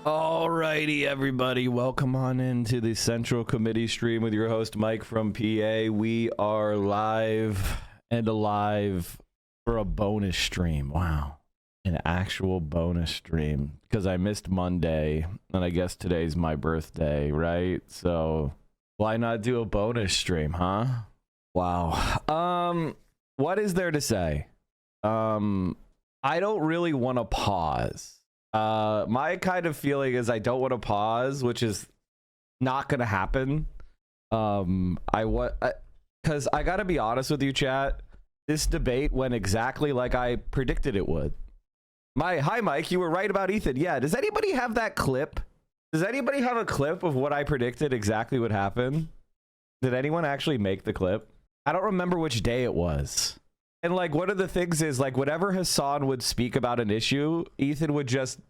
Alrighty, everybody, welcome on into the Central Committee stream with your host Mike from PA. We are live and alive for a bonus stream. Wow, an actual bonus stream because I missed Monday and I guess today's my birthday, right? So why not do a bonus stream, huh? Wow. What is there to say? I don't really want to pause. My kind of feeling is I don't want to pause, which is not gonna happen. Because I gotta be honest with you, chat. This debate went exactly like I predicted it would. Hi, Mike. You were right about Ethan. Yeah. Does anybody have that clip? Does anybody have a clip of what I predicted exactly would happen? Did anyone actually make the clip? I don't remember which day it was. And like one of the things is like whenever Hassan would speak about an issue, Ethan would just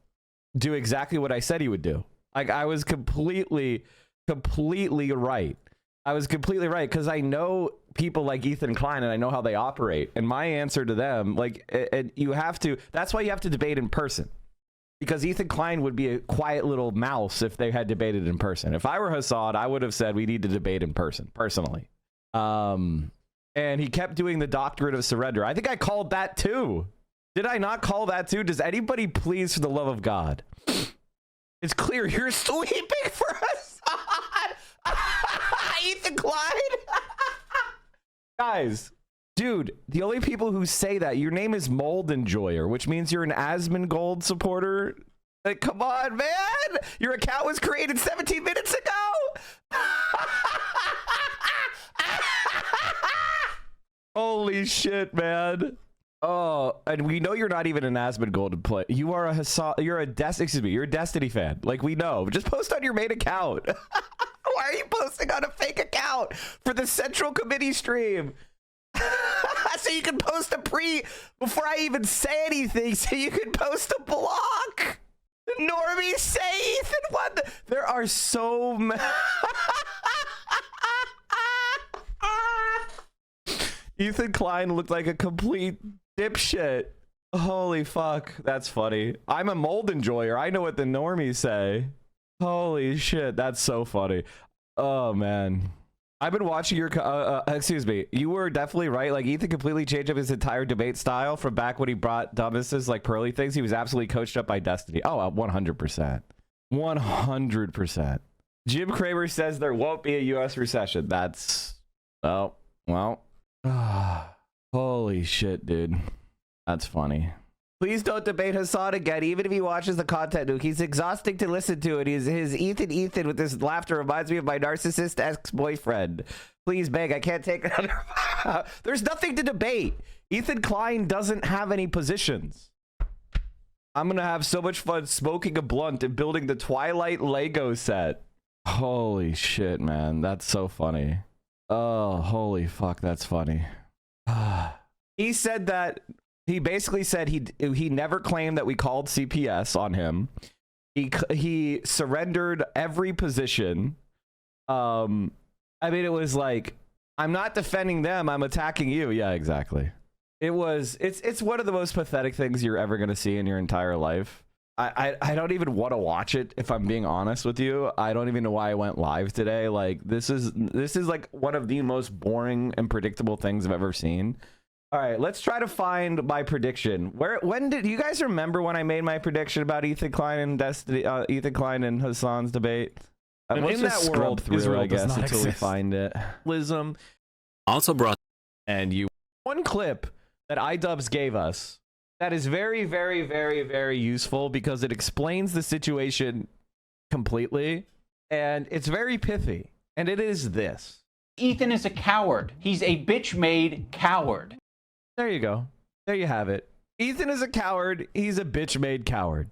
do exactly what I said he would do. Like I was completely right. I was completely right because I know people like Ethan Klein and I know how they operate. And my answer to them, like, and you have to, that's why you have to debate in person. Because Ethan Klein would be a quiet little mouse if they had debated in person. If I were Hassan, I would have said we need to debate in person, personally. And he kept doing the doctrine of surrender. I think I called that too. Did I not call that too? Does anybody please, for the love of God? It's clear you're sweeping for Hassan. Ethan Klein. Guys, dude, the only people who say that, your name is Mold Enjoyer, which means you're an Asmongold supporter. Like, come on, man. Your account was created 17 minutes ago. Holy shit, man. Oh, and we know you're not even an Asmongold player. You are a Hassan, you're a Destiny fan. Like, we know. Just post on your main account. Why are you posting on a fake account for the Central Committee stream? So you can post before I even say anything, so you can post a block. The normies say Ethan won. There are so many. Ethan Klein looked like a complete dipshit. Holy fuck, that's funny. I'm a Mold Enjoyer. I know what the normies say. Holy shit, that's so funny. Oh man, I've been watching your excuse me, you were definitely right. Like, Ethan completely changed up his entire debate style from back when he brought dumbnesses like pearly things. He was absolutely coached up by Destiny. Oh, 100%. 100%. Jim Cramer says there won't be a US recession. That's, oh well. Holy shit, dude. That's funny. Please don't debate Hassan again, even if he watches the content, Nuke. He's exhausting to listen to, and his Ethan with this laughter reminds me of my narcissist ex-boyfriend. Please beg, I can't take another. There's nothing to debate. Ethan Klein doesn't have any positions. I'm gonna have so much fun smoking a blunt and building the Twilight Lego set. Holy shit, man. That's so funny. Oh, holy fuck, that's funny. He said that, he basically said he never claimed that we called CPS on him. He surrendered every position. I mean, it was like, I'm not defending them, I'm attacking you. Yeah, exactly. It's one of the most pathetic things you're ever gonna see in your entire life. I don't even want to watch it, if I'm being honest with you. I don't even know why I went live today. Like, this is like one of the most boring and predictable things I've ever seen. All right, let's try to find my prediction. When did you guys remember when I made my prediction about Ethan Klein and Destiny, Ethan Klein and Hassan's debate? Let's just scroll through, I guess, until we find it. Lism also brought one clip that iDubbbz gave us. That is very, very, very, very useful because it explains the situation completely, and it's very pithy. And it is this. Ethan is a coward. He's a bitch-made coward. There you go. There you have it. Ethan is a coward. He's a bitch-made coward.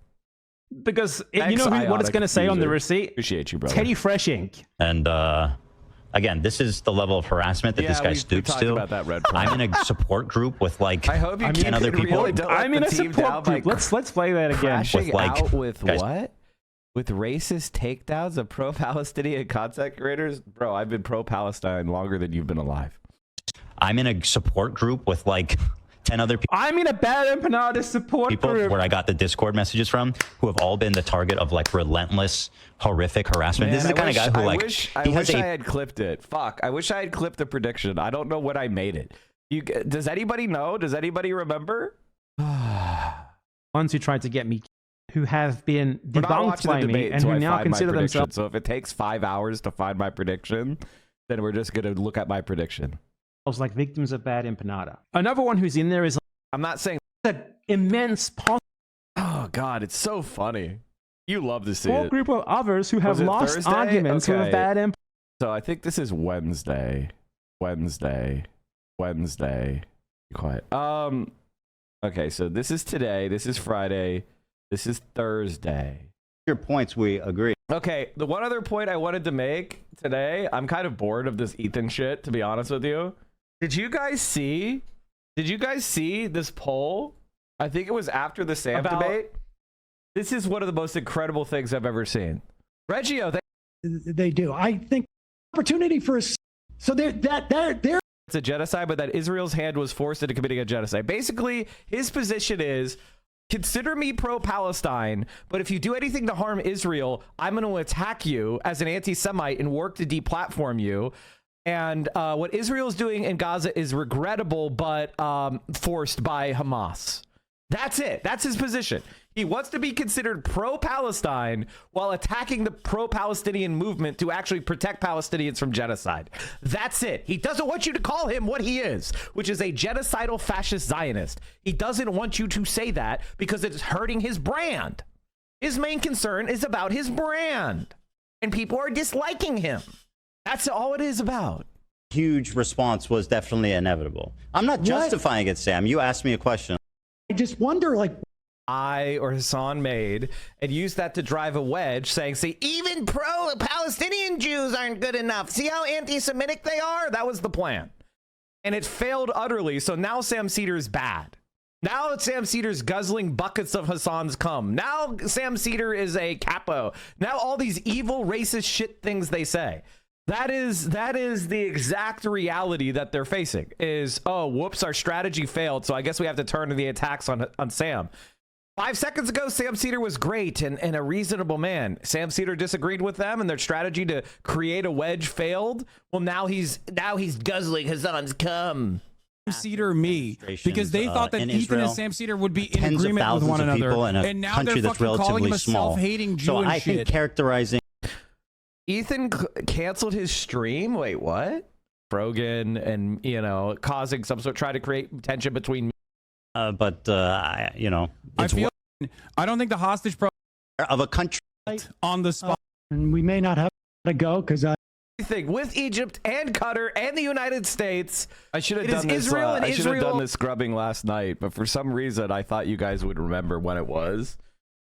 Because you know what it's going to say on the receipt? Appreciate you, brother. Teddy Fresh Inc. And again, this is the level of harassment that this guy stoops to. About that, Red I'm in a support group with like I hope you 10 other people. Really I'm in a support group. Let's play that again. Crashing like, out with guys, what? With racist takedowns of pro-Palestinian content creators? Bro, I've been pro-Palestine longer than you've been alive. I'm in a support group with like 10 other I'm in a bad empanada support people group. where I got the Discord messages from who have all been the target of like relentless, horrific harassment. Man, This is the kind of guy who like I wish I had clipped it. Fuck. I wish I had clipped the prediction. I don't know when I made it. Does anybody know? Does anybody remember? Ones who tried to get me, who have been debunked by me and who now consider themselves. So if it takes 5 hours to find my prediction, then we're just gonna look at my prediction. Like victims of bad empanada. Another one who's in there is I'm not saying an immense oh god, it's so funny. You love to see small it. group of others who have lost Thursday? arguments Okay. with bad empanada. So I think this is Wednesday. Be quiet. Okay, so this is today. This is Friday. This is Thursday. your points, we agree. Okay, the one other point I wanted to make today, I'm kind of bored of this Ethan shit, to be honest with you. Did you guys see this poll? I think it was after the Sam debate. This is one of the most incredible things I've ever seen. Reggio, they do. I think opportunity for so they're it's a genocide, but that Israel's hand was forced into committing a genocide. Basically, his position is, consider me pro-Palestine, but if you do anything to harm Israel, I'm going to attack you as an anti-Semite and work to deplatform you. And what Israel is doing in Gaza is regrettable, but forced by Hamas. That's it. That's his position. He wants to be considered pro-Palestine while attacking the pro-Palestinian movement to actually protect Palestinians from genocide. That's it. He doesn't want you to call him what he is, which is a genocidal fascist Zionist. He doesn't want you to say that because it's hurting his brand. His main concern is about his brand, and people are disliking him. That's all it is about. Huge response was definitely inevitable. I'm not justifying it, Sam. You asked me a question. I just wonder, like, I or Hassan made and used that to drive a wedge, saying, see, even pro-Palestinian Jews aren't good enough. See how anti-Semitic they are? That was the plan. And it failed utterly. So now Sam Cedar's bad. Now Sam Cedar's guzzling buckets of Hassan's cum. Now Sam Cedar is a capo. Now all these evil racist shit things they say. That is the exact reality that they're facing is, oh, whoops, our strategy failed. So I guess we have to turn to the attacks on Sam. 5 seconds ago, Sam Cedar was great and a reasonable man. Sam Cedar disagreed with them and their strategy to create a wedge failed. Well, now he's guzzling Hassan's cum. Cedar me because they thought that Ethan Israel, and Sam Cedar would be in tens of agreement with one thousands of another, people in a and now country they're that's fucking calling him relatively a small. self-hating Jew So and I shit. think characterizing Ethan canceled his stream. Wait, what? Brogan and, you know, causing some sort, try to create tension between. you know, it's I don't think the hostage pro of a country on the spot. and we may not have to go because with Egypt and Qatar and the United States. I should have done this. Israel and I should have Israel. done this scrubbing last night, but for some reason I thought you guys would remember when it was.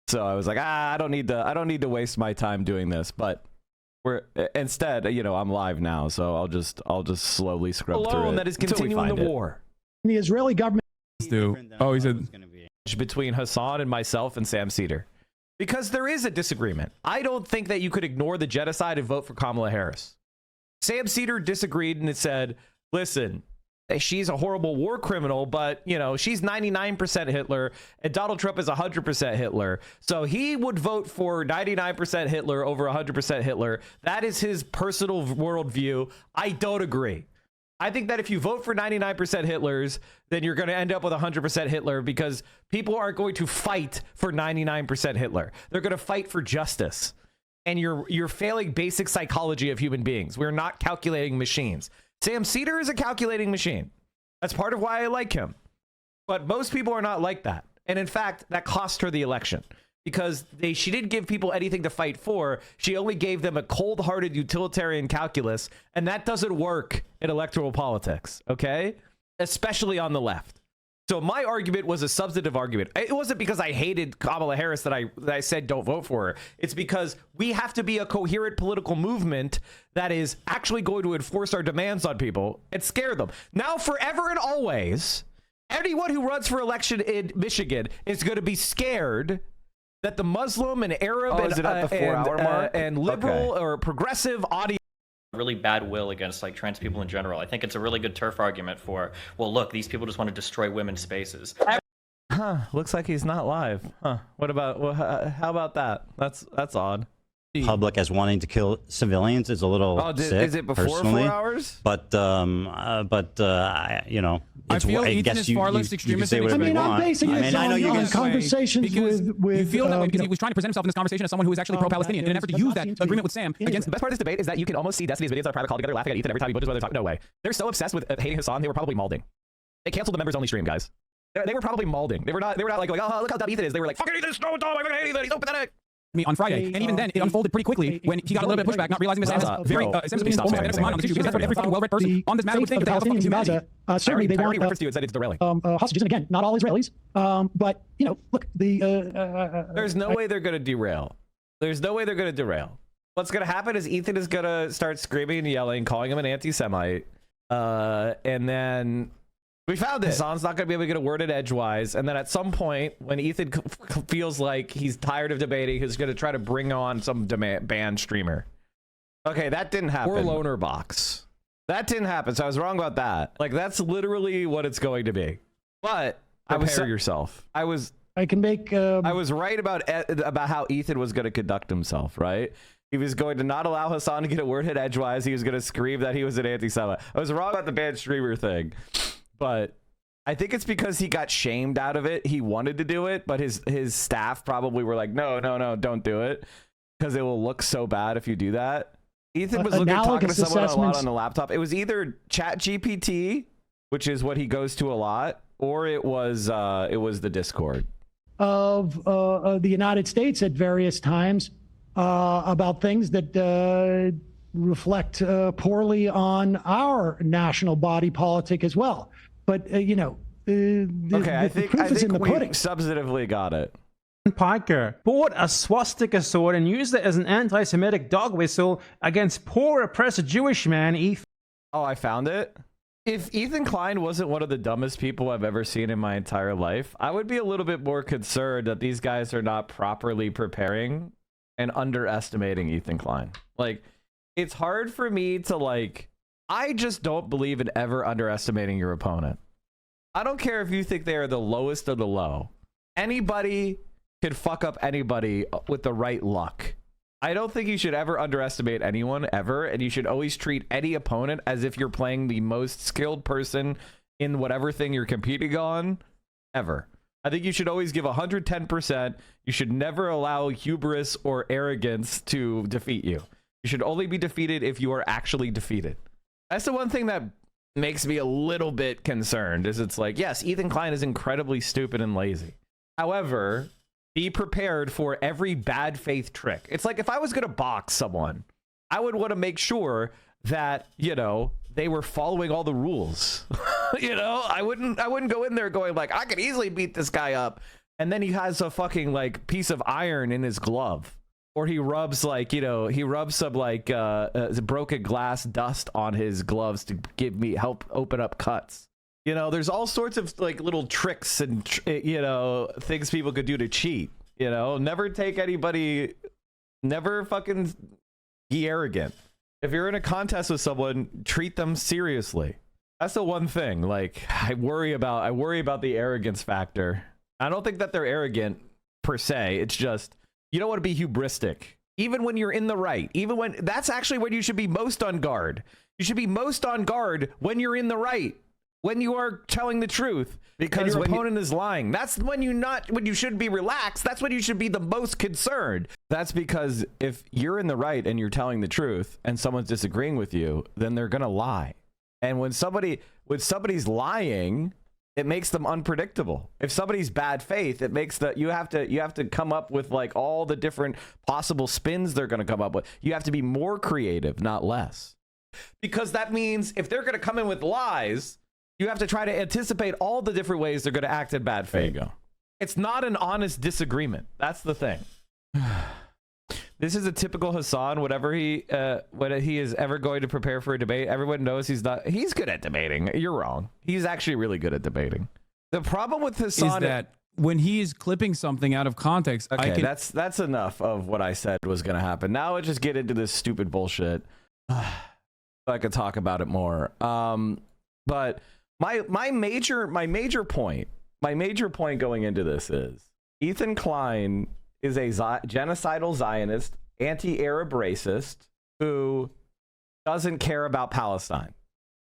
So I was like, I don't need to waste my time doing this. But we're instead, you know, I'm live now, so I'll just slowly scrub through it. That is continuing the war. the Israeli government. Oh, he said Between Hassan and myself and Sam Cedar, because there is a disagreement. I don't think that you could ignore the genocide and vote for Kamala Harris. Sam Cedar disagreed and it said, listen, she's a horrible war criminal, but, you know, she's 99% Hitler and Donald Trump is 100% Hitler. So he would vote for 99% Hitler over 100% Hitler. That is his personal worldview. I don't agree. I think that if you vote for 99% Hitlers, then you're going to end up with 100% Hitler because people aren't going to fight for 99% Hitler. They're going to fight for justice. And you're failing basic psychology of human beings. We're not calculating machines. Sam Cedar is a calculating machine. That's part of why I like him. But most people are not like that. And in fact, that cost her the election because she didn't give people anything to fight for. She only gave them a cold-hearted utilitarian calculus, and that doesn't work in electoral politics, okay? Especially on the left. So my argument was a substantive argument. It wasn't because I hated Kamala Harris that I said don't vote for her. It's because we have to be a coherent political movement that is actually going to enforce our demands on people and scare them. Now, forever and always, anyone who runs for election in Michigan is going to be scared that the Muslim and Arab and liberal or progressive audience really bad will against like trans people in general. I think it's a really good turf argument for, well, look, these people just want to destroy women's spaces. Huh, looks like he's not live. Huh, what about, well, how about that? That's odd. Public as wanting to kill civilians is a little sick, is it before personally. 4 hours? But you know, I it's, feel I Ethan guess is you, far you, less you extremist can say than whatever you I'm want. basing I this mean, I know you on guys conversations because with you feel that way you because know, he was trying to present himself in this conversation as someone who was actually pro-Palestinian in an effort to use that agreement with Sam against. The best part of this debate is that you can almost see Destiny's videos on a private call together laughing at Ethan every time he butchers whether they're talking. No way. They're so obsessed with hating Hassan, they were probably malding. They canceled the members only stream, guys. They were probably malding. They were not like going, oh, look how dumb Ethan is. They were like, fucking Ethan's so dumb, I hate Ethan, he's so pathetic. Me on Friday, and even then, it unfolded pretty quickly when he got a little bit of pushback, not realizing that Sam's opinions almost identical on this issue, because that's what every fucking well-read person on this matter would think, that they have fucking humanity. Certainly they want reference to it said it's derailing. hostages, and again, not all Israelis. But you know, look, There's no way they're gonna derail. There's no way they're gonna derail. What's gonna happen is Ethan is gonna start screaming and yelling, calling him an anti-Semite, and then we found it. Hassan's not gonna be able to get a word in edgewise, and then at some point, when Ethan feels like he's tired of debating, he's gonna try to bring on some banned streamer. Okay, that didn't happen. Or loner box. That didn't happen, so I was wrong about that. Like, that's literally what it's going to be. But prepare yourself. I was right about how Ethan was going to conduct himself, right? He was going to not allow Hassan to get a word in edgewise. He was going to scream that he was an anti-Semite. I was wrong about the banned streamer thing, but I think it's because he got shamed out of it. He wanted to do it, but his staff probably were like, no, don't do it, because it will look so bad if you do that. Ethan was talking to someone a lot on the laptop. It was either ChatGPT, which is what he goes to a lot, or it was the Discord of the United States at various times about things that reflect poorly on our national body politic as well. But you know, I think we substantively got it. Piker bought a swastika sword and used it as an anti-Semitic dog whistle against poor oppressed Jewish man Ethan. Oh, I found it. If Ethan Klein wasn't one of the dumbest people I've ever seen in my entire life, I would be a little bit more concerned that these guys are not properly preparing and underestimating Ethan Klein. Like, it's hard for me to I just don't believe in ever underestimating your opponent. I don't care if you think they are the lowest of the low. Anybody could fuck up anybody with the right luck. I don't think you should ever underestimate anyone ever, and you should always treat any opponent as if you're playing the most skilled person in whatever thing you're competing on ever. I think you should always give 110%. You should never allow hubris or arrogance to defeat you. You should only be defeated if you are actually defeated. That's the one thing that makes me a little bit concerned, is it's like, yes, Ethan Klein is incredibly stupid and lazy. However, be prepared for every bad faith trick. It's like if I was going to box someone, I would want to make sure that, you know, they were following all the rules. You know, I wouldn't go in there going like, I could easily beat this guy up, and then he has a fucking like piece of iron in his glove, or he rubs like, you know, he rubs some like broken glass dust on his gloves to help open up cuts. You know, there's all sorts of like little tricks and, you know, things people could do to cheat. You know, never fucking be arrogant. If you're in a contest with someone, treat them seriously. That's the one thing. Like, I worry about the arrogance factor. I don't think that they're arrogant per se. It's just, you don't want to be hubristic. Even when you're in the right, that's actually when you should be most on guard. You should be most on guard when you're in the right. When you are telling the truth, because your opponent is lying. That's when you should be relaxed. That's when you should be the most concerned. That's because if you're in the right and you're telling the truth and someone's disagreeing with you, then they're gonna lie. And when somebody's lying, it makes them unpredictable. If somebody's bad faith, it makes you have to come up with like all the different possible spins they're gonna come up with. You have to be more creative, not less. Because that means if they're gonna come in with lies, you have to try to anticipate all the different ways they're going to act in bad faith. There you go. It's not an honest disagreement. That's the thing. This is a typical Hassan. Whatever he is ever going to prepare for a debate, everyone knows he's good at debating. You're wrong. He's actually really good at debating. The problem with Hassan is that when he is clipping something out of context, okay, that's enough of what I said was going to happen. Now let's just get into this stupid bullshit. so I could talk about it more. But my major point going into this is Ethan Klein is a genocidal Zionist, anti-Arab racist who doesn't care about Palestine.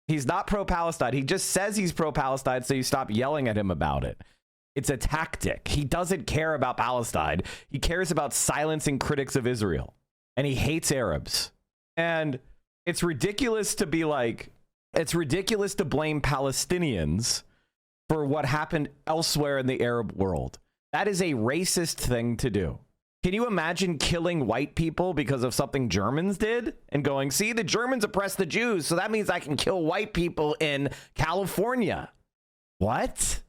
He's not pro-Palestine. He just says he's pro-Palestine, so you stop yelling at him about it. It's a tactic. He doesn't care about Palestine. He cares about silencing critics of Israel. And he hates Arabs. And it's ridiculous to be like, it's ridiculous to blame Palestinians for what happened elsewhere in the Arab world. That is a racist thing to do. Can you imagine killing white people because of something Germans did and going, see, the Germans oppressed the Jews, so that means I can kill white people in California? What?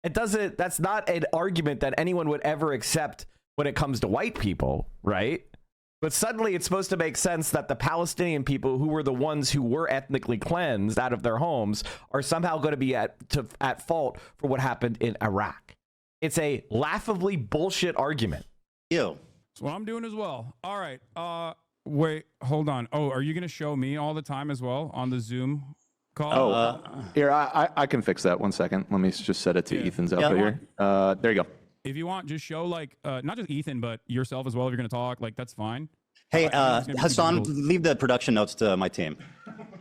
That's not an argument that anyone would ever accept when it comes to white people, right? But suddenly it's supposed to make sense that the Palestinian people, who were the ones who were ethnically cleansed out of their homes, are somehow going to be at fault for what happened in Iraq. It's a laughably bullshit argument. You. That's what I'm doing as well. All right. Wait, hold on. Oh, are you going to show me all the time as well on the Zoom call? Here, I can fix that. 1 second. Let me just set it to Ethan's output here. There you go. If you want, just show like not just Ethan, but yourself as well. If you're going to talk, like that's fine. Hey, Hassan, leave the production notes to my team.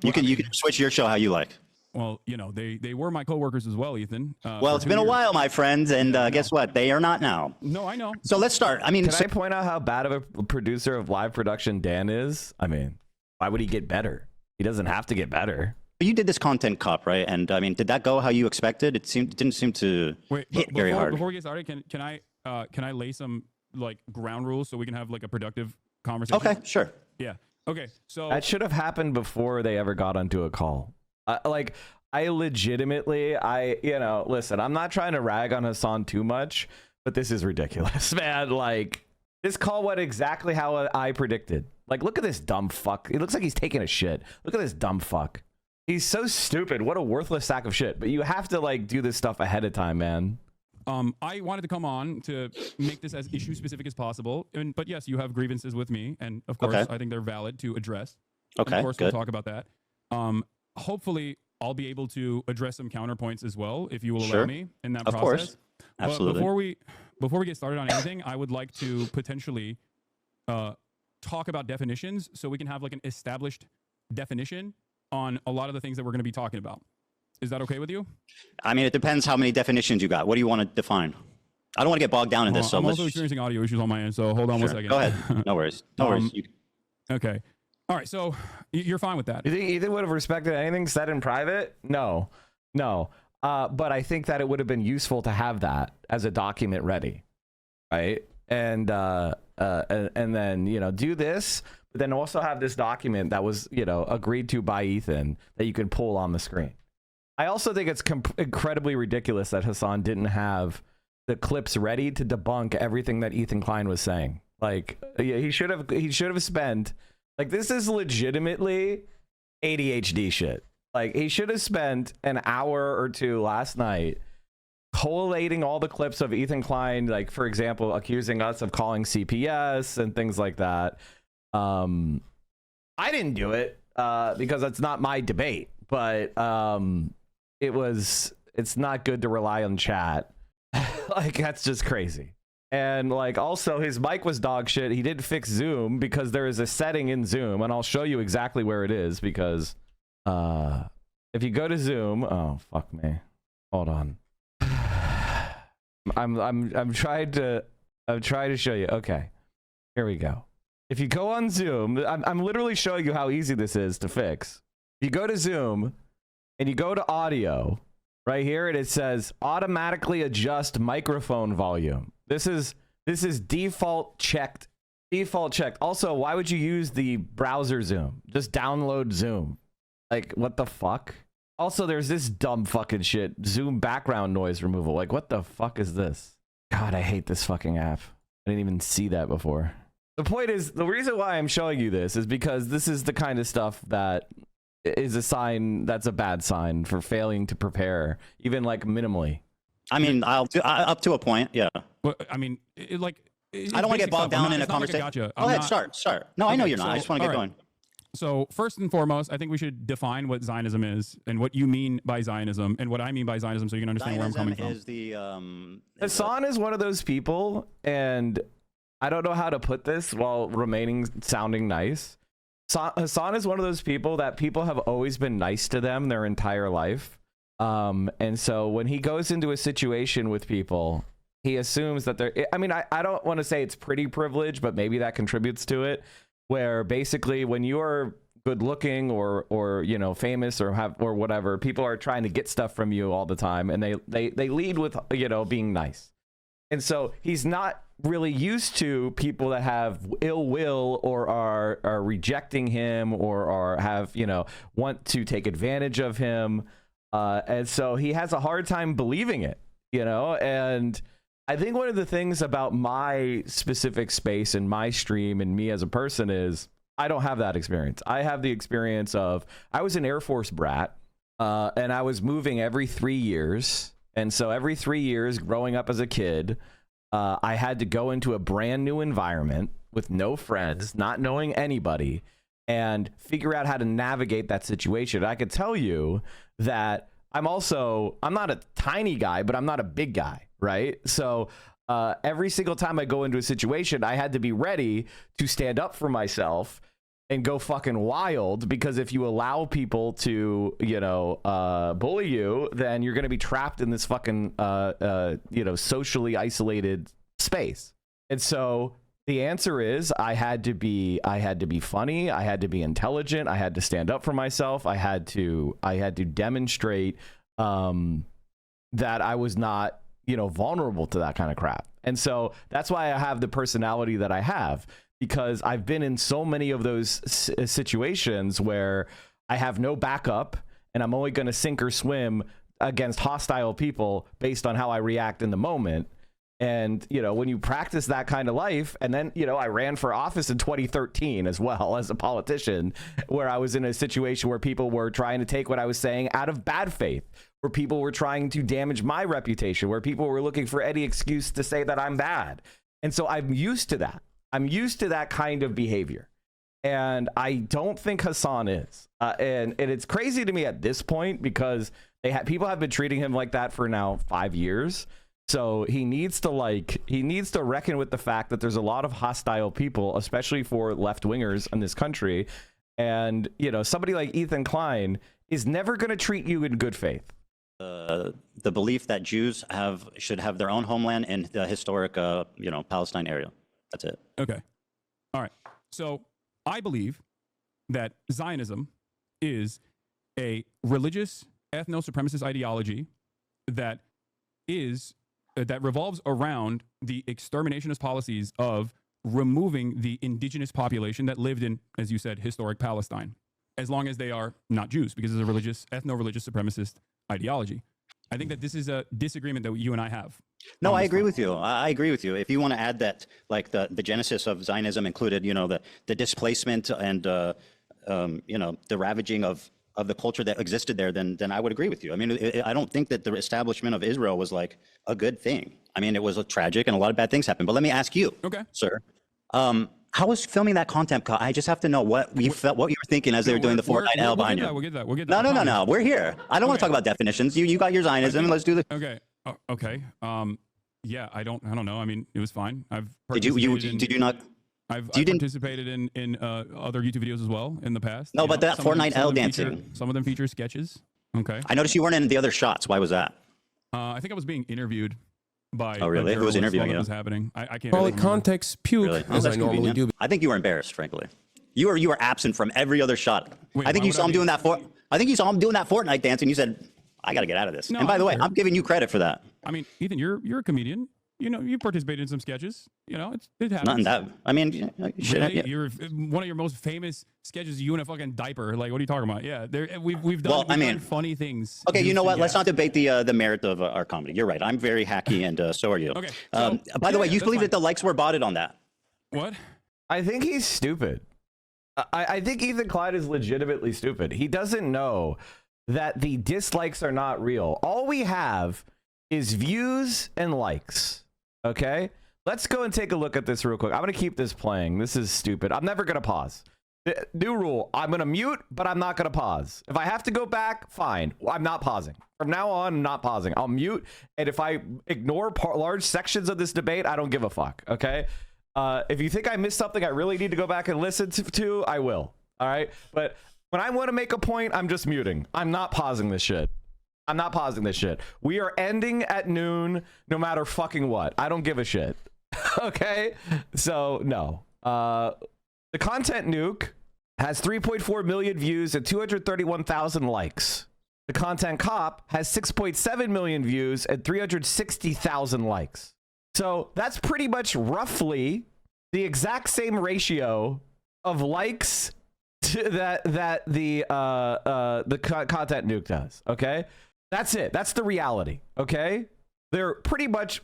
You can switch your show how you like. Well, you know, they were my coworkers as well, Ethan. Well, it's been a while, my friends, and guess what? They are not now. No, I know. So let's start. I mean, Can I point out how bad of a producer of live production Dan is? I mean, why would he get better? He doesn't have to get better. you did this content cop, right? And I mean, did that go how you expected? It didn't seem to hit very hard. Before we get started, can I lay some like ground rules so we can have like a productive conversation? Okay, sure. Yeah. Okay. So that should have happened before they ever got onto a call. I legitimately, listen, I'm not trying to rag on Hassan too much, but this is ridiculous, man. Like, this call went exactly how I predicted. Like, look at this dumb fuck. It looks like he's taking a shit. Look at this dumb fuck. He's so stupid. What a worthless sack of shit. But you have to, like, do this stuff ahead of time, man. I wanted to come on to make this as issue specific as possible. But yes, you have grievances with me. And of course, I think they're valid to address. Okay, and of course, good. we'll talk about that. Hopefully, I'll be able to address some counterpoints as well, if you will allow me in that process. Of course. Absolutely. But before we get started on anything, I would like to potentially talk about definitions so we can have like an established definition on a lot of the things that we're going to be talking about. Is that okay with you? I mean, it depends how many definitions you got. What do you want to define? I don't want to get bogged down in this. So I'm also experiencing audio issues on my end, so hold on 1 second. Go ahead. No worries. No worries. Okay. All right, so you're fine with that. You think Ethan would have respected anything said in private? No. But I think that it would have been useful to have that as a document ready, right? And then, do this, but then also have this document that was, agreed to by Ethan that you can pull on the screen. I also think it's incredibly ridiculous that Hassan didn't have the clips ready to debunk everything that Ethan Klein was saying. Like, he should have spent, like, this is legitimately ADHD shit. Like, he should have spent an hour or two last night collating all the clips of Ethan Klein, like, for example, accusing us of calling CPS and things like that. I didn't do it because it's not my debate, but it's not good to rely on chat. Like, that's just crazy. And like, also his mic was dog shit. He didn't fix Zoom because there is a setting in Zoom, and I'll show you exactly where it is, because if you go to Zoom, oh fuck me, hold on. I'm trying to show you. Okay, here we go. If you go on Zoom, I'm literally showing you how easy this is to fix. If you go to Zoom and you go to audio, right here, and it says automatically adjust microphone volume. This is default checked. Also, why would you use the browser Zoom? Just download Zoom. Like, what the fuck? Also, there's this dumb fucking shit. Zoom background noise removal. Like, what the fuck is this? God, I hate this fucking app. I didn't even see that before. The point is, the reason why I'm showing you this is because this is the kind of stuff that is a sign, that's a bad sign for failing to prepare, even like minimally. I mean, up to a point, yeah. Well, I mean, I don't want to get bogged down in a conversation. Gotcha. Go ahead, start. No, I know you're not. I just want to get going. So first and foremost, I think we should define what Zionism is and what you mean by Zionism and what I mean by Zionism, so you can understand where I'm coming from. Is the Hassan is one of those people, and I don't know how to put this while remaining sounding nice. Hassan is one of those people that people have always been nice to them their entire life. And so when he goes into a situation with people, he assumes that they're, I mean, I don't want to say it's pretty privilege, but maybe that contributes to it, where basically when you're good looking or you know, famous or have or whatever, people are trying to get stuff from you all the time, and they lead with, you know, being nice. And so he's not really used to people that have ill will or are rejecting him or have, you know, want to take advantage of him. And so he has a hard time believing it, you know. And I think one of the things about my specific space and my stream and me as a person is I don't have that experience. I have the experience of, I was an Air Force brat, and I was moving every 3 years. And so every 3 years growing up as a kid, I had to go into a brand new environment with no friends, not knowing anybody, and figure out how to navigate that situation. I could tell you that I'm not a tiny guy, but I'm not a big guy, right? So every single time I go into a situation, I had to be ready to stand up for myself and go fucking wild, because if you allow people to, you know, bully you, then you're going to be trapped in this fucking, you know, socially isolated space. And so the answer is I had to be funny. I had to be intelligent. I had to stand up for myself. I had to demonstrate that I was not, you know, vulnerable to that kind of crap. And so that's why I have the personality that I have, because I've been in so many of those situations where I have no backup and I'm only going to sink or swim against hostile people based on how I react in the moment. And, you know, when you practice that kind of life, and then, you know, I ran for office in 2013 as well as a politician, where I was in a situation where people were trying to take what I was saying out of bad faith, where people were trying to damage my reputation, where people were looking for any excuse to say that I'm bad. And so I'm used to that. I'm used to that kind of behavior. And I don't think Hassan is. And it's crazy to me at this point, because people have been treating him like that for now 5 years. So he needs to reckon with the fact that there's a lot of hostile people, especially for left wingers in this country. And, you know, somebody like Ethan Klein is never going to treat you in good faith. The belief that Jews should have their own homeland in the historic, you know, Palestine area. That's it. Okay. All right. So I believe that Zionism is a religious ethno-supremacist ideology that revolves around the exterminationist policies of removing the indigenous population that lived in, as you said, historic Palestine, as long as they are not Jews, because it's a religious, ethno-religious supremacist ideology. I think that this is a disagreement that you and I have. No, I agree with you. I agree with you. If you want to add that, like the genesis of Zionism included, you know, the displacement and, you know, the ravaging of the culture that existed there, then I would agree with you. I mean, I don't think that the establishment of Israel was like a good thing. I mean, it was a tragic and a lot of bad things happened. But let me ask you, sir, how was filming that content? I just have to know what you were thinking as they were doing the Fortnite L behind you. We'll get that. No. We're here. I don't want to talk about definitions. You got your Zionism. Let's do the. Okay. Okay. Yeah, I don't know. I mean, it was fine. Did you not? I've participated in other YouTube videos as well in the past. No, but that Fortnite L dancing. Some of them feature sketches. Okay. I noticed you weren't in the other shots. Why was that? I think I was being interviewed by. Oh, really? Who was interviewing you? What was happening? I can't. Call it context puke, really? as I normally do. I think you were embarrassed, frankly. You were absent from every other shot. Wait, I think you saw him doing that Fortnite dance, and you said, "I got to get out of this." No, and by the way, I'm giving you credit for that. I mean, Ethan, you're a comedian. You know, you participated in some sketches. You know, it happens. Not in that. I mean, really? You're one of your most famous sketches. You in a fucking diaper. Like, what are you talking about? Yeah, we've done. Done funny things. Okay, you know what? Let's not debate the merit of our comedy. You're right. I'm very hacky, and so are you. Okay. By the way, you believe that the likes were botted on that? What? I think he's stupid. I think Ethan Klein is legitimately stupid. He doesn't know that the dislikes are not real. All we have is views and likes. Okay, let's go and take a look at this real quick. I'm going to keep this playing. This is stupid. I'm never going to pause. New rule. I'm going to mute, but I'm not going to pause. If I have to go back, fine. I'm not pausing. From now on, I'm not pausing. I'll mute. And if I ignore large sections of this debate, I don't give a fuck. Okay? If you think I missed something I really need to go back and listen to, I will. All right? But when I want to make a point, I'm just muting. I'm not pausing this shit. I'm not pausing this shit. We are ending at noon no matter fucking what. I don't give a shit. Okay? So, no. The content nuke has 3.4 million views and 231,000 likes. The content cop has 6.7 million views and 360,000 likes. So that's pretty much roughly the exact same ratio of likes to that the content nuke does. Okay, that's it. That's the reality. Okay, they're pretty much.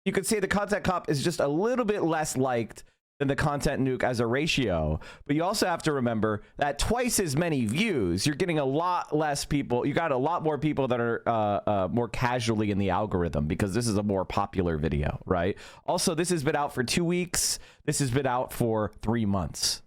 You could say the content cop is just a little bit less liked than the content nuke as a ratio, but you also have to remember that twice as many views, you're getting a lot less people. You got a lot more people that are more casually in the algorithm because this is a more popular video, right? Also, this has been out for 2 weeks. This has been out for 3 months.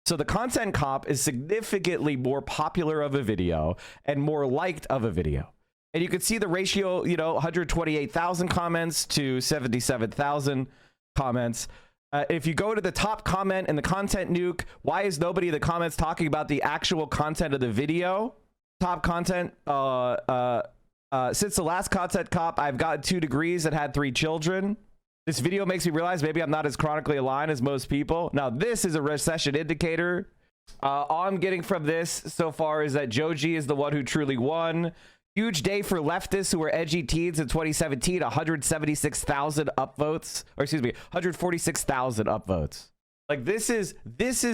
So the content cop is significantly more popular of a video and more liked of a video. And you can see the ratio, 128,000 comments to 77,000 comments. If you go to the top comment in the content nuke, why is nobody in the comments talking about the actual content of the video? Top content, since the last content cop, I've gotten 2 degrees and had 3 children. This video makes me realize maybe I'm not as chronically aligned as most people. Now, this is a recession indicator. All I'm getting from this so far is that Joji is the one who truly won. Huge day for leftists who were edgy teens in 2017, 176,000 upvotes, or excuse me, 146,000 upvotes. Like this is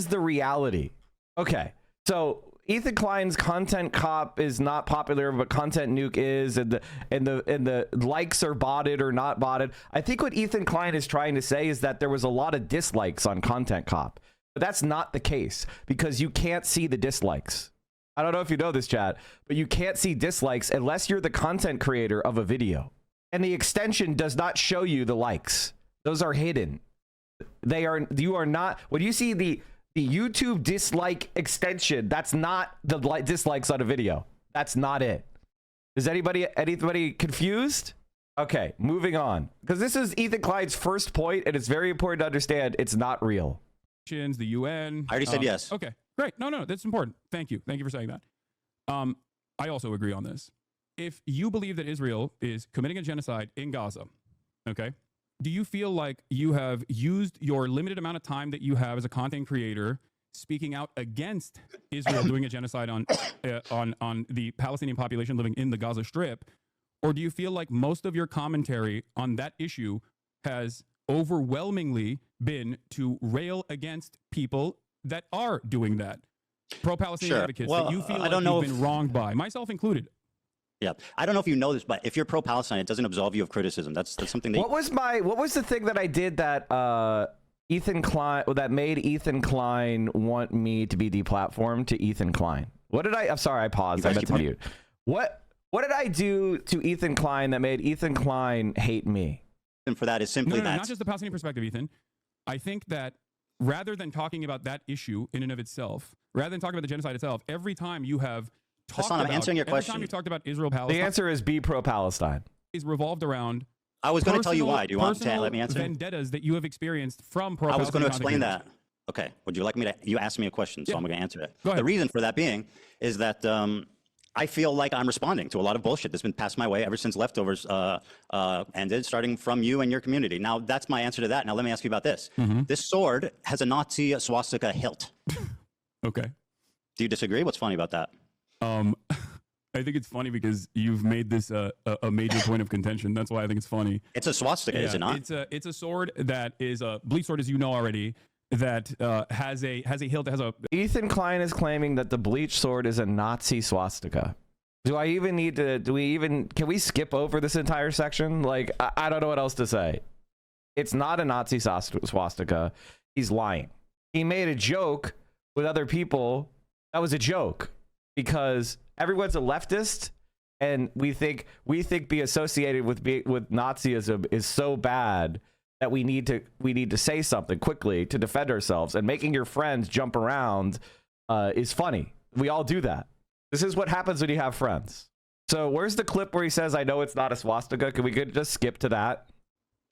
the reality. Okay, so Ethan Klein's content cop is not popular, but content nuke is, and the likes are botted or not botted. I think what Ethan Klein is trying to say is that there was a lot of dislikes on content cop, but that's not the case because you can't see the dislikes. I don't know if you know this, chat, but you can't see dislikes unless you're the content creator of a video. And the extension does not show you the likes. Those are hidden. You are not, when you see the YouTube dislike extension, that's not the dislikes on a video. That's not it. Is anybody confused? Okay, moving on. Because this is Ethan Klein's first point, and it's very important to understand it's not real. The UN. I already said yes. Okay. Great. No, that's important. Thank you. Thank you for saying that. I also agree on this. If you believe that Israel is committing a genocide in Gaza, okay, do you feel like you have used your limited amount of time that you have as a content creator speaking out against Israel doing a genocide on the Palestinian population living in the Gaza Strip, or do you feel like most of your commentary on that issue has overwhelmingly been to rail against people that are doing that? Pro-Palestinian advocates that you feel like you've been wronged by, myself included. Yeah, I don't know if you know this, but if you're pro-Palestine, it doesn't absolve you of criticism. That's something that. What was the thing that I did that Ethan Klein that made Ethan Klein want me to be deplatformed to Ethan Klein? What did I'm sorry, I paused. I meant to mute. What did I do to Ethan Klein that made Ethan Klein hate me? And for that is simply that. Not just the Palestinian perspective, Ethan. I think that rather than talking about that issue in and of itself, rather than talking about the genocide itself, every time you have talked about, I'm answering your question. Every time you talked about Israel-Palestine, the answer is be pro-Palestine. Is revolved around. I was going to tell you why. Do you want to let me answer? Vendettas that you have experienced from pro-Palestine. I was going to explain that. Okay. Would you like me to? You asked me a question, so I'm going to answer it. Go ahead. The reason for that being is that I feel like I'm responding to a lot of bullshit that's been passed my way ever since leftovers ended, starting from you and your community. Now, that's my answer to that. Now, let me ask you about this. This sword has a Nazi swastika hilt. Okay. Do you disagree? What's funny about that? I think it's funny because you've made this a major point of contention. That's why I think it's funny. It's a swastika, is it not? It's a sword that is a bleach sword, as you know already, that has a hilt that has a. Ethan Klein is claiming that the bleach sword is a Nazi swastika. Do I even need to? Can we skip over this entire section? Like, I don't know what else to say. It's not a Nazi swastika. He's lying. He made a joke with other people. That was a joke because everyone's a leftist, and we think be associated with Nazism is so bad that we need to say something quickly to defend ourselves, and making your friends jump around is funny. We all do that. This is what happens when you have friends. So where's the clip where he says, I know it's not a swastika? Can we just skip to that?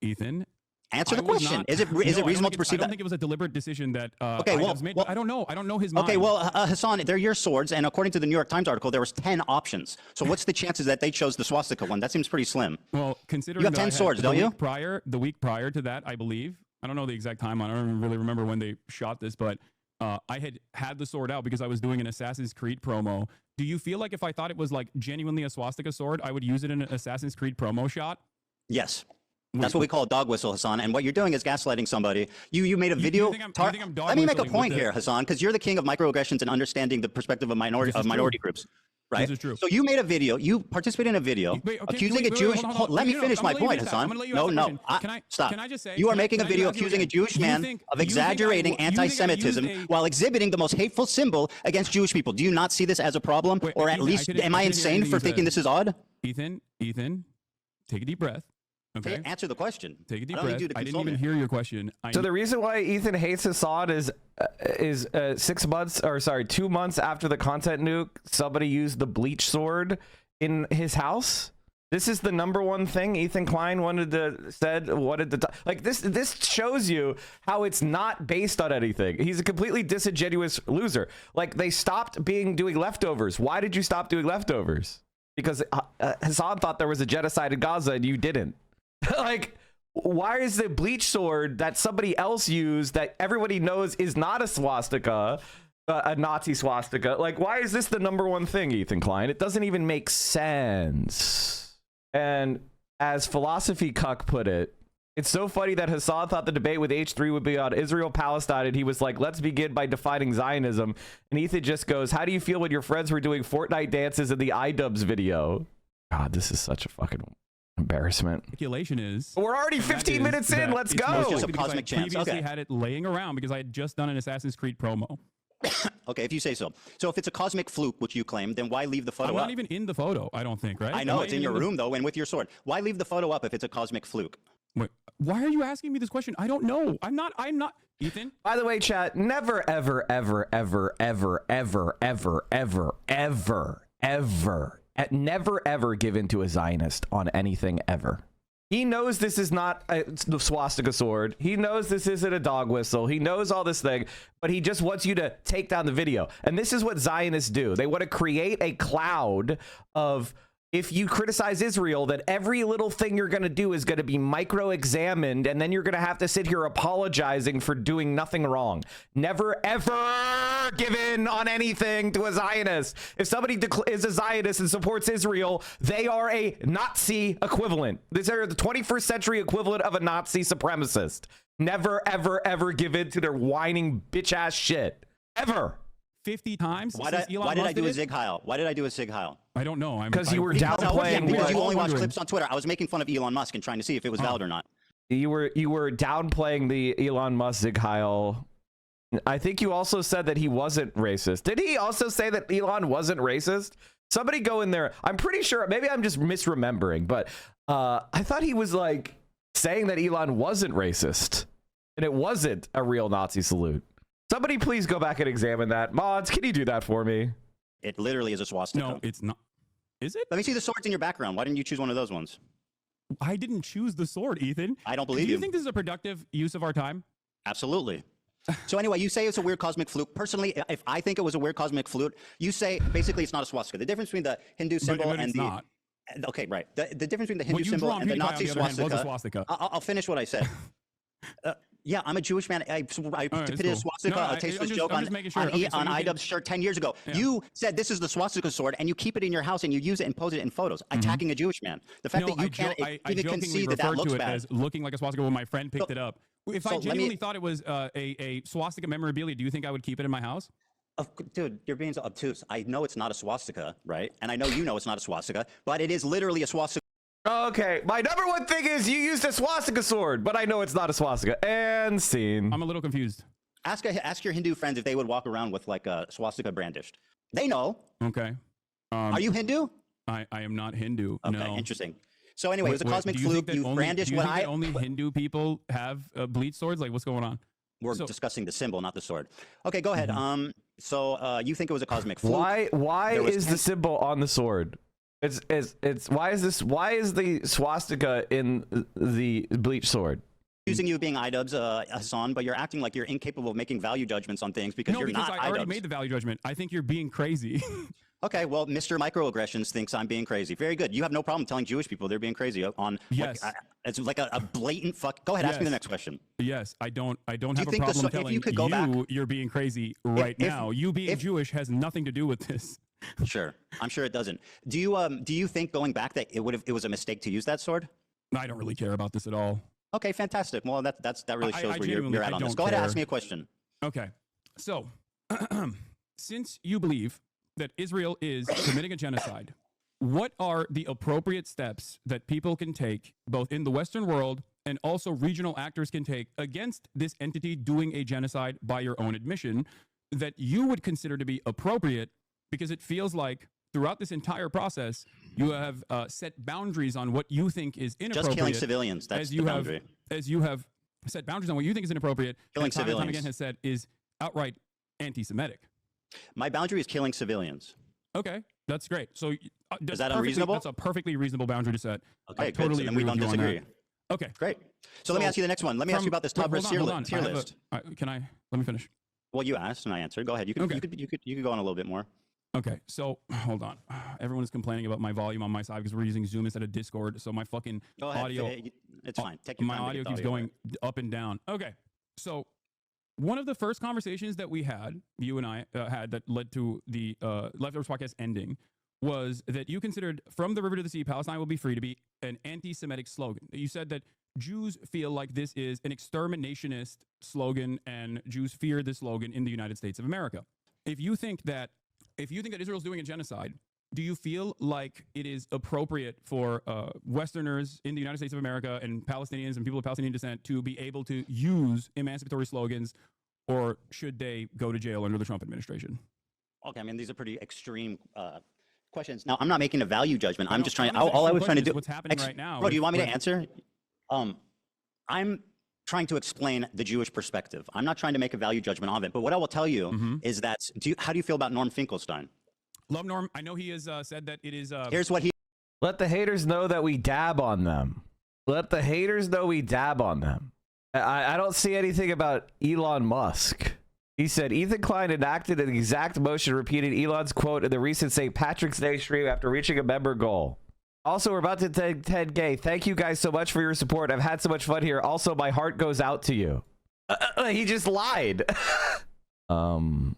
Ethan, Answer the question. Is it reasonable to perceive I don't that? think it was a deliberate decision that Okay, well, made. well, I don't know. I don't know his mind. Okay, well, Hassan, they're your swords, and according to the New York Times article, there was 10 options. So what's the chances that they chose the swastika one? That seems pretty slim. Well, considering You have that 10 I had swords, the don't you? the week prior to that, I believe. I don't know the exact time. I don't really remember when they shot this, but I had the sword out because I was doing an Assassin's Creed promo. Do you feel like if I thought it was like genuinely a swastika sword, I would use it in an Assassin's Creed promo shot? Yes. That's what we call a dog whistle, Hassan. And what you're doing is gaslighting somebody. You made a video. Let me make a point here, Hassan, because you're the king of microaggressions and understanding the perspective of minority groups. Right? This is true. So you made a video. You participated in a video accusing a Jewish. Let me finish my point, Hassan. No. Stop. Can I just say? You are making a video accusing a Jewish man of exaggerating anti-Semitism while exhibiting the most hateful symbol against Jewish people. Do you not see this as a problem, or at least am I insane for thinking this is odd? Ethan, take a deep breath. Okay. Answer the question. Take a deep breath. I didn't even hear your question. So the reason why Ethan hates Assad is 2 months after the content nuke, somebody used the bleach sword in his house. This is the number one thing Ethan Klein wanted to like this. This shows you how it's not based on anything. He's a completely disingenuous loser. Like, they stopped doing leftovers. Why did you stop doing leftovers? Because Hassan thought there was a genocide in Gaza and you didn't. Like, why is the bleach sword that somebody else used that everybody knows is not a swastika, a Nazi swastika? Like, why is this the number one thing, Ethan Klein? It doesn't even make sense. And as Philosophy Cuck put it, it's so funny that Hassan thought the debate with H3 would be on Israel-Palestine, and he was like, let's begin by defining Zionism. And Ethan just goes, how do you feel when your friends were doing Fortnite dances in the iDubbbz video? God, this is such a fucking embarrassment. Speculation is we're already 15 minutes in. Let's go. Just a cosmic chance. Previously had it laying around because I had just done an Assassin's Creed promo. Okay, if you say so. So if it's a cosmic fluke, which you claim, then why leave the photo up? I'm not even in the photo, I don't think, right? I know, it's in your room, though, and with your sword. Why leave the photo up if it's a cosmic fluke? Wait, why are you asking me this question? I don't know. I'm not. Ethan? By the way, chat, never, ever, ever, ever, ever, ever, ever, ever, ever, ever, never, ever give in to a Zionist on anything ever. He knows this is not the swastika sword. He knows this isn't a dog whistle. He knows all this thing, but he just wants you to take down the video. And this is what Zionists do. They want to create a cloud of, if you criticize Israel, that every little thing you're going to do is going to be micro-examined, and then you're going to have to sit here apologizing for doing nothing wrong. Never, ever give in on anything to a Zionist. If somebody is a Zionist and supports Israel, they are a Nazi equivalent. These are the 21st century equivalent of a Nazi supremacist. Never, ever, ever give in to their whining bitch-ass shit. Ever. 50 times. Why did I do a Zig Heil? Why did I do a Sig Heil? I don't know. Because you were downplaying. Because you only watch clips on Twitter. I was making fun of Elon Musk and trying to see if it was valid or not. You were downplaying the Elon Musk Zig Heil. I think you also said that he wasn't racist. Did he also say that Elon wasn't racist? Somebody go in there. I'm pretty sure. Maybe I'm just misremembering, but I thought he was like saying that Elon wasn't racist and it wasn't a real Nazi salute. Somebody please go back and examine that. Mods, can you do that for me? It literally is a swastika. No, it's not. Is it? Let me see the swords in your background. Why didn't you choose one of those ones? I didn't choose the sword, Ethan. I don't believe you. Do you think this is a productive use of our time? Absolutely. So anyway, you say it's a weird cosmic fluke. Personally, if I think it was a weird cosmic fluke, you say basically it's not a swastika. The difference between the Hindu symbol but and it's not. Okay, right. The difference between the Hindu symbol and the Nazi swastika. I'll finish what I said. Yeah, I'm a Jewish man. I depicted a swastika, a tasteless joke on iDubbbz shirt 10 years ago. Yeah. You said this is the swastika sword, and you keep it in your house, and you use it and pose it in photos, attacking a Jewish man. The fact that you can't even concede that looks bad. As looking like a swastika when my friend picked it up. If I genuinely thought it was a swastika memorabilia, do you think I would keep it in my house? Dude, you're being so obtuse. I know it's not a swastika, right? And I know you know it's not a swastika, but it is literally a swastika. Okay, my number one thing is you used a swastika sword, but I know it's not a swastika. And scene. I'm a little confused. Ask your Hindu friends if they would walk around with like a swastika brandished. They know. Okay. Are you Hindu? I am not Hindu. Okay, no. interesting. So anyway, it was a cosmic do you think fluke. You brandished do you what think I. that only Hindu people have bleach swords? Like, what's going on? We're discussing the symbol, not the sword. Okay, go ahead. So you think it was a cosmic fluke? Why is the symbol on the sword? It's why is the swastika in the bleach sword? Using you being IDubs, Hassan, but you're acting like you're incapable of making value judgments on things because you're not I already IDubs. made the value judgment. I think you're being crazy. Okay, well, Mr. Microaggressions thinks I'm being crazy. Very good. You have no problem telling Jewish people they're being crazy on. Yes. It's like a blatant fuck. Go ahead, ask me the next question. Yes, I don't have a think the problem if telling you could go back- you're being crazy right now. You being Jewish has nothing to do with this. Sure, I'm sure it doesn't. Do you think going back that it was a mistake to use that sword? I don't really care about this at all. Okay, fantastic. Well, that really shows where you're at on this. don't Go ahead and care. ask me a question. Okay, so since you believe that Israel is committing a genocide, what are the appropriate steps that people can take, both in the Western world and also regional actors can take against this entity doing a genocide by your own admission, that you would consider to be appropriate? Because it feels like throughout this entire process, you have set boundaries on what you think is inappropriate. Just killing civilians, that's the boundary. As you have set boundaries on what you think is inappropriate, Killing and time and time civilians. again has said is outright anti-Semitic. My boundary is killing civilians. Okay, that's great. So Is that unreasonable? That's a perfectly reasonable boundary to set. Okay, I good. totally So then agree we with don't you on disagree. that. Okay, Great. So let me ask you the next one. Let me ask you about this top hold tier on. tier list. Let me finish. Well, you asked and I answered. Go ahead. You could go on a little bit more. Okay, so hold on. Everyone is complaining about my volume on my side because we're using Zoom instead of Discord. So my fucking Go ahead. audio, It's fine. Take your my time to audio get the keeps audio going up and down. Okay, so one of the first conversations that we had, you and I had, that led to the Leftovers podcast ending, was that you considered "From the River to the Sea, Palestine will be free" to be an anti-Semitic slogan. You said that Jews feel like this is an exterminationist slogan, and Jews fear this slogan in the United States of America. If you think that Israel's doing a genocide, do you feel like it is appropriate for Westerners in the United States of America and Palestinians and people of Palestinian descent to be able to use emancipatory slogans, or should they go to jail under the Trump administration? Okay, I mean, these are pretty extreme questions. Now, I'm not making a value judgment. I'm just trying. I'm All I was trying to do. what's happening right now. Bro, do you want me to answer? I'm trying to explain the Jewish perspective. I'm not trying to make a value judgment of it. But what I will tell you is that, how do you feel about Norm Finkelstein? Love Norm. I know he has said that it is. Here's what he. Let the haters know that we dab on them. Let the haters know we dab on them. I don't see anything about Elon Musk. He said Ethan Klein enacted an exact motion repeating Elon's quote in the recent St. Patrick's Day stream after reaching a member goal. Also, we're about to take 10K. Thank you guys so much for your support. I've had so much fun here. Also, my heart goes out to you. He just lied. That's not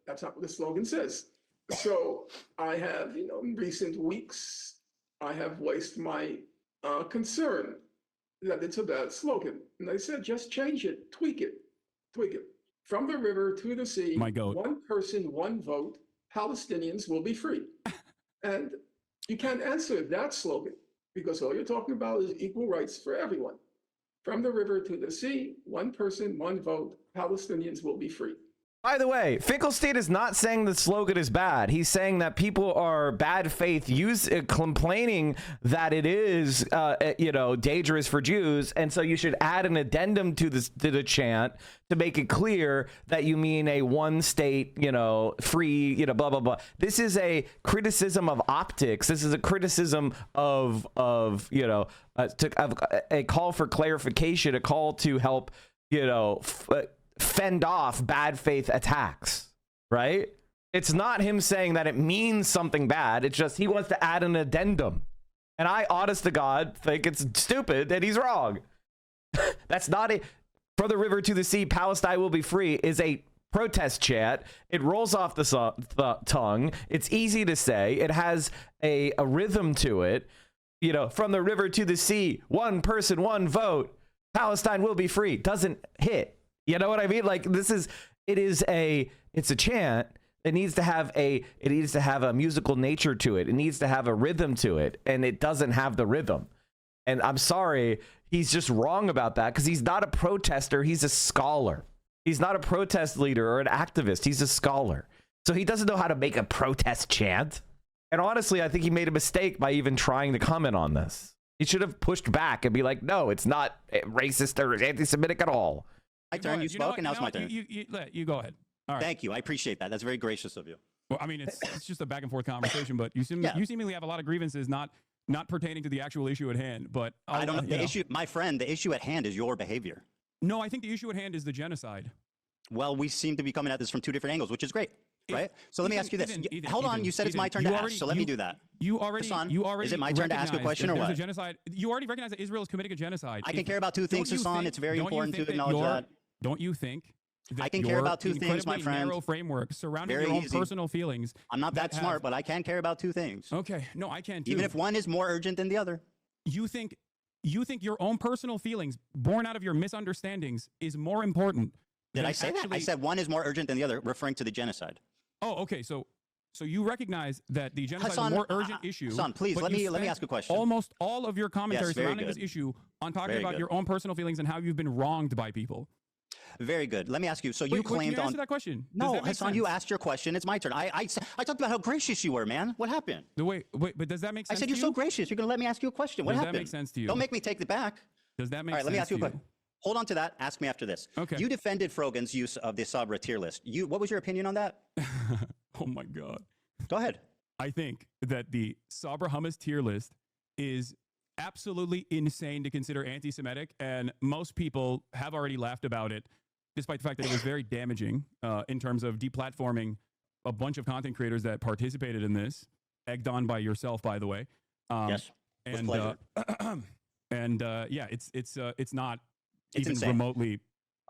what the slogan says. So I have, in recent weeks, I have voiced my concern that it's a bad slogan. And I said, just change it, tweak it. From the river to the sea, My goat. one person, one vote, Palestinians will be free. And you can't answer that slogan because all you're talking about is equal rights for everyone. From the river to the sea, one person, one vote, Palestinians will be free. By the way, Finkelstein is not saying the slogan is bad. He's saying that people are bad faith, complaining that it is, dangerous for Jews, and so you should add an addendum to the chant to make it clear that you mean a one state, free, blah blah blah. This is a criticism of optics. This is a criticism of a call for clarification, a call to help, fend off bad faith attacks, right? It's not him saying that it means something bad. It's just he wants to add an addendum. And I, honest to God, think it's stupid that he's wrong. That's not a "From the river to the sea, Palestine will be free" is a protest chant. It rolls off the tongue. It's easy to say. It has a rhythm to it. From the river to the sea, one person, one vote, Palestine will be free. Doesn't hit. You know what I mean? Like it's a chant. It needs to have a musical nature to it. It needs to have a rhythm to it, and it doesn't have the rhythm. And I'm sorry, he's just wrong about that because he's not a protester. He's a scholar. He's not a protest leader or an activist. He's a scholar. So he doesn't know how to make a protest chant. And honestly, I think he made a mistake by even trying to comment on this. He should have pushed back and be like, no, it's not racist or anti-Semitic at all. My turn. You spoke, and now it's my turn. You go ahead. All right. Thank you. I appreciate that. That's very gracious of you. Well, I mean, it's just a back and forth conversation, but you seemingly have a lot of grievances not pertaining to the actual issue at hand. But I don't know. The issue, my friend, the issue at hand is your behavior. No, I think the issue at hand is the genocide. Well, we seem to be coming at this from two different angles, which is great, right? So let me ask you this. Hold on. You said it's my turn to ask, so let me do that. You already. Is it my turn to ask a question or what? A genocide. You already recognize that Israel is committing a genocide. I can care about two things, Hassan. It's very important to acknowledge that. Don't you think? I can care about two things, my friend. Narrow framework surrounding your own personal feelings. I'm not that smart, but I can care about two things. Okay, no, I can too. Even if one is more urgent than the other. You think your own personal feelings, born out of your misunderstandings, is more important? Did I say that? I said one is more urgent than the other, referring to the genocide. Oh, okay. So you recognize that the genocide is a more urgent issue. Hassan, please let me ask a question. Almost all of your commentary surrounding this issue on talking about your own personal feelings and how you've been wronged by people. Very good. Let me ask you. So you claimed can you answer that question? No, Hassan, you asked your question. It's my turn. I talked about how gracious you were, man. What happened? Wait, but does that make sense? I said you're so gracious. You're gonna let me ask you a question. What happened? Does that make sense to you? Don't make me take it back. Does that make sense? All right, let me ask you a question. Hold on to that. Ask me after this. Okay. You defended Frogan's use of the Sabra tier list. What was your opinion on that? Oh my God. Go ahead. I think that the Sabra hummus tier list is absolutely insane to consider anti-Semitic, and most people have already laughed about it, despite the fact that it was very damaging in terms of deplatforming a bunch of content creators that participated in this, egged on by yourself, by the way. Yes, with pleasure. Yeah, it's not even insane. remotely.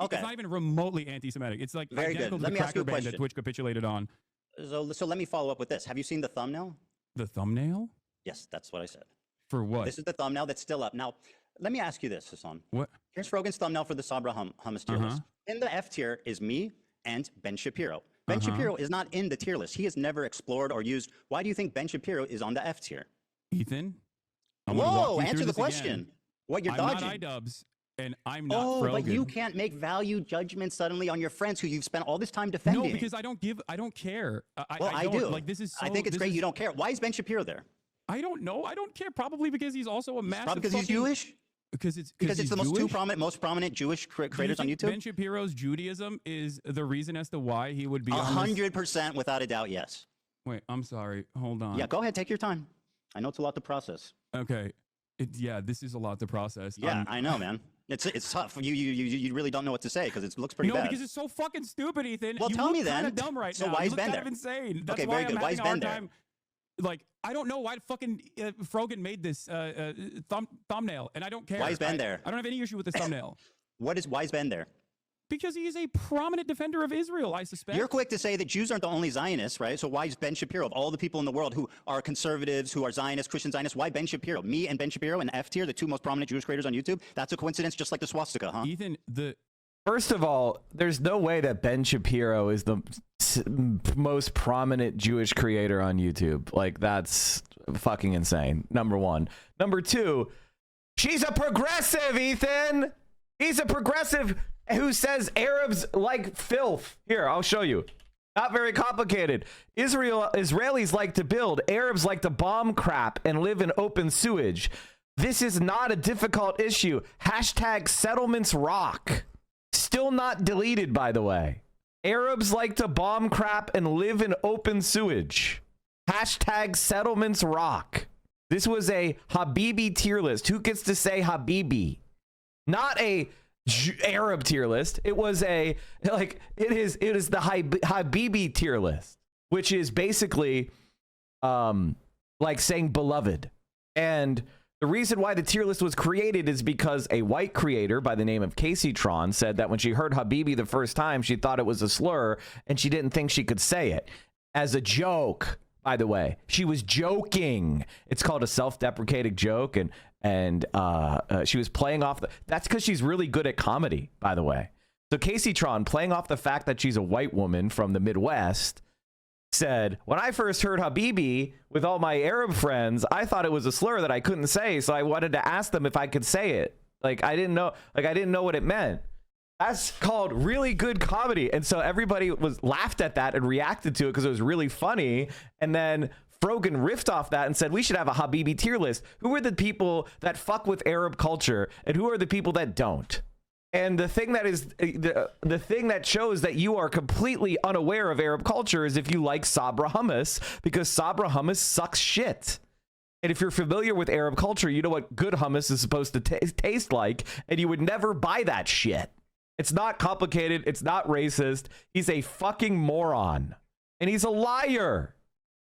Okay. It's not even remotely anti-Semitic. It's like very identical good. to Let the me ask you cracker a band question. that Twitch capitulated on. So let me follow up with this. Have you seen the thumbnail? The thumbnail? Yes, that's what I said. For what? This is the thumbnail that's still up. Now, let me ask you this, Hassan. What? Here's Frogan's thumbnail for the Sabra hummus tier list. In the F tier is me and Ben Shapiro. Ben Shapiro is not in the tier list. He has never explored or used. Why do you think Ben Shapiro is on the F tier? Ethan? Whoa, answer the question. Again. What you're dodging? I'm not iDubbbz, and I'm not Oh, Frogan. but you can't make value judgments suddenly on your friends who you've spent all this time defending. No, because I don't care. I do. Like, this is so, I think it's great you don't care. Why is Ben Shapiro there? I don't know. I don't care. Probably because he's also a massive. Probably because he's Jewish? Because it's the most prominent Jewish creators on YouTube? Ben Shapiro's Judaism is the reason as to why he would be 100% without a doubt, yes. Wait, I'm sorry. Hold on. Yeah, go ahead. Take your time. I know it's a lot to process. Okay. Yeah, this is a lot to process. Yeah, I know, man. It's tough. You really don't know what to say because it looks pretty bad. No, because it's so fucking stupid, Ethan. Well, tell me then. Kind of dumb right so now. why is you Ben look there? Kind of insane. That's okay, why very good. Why is Ben there? Like, I don't know why fucking Frogan made this thumbnail, and I don't care. Why is Ben there? I don't have any issue with this thumbnail. Why is Ben there? Because he is a prominent defender of Israel, I suspect. You're quick to say that Jews aren't the only Zionists, right? So why is Ben Shapiro, of all the people in the world who are conservatives, who are Zionists, Christian Zionists, why Ben Shapiro? Me and Ben Shapiro in F tier, the two most prominent Jewish creators on YouTube? That's a coincidence, just like the swastika, huh? Ethan, First of all, there's no way that Ben Shapiro is the most prominent Jewish creator on YouTube. Like, that's fucking insane. Number one. Number two, she's a progressive, Ethan. He's a progressive who says Arabs like filth. Here, I'll show you. Not very complicated. Israelis like to build. Arabs like to bomb crap and live in open sewage. This is not a difficult issue. Hashtag settlements rock. Still not deleted, by the way. Arabs like to bomb crap and live in open sewage. Hashtag settlements rock. This was a Habibi tier list. Who gets to say Habibi? Not a Arab tier list. It was it is the Habibi tier list, which is basically like saying beloved. And the reason why the tier list was created is because a white creator by the name of Casey Tron said that when she heard Habibi the first time, she thought it was a slur and she didn't think she could say it as a joke. By the way, she was joking. It's called a self-deprecating joke, and she was playing off that's because she's really good at comedy, by the way. So Casey Tron, playing off the fact that she's a white woman from the Midwest, said, when I first heard Habibi with all my Arab friends, I thought it was a slur that I couldn't say, so I wanted to ask them if I could say it. I didn't know what it meant. That's called really good comedy. And so everybody laughed at that and reacted to it because it was really funny. And then Rogan riffed off that and said we should have a Habibi tier list. Who are the people that fuck with Arab culture and who are the people that don't? And the thing that is the thing that shows that you are completely unaware of Arab culture is if you like Sabra hummus, because Sabra hummus sucks shit. And if you're familiar with Arab culture, you know what good hummus is supposed to taste like, and you would never buy that shit. It's not complicated. It's not racist. He's a fucking moron. And he's a liar.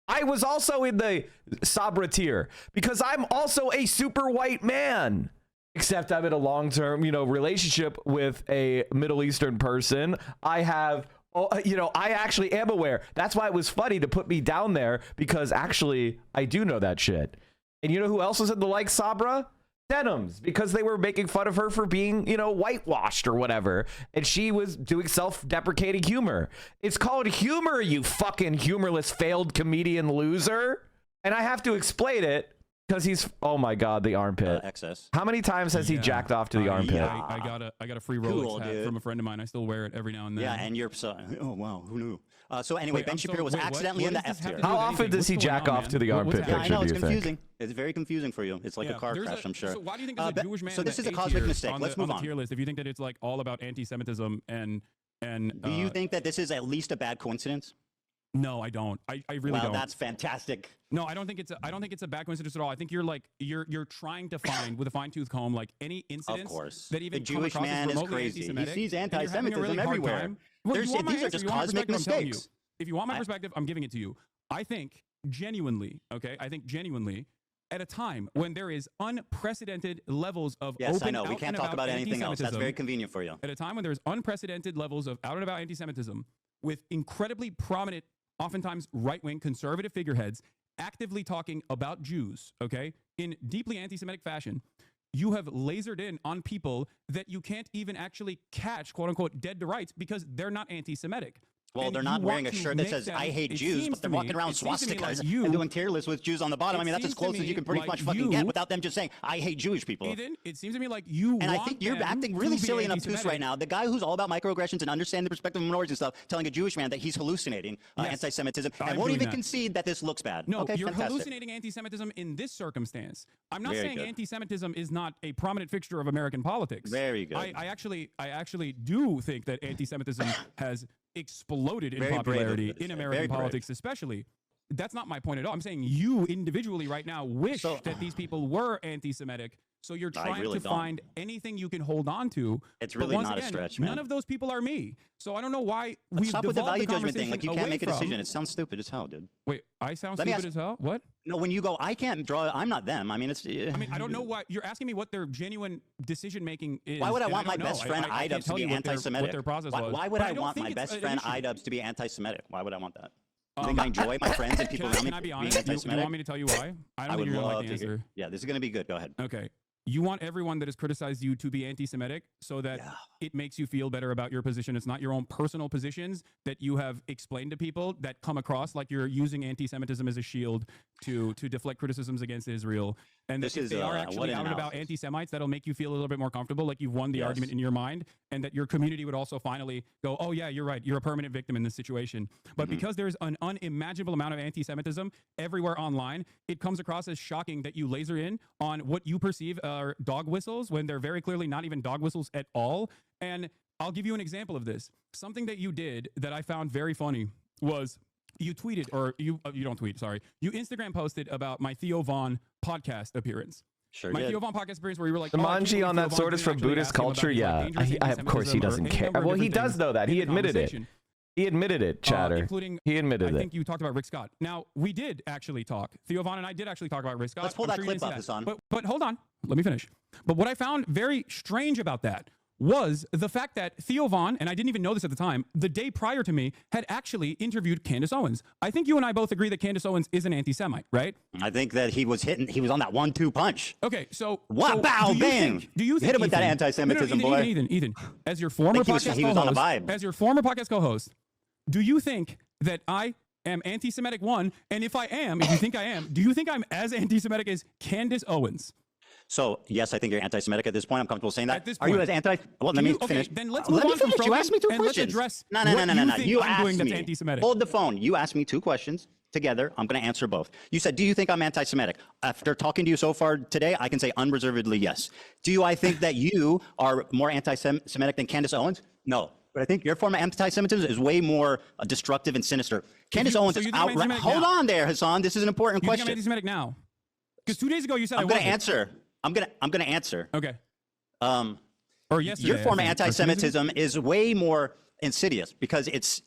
I was also in the Sabra tier because I'm also a super white man. Except I'm in a long-term, relationship with a Middle Eastern person. I have, I actually am aware. That's why it was funny to put me down there, because actually I do know that shit. And you know who else was in the like Sabra? Denims, because they were making fun of her for being, whitewashed or whatever. And she was doing self-deprecating humor. It's called humor, you fucking humorless failed comedian loser. And I have to explain it. Because he's, oh my god, the armpit. Excess. How many times has he jacked off to the armpit? Yeah, I got a free Rolex hat from a friend of mine. I still wear it every now and then. Yeah, and you're so, oh wow, who knew? So anyway, Ben Shapiro was accidentally in the F tier. How often does he jack off to the armpit picture? I know, it's do you confusing. think? It's very confusing for you. It's like a car crash, I'm sure. So why do you think there's a Jewish man? So this is a A cosmic tier mistake. Let's move on on. the tier list. If you think that it's like all about anti-Semitism and do you think that this is at least a bad coincidence? No, I don't. I really don't. That's fantastic. No, I don't think it's a bad coincidence at all. I think you're trying to find with a fine-tooth comb like any incidents that even the Jewish come man across as is remotely crazy. He anti-Semitic, sees and you're having a anti-Semitism really hard everywhere. time. Well, These are just cosmic mistakes. If you want my perspective, I'm giving it to you. I think genuinely, at a time when there is unprecedented levels of I know. We can't talk about anything else. That's very convenient for you. At a time when there's unprecedented levels of out and about anti-Semitism with incredibly prominent, oftentimes right-wing conservative figureheads actively talking about Jews, in deeply anti-Semitic fashion, you have lasered in on people that you can't even actually catch, quote unquote, dead to rights because they're not anti-Semitic. Well, And they're you not wearing want a to shirt that make says them- "I hate it Jews," seems but they're to me- walking around it seems to me swastikas like you- and doing tier lists with Jews on the bottom. I mean, that's as seems to close as me you can pretty like much fucking you- get without them just saying "I hate Jewish people." Ethan, it seems to me like you And I want think you're them acting to really be silly and obtuse anti-Semitic. right now. The guy who's all about microaggressions and understanding the perspective of minorities and stuff, telling a Jewish man that he's hallucinating Yes, anti-Semitism I'm and won't doing even that. concede that this looks bad. No, Okay, you're fantastic. hallucinating anti-Semitism in this circumstance. I'm not Very saying good. anti-Semitism is not a prominent fixture of American politics. Very good. I actually do think that anti-Semitism has exploded in Very brave of popularity you to in say. American Very brave. politics, especially. That's not my point at all. I'm saying you individually right now wish that these people were anti-Semitic. So you're I trying really to don't. find anything you can hold on to. It's But really once not a again, stretch, None man. of those people are me. So I don't know why But we've stop with the devolved value judgment thing. conversation Like you can't away make a decision. from- It sounds stupid as hell, dude. Wait, I sound Let me stupid as hell? What? No, when you go, I can't draw. I'm not them. I mean, it's. I mean, I don't know why you're asking me what their genuine decision making is. Why would I and want my don't best know. friend I can't Idubs to tell be you what their- anti-Semitic? What their process was. Why would But I don't want think my it's best an friend issue. Idubs to be anti-Semitic? Why would I want that? I think I enjoy my friends and people around me Can I be being honest? You anti-Semitic. want me to tell you why? I don't I would think you're gonna love like the to hear. answer. Yeah, this is going to be good. Go ahead. Okay. You want everyone that has criticized you to be anti-Semitic so that it makes you feel better about your position. It's not your own personal positions that you have explained to people that come across like you're using anti-Semitism as a shield to deflect criticisms against Israel. And This that if is, they are what actually an out and about analysis. anti-Semites, that'll make you feel a little bit more comfortable, like you've won the Yes. argument in your mind, and that your community would also finally go, oh yeah, you're right. You're a permanent victim in this situation. But because there's an unimaginable amount of anti-Semitism everywhere online, it comes across as shocking that you laser in on what you perceive are dog whistles when they're very clearly not even dog whistles at all. And I'll give you an example of this. Something that you did that I found very funny was you tweeted, or you don't tweet, sorry. You Instagram posted about my Theo Vaughn podcast appearance. Sure My did. Theo Vaughn podcast appearance where you were like, The "Oh, I can't Manji believe on Theo that Vaughn sword is didn't from actually Buddhist ask him about culture. his, like, Yeah, dangerous of course he anti-Semitism doesn't or any care. number of Well, he different does things know that. in He the admitted it. conversation. He admitted it, Chatter. Including, He admitted I it. think you talked about Rick Scott. Now, we did actually talk. Theo Vaughn and I did actually talk about Rick Scott. Let's pull I'm that sure you clip didn't up, see that. Hassan. But hold on. Let me finish. But what I found very strange about that was the fact that Theo Vaughn, and I didn't even know this at the time, the day prior to me, had actually interviewed Candace Owens. I think you and I both agree that Candace Owens is an anti-Semite, right? I think that he was on that 1-2 punch. Okay, so Wow, bow, do you bang. think, do you think Hit him with that Ethan- anti-Semitism, no, boy. Ethan, as your former think he was- podcast he was on a co-host, vibe. as your former podcast co-host, do you think that I am anti-Semitic one? And if you think I am, do you think I'm as anti-Semitic as Candace Owens? So, yes, I think you're anti-Semitic at this point. I'm comfortable saying that. At this Are you point. as anti? Well, let me finish. Then let's Let move me on from finish. You Frogan asked me 2 and let's questions. address No. what you think You I'm asked doing that's me. anti-Semitic. Hold the phone. You asked me 2 questions. together. I'm going to answer both. You said, do you think I'm anti-Semitic? After talking to you so far today, I can say unreservedly yes. Do I think that you are more anti-Semitic than Candace Owens? No. But I think your form of anti-Semitism is way more destructive and sinister. Candace Owens is outright. Hold on there, Hassan. This is an important question. I'm anti-Semitic now. Because 2 days ago you said I'm going to answer. I'm going to answer. Okay. Or yesterday, your form of anti-Semitism is way more insidious because it's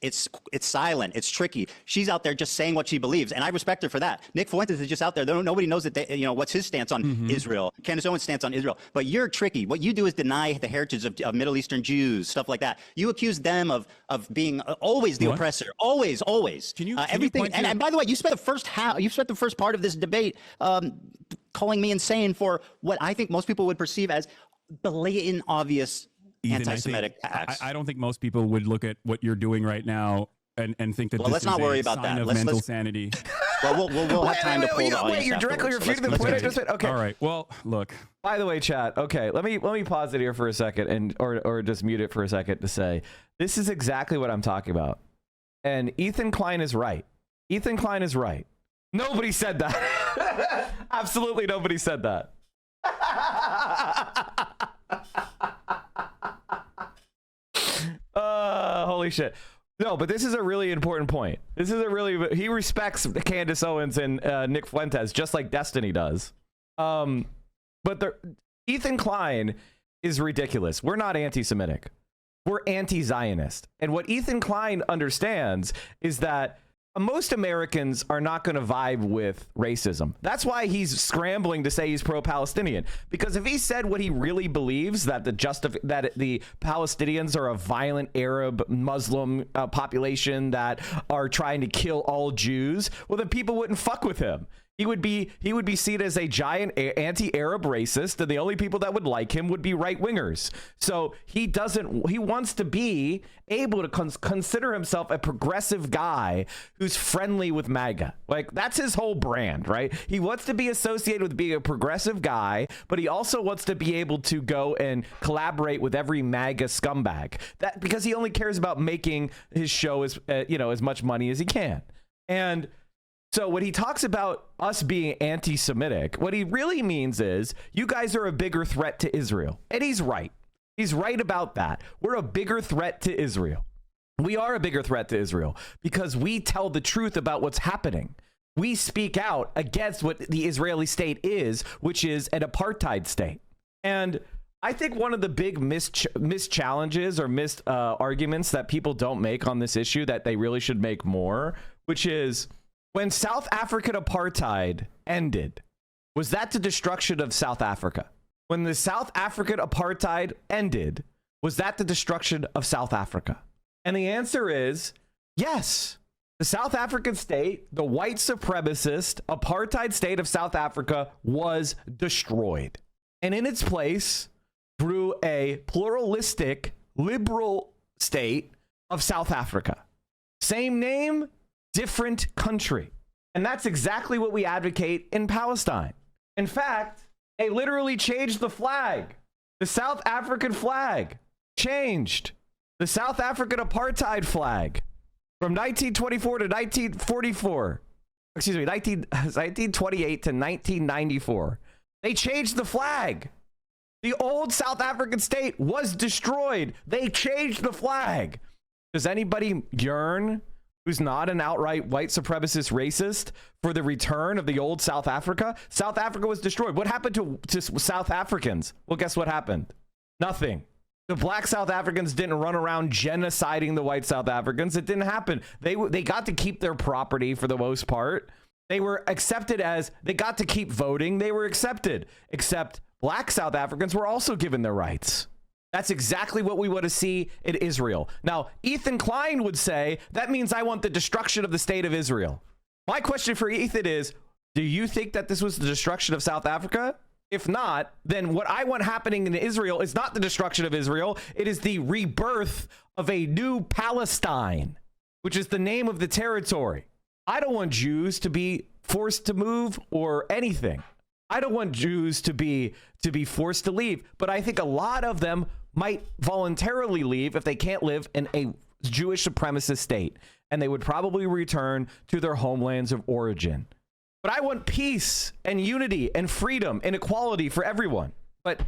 silent, it's tricky. She's out there just saying what she believes, and I respect her for that. Nick Fuentes is just out there. Nobody knows that what's his stance on Israel. Candace Owens' stance on Israel. But you're tricky. What you do is deny the heritage of Middle Eastern Jews, stuff like that. You accuse them of being always the oppressor, always. Can you everything? And by the way, you spent the first part of this debate calling me insane for what I think most people would perceive as blatant, obvious anti-Semitic acts. I don't think most people would look at what you're doing right now and think that. Well, let's not worry about that. Let's mental sanity. Well, we'll have time to pull the audience. Wait, you're directly refuting the point I just made. Okay. All right. Well, look. By the way, chat. Okay, let me pause it here for a second, or just mute it for a second to say this is exactly what I'm talking about. And Ethan Klein is right. Ethan Klein is right. Nobody said that. Absolutely nobody said that. Holy shit. No, but this is a really important point. He respects Candace Owens and Nick Fuentes just like Destiny does. But Ethan Klein is ridiculous. We're not anti-Semitic. We're anti-Zionist. And what Ethan Klein understands is that most Americans are not going to vibe with racism. That's why he's scrambling to say he's pro-Palestinian. Because if he said what he really believes, that the Palestinians are a violent Arab Muslim population that are trying to kill all Jews, well, then people wouldn't fuck with him. He would be seen as a giant anti-Arab racist, and the only people that would like him would be right-wingers. So he wants to be able to consider himself a progressive guy who's friendly with MAGA. Like, that's his whole brand, right? He wants to be associated with being a progressive guy, but he also wants to be able to go and collaborate with every MAGA scumbag. That because he only cares about making his show as much money as he can. And so when he talks about us being anti-Semitic, what he really means is you guys are a bigger threat to Israel. And he's right. He's right about that. We're a bigger threat to Israel. We are a bigger threat to Israel because we tell the truth about what's happening. We speak out against what the Israeli state is, which is an apartheid state. And I think one of the big missed challenges or missed arguments that people don't make on this issue that they really should make more, which is, when South African apartheid ended, was that the destruction of South Africa? When the South African apartheid ended, was that the destruction of South Africa? And the answer is yes. The South African state, the white supremacist apartheid state of South Africa, was destroyed. And in its place grew a pluralistic, liberal state of South Africa. Same name, different country. And that's exactly what we advocate in Palestine. In fact, they literally changed the flag. The South African flag changed. The South African apartheid flag from 1924 to 1944. Excuse me, 1928 to 1994. They changed the flag. The old South African state was destroyed. They changed the flag. Does anybody yearn, who's not an outright white supremacist racist, for the return of the old South Africa? South Africa was destroyed. What happened to South Africans? Well, guess what happened? Nothing. The black South Africans didn't run around genociding the white South Africans. It didn't happen. They got to keep their property for the most part. They were accepted as, they got to keep voting. They were accepted. Except black South Africans were also given their rights. That's exactly what we want to see in Israel. Now, Ethan Klein would say, that means I want the destruction of the state of Israel. My question for Ethan is, do you think that this was the destruction of South Africa? If not, then what I want happening in Israel is not the destruction of Israel. It is the rebirth of a new Palestine, which is the name of the territory. I don't want Jews to be forced to move or anything. I don't want Jews to be forced to leave, but I think a lot of them might voluntarily leave if they can't live in a Jewish supremacist state. and they would probably return to their homelands of origin. But I want peace and unity and freedom and equality for everyone. But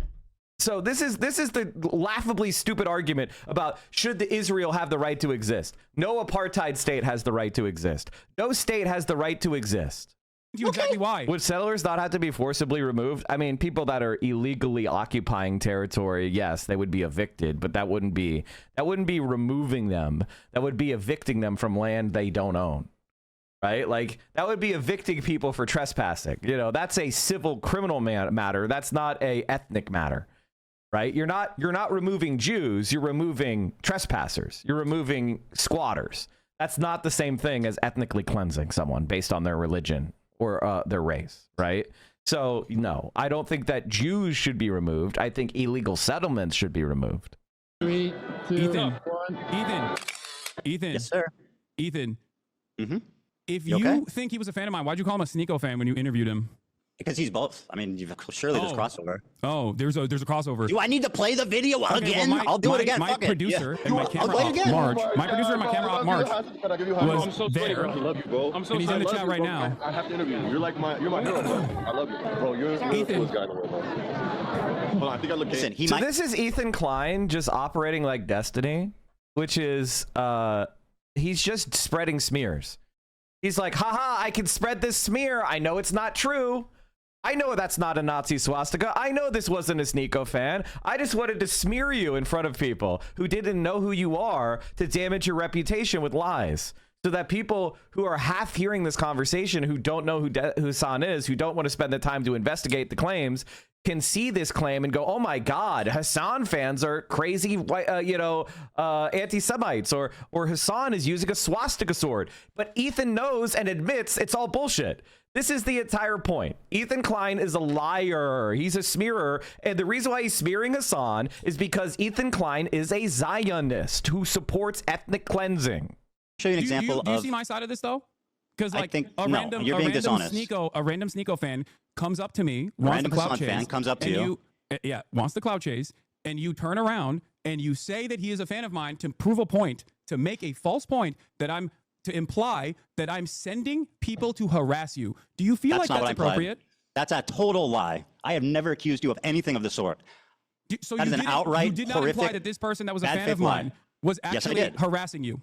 so this is the laughably stupid argument about should the Israel have the right to exist? No apartheid state has the right to exist. No state has the right to exist. Exactly why. Would settlers not have to be forcibly removed? I mean, people that are illegally occupying territory, yes, they would be evicted, but that wouldn't be removing them. That would be evicting them from land they don't own. Right? Like, that would be evicting people for trespassing. You know, that's a civil criminal matter. That's not a ethnic matter. Right? You're not removing Jews, you're removing trespassers. You're removing squatters. That's not the same thing as ethnically cleansing someone based on their religion or their race, right? So, no, I don't think that Jews should be removed. I think illegal settlements should be removed. 3, 2, Ethan. 1. Ethan. Yes, sir. Ethan. Mm-hmm. If You you okay? think he was a fan of mine, why'd you call him a Sneeko fan when you interviewed him? Because he's both. I mean, surely there's crossover. Oh, there's a crossover. Do I need to play the video Okay, again? well, I'll do it again. My Fuck it. producer Yeah. and my I'll camera play it op, again. March. My producer and my camera op, March, was so there. sorry, bro. I love you, bro. I'm so And he's in the sorry. chat right now. I have to interview you. You're my hero, bro. I love you, bro. You're the coolest guy in the world, bro. Hold on, I think I look. Listen, So this is Ethan Klein just operating like Destiny, which is he's just spreading smears. He's like, haha, I can spread this smear. I know it's not true. I know that's not a Nazi swastika. I know this wasn't a Sneeko fan. I just wanted to smear you in front of people who didn't know who you are to damage your reputation with lies. So that people who are half hearing this conversation, who don't know who Hassan is, who don't want to spend the time to investigate the claims, can see this claim and go, oh my God, Hassan fans are crazy, anti-Semites, or Hassan is using a swastika sword. But Ethan knows and admits it's all bullshit. This is the entire point. Ethan Klein is a liar. He's a smearer. And the reason why he's smearing Hassan is because Ethan Klein is a Zionist who supports ethnic cleansing. Show you an example do you of. see my side of this though? Because I like think- a no, random, you're being dishonest. a random Sneeko fan comes up to me, A wants random the clout Hassan chase, fan comes up to and yeah, wants the clout chase, and you turn around and you say that he is a fan of mine to prove a point, to make a false point to imply that I'm sending people to harass you. Do you feel like not that's what I implied. appropriate? That's a total lie. I have never accused you of anything of the sort. So That you is an didn't- outright, you did not imply horrific, that this person that was a bad fan of faith lie. mine was Yes, I actually did. harassing you.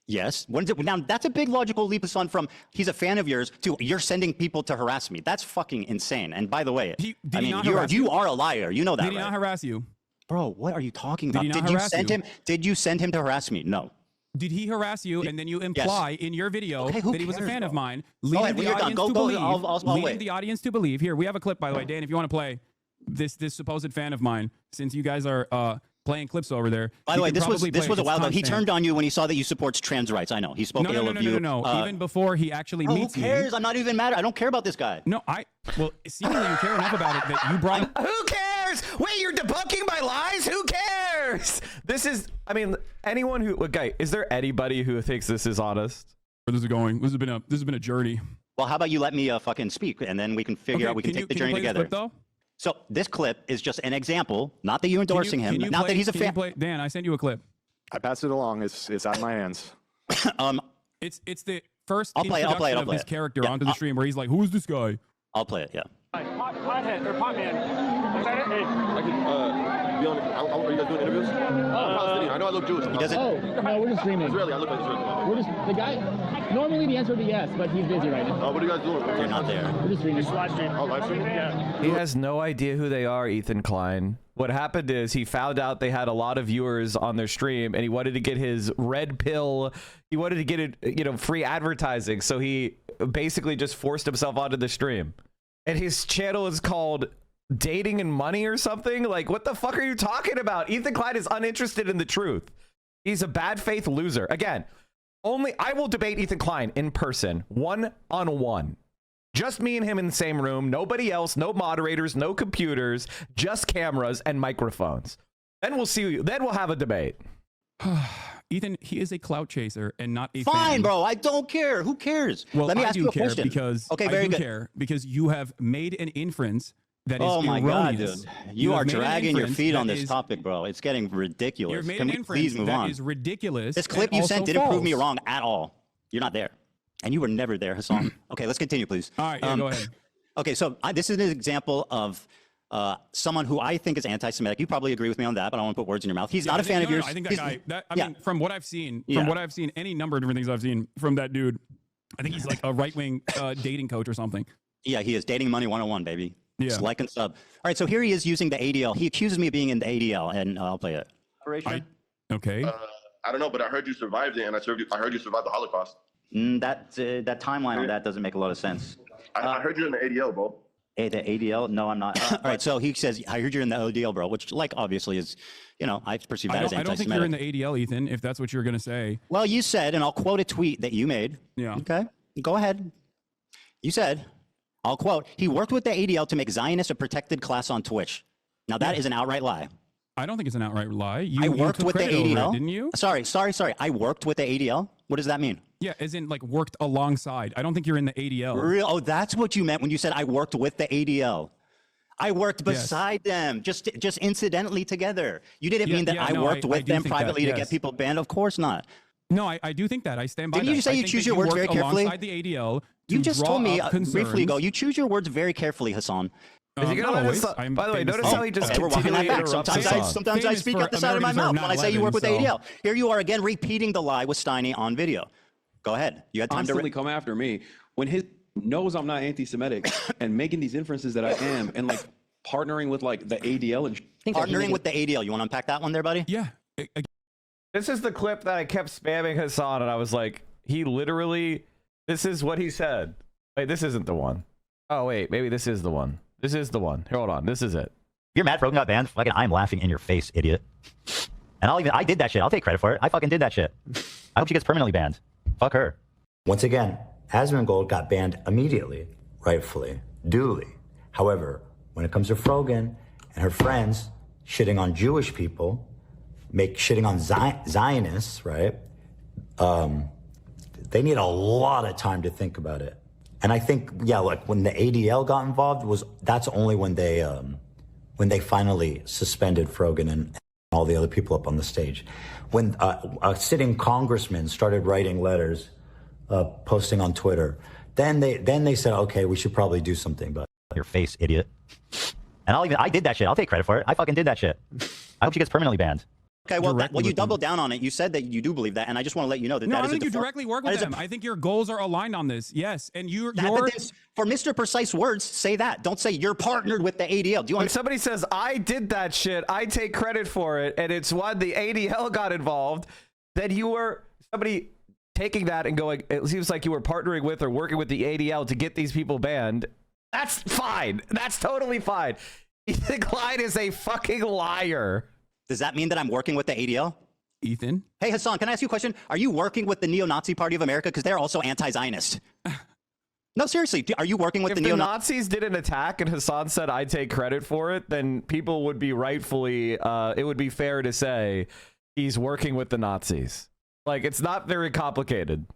Yes. Now, that's a big logical leap of sun from he's a fan of yours to you're sending people to harass me. That's fucking insane. And by the way, Did I he mean, not you harass you? are a liar. You know that, Did he right? not harass you? Bro, what are you talking Did about? he not you harass send you? him? Did you send him to harass me? No. Did he harass you? And then you imply in your video Okay, who that he was a cares, fan of bro? mine, Go leading ahead, when the you're done, audience go, to go, believe. I'll Leading wait. the audience to believe. Here, we have a clip, by the way, Dan. If you want to play this supposed fan of mine, since you guys are playing clips over there. By you the way, can this probably was play a it. while It's ago. He timestamped. turned on you when he saw that you support trans rights. I know. He spoke ill of you. No. Even before he actually Who meets cares? me. I'm not even mad. I don't care about this guy. No, well, seemingly you care enough about it that you brought up. Who cares? Wait, you're debunking my lies? Who cares? This is, I mean, anyone who, okay, is there anybody who thinks this is honest? Where this is going? This has been a journey. Well, how about you let me fucking speak, and then we can figure out we can take the journey play this together. clip, though? So this clip is just an example, not that you're endorsing him, not that he's a fan. Dan, I sent you a clip. I passed it along. It's out of my hands. It's the first I'll play it, introduction I'll of play this it. character Yeah, onto the stream where he's like, "Who is this guy?" I'll play it. Yeah. Pothead or potman. Hey, I can be on. Are you guys doing interviews? I'm Palestinian. I know I look Jewish. He doesn't. No, we're just streaming. Israeli. I look like Israeli. We're just the guy. Normally the answer would be yes, but he's busy right now. What are you guys doing? You're not there. We're just streaming. Live stream. Oh, live stream? Yeah. He has no idea who they are, Ethan Klein. What happened is he found out they had a lot of viewers on their stream and he wanted to get his red pill. He wanted to get it, free advertising. So he basically just forced himself onto the stream. And his channel is called Dating and Money or something. Like, what the fuck are you talking about? Ethan Klein is uninterested in the truth. He's a bad faith loser. Again, I will debate Ethan Klein in person, one-on-one. Just me and him in the same room. Nobody else, no moderators, no computers, just cameras and microphones. Then we'll see. Then we'll have a debate. Ethan, he is a clout chaser and not a Fine, fan. bro. I don't care. Who cares? Well, Let me I ask do you a care question. because Okay, I very do good. care because you have made an inference that is Oh my God, erroneous. dude. You are have made an dragging your inference feet on that this is- topic, bro. It's getting ridiculous. You've made Can an we please inference move that on? is ridiculous. This clip and you also sent didn't prove me false. wrong at all. You're not there. And you were never there, Hassan. Okay, let's continue, please. All right, yeah, go ahead. Okay, so this is an example of someone who I think is anti-Semitic. You probably agree with me on that, but I don't want to put words in your mouth. He's not a fan of yours. I think that He's- guy. I yeah. mean, from what I've seen, any number of different things I've seen from that dude, I think he's like a right-wing dating coach or something. Yeah, he is. Dating Money 101, baby. Yeah. Just like and sub. All right, so here he is using the ADL. He accuses me of being in the ADL, and I'll play it. Okay. I don't know, but I heard you survived it, and I heard you survived the Holocaust. That timeline on that doesn't make a lot of sense. I heard you in the ADL, bro. The ADL? No, I'm not. All right, so he says, I heard you're in the ODL, bro, which, like, obviously is, I perceive that as I don't think you're in the ADL, Ethan, if that's what you're going to say. Well, you said, and I'll quote a tweet that you made. Yeah. Okay, go ahead. You said, I'll quote, he worked with the ADL to make Zionists a protected class on Twitch. Now, that is an outright lie. I don't think it's an outright lie. I worked with the ADL. Didn't you? Sorry. I worked with the ADL. What does that mean? Yeah, as in like worked alongside. I don't think you're in the ADL. Real? Oh, that's what you meant when you said I worked with the ADL. I worked beside them, just incidentally together. You didn't mean that I worked with them privately to get people banned? Of course not. No, I do think that. I stand by Didn't that. you say you choose your words very carefully? Alongside the ADL You just told me concerns. briefly ago, you choose your words very carefully, Hassan. Is he gonna let us, by the way, notice how he just we're walking that continually back. interrupts Sometimes I speak out the side of my mouth when I say you work with the ADL. Here you are again repeating the lie with Steiny on video. Go ahead. You had time constantly come after me when he knows I'm not anti-Semitic and making these inferences that I am and like partnering with like the ADL and partnering with the ADL. You want to unpack that one there, buddy? Yeah. This is the clip that I kept spamming Hassan, and I was like, he literally, this is what he said. Wait, this isn't the one. Oh, wait, maybe this is the one. This is the one. Here, hold on. This is it. You're mad Rogan got banned? Fucking I'm laughing in your face, idiot. And I did that shit. I'll take credit for it. I fucking did that shit. I hope she gets permanently banned. Fuck her. Once again, Asmongold got banned immediately, rightfully, duly. However, when it comes to Frogan and her friends shitting on Jewish people, shitting on Zionists, right? They need a lot of time to think about it. And I think, yeah, like when the ADL got involved, that's only when they finally suspended Frogan and all the other people up on the stage. When a sitting congressman started writing letters, posting on Twitter, then they said, okay, we should probably do something. But your face, idiot. And I did that shit. I'll take credit for it. I fucking did that shit. I hope she gets permanently banned. Okay, well, you doubled down on it. You said that you do believe that, and I just want to let you know that No, that I is think a you directly work with them. I think your goals are aligned on this. Yes, and for Mr. Precise words, say that. Don't say you're partnered with the ADL. Do you When somebody says, I did that shit, I take credit for it, and it's when the ADL got involved, that you were somebody taking that and going, it seems like you were partnering with or working with the ADL to get these people banned. That's fine. That's totally fine. Ethan Klein is a fucking liar. Does that mean that I'm working with the ADL? Ethan? Hey, Hassan, can I ask you a question? Are you working with the Neo-Nazi Party of America? Because they're also anti-Zionist. No, seriously. Are you working with if the Nazis did an attack and Hassan said I take credit for it, then people would be rightfully, it would be fair to say he's working with the Nazis. Like, it's not very complicated.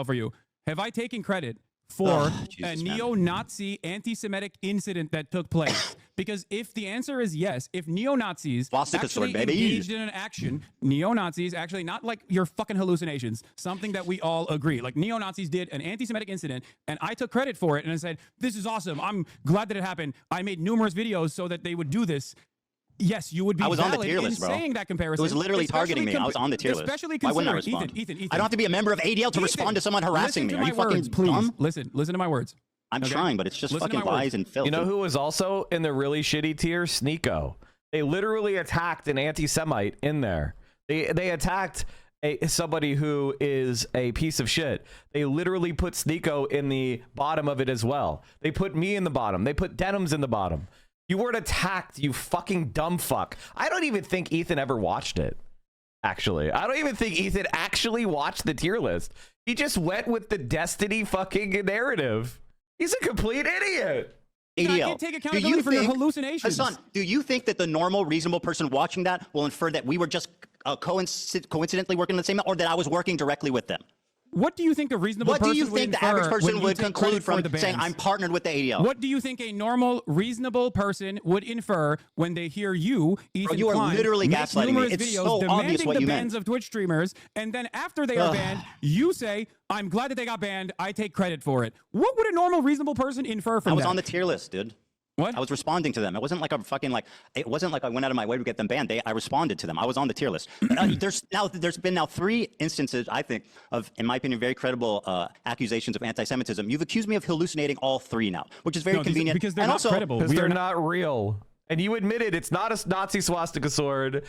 For you, have I taken credit for a neo-Nazi anti-Semitic incident that took place? Because if the answer is yes, if neo-Nazis actually engaged in an action, neo-Nazis actually, not like your fucking hallucinations, something that we all agree, like neo-Nazis did an anti-Semitic incident and I took credit for it and I said, this is awesome. I'm glad that it happened. I made numerous videos so that they would do this. Yes, you would be valid on the tier list, bro. Saying that comparison. It was literally targeting me. I was on the tier list. Especially Why wouldn't I considering, respond? Ethan, I don't have to be a member of ADL to respond to someone harassing me. Are you fucking dumb? Listen to my words. I'm trying, but it's just fucking lies and filth. You know who was also in the really shitty tier? Sneeko. They literally attacked an anti-Semite in there. They attacked somebody who is a piece of shit. They literally put Sneeko in the bottom of it as well. They put me in the bottom. They put Denims in the bottom. You weren't attacked, you fucking dumb fuck. I don't even think Ethan ever watched it, actually. I don't even think Ethan actually watched the tier list. He just went with the Destiny fucking narrative. He's a complete idiot. ADL. I can't take accountability for your hallucinations. Hassan, do you think that the normal, reasonable person watching that will infer that we were just coincidentally working on the same, or that I was working directly with them? What do you think a reasonable What person do you would think the infer average when person you would take conclude credit for from the saying, bands? I'm partnered with the ADL? What do you think a normal, reasonable person would infer when they hear you, Ethan you are Klein, literally make gaslighting me. numerous It's videos so obvious demanding what the you bans meant. of Twitch streamers, and then after they are banned, you say, I'm glad that they got banned. I take credit for it. What would a normal, reasonable person infer from that? I was on the tier list, dude. What? I was responding to them. It wasn't like a fucking it wasn't like I went out of my way to get them banned. I responded to them. I was on the tier list. There's been now 3 instances, I think, of, in my opinion, very credible accusations of anti-Semitism. You've accused me of hallucinating all 3 now, which is very convenient. Because they're and not also, credible. Because they're not real. And you admitted it's not a Nazi swastika sword.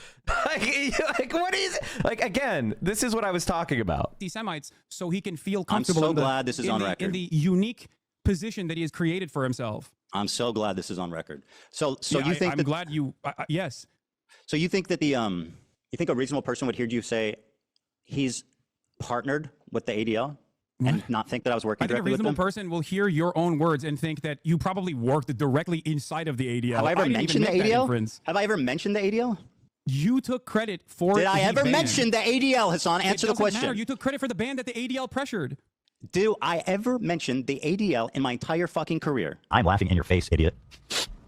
like what is it? Like, again, this is what I was talking about. Anti-Semites, so he can feel I'm comfortable so glad this is on record. in the unique position that he has created for himself. I'm so glad this is on record. So Yeah, you think I'm glad you, yes. So you think that you think a reasonable person would hear you say he's partnered with the ADL and not think that I was working I think a directly with reasonable them? person will hear your own words and think that you probably worked directly inside of the ADL. Have I ever didn't even mentioned the make that ADL? inference. Have I ever mentioned the ADL? You took credit for Did I the ever ban. mention the ADL, Hassan? Answer the It doesn't question. matter. You took credit for the ban that the ADL pressured. Do I ever mention the ADL in my entire fucking career? I'm laughing in your face, idiot.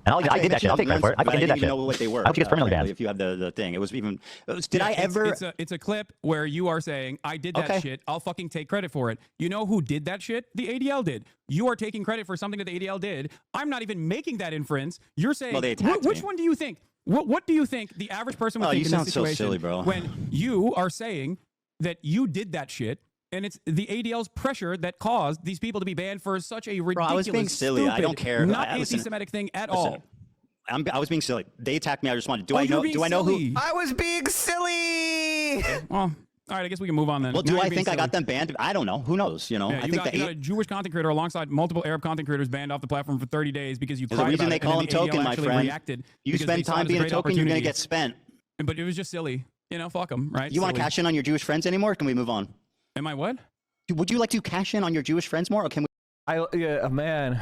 And I did that shit. I'll take credit for it. I fucking did that didn't even shit. know what they were. I hope she gets permanently banned. If you have the thing, it was even. Did Yeah, I ever? It's a clip where you are saying, I did that Okay. shit. I'll fucking take credit for it. You know who did that shit? The ADL did. You are taking credit for something that the ADL did. I'm not even making that inference. You're saying, Well, they attacked which me. one do you think? What do you think the average person would Oh, think you in sound this so situation silly, bro. when you are saying that you did that shit? And it's the ADL's pressure that caused these people to be banned for such a ridiculous, I was being silly. I don't stupid, care. not Listen, anti-Semitic thing at listen. all. I was being silly. They attacked me. I responded. Do Oh, I you're know? being Do I know who? silly. I was being silly. Well, all right, I guess we can move on then. Well, Now do you're I being think I silly. got them banned? I don't know. Who knows? You know, Yeah, I you think got a Jewish content creator alongside multiple Arab content creators banned off the platform for 30 days because you There's a cried reason about they it, call and them then the token, ADL my actually friend. reacted You because spend they saw it time as a being a great token, you're gonna opportunity. get spent. But it was just silly. You know, fuck them, right? You want to Silly. cash in on your Jewish friends anymore? Or can we move on? Am I what? Would you like to cash in on your Jewish friends more, or can we? Man.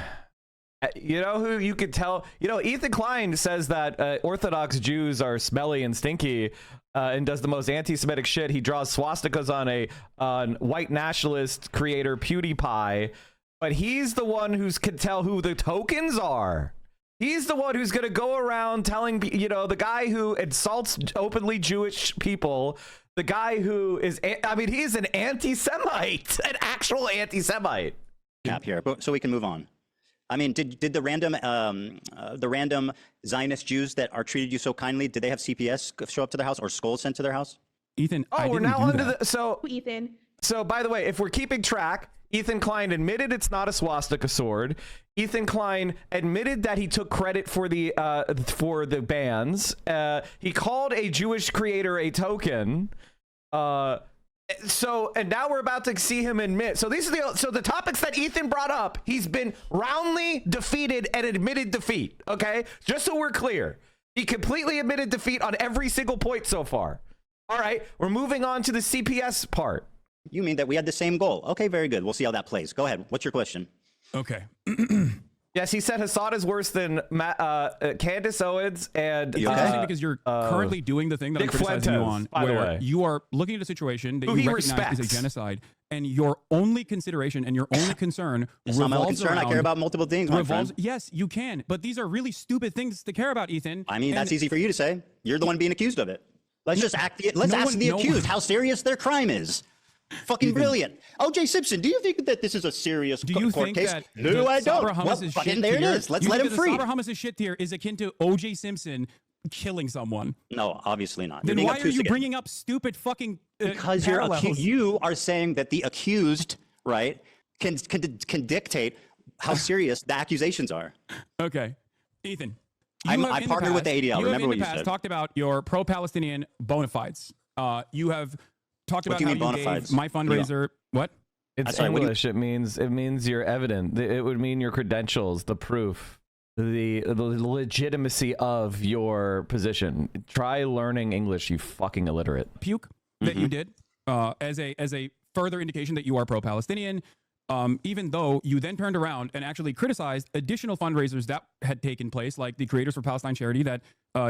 You know who you could tell? You know, Ethan Klein says that Orthodox Jews are smelly and stinky and does the most anti-Semitic shit. He draws swastikas on white nationalist creator PewDiePie, but he's the one who can tell who the tokens are. He's the one who's going to go around telling, you know, the guy who insults openly Jewish people, the guy who is, I mean, he's an anti-Semite, an actual anti-Semite. Cap here, but so we can move on. I mean, did the random Zionist Jews that are treated you so kindly, did they have CPS show up to their house or skulls sent to their house? Ethan, oh, I we're didn't now do onto that. the Ethan. So by the way, if we're keeping track, Ethan Klein admitted it's not a swastika sword. Ethan Klein admitted that he took credit for the bans. He called a Jewish creator a token. And now we're about to see him admit. So these are the topics that Ethan brought up. He's been roundly defeated and admitted defeat. Okay, just so we're clear, he completely admitted defeat on every single point so far. All right, we're moving on to the CPS part. You mean that we had the same goal? Okay, very good. We'll see how that plays. Go ahead. What's your question? Okay. Yes, he said Hassad is worse than Candace Owens and It's interesting because you're currently doing the thing that Nick I'm criticizing you Fuentes, on, by the where way. you are looking at a situation that Who you he recognize is respects. a genocide, and your only consideration and your only concern It's not my only revolves concern. I around... care about multiple things, my friend. Yes, you can, but these are really stupid things to care about, Ethan. I mean, that's And easy for you to say. You're the one being accused of it. Let's just ask the no accused one- how serious their crime is. Fucking brilliant. O.J. Simpson, do you think that this is a serious Do you court think case? that No, I don't. Sabra Well, Hummus's fucking shit there it tier- is. Let's you let think him that free. The Sabra Hummus's shit tier is akin to O.J. Simpson killing someone. No, obviously not. Then being why are obtuse you again. bringing up stupid fucking Because parallels? you are saying that the accused, right, can dictate how serious the accusations are. Okay, Ethan. I you have in partnered with the ADL. You have Remember in what the you past said. talked about your pro-Palestinian bona fides. You have talked What about do you how mean bona you fides? gave my fundraiser. What? It's sorry, what do you- English. It means you're evident. It would mean your credentials, the proof, the legitimacy of your position. Try learning English, you fucking illiterate. Puke that you did as a further indication that you are pro-Palestinian. Even though you then turned around and actually criticized additional fundraisers that had taken place, like the Creators for Palestine charity that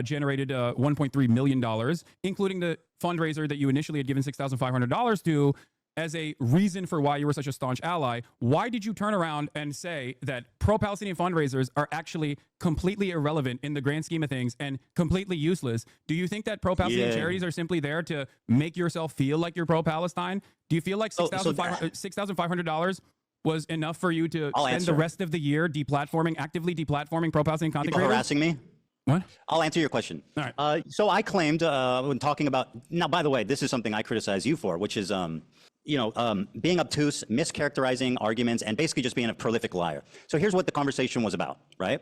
generated $1.3 million, including the fundraiser that you initially had given $6,500 to, as a reason for why you were such a staunch ally, why did you turn around and say that pro-Palestinian fundraisers are actually completely irrelevant in the grand scheme of things and completely useless? Do you think that pro-Palestinian charities are simply there to make yourself feel like you're pro-Palestine? Do you feel like $6,500 was enough for you to spend the rest of the year actively deplatforming pro-Palestinian content People creators? harassing me? What? I'll answer your question. All right. So I claimed when talking about, now, by the way, this is something I criticize you for, which is, being obtuse, mischaracterizing arguments, and basically just being a prolific liar. So here's what the conversation was about, right?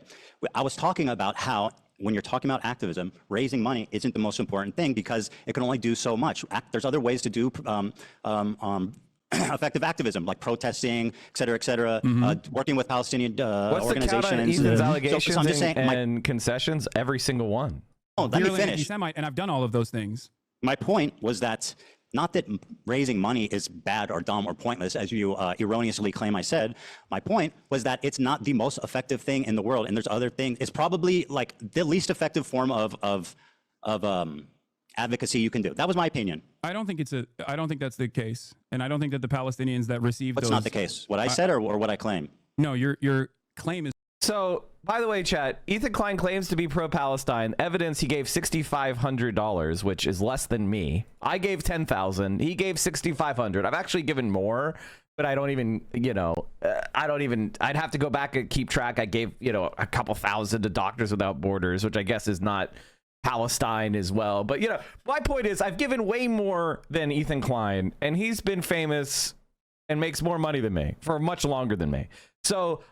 I was talking about how when you're talking about activism, raising money isn't the most important thing because it can only do so much. There's other ways to do effective activism, like protesting, et cetera, working with Palestinian What's organizations. What's the count on Ethan's allegations so I'm just saying, and concessions? Every single one. Oh, let me finish. Anti-Semite, and I've done all of those things. My point was that not that raising money is bad or dumb or pointless, as you erroneously claim I said. My point was that it's not the most effective thing in the world, and there's other things. It's probably like the least effective form of advocacy you can do. That was my opinion. I don't think that's the case, and I don't think that the Palestinians that received What's those. not the case? What I said or what I claim? No, your claim is. So, by the way, chat, Ethan Klein claims to be pro-Palestine. Evidence, he gave $6,500, which is less than me. I gave $10,000. He gave $6,500. I've actually given more, but I don't even, I'd have to go back and keep track. I gave, a couple thousand to Doctors Without Borders, which I guess is not Palestine as well. But, my point is I've given way more than Ethan Klein, and he's been famous and makes more money than me for much longer than me. So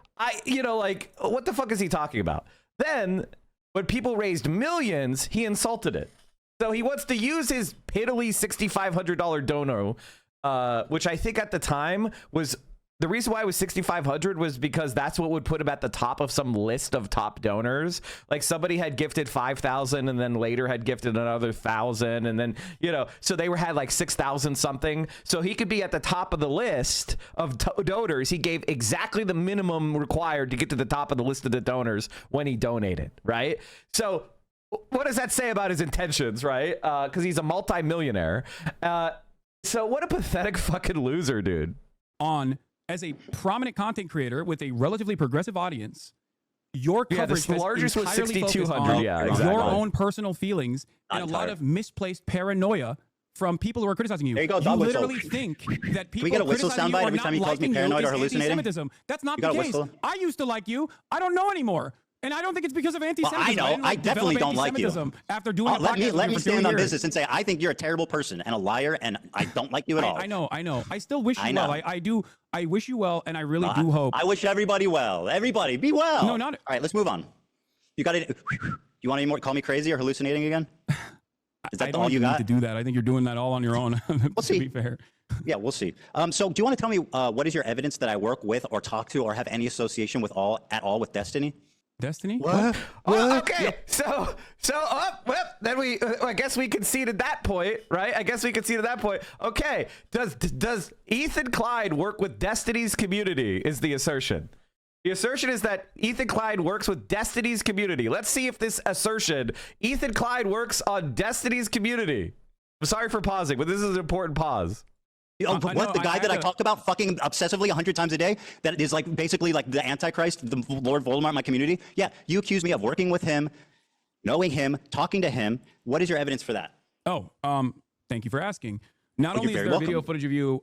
what the fuck is he talking about? Then when people raised millions, he insulted it. So he wants to use his piddly $6,500 donor, which I think at the time was the reason why it was $6,500 was because that's what would put him at the top of some list of top donors. Like somebody had gifted 5,000 and then later had gifted another 1,000. And then, so they had like 6,000 something. So he could be at the top of the list of donors. He gave exactly the minimum required to get to the top of the list of the donors when he donated. Right. So what does that say about his intentions? Right. Because he's a multimillionaire. So what a pathetic fucking loser, dude. As a prominent content creator with a relatively progressive audience, your coverage the largest was 6,200. Your own personal feelings and a lot of misplaced paranoia from people who are criticizing you. There you go, you literally think that people we get a whistle criticizing you soundbite or every not time he calls me liking paranoid you or is hallucinating? anti-Semitism. That's not You the got a case. whistle? I used to like you. I don't know anymore. And I don't think it's because of anti-Semitism. Well, I know. I definitely don't like you. After doing let me stand on business and say I think you're a terrible person and a liar, and I don't like you at all. I know. I still wish you well. I do. I wish you well, and I really do hope. I wish everybody well. Everybody, be well. No, not. All right, let's move on. You got it. You want any more? Call me crazy or hallucinating again? Is that all you got? Need to do that. I think you're doing that all on your own. We'll see. To be fair. Yeah, we'll see. So, do you want to tell me what is your evidence that I work with, or talk to, or have any association with at all with Destiny? Destiny? What? Oh, okay. So, then I guess we conceded that point, right? Okay. Does Ethan Klein work with Destiny's community? Is the assertion. The assertion is that Ethan Klein works with Destiny's community. Let's see if this assertion, Ethan Klein works on Destiny's community. I'm sorry for pausing, but this is an important pause. The guy that I talked about fucking obsessively 100 times a day, that is like basically like the Antichrist, the Lord Voldemort in my community? Yeah, you accuse me of working with him, knowing him, talking to him. What is your evidence for that? Thank you for asking. Not only is there video footage of you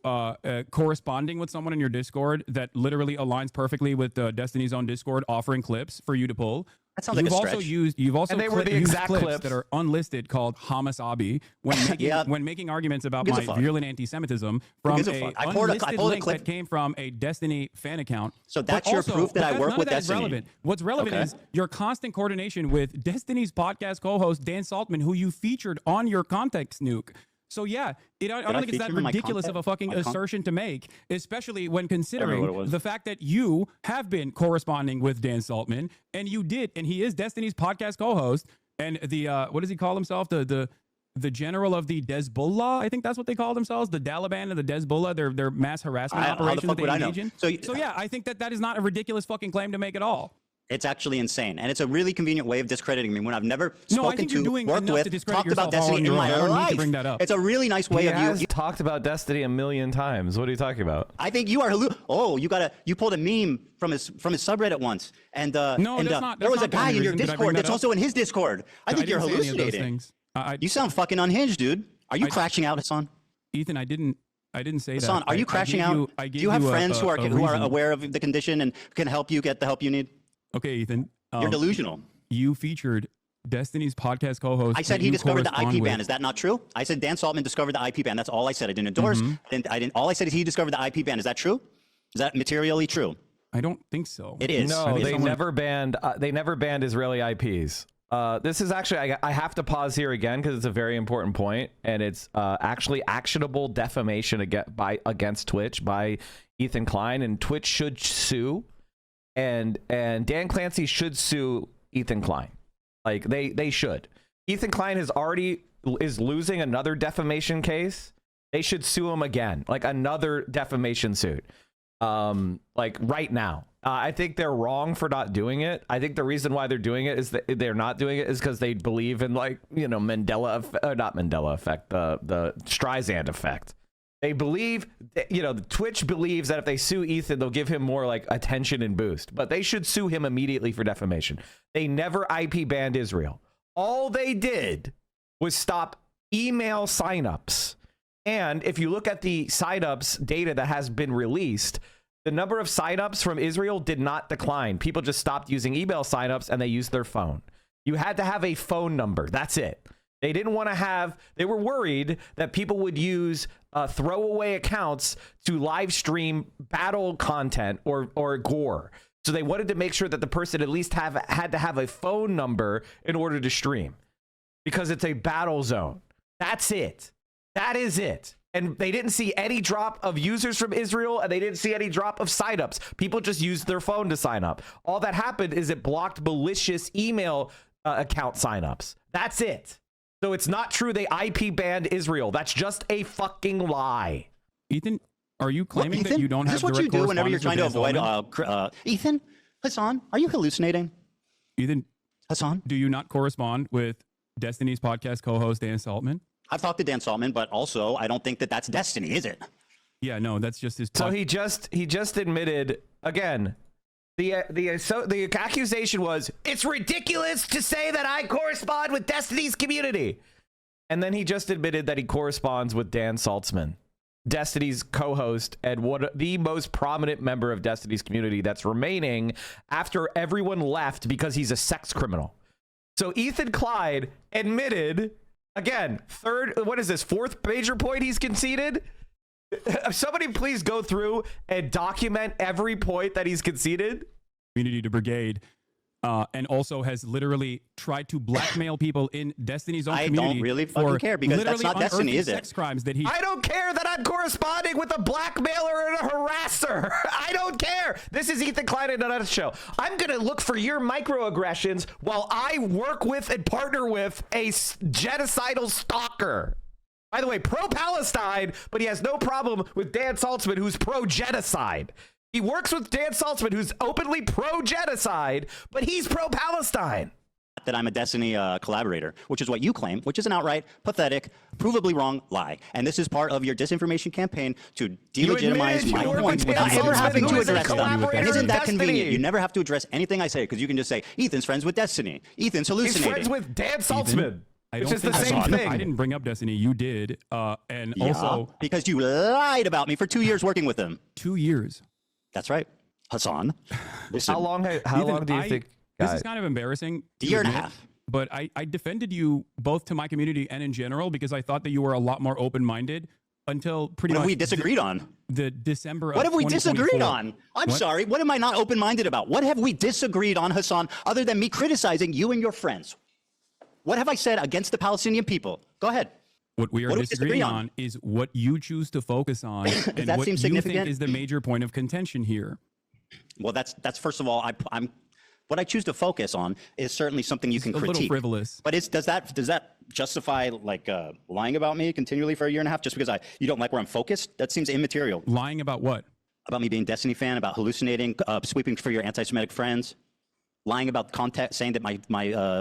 corresponding with someone in your Discord that literally aligns perfectly with Destiny's own Discord offering clips for you to pull. That sounds like a stretch. You've also and they were the used exact clips that are unlisted called Hamasabi when making arguments about my virulent anti-Semitism from a unlisted link that came from a Destiny fan account. So that's your proof that I work with Destiny. Relevant. What's relevant is your constant coordination with Destiny's podcast co-host Dan Saltman, who you featured on your Context Nuke. So yeah, I don't think it's that ridiculous of a fucking assertion to make, especially when considering the fact that you have been corresponding with Dan Saltman, and you did, and he is Destiny's podcast co-host, and the what does he call himself? The general of the Hezbollah, I think that's what they call themselves, the Taliban and the Hezbollah, their mass harassment operations that they engage in. So yeah, I think that is not a ridiculous fucking claim to make at all. It's actually insane, and it's a really convenient way of discrediting me when I've never No, I spoken think you're to, doing worked enough to with, discredit talked about yourself all Destiny on in your my own. I don't need to life. bring that up. It's a really nice way He of has you. talked about Destiny a million times. What are you talking about? I think you are. You pulled a meme from his subreddit once, and No, that's not- there that's was a not the guy only in your reason. Did I bring Discord that that's up? also in his Discord. I think you're didn't say any of those hallucinating. things. You sound fucking unhinged, dude. Are you crashing out, Hassan? Ethan, I didn't say that. Hassan, are you crashing out? I Do gave you have a- friends who are reason. aware of the condition and can help you get the help you need? Okay, Ethan. You're delusional. You featured Destiny's podcast co-host. I said that he you discovered the IP correspond ban. with. Is that not true? I said Dan Saltman discovered the IP ban. That's all I said. I didn't endorse. All I said is he discovered the IP ban. Is that true? Is that materially true? I don't think so. It is. No, they never banned. They never banned Israeli IPs. This is actually. I have to pause here again because it's a very important point, and it's actually actionable defamation against Twitch by Ethan Klein, and Twitch should sue, and Dan Clancy should sue Ethan Klein. Like they should. Ethan Klein is losing another defamation case. They should sue him again, like another defamation suit. Like right now. I think they're wrong for not doing it. I think the reason why they're doing it is that they're not doing it is because they believe in, like, you know, not Mandela effect, the Streisand effect. They believe, you know, Twitch believes that if they sue Ethan, they'll give him more like attention and boost. But they should sue him immediately for defamation. They never IP banned Israel. All they did was stop email signups. And if you look at the signups data that has been released, the number of signups from Israel did not decline. People just stopped using email signups and they used their phone. You had to have a phone number. That's it. They didn't want to have, they were worried that people would use throwaway accounts to live stream battle content or gore. So they wanted to make sure that the person at least had to have a phone number in order to stream because it's a battle zone. That's it. That is it. And they didn't see any drop of users from Israel, and they didn't see any drop of signups. People just used their phone to sign up. All that happened is it blocked malicious email account signups. That's it. So it's not true they IP banned Israel. That's just a fucking lie. Ethan, are you claiming that you don't have Is this what you do whenever you're trying to avoid Ethan? Hassan, are you hallucinating? Ethan, Hassan, do you not correspond with Destiny's podcast co-host Dan Saltman? I've talked to Dan Saltman, but also I don't think that that's Destiny, is it? Yeah, no, that's just his. So he just admitted again. The accusation was it's ridiculous to say that I correspond with Destiny's community, and then he just admitted that he corresponds with Dan Saltzman, Destiny's co-host and the most prominent member of Destiny's community that's remaining after everyone left because he's a sex criminal. So Ethan Klein admitted. Again, fourth major point he's conceded? Somebody please go through and document every point that he's conceded. Community to brigade, and also has literally tried to blackmail people in Destiny's own community. I don't really fucking care because that's not Destiny, is it? Sex crimes that he. I don't care that I'm corresponding with a blackmailer and a harasser. I don't care. This is Ethan Klein in a nutshell. I'm going to look for your microaggressions while I work with and partner with a genocidal stalker. By the way, pro-Palestine, but he has no problem with Dan Saltzman, who's pro-genocide. He works with Dan Saltzman, who's openly pro-genocide, but he's pro-Palestine. That I'm a Destiny collaborator, which is what you claim, which is an outright, pathetic, provably wrong lie. And this is part of your disinformation campaign to delegitimize my points without ever having to address them. And isn't that convenient? You never have to address anything I say because you can just say, Ethan's friends with Destiny. Ethan's hallucinating. He's friends with Dan Saltzman. Which is the think same thing. I didn't bring up Destiny. You did. And also. Because you lied about me for 2 years working with them. 2 years. That's right. Hassan. Listen, How long do you think? This is kind of embarrassing. A year and a half. But I defended you both to my community and in general because I thought that you were a lot more open-minded until pretty much. What have we disagreed on? The December of What have we disagreed 2024. on? I'm sorry. What am I not open-minded about? What have we disagreed on, Hassan, other than me criticizing you and your friends? What have I said against the Palestinian people? Go ahead. What we are disagreeing on is what you choose to focus on and that what seem you significant? think is the major point of contention here. Well, that's first of all, what I choose to focus on is certainly something you can critique. A little frivolous. But does that justify like lying about me continually for a year and a half just because you don't like where I'm focused? That seems immaterial. Lying about what? About me being a Destiny fan, about hallucinating, sweeping for your anti-Semitic friends. lying about context, saying that my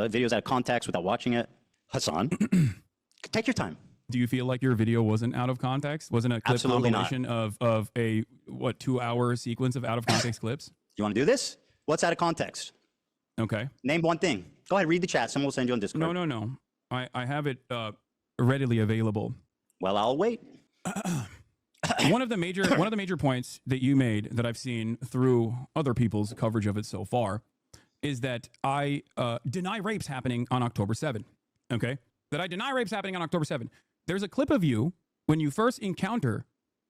video's out of context without watching it. Hassan, take your time. Do you feel like your video wasn't out of context? Wasn't a clip Absolutely compilation of a 2-hour sequence of out of context clips? You want to do this? What's out of context? Okay. Name one thing. Go ahead, read the chat. Someone will send you on Discord. No. I have it readily available. Well, I'll wait. One of the major points that you made that I've seen through other people's coverage of it so far is that I deny rapes happening on October 7. Okay? That I deny rapes happening on October 7. There's a clip of you when you first encounter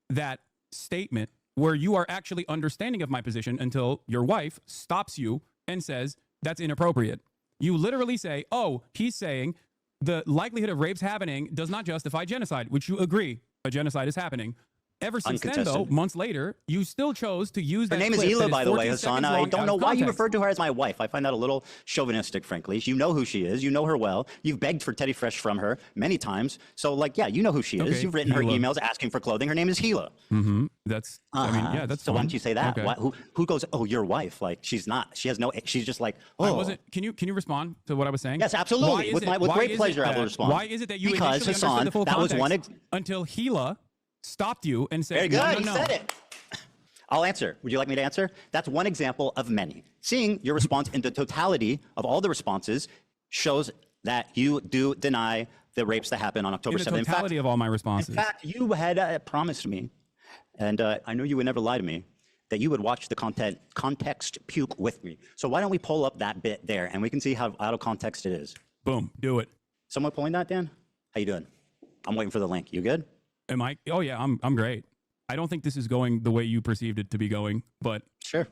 that statement where you are actually understanding of my position until your wife stops you and says, that's inappropriate. You literally say, oh, he's saying the likelihood of rapes happening does not justify genocide, which you agree a genocide is happening. Ever since then, though, months later, you still chose to use that. Her name is Hila, by the way, Hassan. I don't know why you referred to her as my wife. I find that a little chauvinistic, frankly. You know who she is. You know her well. You've begged for Teddy Fresh from her many times. So, like, yeah, you know who she is. Okay, You've written her Hila. emails asking for clothing. Her name is Hila. Mm-hmm. That's, I mean, yeah, that's so. Why fine. don't you say that? Okay. Why, who goes, oh, your wife? Like, she's not. She has no, she's just like, I oh. wasn't. Can you respond to what I was saying? Yes, absolutely. With great pleasure, I will respond. Why is it that you because, initially Hassan, understood the full that was context one until Hila stopped you and said, Very good. no, He said it. I'll answer. Would you like me to answer? That's one example of many. Seeing your response in the totality of all the responses shows that you do deny the rapes that happened on October 7th. In the totality of all my responses. In fact, you had promised me, and I know you would never lie to me, that you would watch the context puke with me. So why don't we pull up that bit there, and we can see how out of context it is. Boom. Do it. Someone pulling that, Dan? How you doing? I'm waiting for the link. You good? Am I? Oh, yeah, I'm great. I don't think this is going the way you perceived it to be going, but sure.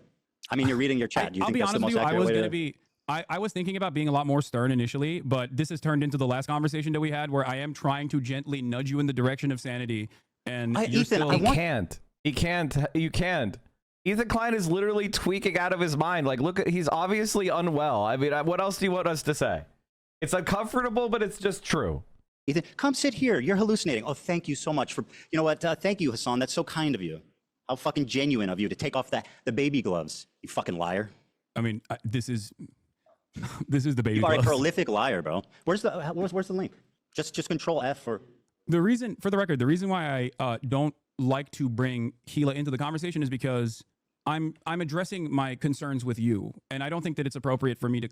I mean, you're reading your chat. Do you I'll think be that's honest the with most you. I accurate was way going to to be. I was thinking about being a lot more stern initially, but this has turned into the last conversation that we had, where I am trying to gently nudge you in the direction of sanity. And you're Ethan, still, I want- He can't. You can't. Ethan Klein is literally tweaking out of his mind. Like, look, he's obviously unwell. I mean, what else do you want us to say? It's uncomfortable, but it's just true. Ethan, come sit here. You're hallucinating. Oh, thank you so much for, you know what? Thank you, Hassan. That's so kind of you. How fucking genuine of you to take off the baby gloves. You fucking liar. I mean, this is the baby You are a gloves. prolific liar, bro. Where's the link? Just control F for. The reason, for the record, the reason why I don't like to bring Hila into the conversation is because I'm addressing my concerns with you, and I don't think that it's appropriate for me to,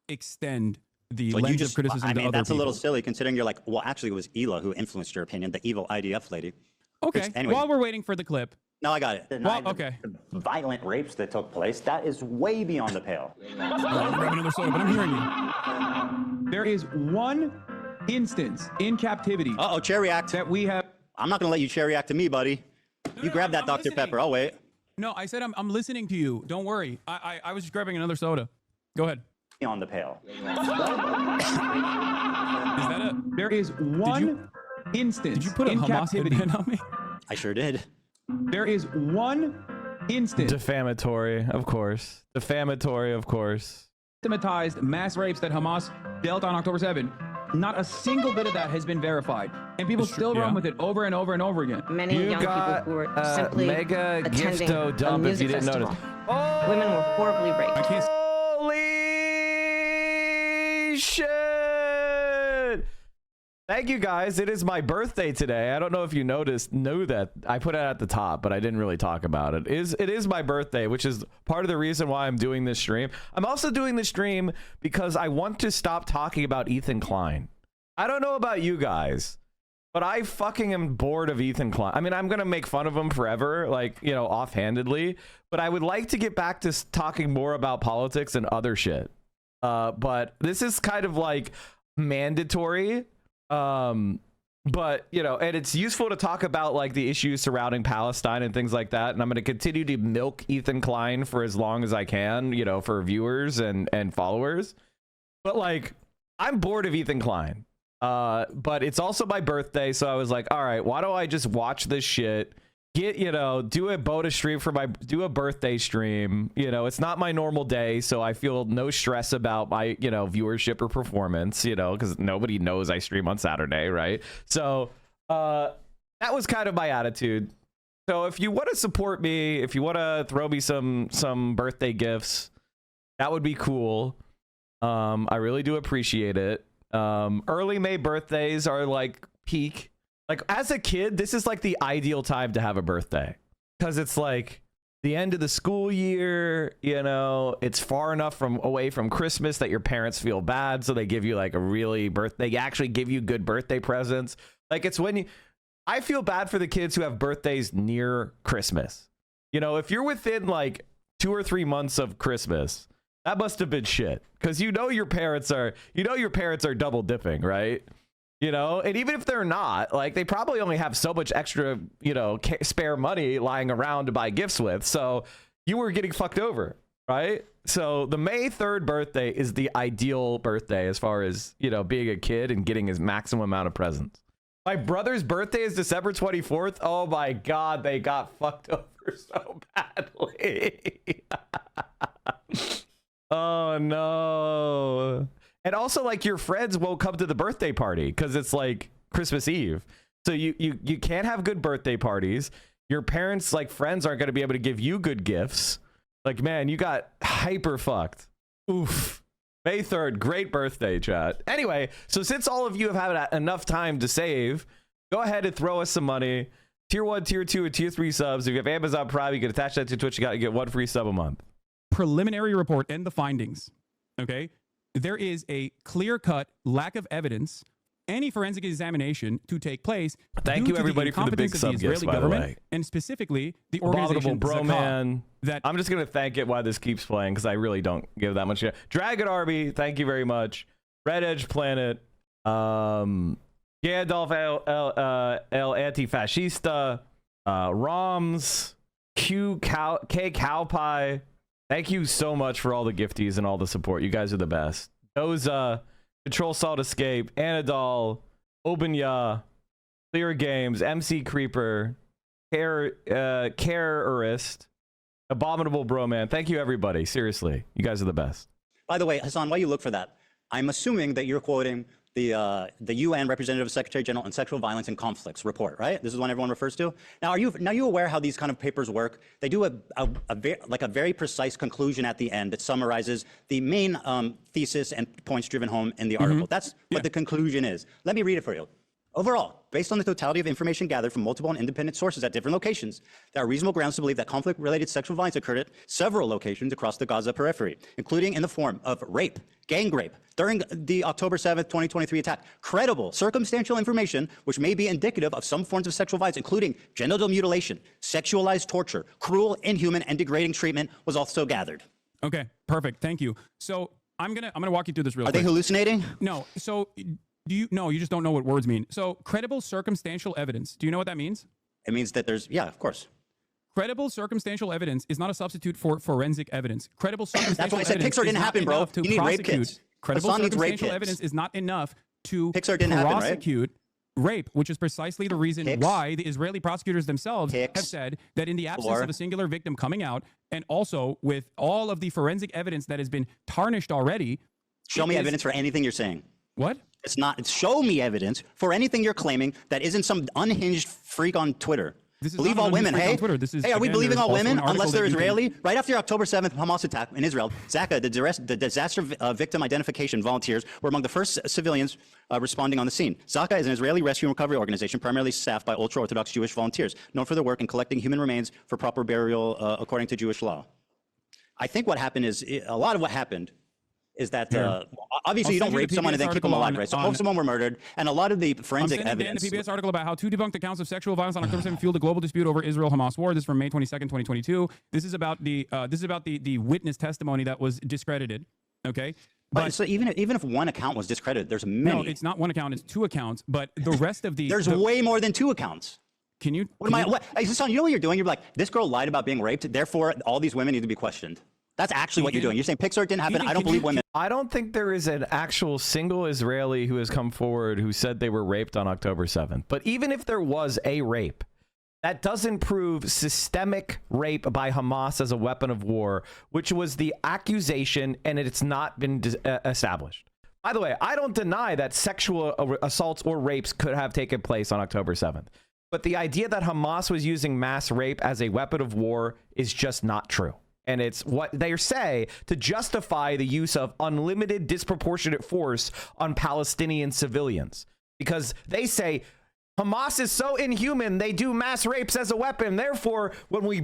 extend the So lens of criticism I to mean, other that's people. a little silly considering you're like, well, actually, it was Hila who influenced your opinion, the evil IDF lady. Okay. Anyway. While we're waiting for the clip. No, I got it. Well, okay. The violent rapes that took place, that is way beyond the pale. Grab another soda, but I'm hearing you. There is one instance in captivity. Uh-oh, cherry act. That we have. I'm not going to let you cherry act to me, buddy. You grab that I'm Dr. listening. Pepper. I'll wait. No, I said I'm listening to you. Don't worry. I was just grabbing another soda. Go ahead. On the pale. Is that a? There is one instance. Did you put a in Hamas captivity headband on me? I sure did. There is one instance. Defamatory, of course. Defamatory, of course. Systematized mass rapes that Hamas dealt on October 7. Not a single bit of that has been verified, and people still run with it over and over and over again. Many young people who were simply mega attending gifto a dump if music you didn't festival. notice. Women were horribly raped. Holy shit! Thank you guys. It is my birthday today. I don't know if you knew that. I put it at the top, but I didn't really talk about it. It is my birthday, which is part of the reason why I'm doing this stream. I'm also doing this stream because I want to stop talking about Ethan Klein. I don't know about you guys, but I fucking am bored of Ethan Klein. I mean, I'm going to make fun of him forever, like, offhandedly, but I would like to get back to talking more about politics and other shit. But this is kind of like mandatory. But and it's useful to talk about like the issues surrounding Palestine and things like that, and I'm going to continue to milk Ethan Klein for as long as I can, for viewers and followers. But like, I'm bored of Ethan Klein. But it's also my birthday, so I was like, all right, why don't I just watch this shit, get do a bonus stream for do a birthday stream. It's not my normal day, so I feel no stress about my viewership or performance, because nobody knows I stream on Saturday, right? So that was kind of my attitude. So if you want to support me, if you want to throw me some birthday gifts, That would be cool. I really do appreciate it. Early May birthdays are like peak. Like as a kid, this is like the ideal time to have a birthday because it's like the end of the school year, you know, it's far enough away from Christmas that your parents feel bad. So they give you like a really they actually give you good birthday presents. Like it's when I feel bad for the kids who have birthdays near Christmas. You know, if you're within like 2 or 3 months of Christmas, that must have been shit. Cause you know your parents are double dipping, right? You know, and even if they're not, like they probably only have so much extra, you know, spare money lying around to buy gifts with. So you were getting fucked over, right? So the May 3rd birthday is the ideal birthday as far as, you know, being a kid and getting his maximum amount of presents. My brother's birthday is December 24th. Oh my God, they got fucked over so badly. Oh no. And also, like, your friends won't come to the birthday party because it's like Christmas Eve. So you can't have good birthday parties. Your parents, like, friends aren't going to be able to give you good gifts. Like, man, you got hyper fucked. Oof. May 3rd, great birthday, chat. Anyway, so since all of you have had enough time to save, go ahead and throw us some money. Tier 1, Tier 2, and Tier 3 subs. If you have Amazon Prime, you can attach that to Twitch. You get 1 free sub a month. Preliminary report and the findings. Okay? There is a clear-cut lack of evidence, any forensic examination to take place. Thank you, everybody, for the big sub gifts, Israeli by the government, way. and specifically the organization Bro, Zakah, man. that I'm just gonna thank it while this keeps playing because I really don't give that much shit. Dragon Army, thank you very much. Red Edge Planet, Gandalf El Antifascista, Roms, K Cowpie. Thank you so much for all the gifties and all the support. You guys are the best. Doza, Control Salt Escape, Anadol, Obanya, Clear Games, MC Creeper, Carerist, Abominable Broman. Thank you, everybody. Seriously, you guys are the best. By the way, Hassan, while you look for that, I'm assuming that you're quoting the UN Representative Secretary General on Sexual Violence and Conflicts report, right? This is one everyone refers to. Now, are you aware how these kind of papers work? They do a very precise conclusion at the end that summarizes the main thesis and points driven home in the article. That's what the conclusion is. Let me read it for you. Overall, based on the totality of information gathered from multiple and independent sources at different locations, there are reasonable grounds to believe that conflict-related sexual violence occurred at several locations across the Gaza periphery, including in the form of rape, gang rape, during the October 7th, 2023 attack. Credible, circumstantial information, which may be indicative of some forms of sexual violence, including genital mutilation, sexualized torture, cruel, inhuman, and degrading treatment, was also gathered. Okay, perfect. Thank you. So I'm gonna walk you through this real quick. Are they hallucinating? No. So you just don't know what words mean. So credible circumstantial evidence. Do you know what that means? It means that there's, yeah, of course. Credible circumstantial evidence is not a substitute for forensic evidence. Credible circumstantial That's why I said Pixar didn't happen, bro. You need rape kits. Credible circumstantial evidence is not enough to prosecute rape, which is precisely the reason why the Israeli prosecutors themselves have said that in the absence of a singular victim coming out, and also with all of the forensic evidence that has been tarnished already. Show me evidence for anything you're saying. What? It's not. Show me evidence for anything you're claiming that isn't some unhinged freak on Twitter. Believe all women, hey? Hey, are we believing all women unless they're Israeli? Right after the October 7th Hamas attack in Israel, Zakah, the disaster victim identification volunteers, were among the first civilians responding on the scene. Zakah is an Israeli rescue and recovery organization primarily staffed by ultra-Orthodox Jewish volunteers, known for their work in collecting human remains for proper burial according to Jewish law. I think what happened is, a lot of what happened is that obviously you don't rape someone and then keep them alive, right? So most of them were murdered, and a lot of the forensic evidence. The PBS article about how 2 debunked accounts of sexual violence on October 7th fueled a global dispute over Israel-Hamas war. This is from May 22nd, 2022. This is about the witness testimony that was discredited. Okay. But so even if one account was discredited, there's many. No, it's not one account; it's 2 accounts. But the rest of the there's way more than 2 accounts. Can you? What you know what you're doing? You're like, this girl lied about being raped, therefore all these women need to be questioned. That's actually what you're doing. You're saying Pixar didn't happen. I don't believe women. I don't think there is an actual single Israeli who has come forward who said they were raped on October 7th. But even if there was a rape, that doesn't prove systemic rape by Hamas as a weapon of war, which was the accusation, and it's not been established. By the way, I don't deny that sexual assaults or rapes could have taken place on October 7th. But the idea that Hamas was using mass rape as a weapon of war is just not true. And it's what they say to justify the use of unlimited disproportionate force on Palestinian civilians. Because they say Hamas is so inhuman, they do mass rapes as a weapon. Therefore, when we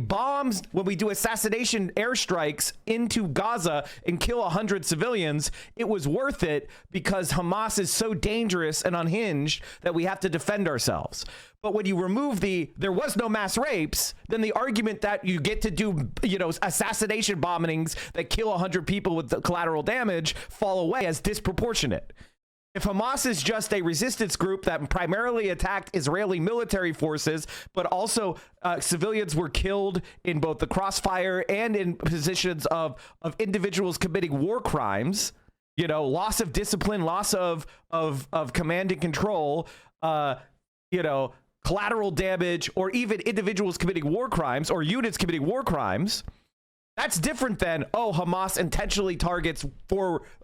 do assassination airstrikes into Gaza and kill 100 civilians, it was worth it because Hamas is so dangerous and unhinged that we have to defend ourselves. But when you remove there was no mass rapes, then the argument that you get to do, assassination bombings that kill 100 people with the collateral damage fall away as disproportionate. If Hamas is just a resistance group that primarily attacked Israeli military forces, but also civilians were killed in both the crossfire and in positions of individuals committing war crimes, loss of discipline, loss of command and control, collateral damage, or even individuals committing war crimes or units committing war crimes, that's different than, Hamas intentionally targets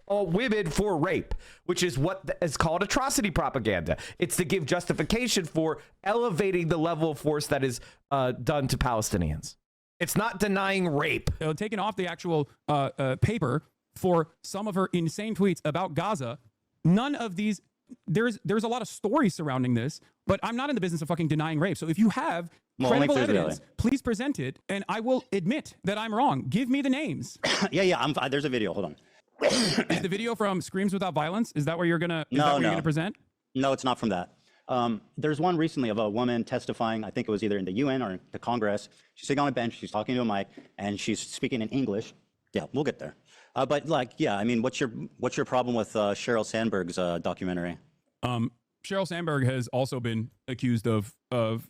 women for rape, which is what is called atrocity propaganda. It's to give justification for elevating the level of force that is done to Palestinians. It's not denying rape. Taken off the actual paper for some of her insane tweets about Gaza. None of these, there's a lot of stories surrounding this, but I'm not in the business of fucking denying rape. So if you have credible evidence, please present it, and I will admit that I'm wrong. Give me the names. There's a video. Hold on. Is the video from Screams Without Violence? Is that what you're gonna present? No, it's not from that. There's one recently of a woman testifying. I think it was either in the UN or the Congress. She's sitting on a bench. She's talking to a mic, and she's speaking in English. Yeah, we'll get there. What's your problem with Sheryl Sandberg's documentary? Sheryl Sandberg has also been accused of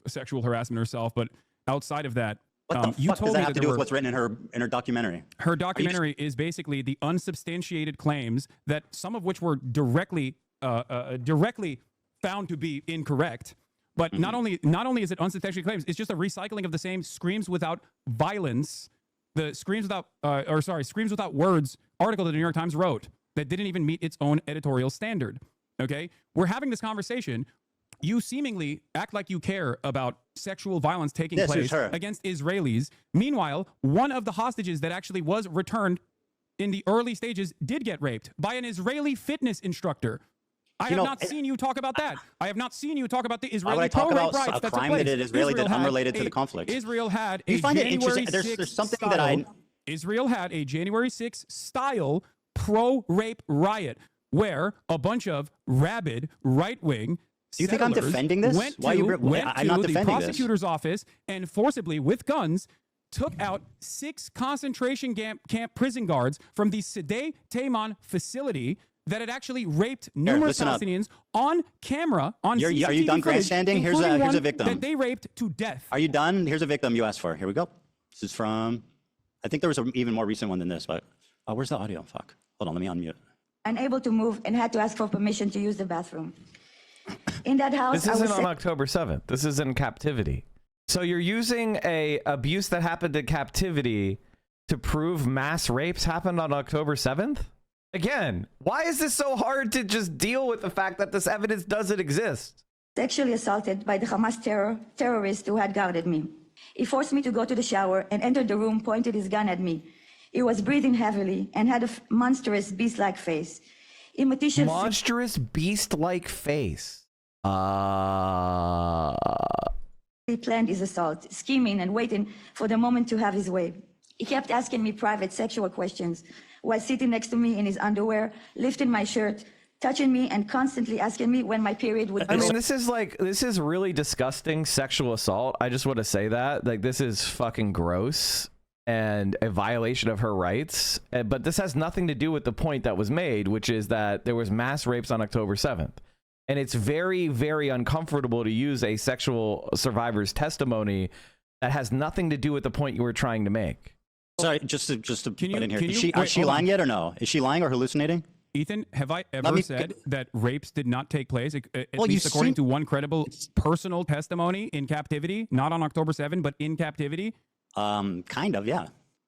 sexual harassment herself, but outside of that, what the fuck does that have to do with what's written in her documentary? Her documentary is basically the unsubstantiated claims that some of which were directly found to be incorrect. But not only is it unsubstantiated claims, it's just a recycling of the same Screams Without Violence, the Screams Without Words article that the New York Times wrote that didn't even meet its own editorial standard. Okay, we're having this conversation. You seemingly act like you care about sexual violence taking place against Israelis. Meanwhile, one of the hostages that actually was returned in the early stages did get raped by an Israeli fitness instructor. I have not seen you talk about that. I have not seen you talk about the Israeli pro-rape riots that took place. That Israeli did unrelated to the conflict. Israel had a January 6th Israel had a January 6th style pro-rape riot where a bunch of rabid right-wing Do you think I'm defending this? Went to the prosecutor's office and forcibly, with guns, took out 6 concentration camp prison guards from the Sde Taman facility that had actually raped numerous Palestinians on camera, on CCTV Are you done grandstanding? Here's a victim that they raped to death. Are you done? Here's a victim you asked for. Here we go. This is from, I think there was an even more recent one than this, but where's the audio? Fuck. Hold on, let me unmute. Unable to move and had to ask for permission to use the bathroom. In that house, this isn't on October 7th. This is in captivity. So you're using a abuse that happened in captivity to prove mass rapes happened on October 7th? Again, why is this so hard to just deal with the fact that this evidence doesn't exist? Sexually assaulted by the Hamas terrorist who had guarded me. He forced me to go to the shower and entered the room, pointed his gun at me. He was breathing heavily and had a monstrous beast-like face. Monstrous beast-like face. He planned his assault, scheming and waiting for the moment to have his way. He kept asking me private sexual questions while sitting next to me in his underwear, lifting my shirt, touching me, and constantly asking me when my period would be. I mean, this is really disgusting sexual assault. I just want to say that. Like, this is fucking gross and a violation of her rights. But this has nothing to do with the point that was made, which is that there was mass rapes on October 7th. And it's very, very uncomfortable to use a sexual survivor's testimony that has nothing to do with the point you were trying to make. Sorry, just to put in here. Is she lying yet or no? Is she lying or hallucinating? Ethan, have I ever said that rapes did not take place, at least according to one credible personal testimony in captivity? Not on October 7th, but in captivity? Kind of, yeah.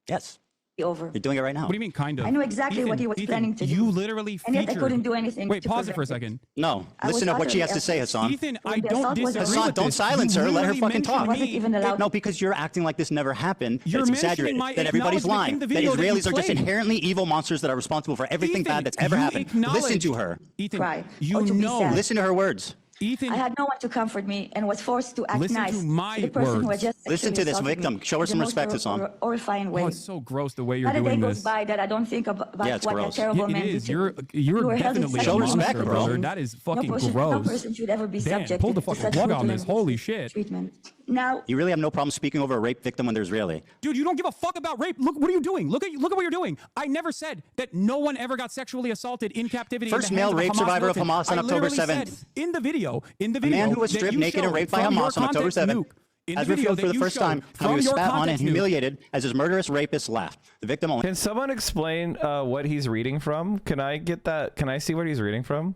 Yes. over. You're doing it right now. What do you mean, kind of? I knew exactly what he was planning to do. You literally And yet I featured. couldn't do anything. Wait, to pause it for a prevent second. No, I was listen to what she has utterly to say, helpless. Hassan. Ethan, I When the don't assault was disagree Hassan, with don't this. silence You her. Let her literally fucking mentioned talk. Wasn't me. even allowed. No, because you're acting like this never happened. You're It's mentioning exaggerated. my That everybody's acknowledgement lying. in the That video that you Israelis are just played. inherently evil monsters that are responsible for everything Ethan, bad that's ever you happened. Listen acknowledged- to her. Ethan, Cry, you or to be know. sad. Listen to her words. Ethan, I had no one to comfort me and was forced to act Listen to nice my the person who words. had just Listen sexually to this assaulted victim. me Show her in some the respect, most Hassan. horrifying way. oh, it's so gross the way you're Not a day doing goes this. by that I don't think about Yeah, it's what that gross. terrible Yeah, man it did is. to You're me. You were held in definitely such Show a respect, monster, bro. brother. That is fucking no gross. person should ever be Dan, subject pull the to fucking such plug on brutal this. and Holy shit. treatment. Now, You really have no problem speaking over a rape victim when there's really. Dude, you don't give a fuck about rape. Look, what are you doing? Look at what you're doing. I never said that no one ever got sexually assaulted in captivity. First in the hands male rape of a Hamas survivor of militant. Hamas on I October literally 7th. said in the video, A man who was that stripped you naked and showed raped by from your Hamas on October context, 7th Nuke, in has the video revealed that for the you first showed time how he from was your spat on and context, Nuke. humiliated as his murderous rapist laughed. The victim only. Can someone explain what he's reading from? Can I get that? Can I see what he's reading from?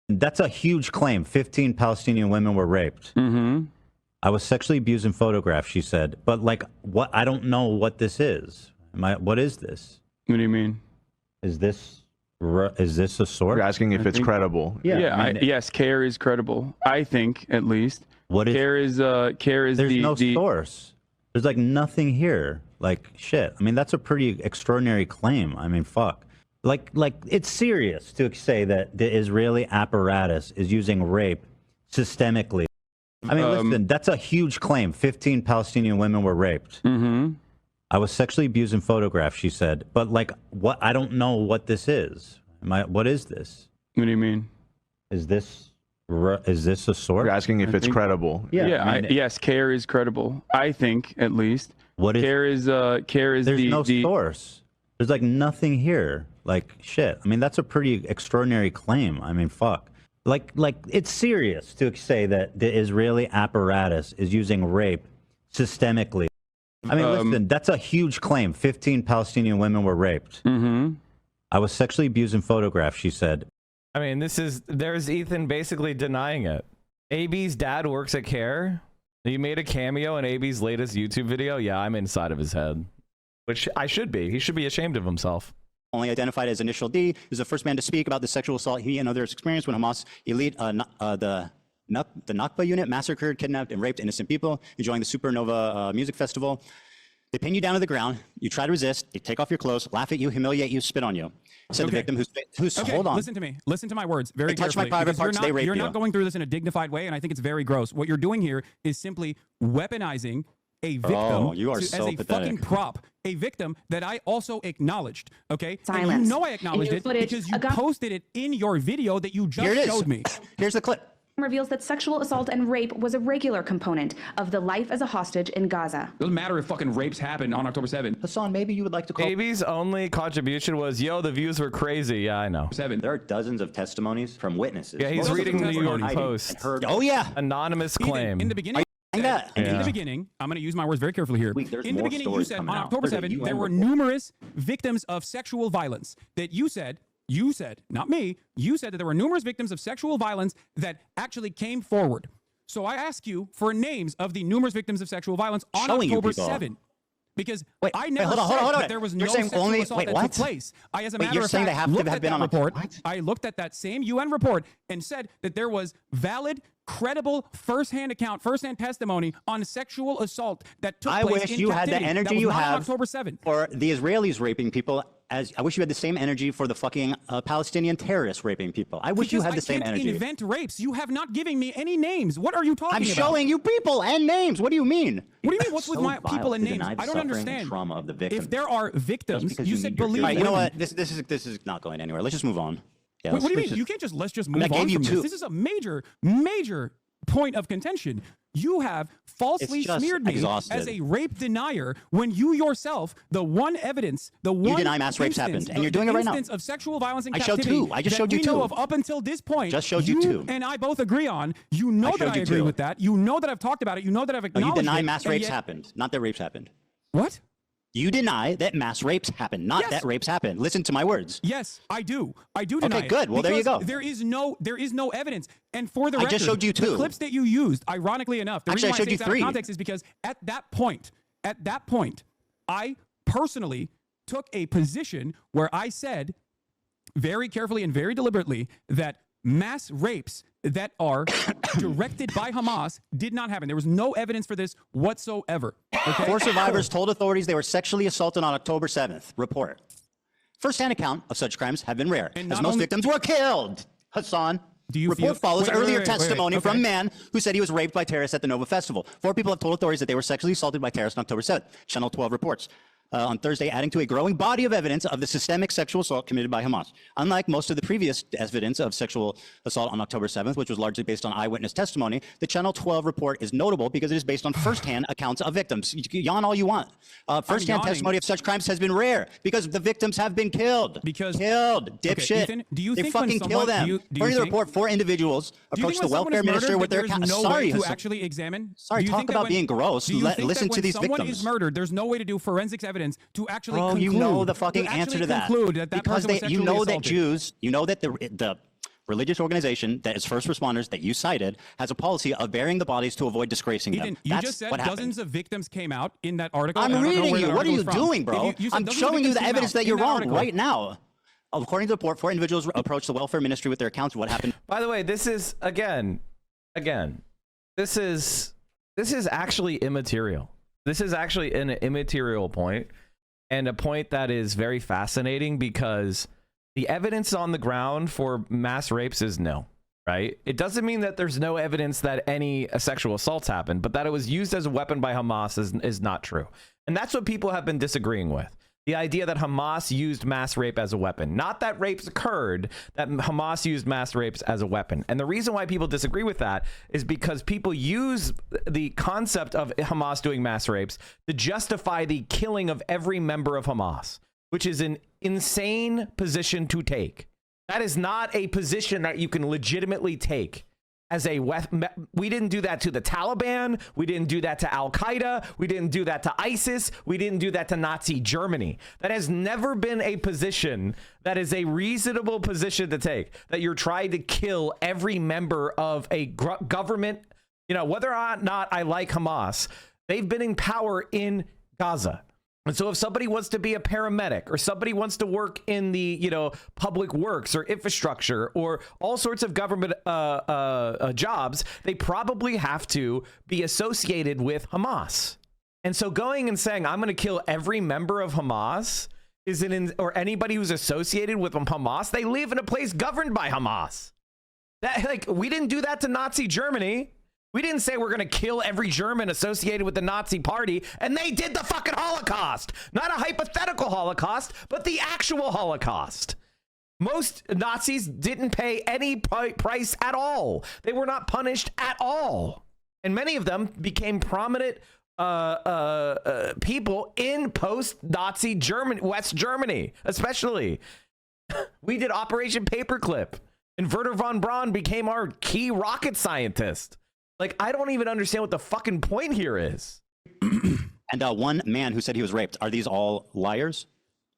That's a huge claim. 15 Palestinian women were raped. Mm-hmm. I was sexually abused in photographs, she said. But like, what? I don't know what this is. What is this? What do you mean? Is this a source? You're asking if it's credible. Yeah. Yes, CARE is credible. I think, at least. What is CARE is There's the no source. There's like nothing here. Like shit. I mean, that's a pretty extraordinary claim. I mean, fuck. Like it's serious to say that the Israeli apparatus is using rape systemically. I mean, listen, that's a huge claim. 15 Palestinian women were raped. Mm-hmm. I was sexually abused in photographs, she said. But like, what? I don't know what this is. What is this? What do you mean? Is this a source? You're asking if it's credible. Yes, CARE is credible. I think, at least. What is CARE is There's no source. There's like nothing here. Like shit. I mean, that's a pretty extraordinary claim. I mean, fuck. Like it's serious to say that the Israeli apparatus is using rape systemically. I mean, listen, that's a huge claim. 15 Palestinian women were raped. Mm-hmm. I was sexually abused in photographs, she said. I mean, there's Ethan basically denying it. AB's dad works at CARE. You made a cameo in AB's latest YouTube video. Yeah, I'm inside of his head. Which I should be. He should be ashamed of himself. Only identified as Initial D, is the first man to speak about the sexual assault he and others experienced when Hamas elite the Nakba unit massacred, kidnapped, and raped innocent people enjoying the Supernova music festival. They pin you down to the ground. You try to resist. They take off your clothes, laugh at you, humiliate you, spit on you. Said the victim who's Okay, hold on. listen to me. Listen to my words very They touch my carefully. private because parts, they rape you're you. not going through this in a dignified way, and I think it's very gross. What you're doing here is simply weaponizing a victim Oh, you are as so a pathetic. fucking prop. A victim that I also acknowledged. Okay, Silence. And you know I acknowledged In your it footage, because you a gun- posted it in your video that you Here it just is. showed me. Here's the clip. Reveals that sexual assault and rape was a regular component of the life as a hostage in Gaza. Doesn't matter if fucking rapes happened on October 7th. Hassan, maybe you would like to call. AB's only contribution was, yo, the views were crazy. Yeah, I know. There are dozens of testimonies from witnesses. Yeah, he's Most of reading them the New York hiding Post. and heard- Oh yeah. Anonymous Ethan, claim. in the beginning, in Yeah. the beginning, I'm going to use my words very carefully here. there's In the more beginning, you stories said on coming out. October There's a 7th, UN there were report. numerous victims of sexual violence that you said, not me, you said that there were numerous victims of sexual violence that actually came forward. So I ask you for names of the numerous victims of sexual violence on Showing you October people. 7th. Because Wait, I wait, never hold on, said hold on. that there was You're no saying sexual only- assault wait, that what? took place. As a Wait, matter you're of saying fact, they have to looked have at been that on a- report. what? I looked at that same UN report and said that there was valid, credible, firsthand testimony on sexual assault that took I place wish in you had the captivity. That energy was you not on have October 7th. for the Israelis raping people. As I wish you had the same energy for the fucking Palestinian terrorists raping people. I wish you Because had the same I can't energy. invent rapes. You have not given me any names. What are you talking I'm about? showing you people and names. What do you mean? What do you mean? What's with So my vile people and to names? deny the I don't suffering and understand. trauma of the victims. If there are Just victims, because you need said your believe. All right, you know women. what? This is not going anywhere. Let's just move on. Yeah, Wait, what do you let's mean? You can't just let's just I mean, move I on gave you from two. this. This is a major point of contention. You have falsely It's just smeared me exhausted. as a rape denier when you yourself, the one evidence, the one deny mass rapes instance, happened, and you're doing the it right now. instance of sexual violence in I showed captivity two. I just that showed you we know two. of up until this point. Just showed you two. And I both agree on. You know that showed I you agree two. with that. You know that I've talked about it. You know that I've No, acknowledged you deny it, mass and rapes yet- happened, not that rapes happened. What? You deny that mass rapes happened, not Yes. that rapes happened. Listen to my words. Yes, I do. I do deny Okay, it. good. Well, there you Because go. There is no evidence. And for the I record, just showed you the two. clips that you used, ironically enough, the Actually, I reason why showed you it's out of three. context is because at that point, I personally took a position where I said very carefully and very deliberately that mass rapes that are directed by Hamas did not happen. There was no evidence for this whatsoever. Okay? 4 survivors told authorities they were sexually assaulted on October 7th. Report. First-hand account of such crimes have been rare, as most victims were killed. Hassan. Report follows earlier testimony from a man who said he was raped by terrorists at the Nova Festival. 4 people have told authorities that they were sexually assaulted by terrorists on October 7th. Channel 12 reports. On Thursday, adding to a growing body of evidence of the systemic sexual assault committed by Hamas. Unlike most of the previous evidence of sexual assault on October 7th, which was largely based on eyewitness testimony, the Channel 12 report is notable because it is based on firsthand accounts of victims. You can yawn all you want. Firsthand testimony of such crimes has been rare because the victims have been killed. Killed, dipshit. Okay, Ethan, do you they think fucking kill them. According to the report, 4 individuals approached the welfare minister with their account. Sorry, to actually examine. Sorry, talk about being gross. Listen to these victims. When someone is murdered, there's no way to do forensics evidence to actually. Oh, you know the fucking answer to that. Because you know that Jews, you know that the religious organization that is first responders that you cited has a policy of burying the bodies to avoid disgracing them. You just said dozens of victims came out in that article. I'm reading you. What are you doing, bro? I'm showing you the evidence that you're wrong right now. According to the report, 4 individuals approached the welfare ministry with their accounts of what happened. By the way, this is this is actually immaterial. This is actually an immaterial point. And a point that is very fascinating because the evidence on the ground for mass rapes is no, right? It doesn't mean that there's no evidence that any sexual assaults happened, but that it was used as a weapon by Hamas is not true. And that's what people have been disagreeing with. The idea that Hamas used mass rape as a weapon. Not that rapes occurred, that Hamas used mass rapes as a weapon. And the reason why people disagree with that is because people use the concept of Hamas doing mass rapes to justify the killing of every member of Hamas, which is an insane position to take. That is not a position that you can legitimately take. As a we didn't do that to the Taliban. We didn't do that to Al Qaeda. We didn't do that to ISIS. We didn't do that to Nazi Germany. That has never been a position that is a reasonable position to take, that you're trying to kill every member of a government. You know, whether or not I like Hamas, they've been in power in Gaza. And so if somebody wants to be a paramedic or somebody wants to work in the, you know, public works or infrastructure or all sorts of government jobs, they probably have to be associated with Hamas. And so going and saying, I'm going to kill every member of Hamas or anybody who's associated with Hamas, they live in a place governed by Hamas. That, like, we didn't do that to Nazi Germany. We didn't say we're going to kill every German associated with the Nazi party, and they did the fucking Holocaust. Not a hypothetical Holocaust, but the actual Holocaust. Most Nazis didn't pay any price at all. They were not punished at all. And many of them became prominent people in post-Nazi Germany, West Germany, especially. We did Operation Paperclip, and Werner von Braun became our key rocket scientist. Like, I don't even understand what the fucking point here is. And one man who said he was raped. Are these all liars?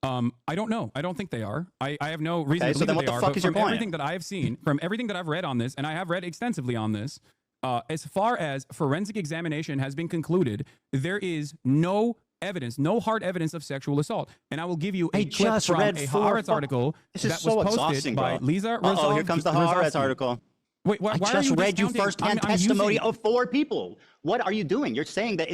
I don't know. I don't think they are. I have no reason to believe so then that they what are. the fuck But is your from point? everything that I have seen, from everything that I've read on this, and I have read extensively on this, as far as forensic examination has been concluded, there is no evidence, no hard evidence of sexual assault. And I will give you a clip from a Haaretz article that was posted by Lisa Rozov. Oh, here comes the Haaretz article. Wait, why I are just you read you discounting- firsthand I'm testimony using- of 4 people. What are you doing? You're saying that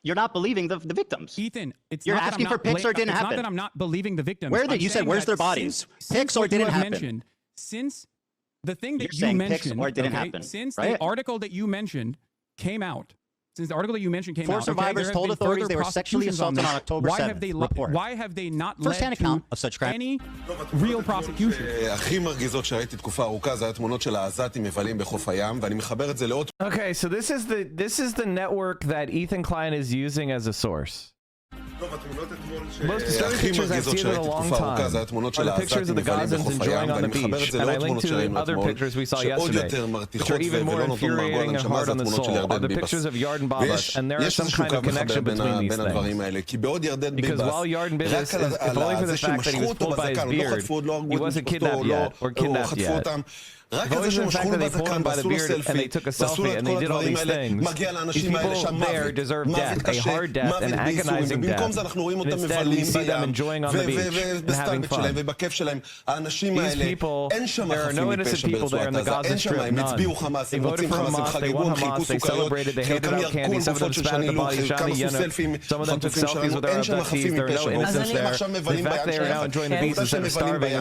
you're not believing the victims. Ethan, it's you're not that I'm asking for not pics or it didn't it's happen. not that I'm not believing the victims. Where are they? I'm You said, saying where's that their bodies? since Pics or what you didn't have happen? mentioned, since the thing that You're you saying pics mentioned, or it didn't okay, happen, since right? the article that you mentioned came out, since the article that you mentioned came 4 out, survivors there have told been authorities further they were sexually prosecutions assaulted on this. October Why 7th. have they Report. why have they not First-hand led to account of such crime. any real prosecution? הכי מרגיזות שראיתי תקופה ארוכה זה התמונות של העזתים מבלים בחוף הים ואני מחבר את זה לעוד. Okay, so this is the network that Ethan Klein is using as a source. Most disturbing הכי pictures I've מרגיזות seen in a שראיתי long תקופה ארוכה time זה התמונות are של the pictures of העזתים the מבלים Gazans בחוף enjoying הים on ואני the מחבר את beach, זה and I לעוד linked תמונות to שראינו other אתמול pictures we saw שעוד yesterday, יותר which מרתיחות are even more ולא נותנות מעגול infuriating and הנשמה hard זה on the התמונות של soul, are ירדן the ביבס. pictures of Yarden Babas, ויש and there is some איזשהו kind קו of connection מחבר between these בין הדברים things. האלה כי בעוד ירדן Because ביבס while Yarden Bibas, רק if only for על the זה fact that he שמשכו was אותו pulled by his בזקן לא beard, חטפו עוד לא he הרגו את wasn't משפחתו kidnapped לא yet or kidnapped חטפו yet. אותם רק על זה שהם משכו בזקן ועשו לו סלפי, ועשו לו את כל הדברים האלה, מגיע לאנשים האלה שם מוות קשה, מוות בייסורים, ובמקום זה אנחנו רואים אותם מבלים בים, ובסטלבט שלהם ובכיף שלהם. האנשים האלה, אין שם חפים מפשע ברצועת עזה, אין שם, הם הצביעו חמאס, הם רוצים חמאס, הם חגגו, הם חילקו סוכריות, חלקם ירקו על גופות של שנילו, חלקם עשו סלפים חטופים שלנו, אין שם חפים מפשע, הם עכשיו מבלים בים שלהם, העובדה שהם מבלים בים,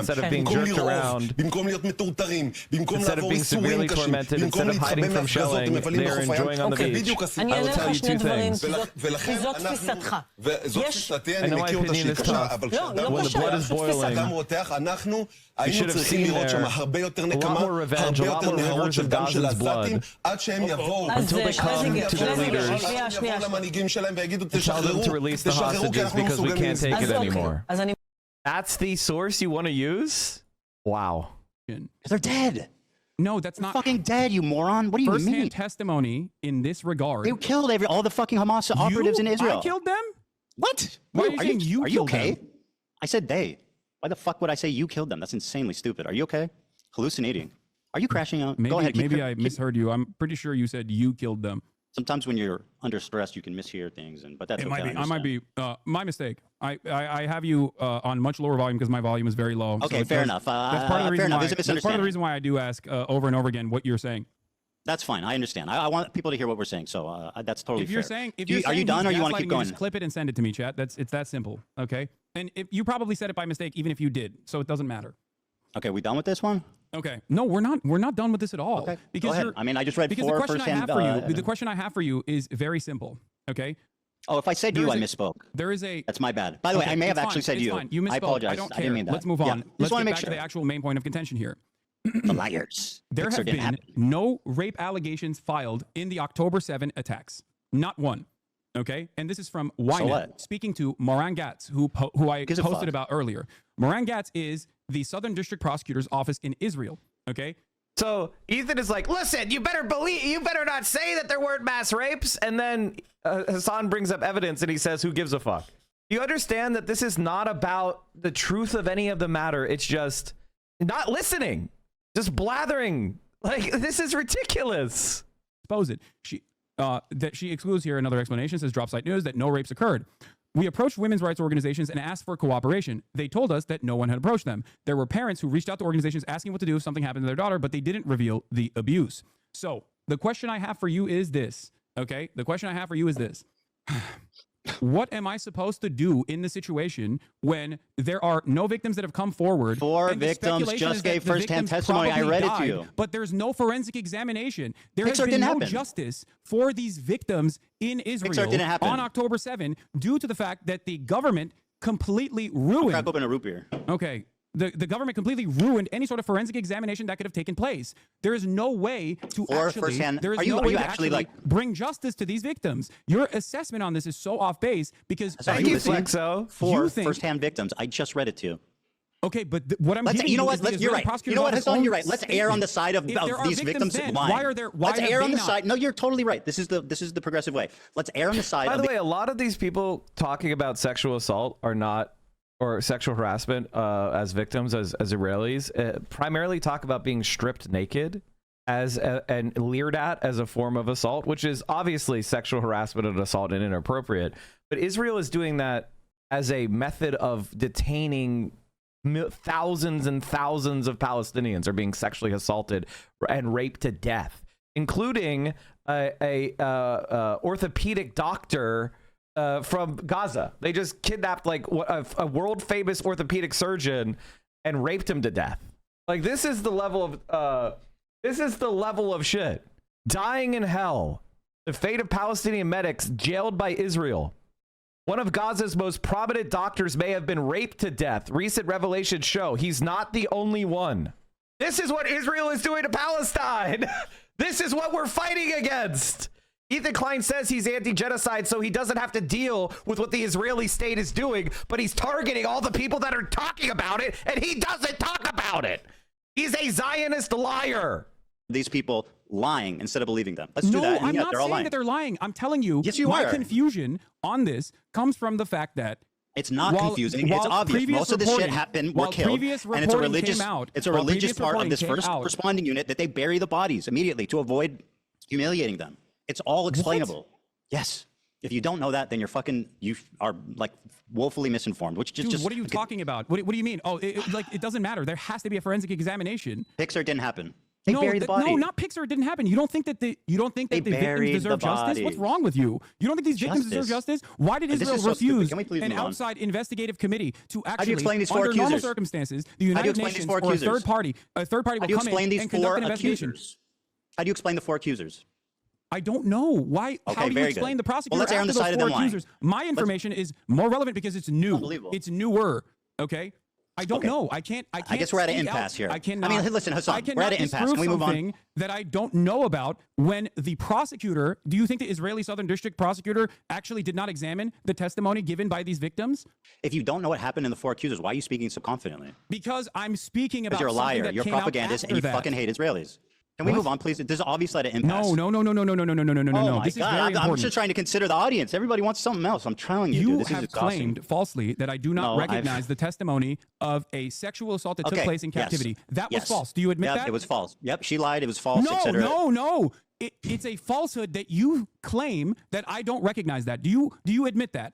במקום להיות מטורטרים, במקום לעבור איסורים קשים, במקום להתחבא מהפגזות, הם מבלים בחוף הים. אוקיי, בדיוק אני אענה לך שני דברים, כי זאת תפיסתך. זאת תפיסתי, אני מכיר אותה שהיא קשה, אבל כשאדם רותח, אנחנו היינו צריכים לראות שם הרבה יותר נקמה, הרבה יותר נהרות של דם של העזתים, עד שהם יבואו למנהיגים שלהם ויגידו תשחררו, כי אנחנו לא מסוגלים לזה. That's the source you want to use? Wow. They're dead. No, that's not. Fucking dead, you moron. What do you mean? First-hand testimony in this regard. They killed all the fucking Hamas operatives in Israel. I killed them? What? Why are you saying you Are you killed okay? them? I said they. Why the fuck would I say you killed them? That's insanely stupid. Are you okay? Hallucinating. Are you crashing out? Go ahead. Maybe I misheard you. I'm pretty sure you said you killed them. Sometimes when you're under stress, you can mishear things, but that's okay. I might be my mistake. I have you on much lower volume because my volume is very low. Okay, fair enough. That's part of the reason why. That's part of the reason why I do ask over and over again what you're saying. That's fine. I understand. I want people to hear what we're saying, so that's totally fair. Are you done, or you want to keep going? Just clip it and send it to me, chat. It's that simple. Okay. And if you probably said it by mistake, even if you did, so it doesn't matter. Okay, we done with this one? Okay. No, we're not. We're not done with this at all. Okay. Because go ahead. I mean, I just read four firsthand. The question I have for you is very simple. Okay. Oh, if I said you, I misspoke. There is a. That's my bad. By the way, I may have actually said you. You misspoke. I apologize. I don't care. I didn't mean that. Let's move on. Yeah. Let's get make back to the actual main point of contention here. The liars. There have been no rape allegations filed in the October 7 attacks. Not one. Okay, and this is from Ynet, speaking to Moran Gatz, who I posted about earlier. Moran Gatz is the Southern District Prosecutor's Office in Israel. Okay, so Ethan is like, listen, you better not say that there weren't mass rapes, and then Hassan brings up evidence and he says, who gives a fuck? You understand that this is not about the truth of any of the matter. It's just not listening, just blathering. Like, this is ridiculous. Expose it. That she excludes here another explanation, says Dropsite News, that no rapes occurred. We approached women's rights organizations and asked for cooperation. They told us that no one had approached them. There were parents who reached out to organizations asking what to do if something happened to their daughter, but they didn't reveal the abuse. So the question I have for you is this, okay? The question I have for you is this. What am I supposed to do in the situation when there are no victims that have come forward? Four victims just gave first-hand testimony. I read it to you. But there's no forensic examination. There has been no justice for these victims in Israel on October 7 due to the fact that the government completely ruined. Crack open a root beer. Okay. The government completely ruined any sort of forensic examination that could have taken place. There is no way to actually bring justice to these victims. Your assessment on this is so off base because four first-hand victims. I just read it to you. Okay, but what I'm getting you know what? is you're right. You know what, Hassan? You're right. Let's err on the side of these victims lying. Why are there? Let's err on the side. No, you're totally right. This is the progressive way. Let's err on the side. By the way, a lot of these people talking about sexual assault are not. Or sexual harassment as victims, as Israelis, primarily talk about being stripped naked and leered at as a form of assault, which is obviously sexual harassment and assault and inappropriate. But Israel is doing that as a method of detaining thousands and thousands of Palestinians are being sexually assaulted and raped to death, including a orthopedic doctor from Gaza. They just kidnapped like a world famous orthopedic surgeon and raped him to death. Like, this is the level of shit. Dying in hell. The fate of Palestinian medics jailed by Israel. One of Gaza's most prominent doctors may have been raped to death. Recent revelations show he's not the only one. This is what Israel is doing to Palestine. This is what we're fighting against. Ethan Klein says he's anti-genocide so he doesn't have to deal with what the Israeli state is doing, but he's targeting all the people that are talking about it, and he doesn't talk about it. He's a Zionist liar. These people lying instead of believing them. Let's do that. No, I'm not saying that they're lying. I'm telling you, yes, you my are. Confusion on this comes from the fact that It's not confusing. It's obvious. Most of this shit happened, were killed, and it's a religious part of this first responding unit that they bury the bodies immediately to avoid humiliating them. It's all explainable. Yes. If you don't know that, then you are like woefully misinformed. Which just what are you talking about? What do you mean? Oh, it doesn't matter. There has to be a forensic examination. Pixar didn't happen. They buried the body. No, not Pixar. It didn't happen. You don't think that the victims deserve justice? What's wrong with you? You don't think these victims deserve justice? Why did Israel refuse an outside investigative committee to actually, under normal circumstances, the United Nations or a third party will come in and conduct an investigation? How do you explain the 4 accusers? I don't know. Why? Okay, how do you explain the prosecutor after those 4 accusers? My information is more relevant because it's new. Unbelievable. It's newer. Okay. I don't know. I can't. I guess we're at an impasse here. I cannot. I mean, listen, Hassan, we're at an impasse. Can we move on? That I don't know about when the prosecutor. Do you think the Israeli Southern District prosecutor actually did not examine the testimony given by these victims? If you don't know what happened in the 4 accusers, why are you speaking so confidently? Because I'm speaking about. Because you're a liar. That you're a propagandist, and you fucking hate Israelis. Can we move on, please? This is obviously at an impasse. No. Oh my This is very God! I'm important. just trying to consider the audience. Everybody wants something else. I'm telling you, dude, this have is exhausting. claimed falsely that I do not recognize the testimony of a sexual assault that took place in captivity. That was false. Do you admit that? It was false. Yep, she lied. It was false. No. It's a falsehood that you claim that I don't recognize that. Do you admit that?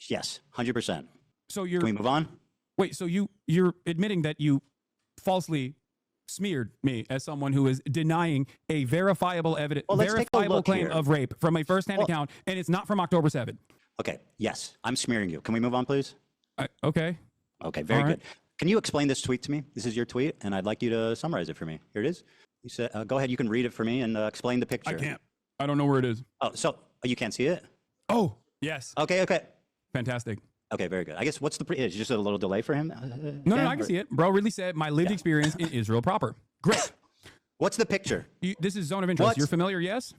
Yes, 100%. So you're. Can we move on? Wait. So you're admitting that you falsely smeared me as someone who is denying a verifiable evidence, verifiable claim of rape from a first-hand account, and it's not from October 7th. Okay. Yes, I'm smearing you. Can we move on, please? Okay. Okay. Very good. Can you explain this tweet to me? This is your tweet, and I'd like you to summarize it for me. Here it is. You said, "Go ahead. You can read it for me and explain the picture." I can't. I don't know where it is. Oh, so you can't see it? Oh, yes. Okay. Fantastic. Okay, very good. I guess what's is just a little delay for him? No, I can see it. Bro really said my lived experience in Israel proper. Great. What's the picture? This is Zone of Interest. You're familiar, yes?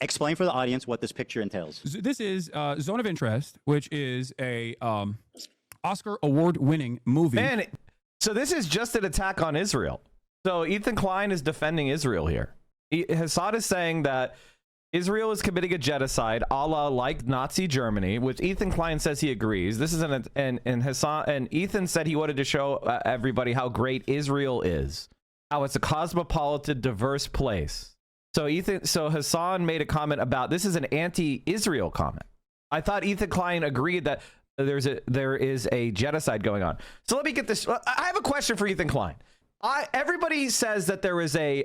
Explain for the audience what this picture entails. This is Zone of Interest, which is a Oscar award-winning movie. Man, so this is just an attack on Israel. So Ethan Klein is defending Israel here. Hassad is saying that Israel is committing a genocide, a la like Nazi Germany, which Ethan Klein says he agrees. This is and Ethan said he wanted to show everybody how great Israel is, how it's a cosmopolitan, diverse place. So Hassan made a comment about this is an anti-Israel comment. I thought Ethan Klein agreed that there is a genocide going on. So let me get this. I have a question for Ethan Klein. Everybody says that there is a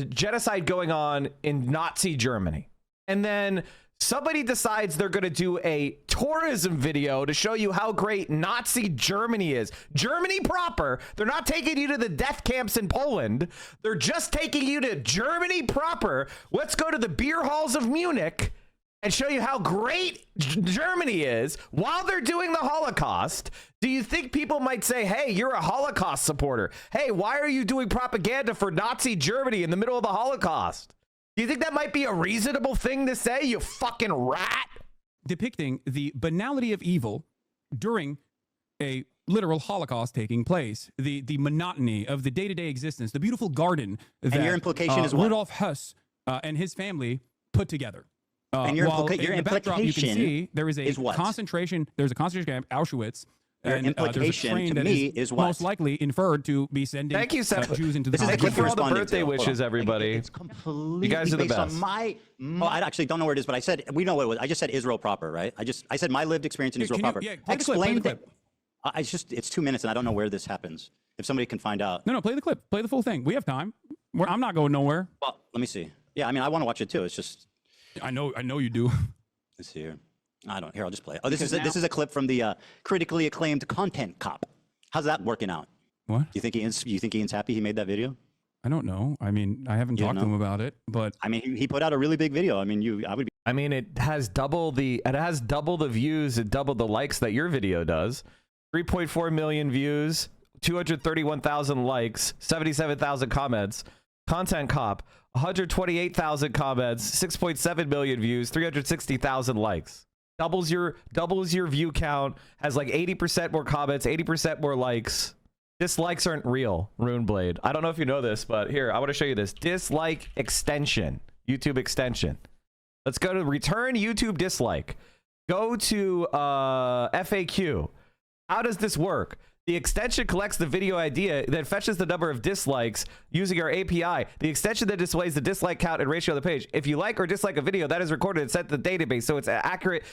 genocide going on in Nazi Germany, and then somebody decides they're going to do a tourism video to show you how great Nazi Germany is. Germany proper. They're not taking you to the death camps in Poland. They're just taking you to Germany proper. Let's go to the beer halls of Munich and show you how great Germany is while they're doing the Holocaust. Do you think people might say, hey, you're a Holocaust supporter? Hey, why are you doing propaganda for Nazi Germany in the middle of the Holocaust? Do you think that might be a reasonable thing to say, you fucking rat? Depicting the banality of evil during a literal Holocaust taking place, the monotony of the day-to-day existence, the beautiful garden that and your implication is what? Rudolf Hess and his family put together. And your in the backdrop, you can see there is a what? concentration. There's a concentration camp, Auschwitz. Your implication to me is what? Most likely inferred to be sending Jews into the Thank you for all the birthday wishes, everybody. It's completely you guys are the based best. on I actually don't know where it is, but I said we know what it was. I just said Israel proper, right? I said my lived experience in Israel proper. Explain the clip. It's 2 minutes, and I don't know where this happens. If somebody can find out. No, play the clip. Play the full thing. We have time. I'm not going nowhere. Well, let me see. Yeah, I mean, I want to watch it too. It's just. I know you do. Let's see here. Here, I'll just play. Oh, this is a clip from the critically acclaimed Content Cop. How's that working out? What? You think Ian's happy he made that video? I don't know. I mean, I haven't talked to him about it, but I mean, he put out a really big video. I mean, I would be. I mean, it has double the views and double the likes that your video does. 3.4 million views, 231,000 likes, 77,000 comments. Content Cop, 128,000 comments, 6.7 million views, 360,000 likes. Doubles your view count, has like 80% more comments, 80% more likes. Dislikes aren't real, Runeblade. I don't know if you know this, but here, I want to show you this. Dislike extension, YouTube extension. Let's go to return YouTube dislike. Go to FAQ. How does this work? The extension collects the video ID, then fetches the number of dislikes using our API. The extension then displays the dislike count and ratio of the page. If you like or dislike a video, that is recorded and sent to the database, so it's an accurate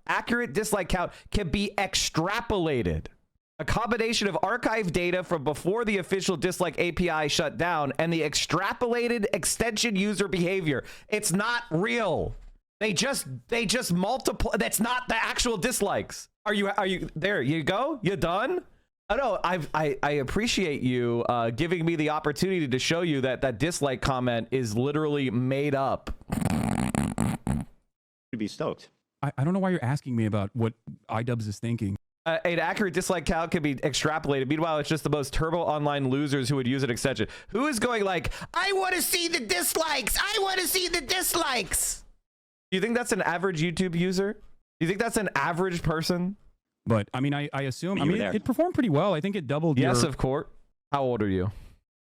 accurate dislike count can be extrapolated. A combination of archive data from before the official dislike API shut down and the extrapolated extension user behavior. It's not real. They just multiply. That's not the actual dislikes. Are you there? You go. You done? I know. I appreciate you giving me the opportunity to show you that that dislike comment is literally made up. To be stoked. I don't know why you're asking me about what iDubbbz is thinking. An accurate dislike count can be extrapolated. Meanwhile, it's just the most turbo online losers who would use an extension. Who is going like, I want to see the dislikes. I want to see the dislikes. Do you think that's an average YouTube user? Do you think that's an average person? But I mean, I assume. I mean, it performed pretty well. I think it doubled. Yes, of course. How old are you?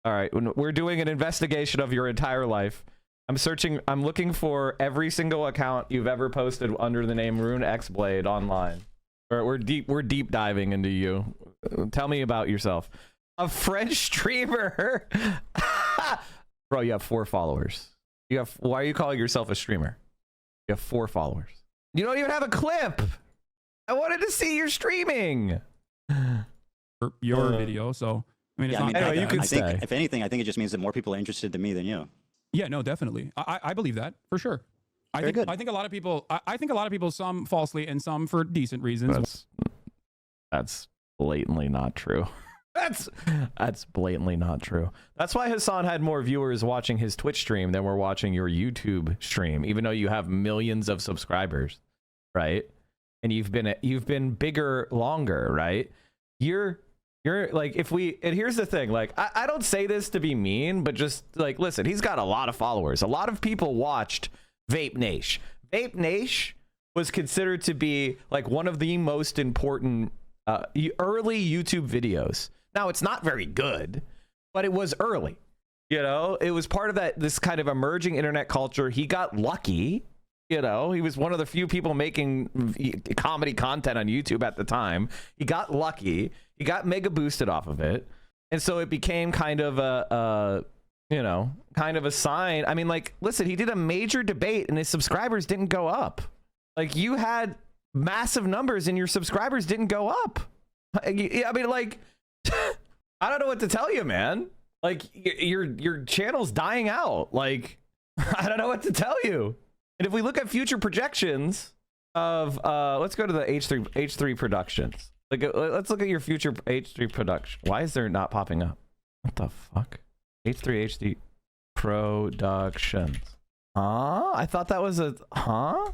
All right, we're doing an investigation of your entire life. I'm looking for every single account you've ever posted under the name Rune X Blade online. We're deep diving into you. Tell me about yourself. A French streamer. Bro, you have 4 followers. Why are you calling yourself a streamer? You have 4 followers. You don't even have a clip. I wanted to see your streaming. Your video, so I mean, it's not. Anyway, you can think, if anything, I think it just means that more people are interested in me than you. Yeah, no, definitely. I believe that for sure. I think a lot of people. I think a lot of people, some falsely and some for decent reasons. That's blatantly not true. That's blatantly not true. That's why Hassan had more viewers watching his Twitch stream than were watching your YouTube stream, even though you have millions of subscribers, right? And you've been bigger longer, right? You're like, and here's the thing, like, I don't say this to be mean, but just like, listen, he's got a lot of followers. A lot of people watched Vape Nation. Vape Nation was considered to be like one of the most important early YouTube videos. Now, it's not very good, but it was early. You know, it was part of this kind of emerging internet culture. He got lucky. You know, he was one of the few people making comedy content on YouTube at the time. He got lucky. He got mega boosted off of it. And so it became kind of a sign. I mean, like, listen, he did a major debate and his subscribers didn't go up. Like, you had massive numbers and your subscribers didn't go up. I mean, like, I don't know what to tell you, man. Like, your channel's dying out. Like, I don't know what to tell you. And if we look at future projections of, let's go to the H3 Productions. Like, let's look at your future H3 production. Why is there not popping up? What the fuck? H3 HD Productions. Huh? I thought that was a, huh?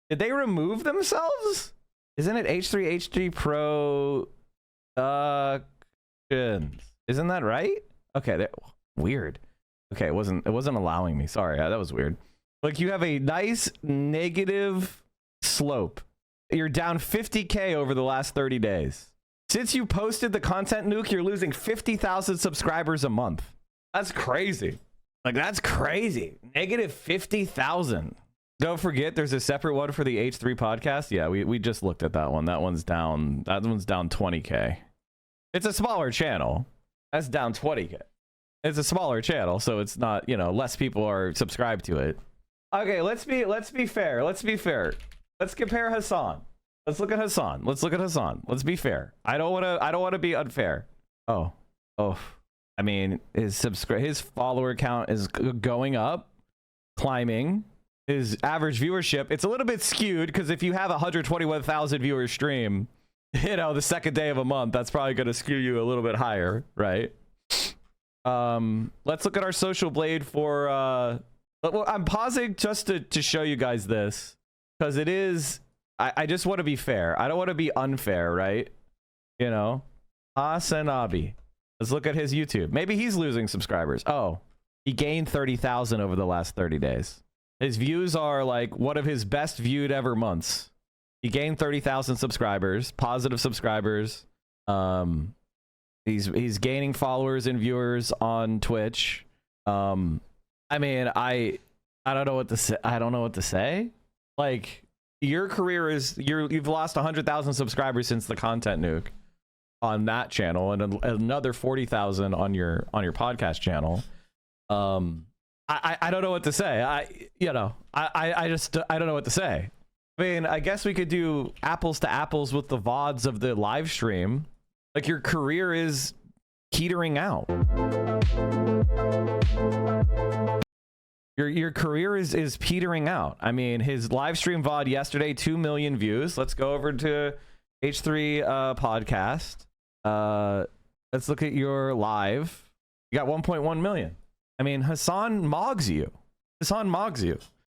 Did they remove themselves? Isn't it H3 Productions? Isn't that right? Okay, weird. Okay, it wasn't allowing me. Sorry, that was weird. Like, you have a nice negative slope. You're down 50K over the last 30 days. Since you posted the content nuke, you're losing 50,000 subscribers a month. That's crazy. Like, that's crazy. Negative 50,000. Don't forget, there's a separate one for the H3 podcast. Yeah, we just looked at that one. That one's down 20K. It's a smaller channel. That's down 20K. It's a smaller channel, so it's not, you know, less people are subscribed to it. Okay, let's be fair. Let's be fair. Let's compare Hassan. Let's look at Hassan. Let's be fair. I don't want to be unfair. Oh. I mean, his follower count is going up, climbing. His average viewership, it's a little bit skewed because if you have 121,000 viewers stream, you know, the second day of a month, that's probably going to skew you a little bit higher, right? Let's look at our social blade for I'm pausing just to show you guys this because it is, I just want to be fair. I don't want to be unfair, right? You know, Hasanabi. Let's look at his YouTube. Maybe he's losing subscribers. Oh, he gained 30,000 over the last 30 days. His views are like one of his best viewed ever months. He gained 30,000 subscribers, positive subscribers. He's gaining followers and viewers on Twitch. I mean, I don't know what to say. I don't know what to say. Like, Your career is you've lost 100,000 subscribers since the content nuke on that channel, and another 40,000 on your podcast channel. I don't know what to say. I don't know what to say. I mean, I guess we could do apples to apples with the VODs of the live stream. Like, your career is teetering out. Your career is petering out. I mean, his live stream VOD yesterday, 2 million views. Let's go over to H3 podcast. Let's look at your live. You got 1.1 million. I mean, Hassan mogs you.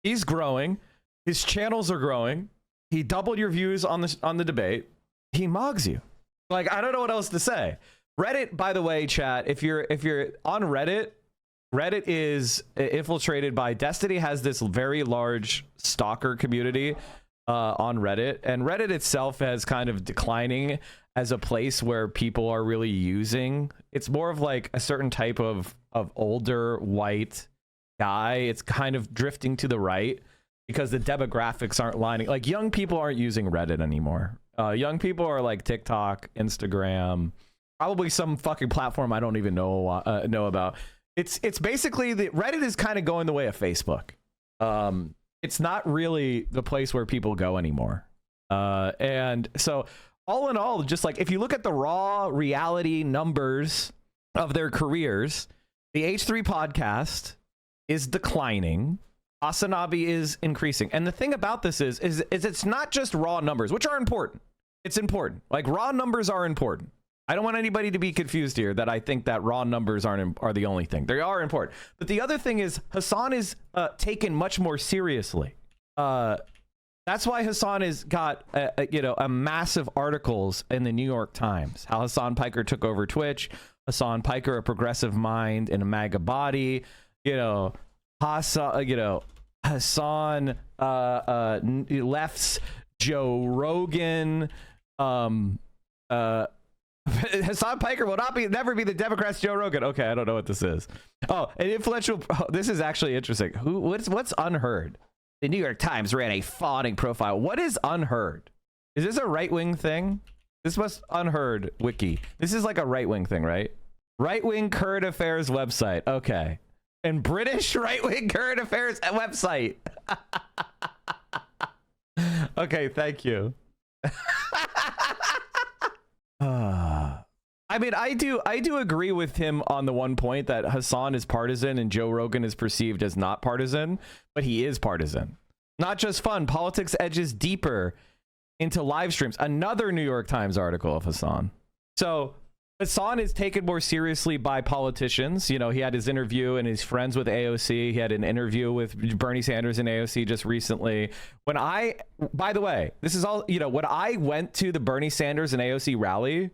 He's growing. His channels are growing. He doubled your views on the debate. He mogs you. Like, I don't know what else to say. Reddit, by the way, chat, if you're on Reddit is infiltrated by Destiny, has this very large stalker community on Reddit, and Reddit itself has kind of declining as a place where people are really using. It's more of like a certain type of older white guy. It's kind of drifting to the right because the demographics aren't lining. Like, young people aren't using Reddit anymore. Young people are like TikTok, Instagram, probably some fucking platform I don't even know about. It's basically Reddit is kind of going the way of Facebook. It's not really the place where people go anymore. And so all in all, just like if you look at the raw reality numbers of their careers, the H3 podcast is declining. Asanabi is increasing. And the thing about this is it's not just raw numbers, which are important. It's important. Like, raw numbers are important. I don't want anybody to be confused here that I think that raw numbers are the only thing. They are important. But the other thing is Hassan is taken much more seriously. That's why Hassan has got a massive articles in the New York Times. How Hassan Piker took over Twitch. Hassan Piker, a progressive mind in a MAGA body. Hassan left's Joe Rogan. Hassan Piker will never be the Democrats' Joe Rogan. Okay, I don't know what this is. Oh, an influential. Oh, this is actually interesting. What's unheard? The New York Times ran a fawning profile. What is unheard? Is this a right-wing thing? This must unheard wiki. This is like a right-wing thing, right? Right-wing current affairs website. Okay. And British right-wing current affairs website. Okay, thank you. I mean, I do agree with him on the one point that Hassan is partisan and Joe Rogan is perceived as not partisan, but he is partisan. Not just fun. Politics edges deeper into live streams. Another New York Times article of Hassan. So Hassan is taken more seriously by politicians. You know, he had his interview and he's friends with AOC. He had an interview with Bernie Sanders and AOC just recently. By the way, this is all, when I went to the Bernie Sanders and AOC rally,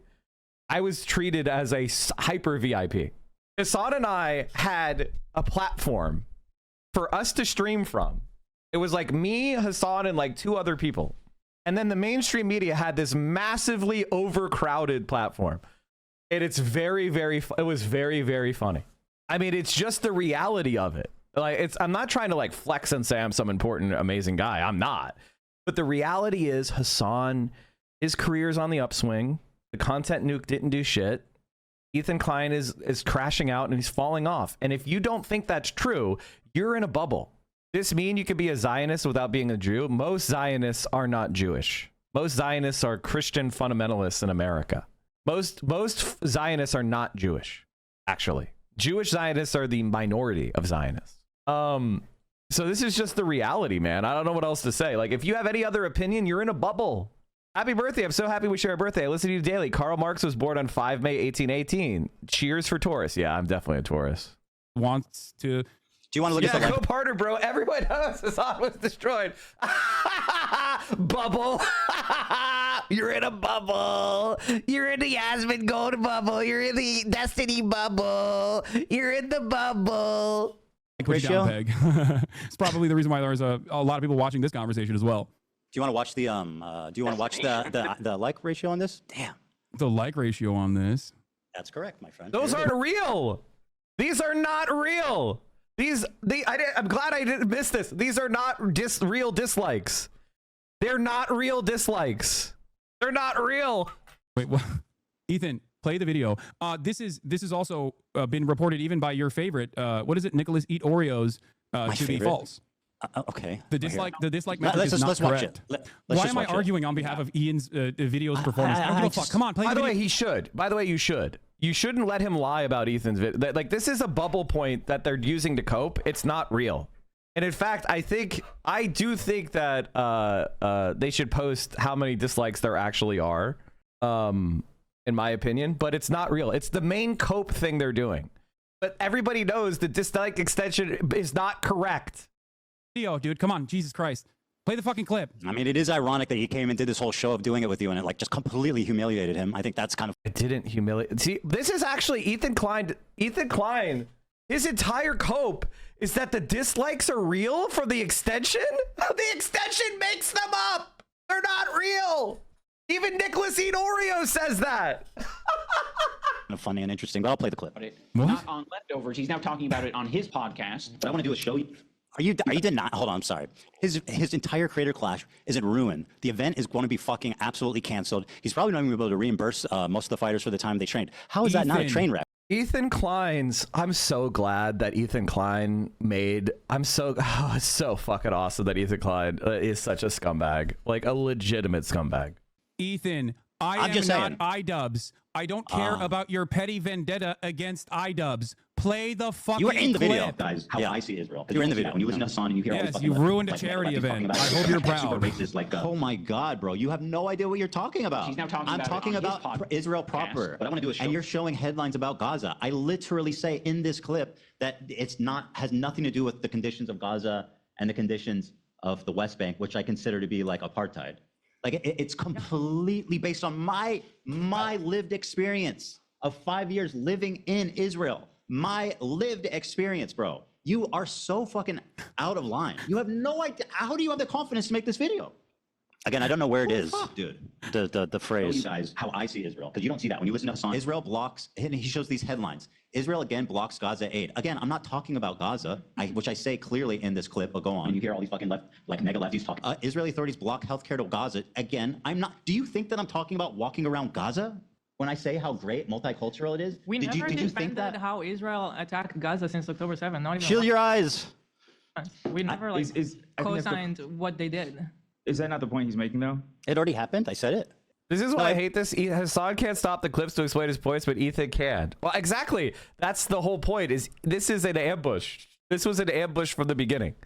I was treated as a hyper VIP. Hassan and I had a platform for us to stream from. It was like me, Hassan, and like 2 other people. And then the mainstream media had this massively overcrowded platform. And it's very, it was very, very funny. I mean, it's just the reality of it. Like, I'm not trying to like flex and say I'm some important, amazing guy. I'm not. But the reality is Hassan, his career's on the upswing. The content nuke didn't do shit. Ethan Klein is crashing out and he's falling off. And if you don't think that's true, you're in a bubble. Does this mean you could be a Zionist without being a Jew? Most Zionists are not Jewish. Most Zionists are Christian fundamentalists in America. Most Zionists are not Jewish, actually. Jewish Zionists are the minority of Zionists. So this is just the reality, man. I don't know what else to say. Like, if you have any other opinion, you're in a bubble. Happy birthday. I'm so happy we share a birthday. I listen to you daily. Karl Marx was born on 5 May 1818. Cheers for Taurus. Yeah, I'm definitely a Taurus. Wants to... Do you want to look at the Go-Parter, bro. Everyone knows Hassan was destroyed. Bubble. You're in a bubble. You're in the Yasmin Gold bubble. You're in the Destiny bubble. You're in the bubble. Ratio? It's probably the reason why there's a lot of people watching this conversation as well. Do you want to watch the like ratio on this? Damn. The like ratio on this. That's correct, my friend. Those aren't real. These are not real. I'm glad I didn't miss this. These are not real dislikes. They're not real dislikes. They're not real. Wait, what? Ethan, play the video. This is also been reported even by your favorite. What is it? Nicholas Eat Oreos to be false. Okay. The dislike metric is not correct. Why am I arguing on behalf of Ian's videos performance? I don't give a fuck. Come on, play the video. By the way, he should. By the way, you should. You shouldn't let him lie about Ethan's video. Like, this is a bubble point that they're using to cope. It's not real. And in fact, I do think that they should post how many dislikes there actually are, in my opinion. But it's not real. It's the main cope thing they're doing. But everybody knows the dislike extension is not correct. Video, dude, come on, Jesus Christ. Play the fucking clip. I mean, it is ironic that he came and did this whole show of doing it with you, and it like just completely humiliated him. I think that's kind of. It didn't humiliate. See, this is actually Ethan Klein. Ethan Klein, his entire cope is that the dislikes are real for the extension. The extension makes them up. They're not real. Even Nicholas Eat Oreo says that. Funny and interesting, but I'll play the clip. Not on leftovers. He's now talking about it on his podcast. What I want to do is show you. Are you denying? Hold on, I'm sorry. His entire creator clash is in ruin. The event is going to be fucking absolutely canceled. He's probably not even able to reimburse most of the fighters for the time they trained. How is that not a train wreck? Ethan Klein's. I'm so glad that Ethan Klein made. It's so fucking awesome that Ethan Klein is such a scumbag, like a legitimate scumbag. Ethan, I'm just not iDubbbz. I don't care about your petty vendetta against iDubbbz. Play the fucking You were in the clip. video, guys. How I see Israel. You were in the video. When you listen to Hassan and you hear all these Yes, fucking you ruined a charity event. I hope you're proud. Oh my God, bro! You have no idea what you're talking about. He's now talking I'm about talking it on his about Israel proper. What I want to do is and you're showing headlines about Gaza. I literally say in this clip that has nothing to do with the conditions of Gaza and the conditions of the West Bank, which I consider to be like apartheid. Like it's completely based on my lived experience of 5 years living in Israel. My lived experience, bro. You are so fucking out of line. You have no idea. How do you have the confidence to make this video? Again, I don't know where it is, dude. The phrase. You guys, how I see Israel, because you don't see that when you listen to Hassan. Israel blocks, and he shows these headlines. Israel again blocks Gaza aid. Again, I'm not talking about Gaza, which I say clearly in this clip, but go on. And you hear all these fucking mega lefties talking. Israeli authorities block healthcare to Gaza. Again, I'm not. Do you think that I'm talking about walking around Gaza? When I say how great multicultural it is, We never did you think defended that? how Israel attacked Gaza since October 7th. Not even Shield your eyes. We never I think that's co-signed what they did. Is that not the point he's making, though? It already happened. I said it. This is why I hate this. Hassan can't stop the clips to explain his points, but Ethan can. Well, exactly. That's the whole point. Is this is an ambush? This was an ambush from the beginning.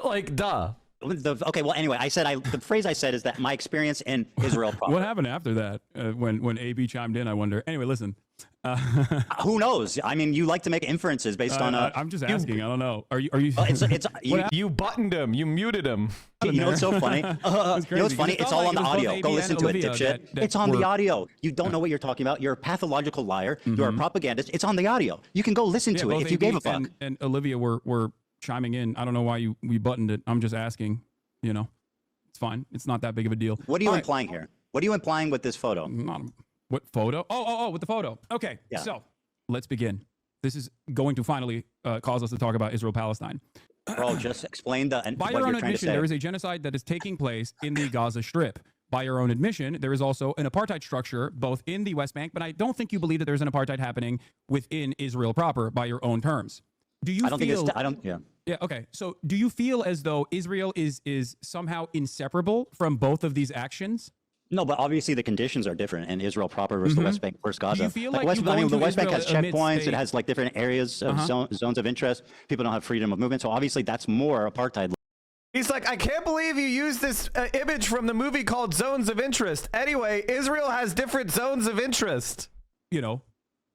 Like, duh. Okay, well, anyway, the phrase I said is that my experience in Israel. What happened after that? When AB chimed in, I wonder. Anyway, listen. Who knows? I mean, you like to make inferences based on. I'm just asking. I don't know. Are you? You buttoned him. You muted him. You know what's so funny? You know what's funny? It's all on the audio. Go listen to it, dipshit. It's on the audio. You don't know what you're talking about. You're a pathological liar. You're a propagandist. It's on the audio. You can go listen to it if you gave a fuck. And Olivia were chiming in. I don't know why we buttoned it. I'm just asking. You know, it's fine. It's not that big of a deal. What are you implying here? What are you implying with this photo? What photo? Oh, with the photo. Okay, so let's begin. This is going to finally cause us to talk about Israel-Palestine. Bro, just explain By your own admission, there is a genocide that is taking place in the Gaza Strip. By your own admission, there is also an apartheid structure both in the West Bank, but I don't think you believe that there's an apartheid happening within Israel proper by your own terms. Do you Yeah, okay. So do you feel as though Israel is somehow inseparable from both of these actions? No, but obviously the conditions are different in Israel proper versus the West Bank versus Gaza. Do you feel the West Bank has checkpoints. It has like different areas of zones of interest. People don't have freedom of movement. So obviously that's more apartheid. He's like, I can't believe you used this image from the movie called Zones of Interest. Anyway, Israel has different zones of interest. You know,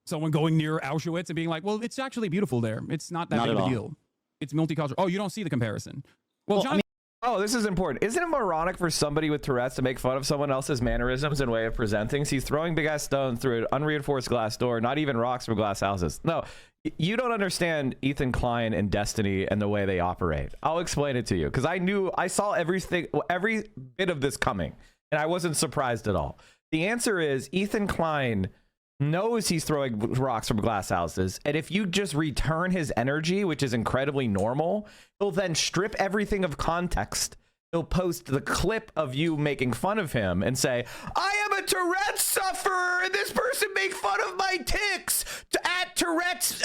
someone going near Auschwitz and being like, well, it's actually beautiful there. It's not that big of a deal. It's multicultural. Oh, you don't see the comparison. Well, John, oh, this is important. Isn't it moronic for somebody with Tourette's to make fun of someone else's mannerisms and way of presenting? So he's throwing big ass stones through an unreinforced glass door, not even rocks from glass houses. No, you don't understand Ethan Klein and Destiny and the way they operate. I'll explain it to you because I saw every bit of this coming and I wasn't surprised at all. The answer is Ethan Klein knows he's throwing rocks from glass houses, and if you just return his energy, which is incredibly normal, he'll then strip everything of context he'll post the clip of you making fun of him and say, I am a Tourette's sufferer, and this person make fun of my tics at Tourette's,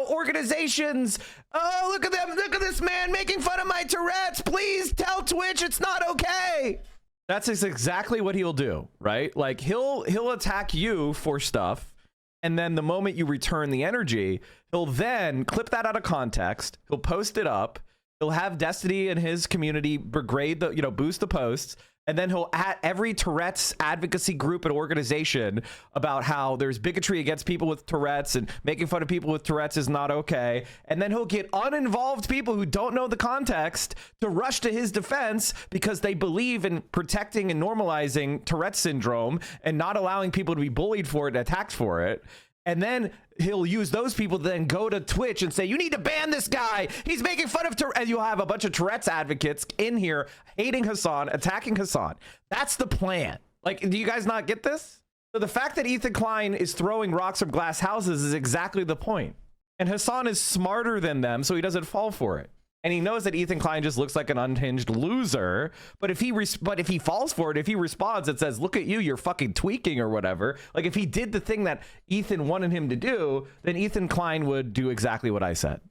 organizations. Oh, look at them. Look at this man making fun of my Tourette's. Please tell Twitch it's not okay. That's exactly what he'll do, right? Like he'll attack you for stuff. And then the moment you return the energy, he'll then clip that out of context. He'll post it up. He'll have Destiny and his community grade the, boost the posts. And then he'll at every Tourette's advocacy group and organization about how there's bigotry against people with Tourette's and making fun of people with Tourette's is not okay. And then he'll get uninvolved people who don't know the context to rush to his defense because they believe in protecting and normalizing Tourette's syndrome and not allowing people to be bullied for it and attacked for it. And then he'll use those people to then go to Twitch and say, you need to ban this guy. He's making fun of Tourette's. And you'll have a bunch of Tourette's advocates in here hating Hassan, attacking Hassan. That's the plan. Like, do you guys not get this? So the fact that Ethan Klein is throwing rocks from glass houses is exactly the point. And Hassan is smarter than them, so he doesn't fall for it. And he knows that Ethan Klein just looks like an unhinged loser. But if he falls for it, if he responds and says, look at you, you're fucking tweaking or whatever. Like if he did the thing that Ethan wanted him to do, then Ethan Klein would do exactly what I said.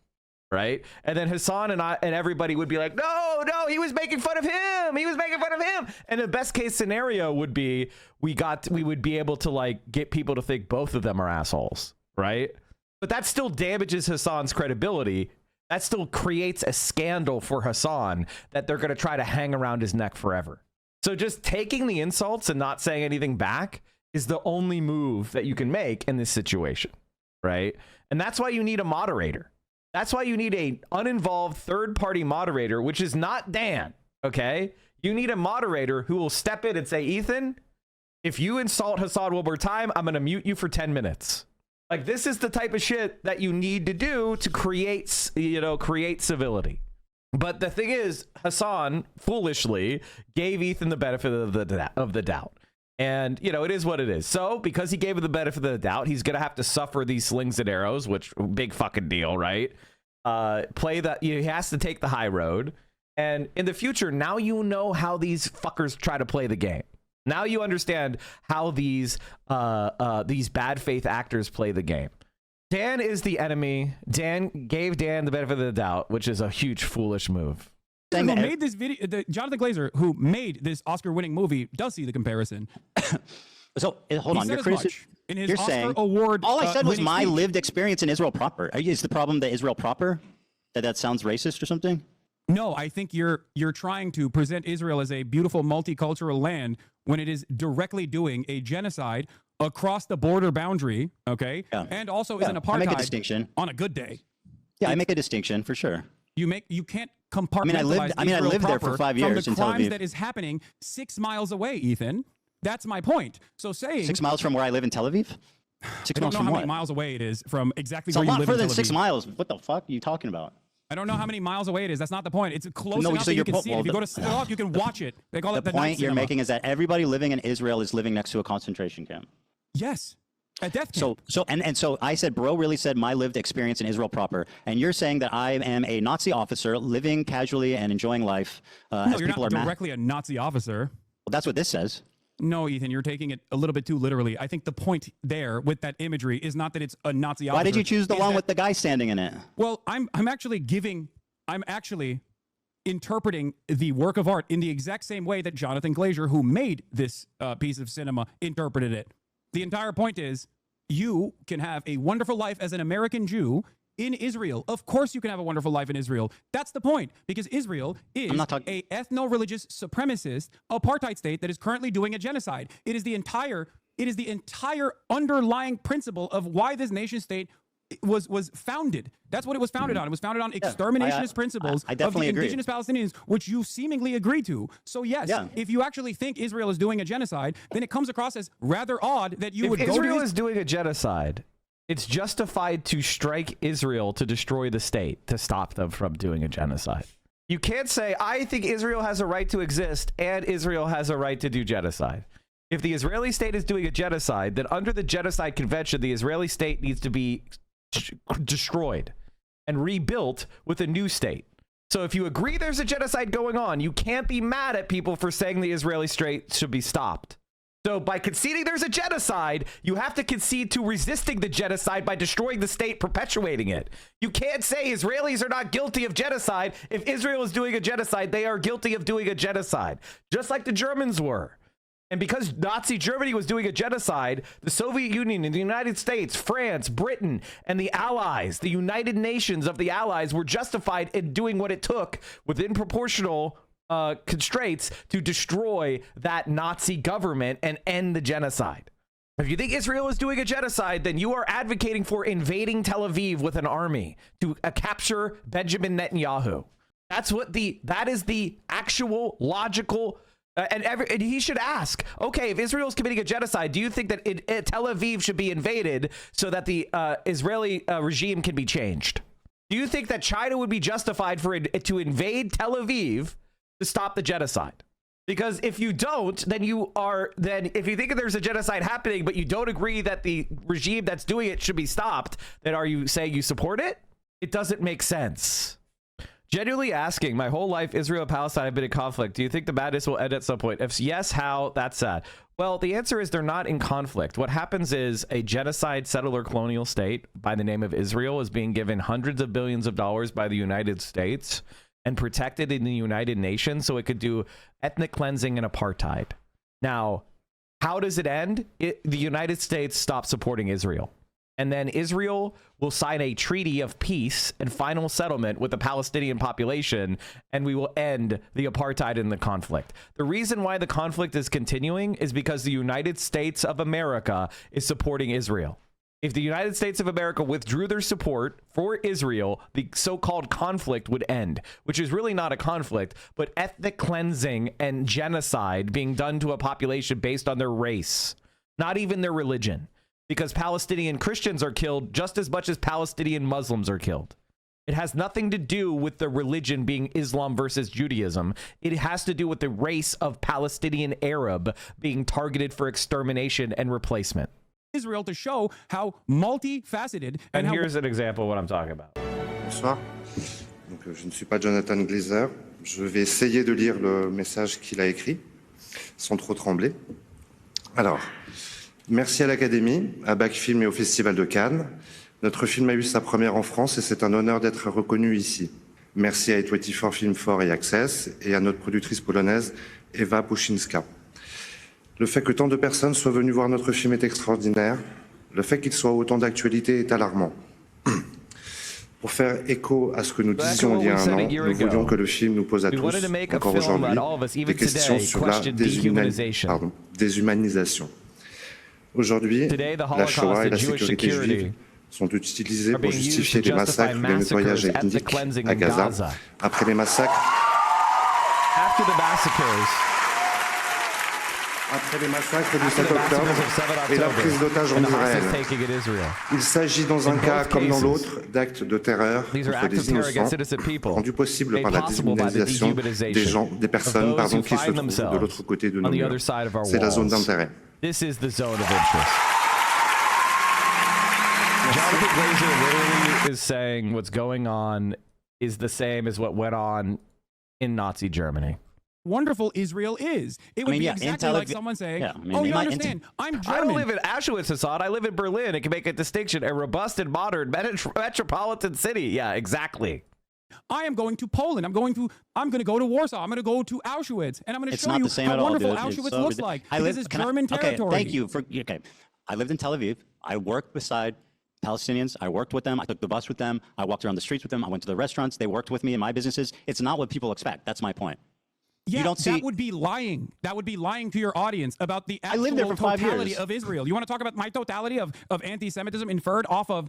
Right. And then Hassan and everybody would be like, no, he was making fun of him. He was making fun of him. And the best case scenario would be we would be able to like get people to think both of them are assholes. Right. But that still damages Hassan's credibility. That still creates a scandal for Hassan that they're going to try to hang around his neck forever. So just taking the insults and not saying anything back is the only move that you can make in this situation, right? And that's why you need a moderator. That's why you need a uninvolved third-party moderator, which is not Dan, okay? You need a moderator who will step in and say, Ethan, if you insult Hassan one more time, I'm going to mute you for 10 minutes. Like, this is the type of shit that you need to do to create civility. But the thing is, Hassan foolishly gave Ethan the benefit of the doubt. And, it is what it is. So because he gave him the benefit of the doubt, he's going to have to suffer these slings and arrows, which big fucking deal, right? He has to take the high road. And in the future, now you know how these fuckers try to play the game. Now you understand how these bad faith actors play the game. Dan is the enemy. Dan gave Dan the benefit of the doubt, which is a huge foolish move. Who made this video? Jonathan Glazer, who made this Oscar-winning movie, does see the comparison. So hold on, in his you're Oscar saying award. All I said was my speech. lived experience in Israel proper. Is the problem that Israel proper? That sounds racist or something? No, I think you're trying to present Israel as a beautiful multicultural land when it is directly doing a genocide across the border boundary, okay? Yeah. And also is an apartheid I make a distinction. On a good day. Yeah, I make a distinction for sure. You can't compartmentalize I lived there for 5 years from in the Tel crimes Aviv. that is happening 6 miles away, Ethan. That's my point. So saying 6 miles from where I live in Tel Aviv? 6 I don't miles know from how what? many miles away it is from exactly It's where a you lot live further in than Tel 6 Aviv. miles. What the fuck are you talking about? I don't know how many miles away it is. That's not the point. It's close No, enough so that you your can point- see it. If you go to Stop, you can watch it. They call it The the night point you're cinema. making is that everybody living in Israel is living next to a concentration camp. Yes. A death camp. So I said, bro really said my lived experience in Israel proper, and you're saying that I am a Nazi officer living casually and enjoying life No, as you're people not are directly a Nazi officer. Well, that's what this says. No, Ethan, you're taking it a little bit too literally. I think the point there with that imagery is not that it's a Nazi officer. Why did you choose the one with the guy standing in it? Well, I'm actually interpreting the work of art in the exact same way that Jonathan Glazer, who made this piece of cinema, interpreted it. The entire point is you can have a wonderful life as an American Jew in Israel. Of course you can have a wonderful life in Israel. That's the point, because Israel is a ethno-religious supremacist apartheid state that is currently doing a genocide. It is the entire underlying principle of why this nation state was founded. That's what it was founded on. It was founded on exterminationist principles I of the definitely agree. indigenous Palestinians, which you seemingly agree to. So yes, if you actually think Israel is doing a genocide, then it comes across as rather odd that you would go to Israel is doing a genocide, it's justified to strike Israel to destroy the state, to stop them from doing a genocide. You can't say, I think Israel has a right to exist and Israel has a right to do genocide. If the Israeli state is doing a genocide, then under the Genocide Convention, the Israeli state needs to be destroyed and rebuilt with a new state. So if you agree there's a genocide going on, you can't be mad at people for saying the Israeli state should be stopped. So by conceding there's a genocide, you have to concede to resisting the genocide by destroying the state perpetuating it. You can't say Israelis are not guilty of genocide. If Israel is doing a genocide, they are guilty of doing a genocide, just like the Germans were. And because Nazi Germany was doing a genocide, the Soviet Union and the United States, France, Britain, and the Allies, the United Nations of the Allies, were justified in doing what it took within proportional constraints to destroy that Nazi government and end the genocide. If you think Israel is doing a genocide, then you are advocating for invading Tel Aviv with an army to capture Benjamin Netanyahu. That is the actual logical. And he should ask, okay, if Israel is committing a genocide, do you think that Tel Aviv should be invaded so that the Israeli regime can be changed? Do you think that China would be justified to invade Tel Aviv to stop the genocide? Because if you don't, then if you think there's a genocide happening, but you don't agree that the regime that's doing it should be stopped, then are you saying you support it? It doesn't make sense. Genuinely asking, my whole life, Israel and Palestine have been in conflict. Do you think the madness will end at some point? If yes, how? That's sad. Well, the answer is they're not in conflict. What happens is a genocide settler colonial state by the name of Israel is being given hundreds of billions of dollars by the United States and protected in the United Nations so it could do ethnic cleansing and apartheid. Now, how does it end? The United States stops supporting Israel. And then Israel will sign a treaty of peace and final settlement with the Palestinian population, and we will end the apartheid and the conflict. The reason why the conflict is continuing is because the United States of America is supporting Israel. If the United States of America withdrew their support for Israel, the so-called conflict would end, which is really not a conflict, but ethnic cleansing and genocide being done to a population based on their race, not even their religion. Because Palestinian Christians are killed just as much as Palestinian Muslims are killed. It has nothing to do with the religion being Islam versus Judaism. It has to do with the race of Palestinian Arab being targeted for extermination and replacement. Israel to show how multifaceted and here's an example of what I'm talking about. Bonsoir. Donc, je ne suis pas Jonathan Glazer. Je vais essayer de lire le message qu'il a écrit sans trop trembler. Alors. Merci à l'Académie, à Backfilm et au Festival de Cannes. Notre film a eu sa première en France et c'est un honneur d'être reconnu ici. Merci à A24 Film 4 et Access et à notre productrice polonaise Ewa Puszynska. Le fait que tant de personnes soient venues voir notre film est extraordinaire. Le fait qu'il soit autant d'actualité est alarmant. Pour faire écho à ce que nous disions il y a un an, nous voulions que le film nous pose à tous, encore aujourd'hui, des questions sur la déshumanisation. Aujourd'hui, la Shoah et la sécurité juive sont utilisées pour justifier les massacres et les nettoyages ethniques à Gaza. Après les massacres, du 7 octobre et la prise d'otages en Israël. Il s'agit dans un cas comme dans l'autre d'actes de terreur contre des innocents rendus possibles par la déshumanisation des personnes qui se trouvent de l'autre côté de nos murs. C'est la zone d'intérêt. This is the zone of interest. Jonathan Glazer literally is saying what's going on is the same as what went on in Nazi Germany. Wonderful Israel is. It would be exactly like someone saying, oh, you understand, I'm German. I don't live in Auschwitz, Assad. I live in Berlin. It can make a distinction. A robust and modern metropolitan city. Yeah, exactly. I am going to Poland. I'm going to go to Warsaw. I'm going to go to Auschwitz, and I'm going to show you how wonderful Auschwitz looks like. This is German territory. Okay, thank you. I lived in Tel Aviv. I worked beside Palestinians. I worked with them. I took the bus with them. I walked around the streets with them. I went to the restaurants. They worked with me in my businesses. It's not what people expect. That's my point. Yeah, that would be lying. That would be lying to your audience about the actual totality of Israel. You want to talk about my totality of anti-Semitism inferred off of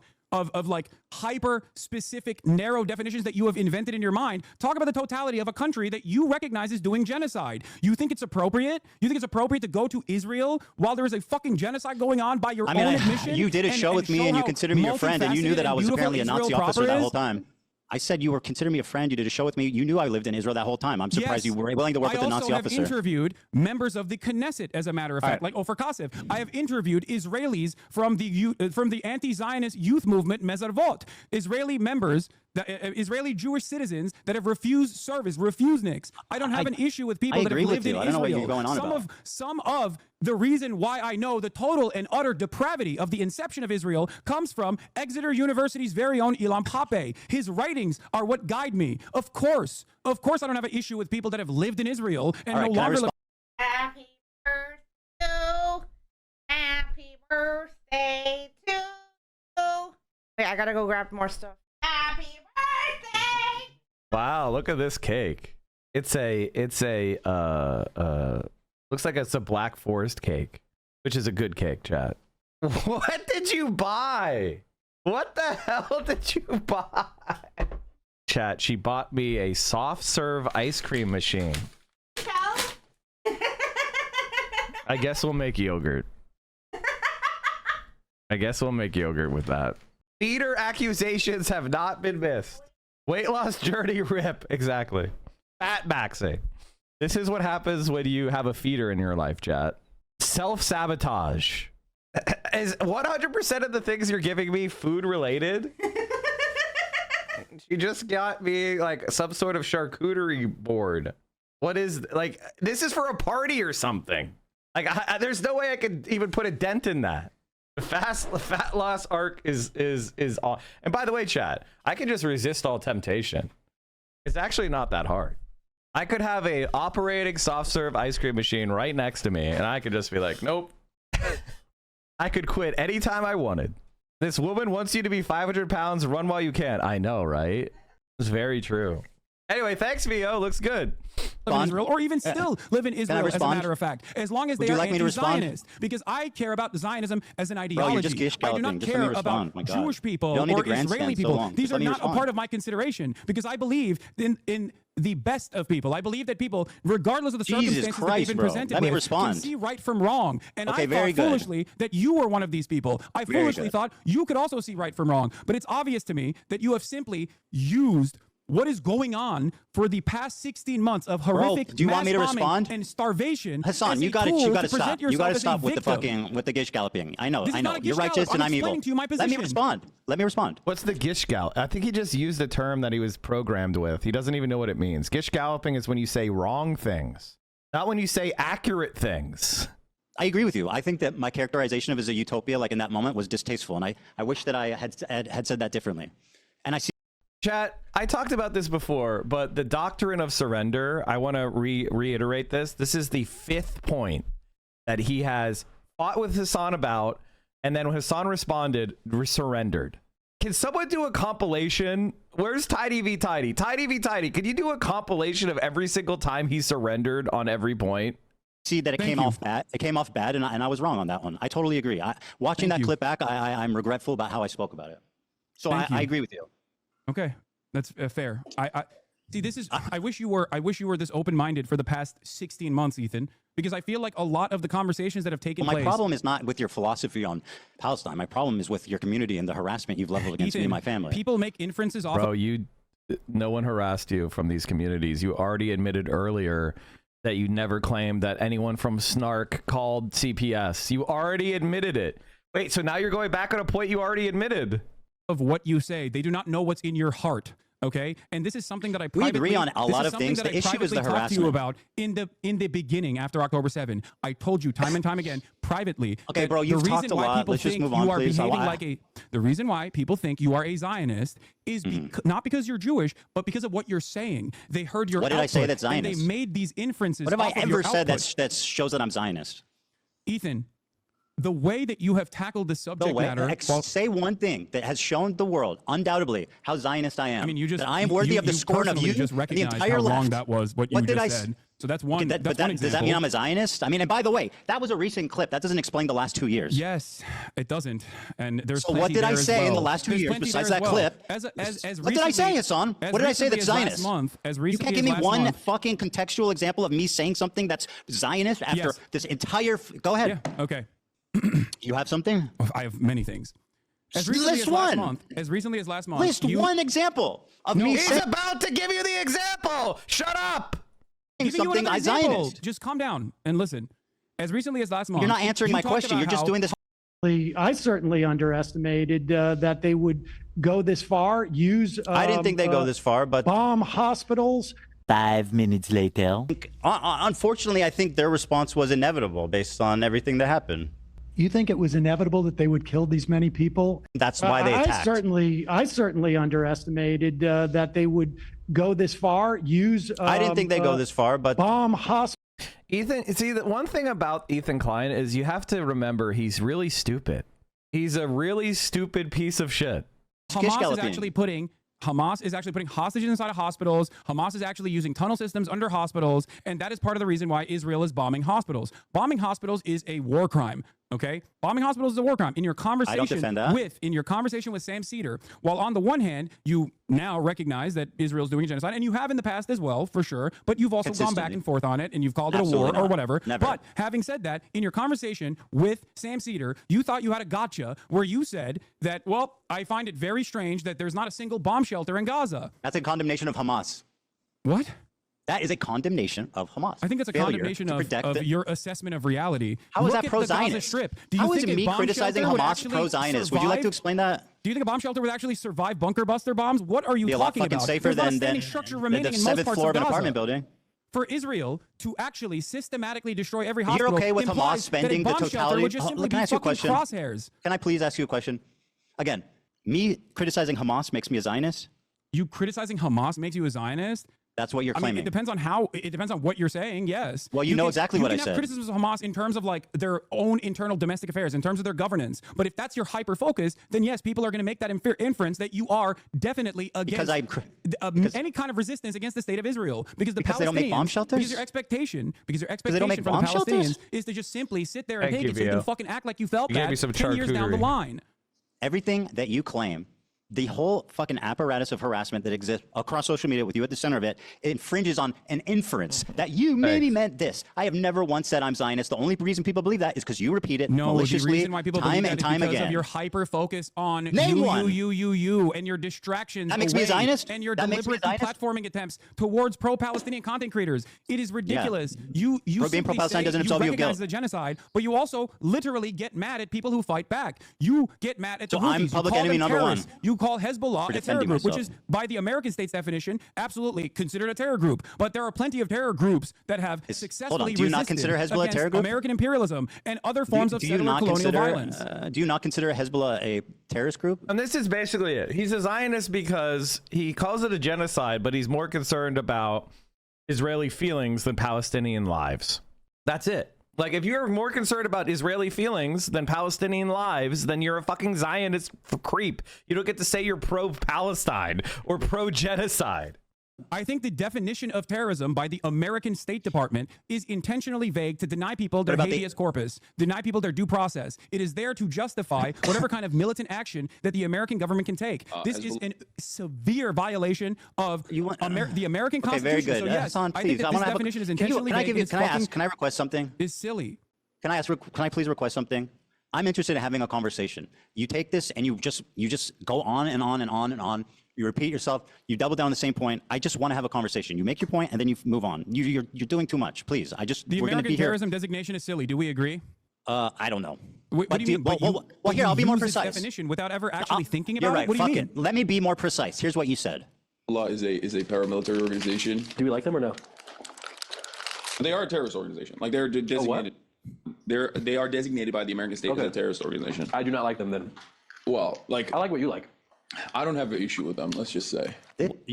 like hyper-specific, narrow definitions that you have invented in your mind? Talk about the totality of a country that you recognize is doing genocide. You think it's appropriate? You think it's appropriate to go to Israel while there is a fucking genocide going on by your own admission? You did a show with me and you considered me your friend and you knew that I was apparently a Nazi officer that whole time. I said you were considering me a friend. You did a show with me. You knew I lived in Israel that whole time. I'm surprised you were willing to work with a Nazi officer. I also have interviewed members of the Knesset, as a matter of fact, like Ofer Kassev. I have interviewed Israelis from the anti-Zionist youth movement Mezarvot. Israeli members Israeli Jewish citizens that have refused service, refuseniks. I don't have an issue with people that have lived in Israel. I don't know what you're going on about. Some of the reason why I know the total and utter depravity of the inception of Israel comes from Exeter University's very own Ilan Pappé. His writings are what guide me. Of course, I don't have an issue with people that have lived in Israel and no longer live. Happy birthday, happy birthday to you. Wait, I gotta go grab more stuff. Happy birthday! Wow, look at this cake. It's a looks like it's a Black Forest cake, which is a good cake, chat. What did you buy? What the hell did you buy? Chat, she bought me a soft serve ice cream machine. I guess we'll make yogurt. I guess we'll make yogurt with that. Feeder accusations have not been missed. Weight loss journey rip. Exactly. Fat maxing. This is what happens when you have a feeder in your life, chat. Self-sabotage. Is 100% of the things you're giving me food related? She just got me like some sort of charcuterie board. What is, like, this is for a party or something. Like, there's no way I could even put a dent in that. The fat loss arc is all. And by the way, chat, I can just resist all temptation. It's actually not that hard. I could have a operating soft serve ice cream machine right next to me, and I could just be like, nope. I could quit anytime I wanted. This woman wants you to be 500 pounds. Run while you can. I know, right? It's very true. Anyway, thanks, Vio. Looks good. Live in Israel, or even still live in Israel, as a matter of fact, as long as they are anti-Zionist, because I care about Zionism as an ideology. I do not care about Jewish people or Israeli people. These are not a part of my consideration, because I believe in the best of people. I believe that people, regardless of the circumstances that they've been presented with, can see right from wrong. And I thought foolishly that you were one of these people. I foolishly thought you could also see right from wrong. But it's obvious to me that you have simply used what is going on for the past 16 months of horrific do you want me to respond? And starvation. Hassan, you got to stop. You got to stop with the gish galloping. I know. You're righteous and I'm evil. Let me respond. What's the gish gallop? I think he just used a term that he was programmed with. He doesn't even know what it means. Gish galloping is when you say wrong things, not when you say accurate things. I agree with you. I think that my characterization of it as a utopia, like in that moment, was distasteful, and I wish that I had said that differently. And I see. Chat, I talked about this before, but the doctrine of surrender, I want to reiterate this. This is the 5th point that he has fought with Hassan about, and then when Hassan responded, surrendered. Can someone do a compilation? Where's Tidy v Tidy? Tidy v Tidy, could you do a compilation of every single time he surrendered on every point? See that it came off bad. It came off bad, and I was wrong on that one. I totally agree. Watching that clip back, I'm regretful about how I spoke about it. So I agree with you. Okay, that's fair. I see. This is. I wish you were this open-minded for the past 16 months, Ethan, because I feel like a lot of the conversations that have taken place. My problem is not with your philosophy on Palestine. My problem is with your community and the harassment you've leveled against me and my family. People make inferences off. Bro, no one harassed you from these communities. You already admitted earlier that you never claimed that anyone from Snark called CPS. You already admitted it. Wait, so now you're going back on a point you already admitted. Of what you say. They do not know what's in your heart. Okay, and this is something that I we agree on a lot of things. The issue is the harassment. To you about in the beginning after October 7. I told you time and time again privately. Okay, bro, you've talked a lot. Let's just move on, please. The reason why people think you are a Zionist is not because you're Jewish, but because of what you're saying. They heard your. What did I say that's Zionist? And they made these inferences. What have I ever said that shows that I'm Zionist? Ethan, the way that you have tackled the subject matter. Say one thing that has shown the world, undoubtedly, how Zionist I am. I mean, that I am worthy of the scorn of you, just and the entire how left. Wrong that was what you just said. So that's one. Does that mean I'm a Zionist? I mean, and by the way, that was a recent clip. That doesn't explain the last 2 years. Yes, it doesn't. And there's. So what did I say in the last 2 years besides that clip? What did I say, Hassan? What did I say that's Zionist? You can't give me one fucking contextual example of me saying something that's Zionist after this entire. Go ahead. Yeah. Okay. You have something? I have many things. As recently as last month. List one example of me. He's about to give you the example. Shut up. Something I Zionist. Just calm down and listen. As recently as last month. You're not answering my question. You're just doing this. I certainly underestimated that they would go this far, use. I didn't think they go this far, but bomb hospitals. 5 minutes later. Unfortunately, I think their response was inevitable based on everything that happened. You think it was inevitable that they would kill these many people? That's why they attacked. I certainly underestimated that they would go this far. Use. I didn't think they go this far, but bomb hospitals. Ethan, see, the one thing about Ethan Klein is you have to remember he's really stupid. He's a really stupid piece of shit. Hamas is actually putting hostages inside of hospitals. Hamas is actually using tunnel systems under hospitals, and that is part of the reason why Israel is bombing hospitals. Bombing hospitals is a war crime. Okay, bombing hospitals is a war crime. In your conversation with Sam Cedar, while on the one hand you now recognize that Israel's doing a genocide, and you have in the past as well, for sure, but you've also gone back and forth on it, and you've called it a war or whatever. Never. But having said that, in your conversation with Sam Cedar, you thought you had a gotcha where you said that, well, I find it very strange that there's not a single bomb shelter in Gaza. That's a condemnation of Hamas. What? That is a condemnation of Hamas. I think it's a condemnation of your assessment of reality. How is Look that at pro-Zionist? the Gaza Strip. Do you How is think it a me bomb criticizing shelter would Hamas actually pro-Zionist? Would you like to explain that? Do you think a bomb shelter would actually survive bunker buster bombs? What are you Be a lot talking fucking about? safer There's not a than standing structure remaining the in most 7th parts floor of of an Gaza. apartment building. For Israel to actually systematically destroy every You're hospital okay with Hamas implies spending that the a bomb shelter totality? would just simply Can I be ask you a fucking question? crosshairs. Can I please ask you a question? Again, me criticizing Hamas makes me a Zionist? You criticizing Hamas makes you a Zionist? That's what you're I mean, claiming. it depends on what you're saying. Yes. Well, you know exactly what I You can said. have criticisms of Hamas in terms of like their own internal domestic affairs, in terms of their governance. But if that's your hyper focus, then yes, people are going to make that inference that you are definitely against any kind of resistance against the state of Israel. Because the Palestinians, they don't make bomb shelters? Because your expectation they don't make from the bomb shelters? Palestinians is to just simply sit there and Thank take you, it so you Vio. can fucking act like you felt You gave me that some 10 years down the charcuterie. line. Everything that you claim, the whole fucking apparatus of harassment that exists across social media with you at the center of it, infringes on an inference that you maybe meant this. I have never once said I'm Zionist. The only reason people believe that is because you repeat it No, the maliciously reason why people believe time that and is time because again. of your hyper focus on Name one. you, and your distractions. That makes me a away, Zionist? And your That makes me a deliberate Zionist? platforming attempts towards pro-Palestinian content creators. It is ridiculous. You Being simply pro-Palestine say doesn't you absolve you of recognize guilt. the genocide, but you also literally get mad at people who fight back. You get mad at the So I'm Houthis. You public call enemy them number one. terrorists. You call Hezbollah For a terror defending group, which myself. is by the American state's definition absolutely considered a terror group. But there are plenty of terror groups that have successfully do you not resisted consider Hezbollah a against terror group? American imperialism and other forms of do you settler not colonial consider, violence. do you not consider Hezbollah a terrorist group? And this is basically it. He's a Zionist because he calls it a genocide, but he's more concerned about Israeli feelings than Palestinian lives. That's it. Like, if you're more concerned about Israeli feelings than Palestinian lives, then you're a fucking Zionist creep. You don't get to say you're pro-Palestine or pro-genocide. I think the definition of terrorism by the American State Department is intentionally vague to deny people their about the- habeas corpus, deny people their due process. It is there to justify whatever kind of militant action that the American government can take. This is a severe violation of the American Okay, very Constitution. good. So yes, Hassan, I please. think that this definition is intentionally vague. and it's fucking- Can I request something? Is silly. Can I please request something? I'm interested in having a conversation. You take this and you just go on and on and on and on. You repeat yourself. You double down on the same point. I just want to have a conversation. You make your point and then you move on. You're doing too much. Please. The we're going to American be here. terrorism designation is silly. Do we agree? I don't know. What do you mean? Well, here, I'll be more use its precise. definition without ever actually thinking You're about right. it. What do you Fuck mean? it. Let me be more precise. Here's what you said. Allah is a paramilitary organization. Do we like them or no? They are a terrorist organization. Like they're designated. They are designated by the American state as a terrorist organization. I do not like them then. Well, like I like what you like. I don't have an issue with them. Let's just say.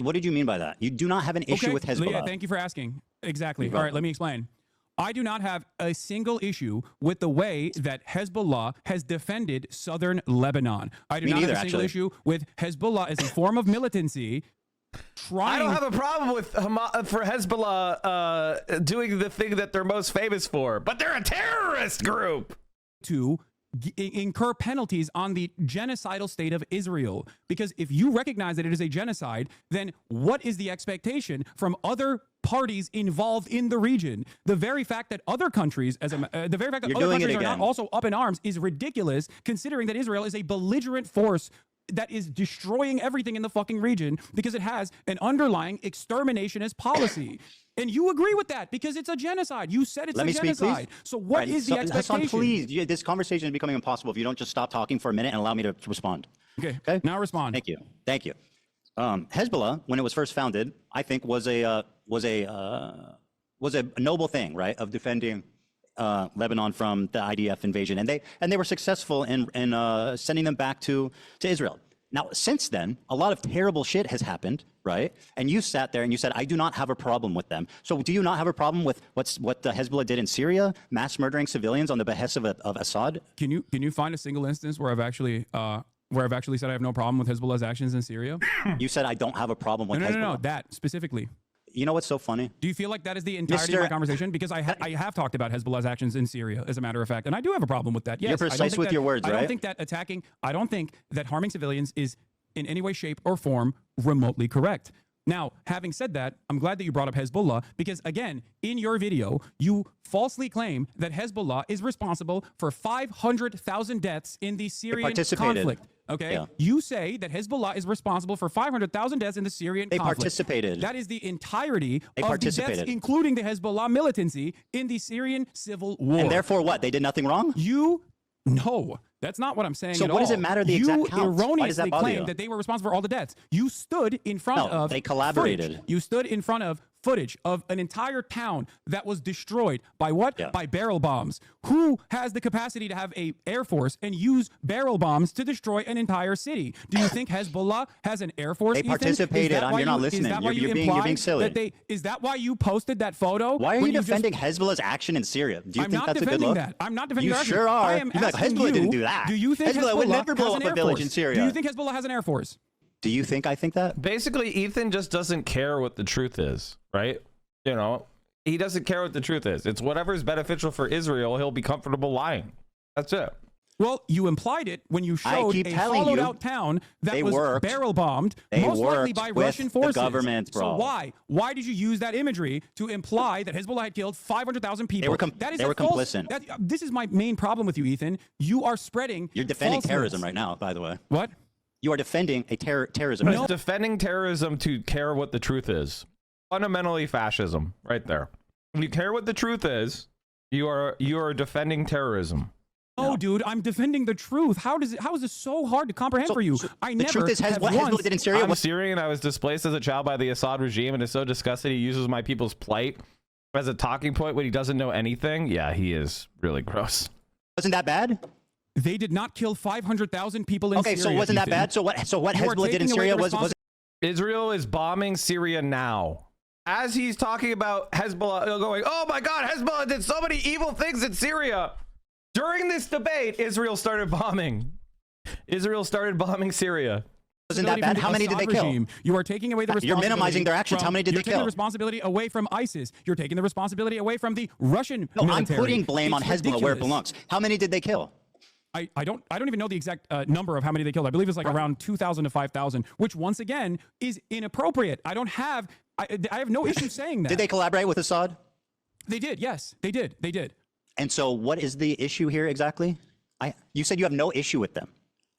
What did you mean by that? You do not have an issue with Hezbollah. Yeah, thank you for asking. Exactly. You're All right, welcome. let me explain. I do not have a single issue with the way that Hezbollah has defended southern Lebanon. I do Me not neither, have a single actually. issue with Hezbollah as a form of militancy. I don't have a problem with for Hezbollah doing the thing that they're most famous for, but they're a terrorist group. To incur penalties on the genocidal state of Israel. Because if you recognize that it is a genocide, then what is the expectation from other parties involved in the region? The very fact that other countries, the very fact that You're other doing it countries are not again. also up in arms is ridiculous, considering that Israel is a belligerent force that is destroying everything in the fucking region because it has an underlying exterminationist policy. And you agree with that because it's a genocide. You said it's Let a me speak, genocide. please. So what Right, is the expectation? Hassan, please. This conversation is becoming impossible if you don't just stop talking for a minute and allow me to respond. Okay. Now respond. Thank you. Thank you. Hezbollah, when it was first founded, I think was a noble thing, right, of defending Lebanon from the IDF invasion, and they were successful in sending them back to Israel. Now, since then, a lot of terrible shit has happened, right? And you sat there and you said, I do not have a problem with them. So do you not have a problem with what the Hezbollah did in Syria, mass murdering civilians on the behest of Assad? Can you find a single instance where I've actually said I have no problem with Hezbollah's actions in Syria? You said I don't have a problem with Hezbollah. No, that specifically. You know what's so funny? Do you feel like that is the entirety of my conversation? Because I have talked about Hezbollah's actions in Syria, as a matter of fact, and I do have a problem with that. Yes, you're precise with your words, right? I don't think that harming civilians is in any way, shape, or form remotely correct. Now, having said that, I'm glad that you brought up Hezbollah because, again, in your video, you falsely claim that Hezbollah is responsible for 500,000 deaths in the Syrian conflict. Okay, yeah. You say that Hezbollah is responsible for 500,000 deaths in the Syrian conflict. They participated. That is the entirety of the deaths, including the Hezbollah militancy in the Syrian civil war. And therefore, what? They did nothing wrong? No, that's not what I'm saying. So at what does all. it matter the exact count? You erroneously Why does that bother claimed you? that they were responsible for all the deaths. You stood in front of. They collaborated. Footage. You stood in front of footage of an entire town that was destroyed by what? Yeah. By barrel bombs. Who has the capacity to have a air force and use barrel bombs to destroy an entire city? Do you think Hezbollah has an air force? They participated. You're not listening. You're being silly. Is that why you posted that photo? Why are you defending Hezbollah's action in Syria? Do you think that's a good look? I'm not defending that. You sure are. You're like, Hezbollah didn't do that. Do you think Hezbollah would never blow up a village in Syria? Do you think Hezbollah has an air force? Do you think I think that? Basically, Ethan just doesn't care what the truth is, right? You know, he doesn't care what the truth is. It's whatever's beneficial for Israel, he'll be comfortable lying. That's it. Well, you implied it when you showed a hollowed out town that was barrel bombed, most likely by Russian forces. The government, bro. So why did you use that imagery to imply that Hezbollah had killed 500,000 people? They were complicit. This is my main problem with you, Ethan. You are spreading. You're defending terrorism right now, by the way. What? You are defending a terrorism. No. Defending terrorism to care what the truth is. Fundamentally fascism, right there. If you care what the truth is, you are defending terrorism. Oh, dude, I'm defending the truth. How is this so hard to comprehend for you? The truth is, what Hezbollah did in Syria. I'm Syrian. I was displaced as a child by the Assad regime, and is so disgusted he uses my people's plight as a talking point when he doesn't know anything. Yeah, he is really gross. Wasn't that bad? They did not kill 500,000 people in Syria. Okay, so wasn't that bad? So what Hezbollah did in Syria was Israel is bombing Syria now. As he's talking about Hezbollah going, oh my God, Hezbollah did so many evil things in Syria. During this debate, Israel started bombing Syria. Wasn't that bad? How many did they kill? You are taking away the responsibility. You're minimizing their actions. How many did they kill? You're taking the responsibility away from ISIS. You're taking the responsibility away from the Russian military. I'm putting blame on Hezbollah where it belongs. How many did they kill? I don't even know the exact number of how many they killed. I believe it's like around 2,000 to 5,000, which once again is inappropriate. I have no issue saying that. Did they collaborate with Assad? They did. Yes, they did. And so what is the issue here exactly? You said you have no issue with them.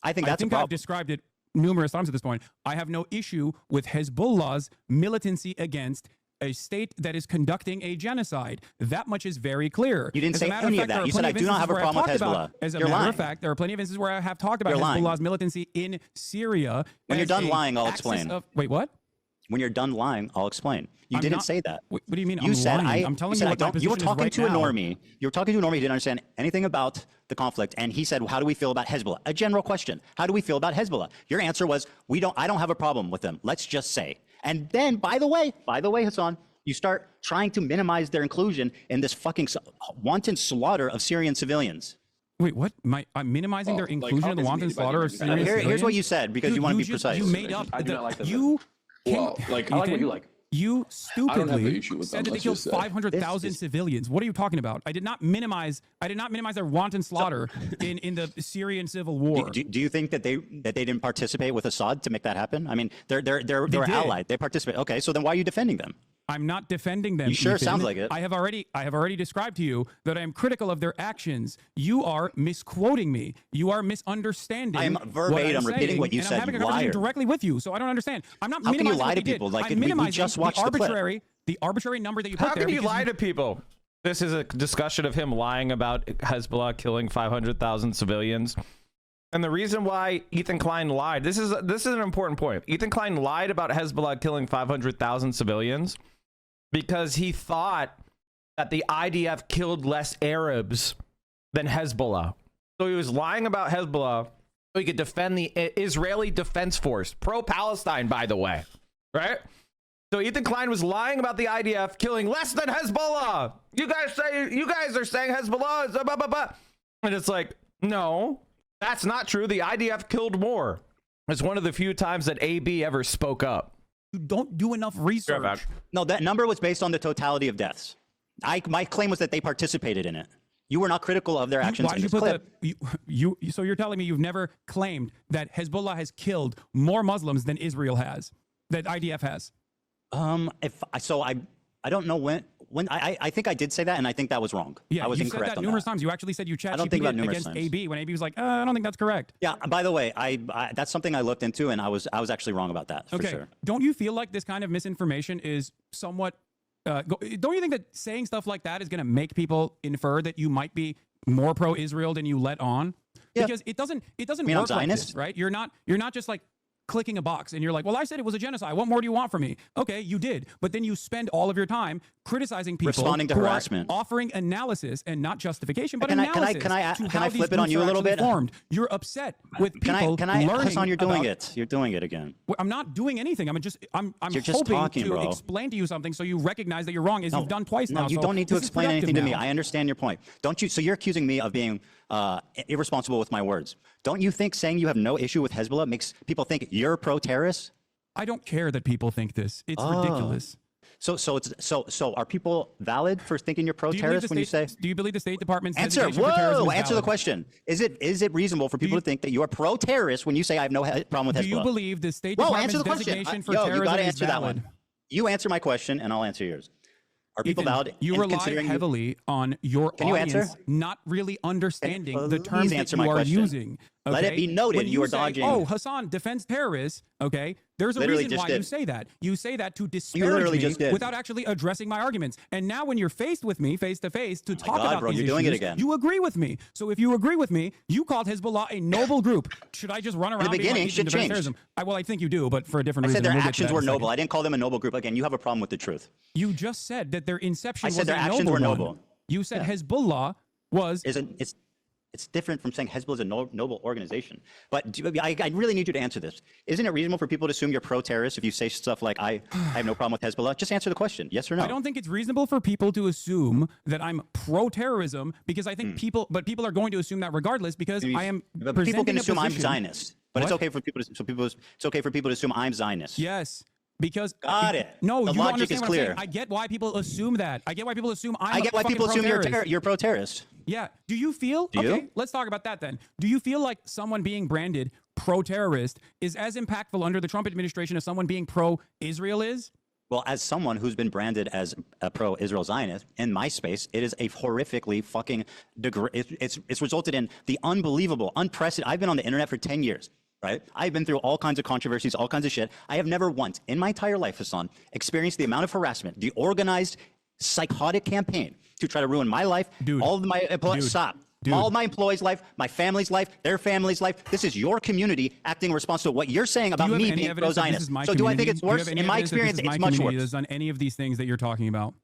I think that's a problem. I've described it numerous times at this point. I have no issue with Hezbollah's militancy against a state that is conducting a genocide. That much is very clear. You didn't say any of that. You said I do not have a problem with Hezbollah. As a matter of fact, there are plenty of instances where I have talked about Hezbollah's militancy in Syria. When you're done lying, I'll explain. Wait, what? When you're done lying, I'll explain. You didn't say that. What do you mean? You said I'm telling you what my position you were talking is right to a now. normie. You were talking to a normie who didn't understand anything about the conflict, and he said, "How do we feel about Hezbollah?" A general question. How do we feel about Hezbollah? Your answer was, I don't have a problem with them. Let's just say. And then, by the way, Hassan, you start trying to minimize their inclusion in this fucking wanton slaughter of Syrian civilians. Wait, what? I'm minimizing their inclusion in the wanton slaughter of Syrian civilians? Here's what you said, because you want to be precise. You made up. I do not like that. I like what you like. You stupidly said that they killed 500,000 civilians. What are you talking about? I did not minimize their wanton slaughter in the Syrian civil war. Do you think that they didn't participate with Assad to make that happen? I mean, they're allied. They participate. Okay, so then why are you defending them? I'm not defending them. You sure Ethan. sounds like it. I have already described to you that I am critical of their actions. You are misquoting me. You are misunderstanding. I am verbatim repeating what you said. I'm having a conversation directly with you, so I don't understand. I'm not How can minimizing you lie to what they people? did. Like I'm minimizing we just watched the arbitrary number that you put How there. can you lie to people? This is a discussion of him lying about Hezbollah killing 500,000 civilians. And the reason why Ethan Klein lied, this is an important point. Ethan Klein lied about Hezbollah killing 500,000 civilians because he thought that the IDF killed less Arabs than Hezbollah. So he was lying about Hezbollah so he could defend the Israeli Defense Force, pro-Palestine, by the way, right? So Ethan Klein was lying about the IDF killing less than Hezbollah. You guys are saying Hezbollah is blah, blah, blah. And it's like, no, that's not true. The IDF killed more. It's one of the few times that AB ever spoke up. You don't do enough research. No, that number was based on the totality of deaths. My claim was that they participated in it. You were not critical of their actions. Why did you put that? So you're telling me you've never claimed that Hezbollah has killed more Muslims than Israel has, that IDF has? I don't know when I think I did say that, and I think that was wrong. Yeah, I was you incorrect said that on numerous times. You actually said you chat GPT against times. AB when AB was like, I don't think that's correct. Yeah. By the way, I that's something I looked into, and I was actually wrong about that. For sure. Don't you feel like this kind of misinformation is somewhat? Don't you think that saying stuff like that is going to make people infer that you might be more pro-Israel than you let on? Yeah. Because it doesn't work like this, right? You're not just like clicking a box and you're like, well, I said it was a genocide. What more do you want from me? Okay, you did. But then you spend all of your time criticizing people responding to who harassment, are offering analysis and not justification, but can analysis. Can I flip it on you a little bit? Formed. You're upset with people learning Hassan, you're doing about, it. You're doing it again. I'm not doing anything. I'm you're just hoping talking, to bro. explain to you something so you recognize that you're wrong, as you've done twice now. No, you so don't need to this is explain anything to me. now. I understand your point. Don't you? So you're accusing me of being irresponsible with my words. Don't you think saying you have no issue with Hezbollah makes people think you're pro-terrorist? I don't care that people think this. It's ridiculous. So are people valid for thinking you're pro-terrorist when you say? Do you believe the State Department's answer? designation for terrorism is Answer the valid? question. Is it reasonable for people to think that you are pro-terrorist when you say I have no problem with Hezbollah? Do you believe the State Department's designation for terrorism you gotta is answer that valid? one. You answer my question, and I'll answer yours. Are people Ethan, valid? You in rely considering heavily on your Can you audience answer? not really understanding the Please terms that answer you my are question. using. Let it okay? be noted When you are say, dodging. Oh, Hassan defends terrorists. Okay, there's a Literally reason just why did. you say that. You say that to literally disparage just me did. without actually addressing my arguments. And now, when you're faced with me, face to face, to talk God, about bro, these you're doing it issues, again. you agree with me. So if you agree with me, you called Hezbollah a noble group. Should I just run around? In the being beginning, like, shit defends changed. terrorism? Well, I think you do, but for a different I reason. said their We'll get to actions that were in a second. noble. I didn't call them a noble group. Again, you have a problem with the truth. You just said that their inception I said was their a actions noble were one. noble. You said Hezbollah was. It's different from saying Hezbollah is a noble organization. But I really need you to answer this. Isn't it reasonable for people to assume you're pro-terrorist if you say stuff like, I have no problem with Hezbollah? Just answer the question, yes or no? I don't think it's reasonable for people to assume that I'm pro-terrorism because I think people are going to assume that regardless because I am But presenting people can a assume I'm position- Zionist. But it's What? okay for people to assume I'm Zionist. Yes. Because Got it. No, The you don't logic understand is what I'm saying. clear. I get why people assume that. I get why people assume I get why people assume you're pro-terrorist. Yeah. Do you feel? Do you? Okay, let's talk about that then. Do you feel like someone being branded pro-terrorist is as impactful under the Trump administration as someone being pro-Israel is? Well, as someone who's been branded as a pro-Israel Zionist in my space, it is a horrifically fucking it's resulted in the unbelievable, unprecedented. I've been on the internet for 10 years. Right? I've been through all kinds of controversies, all kinds of shit. I have never once in my entire life, Hassan, experienced the amount of harassment, the organized, psychotic campaign to try to ruin my life, all of my employees. Stop. All of my employees' life, my family's life, their family's life. This is your community acting responsible to what you're saying about me being pro-Zionist. So do I think it's worse? In my experience, it's much worse. Has done any of these things that you're talking about.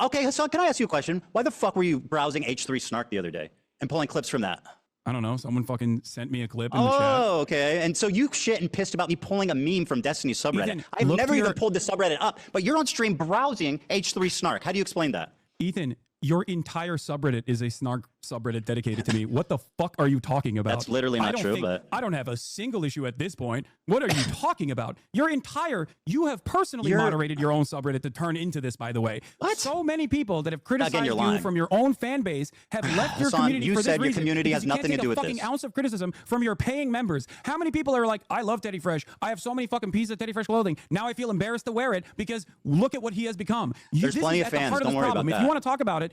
Okay, Hassan, can I ask you a question? Why the fuck were you browsing H3 Snark the other day and pulling clips from that? I don't know. Someone fucking sent me a clip in the chat. Oh, okay. And so you shit and pissed about me pulling a meme from Destiny's subreddit. Ethan, I've look never to even your- pulled the subreddit up, but you're on stream browsing H3 Snark. How do you explain that? Ethan, your entire subreddit is a snark subreddit dedicated to me. What the fuck are you talking about? That's literally not true, but I don't have a single issue at this point. What are you talking about? You have personally moderated your own subreddit to turn into this, by the way. What? So many people that have criticized you're you lying. from your own fan base have left your Hassan, community you for this said your reason. community because has you can't nothing to take do a with fucking this. ounce of criticism from your paying members. How many people are like, I love Teddy Fresh. I have so many fucking pieces of Teddy Fresh clothing. Now I feel embarrassed to wear it because look at what he has become. There's this plenty is of at the fans. heart of Don't this worry problem. about If you that. want to talk about it,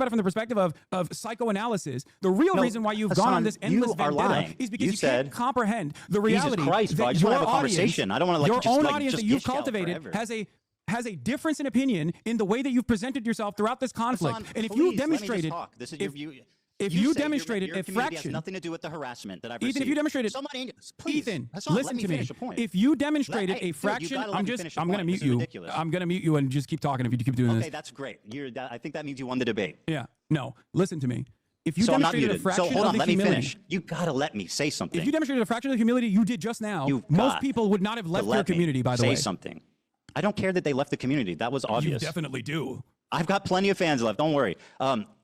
from the perspective of psychoanalysis, the real reason why you've gone on this endless you are vendetta lying. is because you said, can't comprehend the reality. Jesus Christ, bro. I that just want to your have a audience- conversation. I don't want to your just own like audience just that you've dish out cultivated forever. has a difference in opinion in the way that you've presented yourself throughout this conflict. Hassan, and if please, you let me just demonstrated, talk. This is your view. If You you say demonstrated your a community fraction, has nothing to do with the harassment that I've Ethan, received. if you demonstrated, Somebody, please, Ethan, Hassan, let listen me to me. finish a point. If you demonstrated Hey, a dude, you fraction, gotta let me finish a I'm gonna point. mute This is you. ridiculous. I'm gonna mute you and just keep talking if you keep doing Okay, this. that's great. I think that means you won the debate. Yeah. No, listen to me. If you So I'm not demonstrated a muted. fraction So hold of on, the let me humility, finish. You gotta let me say something. if you demonstrated a fraction of the humility you did just now, You've most got people would not have to left your let me community. By the say way, something. I don't care that they left the community. That was obvious. You definitely do. I've got plenty of fans left. Don't worry.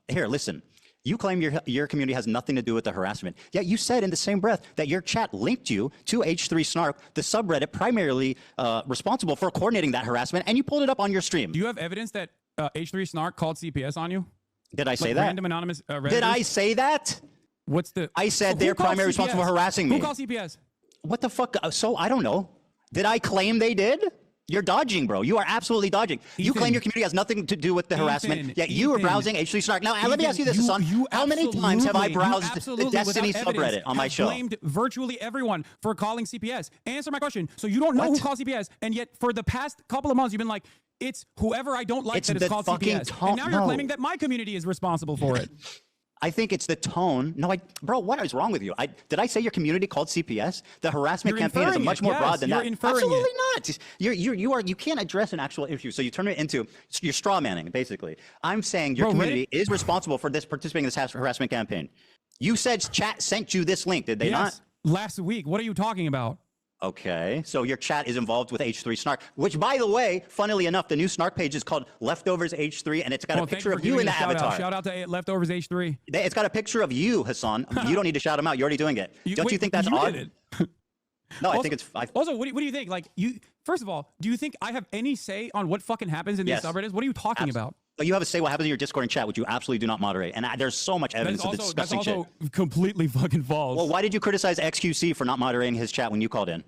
Here, listen. You claim your community has nothing to do with the harassment. Yet you said in the same breath that your chat linked you to H3 Snark, the subreddit primarily responsible for coordinating that harassment, and you pulled it up on your stream. Do you have evidence that H3 Snark called CPS on you? Did I say Like that? Random anonymous Redditors? Did I say that? What's the? I said Who they're called primarily responsible CPS? for harassing me. Who called CPS? What the fuck? So I don't know. Did I claim they did? You're dodging, bro. You are absolutely dodging. You claim your community has nothing to do with the harassment, yet you are browsing H3 Snark. Now, let me ask you this, Hassan. How many times have I browsed the Destiny subreddit on my show? Blamed virtually everyone for calling CPS. Answer my question. So you don't know who called CPS, and yet for the past couple of months you've been like, it's whoever I don't like It's that is the called fucking CPS. tone- And now you're no. claiming that my community is responsible for it. I think it's the tone. No, bro, what is wrong with you? Did I say your community called CPS? The harassment You're campaign is inferring much it. more Yes, broad than you're that. inferring Absolutely it. not. You can't address an actual issue, so you turn it into you're straw manning. Basically, I'm saying your Bro, community is responsible for participating in this harassment campaign. You said chat sent you this link, did they not? Last week. What are you talking about? Okay, so your chat is involved with H3 Snark, which, by the way, funnily enough, the new Snark page is called Leftovers H3, and it's got a picture of you in the avatar. Shout out to Leftovers H3. It's got a picture of you, Hassan. You don't need to shout him out. You're already doing it. Don't you think that's you odd? did No, I Also- think it's. Also, what do you think? Like, first of all, do you think I have any say on what fucking happens in these Yes. subreddits? What are you talking about? But you have a say what happens in your Discord and chat, which you absolutely do not moderate. And there's so much evidence of the That's disgusting also shit. completely fucking false. Well, why did you criticize XQC for not moderating his chat when you called in?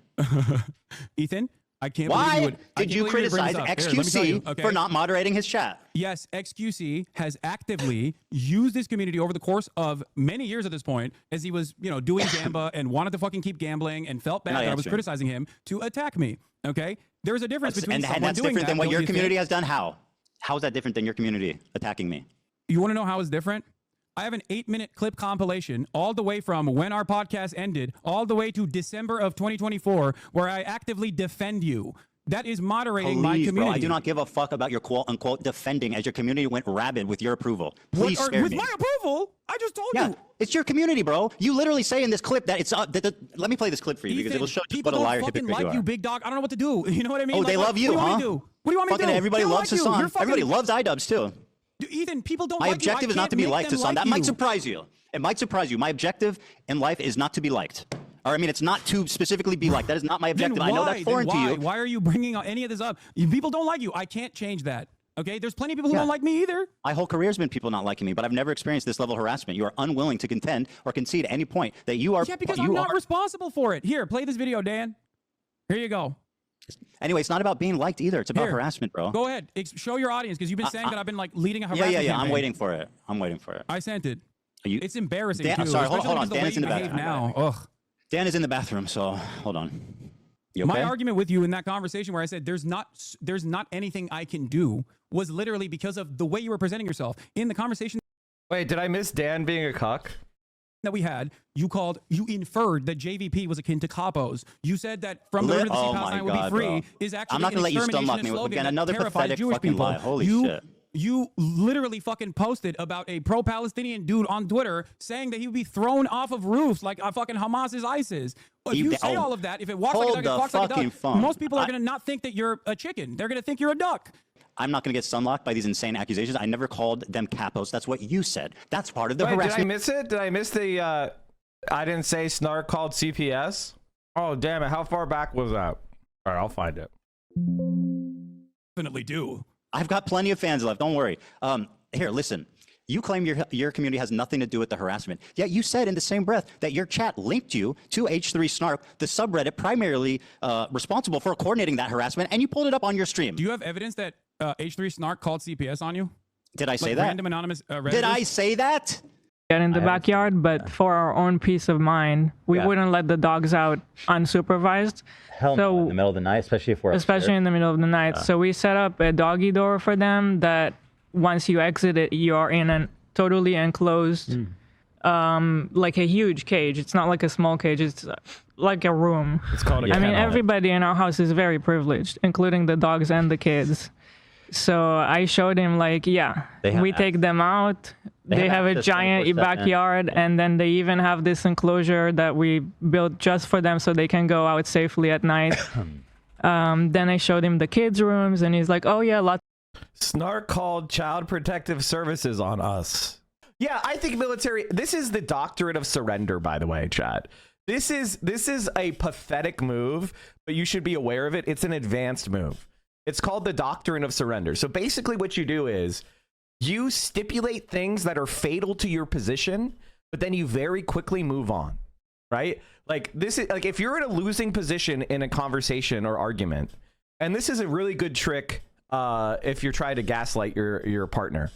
Ethan, I can't believe you Why would. I did can't you believe would bring criticize this up. Here, let me tell you, XQC okay? for not moderating his chat? Yes, XQC has actively used this community over the course of many years at this point, as he was, doing Gamba and wanted to fucking keep gambling and felt bad Not that I was answering. criticizing him to attack me. Okay, there's a difference between And someone that's doing different that. than what don't your you community think? has done. How? How is that different than your community attacking me? You want to know how it's different? I have an 8-minute clip compilation all the way from when our podcast ended all the way to December of 2024 where I actively defend you. That is moderating my Please, community. bro, I do not give a fuck about your quote unquote defending as your community went rabid with your approval. Please spare with me. my approval? I just told Yeah, you. it's your community, bro. You literally say in this clip that it's let me play this clip for you because it will show just People what a liar don't fucking hypocrite like you you, are. big dog. I don't know what to do. You know what I mean? Oh, they Like, love you, what do you huh? want me to do? What do you want me to Fucking do? everybody They don't loves like you. Hassan. You're fucking- Everybody loves iDubbbz too. Dude, Ethan, people don't My like you. I objective is not can't to be make liked, them Hassan. like That might you. surprise you. It might surprise you. My objective in life is not to be liked. Or I mean, it's not to specifically be liked. That is not my objective. I know that's foreign to you. Why are you bringing any of this up? People don't like you. I can't change that. Okay, there's plenty of people who don't like me either. My whole career has been people not liking me, but I've never experienced this level of harassment. You are unwilling to contend or concede at any point that you are. Yeah, because you I'm not are. responsible for it. Here, play this video, Dan. Here you go. Anyway, it's not about being liked either. It's about Here, harassment, bro. Go ahead. Show your audience because you've been saying that I've been like leading a harassment Yeah. campaign. I'm waiting for it. I'm waiting for it. I sent it. You, It's embarrassing Dan, too. sorry, hold especially on. because Dan is in the way you behave bathroom. now. Ugh. Dan is in the bathroom, so hold on. You okay? My argument with you in that conversation where I said there's not anything I can do was literally because of the way you were presenting yourself in the conversation. Wait, did I miss Dan being a cuck? That we had, you inferred that JVP was akin to capos. You said that from the river to the sea, Oh my Palestine will be God, free bro. is actually I'm not gonna let you extermination stomach me with slogan again that another terrifies pathetic Jewish fucking people. lie. Holy shit. You literally fucking posted about a pro-Palestinian dude on Twitter saying that he would be thrown off of roofs like fucking Hamas is ISIS. If you say all of that, if it walks like a duck, it walks like a duck, most people are going to not think that you're a chicken. They're going to think you're a duck. I'm not going to get sunlocked by these insane accusations. I never called them capos. That's what you said. That's part of the Wait, did I harassment. miss it? Did I miss the I didn't say Snark called CPS? Oh, damn it. How far back was that? All right, I'll find it. Definitely do. I've got plenty of fans left. Don't worry. Here, listen. You claim your community has nothing to do with the harassment. Yet you said in the same breath that your chat linked you to H3 Snark, the subreddit primarily responsible for coordinating that harassment, and you pulled it up on your stream. Do you have evidence that H3 Snark called CPS on you? Did I say Like that? Random anonymous Redditors? Did I say that? Get in the backyard, but for our own peace of mind, we wouldn't let the dogs out unsupervised. Hell no, in the middle of the night, especially if we're Especially in the middle of the night. So we set up a doggy door for them that once you exit it, you are in a totally enclosed like a huge cage. It's not like a small cage. It's like a room. It's called a I mean, kennel. everybody in our house is very privileged, including the dogs and the kids. So I showed him like, yeah, we take them out. They have a giant backyard, and then they even have this enclosure that we built just for them so they can go out safely at night. Then I showed him the kids' rooms, and he's like, oh yeah, lots. Snark called Child Protective Services on us. Yeah, I think military, this is the doctrine of surrender, by the way, Chad. This is a pathetic move, but you should be aware of it. It's an advanced move. It's called the doctrine of surrender. So basically what you do is you stipulate things that are fatal to your position, but then you very quickly move on, right? Like this is like if you're in a losing position in a conversation or argument, and this is a really good trick if you're trying to gaslight your partner.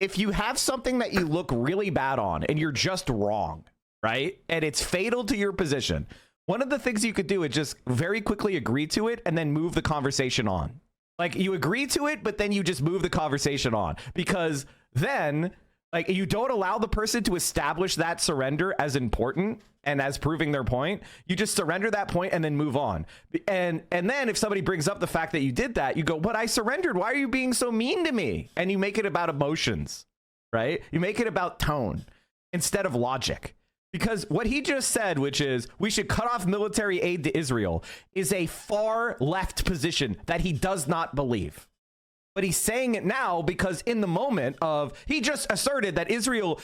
If you have something that you look really bad on and you're just wrong, right? And it's fatal to your position. One of the things you could do is just very quickly agree to it and then move the conversation on. Like you agree to it, but then you just move the conversation on, because then like you don't allow the person to establish that surrender as important and as proving their point. You just surrender that point and then move on. And then if somebody brings up the fact that you did that, you go, but I surrendered. Why are you being so mean to me? And you make it about emotions, right? You make it about tone instead of logic. Because what he just said, which is we should cut off military aid to Israel, is a far left position that he does not believe. But he's saying it now because in the moment of, he just asserted that Israel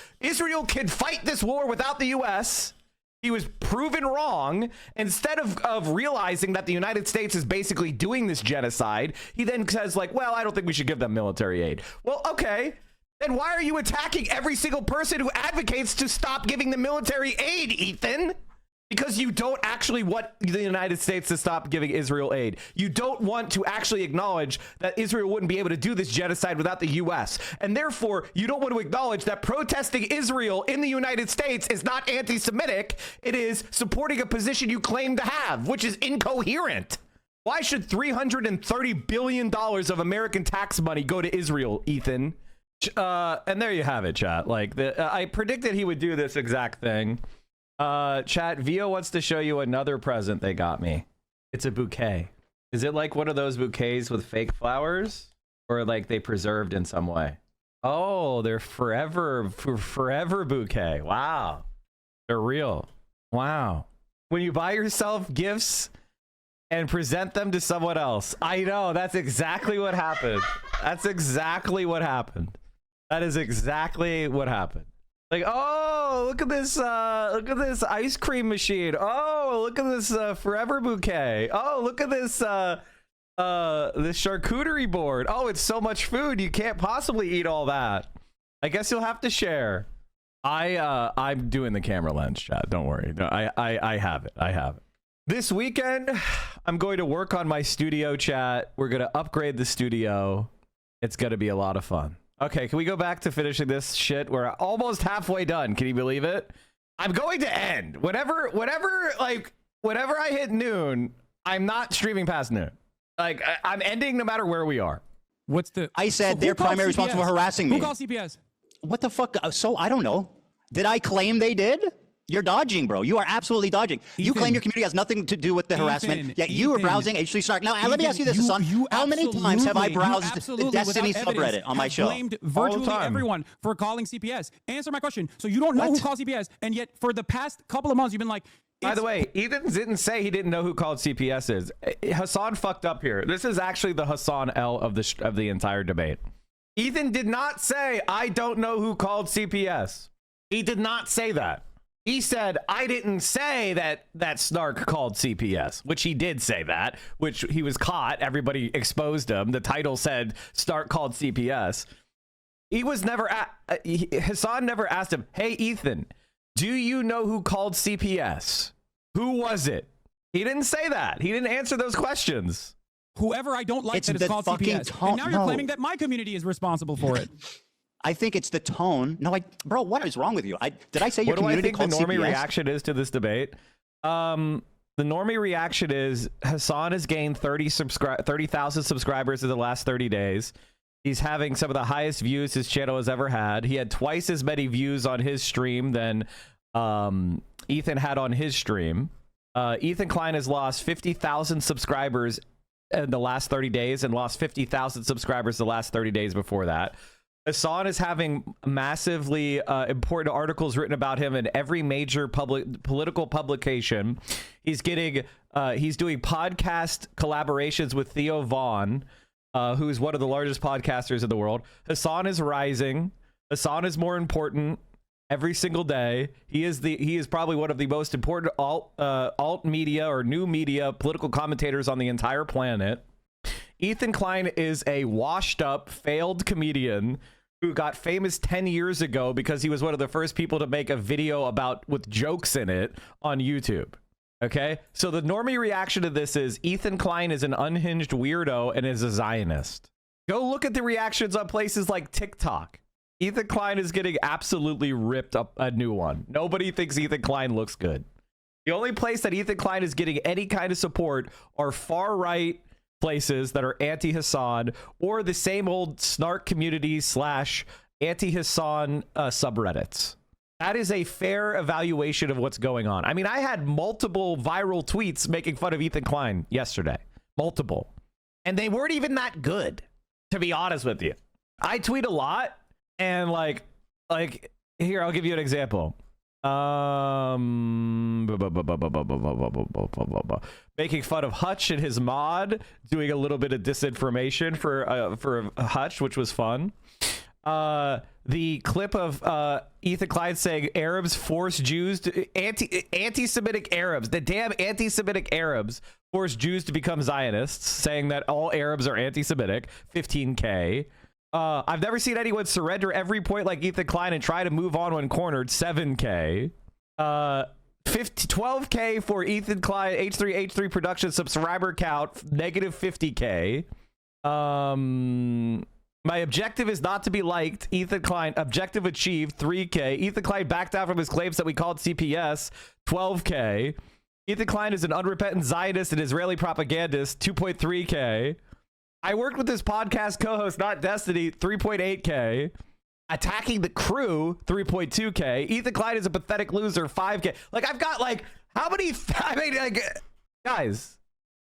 can fight this war without the US. He was proven wrong. Instead of realizing that the United States is basically doing this genocide, he then says like, well, I don't think we should give them military aid. Well, okay. Then why are you attacking every single person who advocates to stop giving the military aid, Ethan? Because you don't actually want the United States to stop giving Israel aid. You don't want to actually acknowledge that Israel wouldn't be able to do this genocide without the US. And therefore, you don't want to acknowledge that protesting Israel in the United States is not anti-Semitic. It is supporting a position you claim to have, which is incoherent. Why should $330 billion of American tax money go to Israel, Ethan? And there you have it, chat. Like I predicted he would do this exact thing. Chat, Vio wants to show you another present they got me. It's a bouquet. Is it like one of those bouquets with fake flowers, or like they preserved in some way? Oh, they're forever bouquet. Wow, they're real. Wow. When you buy yourself gifts and present them to someone else, I know that's exactly what happened. That's exactly what happened. That is exactly what happened. Like, oh, look at this ice cream machine. Oh, look at this forever bouquet. Oh, look at this this charcuterie board. Oh, it's so much food, you can't possibly eat all that. I guess you'll have to share. I'm doing the camera lens, chat. Don't worry. No, I have it. I have it. This weekend, I'm going to work on my studio, chat. We're gonna upgrade the studio. It's gonna be a lot of fun. Okay, can we go back to finishing this shit? We're almost halfway done. Can you believe it? I'm going to end. Whenever I hit noon, I'm not streaming past noon. Like, I'm ending no matter where we are. What's the... I said they're primarily responsible for harassing me. Who called CPS? What the fuck? So, I don't know. Did I claim they did? You're dodging, bro. You are absolutely dodging. You claim your community has nothing to do with the harassment, yet you are browsing H3 Snark. Now, let me ask you this, Hassan. How many times have I browsed the Destiny subreddit on my show? Blamed virtually everyone for calling CPS. Answer my question. So you don't know who called CPS, and yet for the past couple of months, you've been like... By the way, Ethan didn't say he didn't know who called CPS is. Hassan fucked up here. This is actually the Hassan L of the entire debate. Ethan did not say, I don't know who called CPS. He did not say that. He said, I didn't say that Snark called CPS, which he did say that, which he was caught. Everybody exposed him. The title said Snark called CPS. He was never, Hassan never asked him, hey, Ethan, do you know who called CPS? Who was it? He didn't say that. He didn't answer those questions. Whoever I don't like that is called CPS. And now you're claiming that my community is responsible for it. I think it's the tone. No, bro, what is wrong with you? Did I say your community called CPS? What do I think the normie reaction is to this debate? The normie reaction is Hassan has gained 30,000 subscribers in the last 30 days. He's having some of the highest views his channel has ever had. He had twice as many views on his stream than Ethan had on his stream. Ethan Klein has lost 50,000 subscribers in the last 30 days and lost 50,000 subscribers the last 30 days before that. Hassan is having massively important articles written about him in every major political publication. He's getting he's doing podcast collaborations with Theo Vaughn, who is one of the largest podcasters in the world. Hassan is rising. Hassan is more important every single day. He is probably one of the most important alt media or new media political commentators on the entire planet. Ethan Klein is a washed up, failed comedian who got famous 10 years ago because he was one of the first people to make a video with jokes in it on YouTube. Okay, so the normie reaction to this is Ethan Klein is an unhinged weirdo and is a Zionist. Go look at the reactions on places like TikTok. Ethan Klein is getting absolutely ripped up a new one. Nobody thinks Ethan Klein looks good. The only place that Ethan Klein is getting any kind of support are far right places that are anti-Hassan or the same old snark community / anti-Hassan subreddits. That is a fair evaluation of what's going on. I mean, I had multiple viral tweets making fun of Ethan Klein yesterday. Multiple. And they weren't even that good, to be honest with you. I tweet a lot, and like here, I'll give you an example. Making fun of Hutch and his mod, doing a little bit of disinformation for Hutch, which was fun. The clip of Ethan Klein saying Arabs force Jews to anti-Semitic Arabs, the damn anti-Semitic Arabs force Jews to become Zionists, saying that all Arabs are anti-Semitic. 15K. I've never seen anyone surrender every point like Ethan Klein and try to move on when cornered. 7K. 12K for Ethan Klein H3 production subscriber count. Negative 50K. My objective is not to be liked. Ethan Klein, objective achieved, 3K. Ethan Klein backed out from his claims that we called CPS, 12K. Ethan Klein is an unrepentant Zionist and Israeli propagandist, 2.3K. I worked with this podcast co-host, not Destiny, 3.8K. Attacking the crew, 3.2K. Ethan Klein is a pathetic loser, 5K. Like, I've got, like, how many... I mean, like, guys,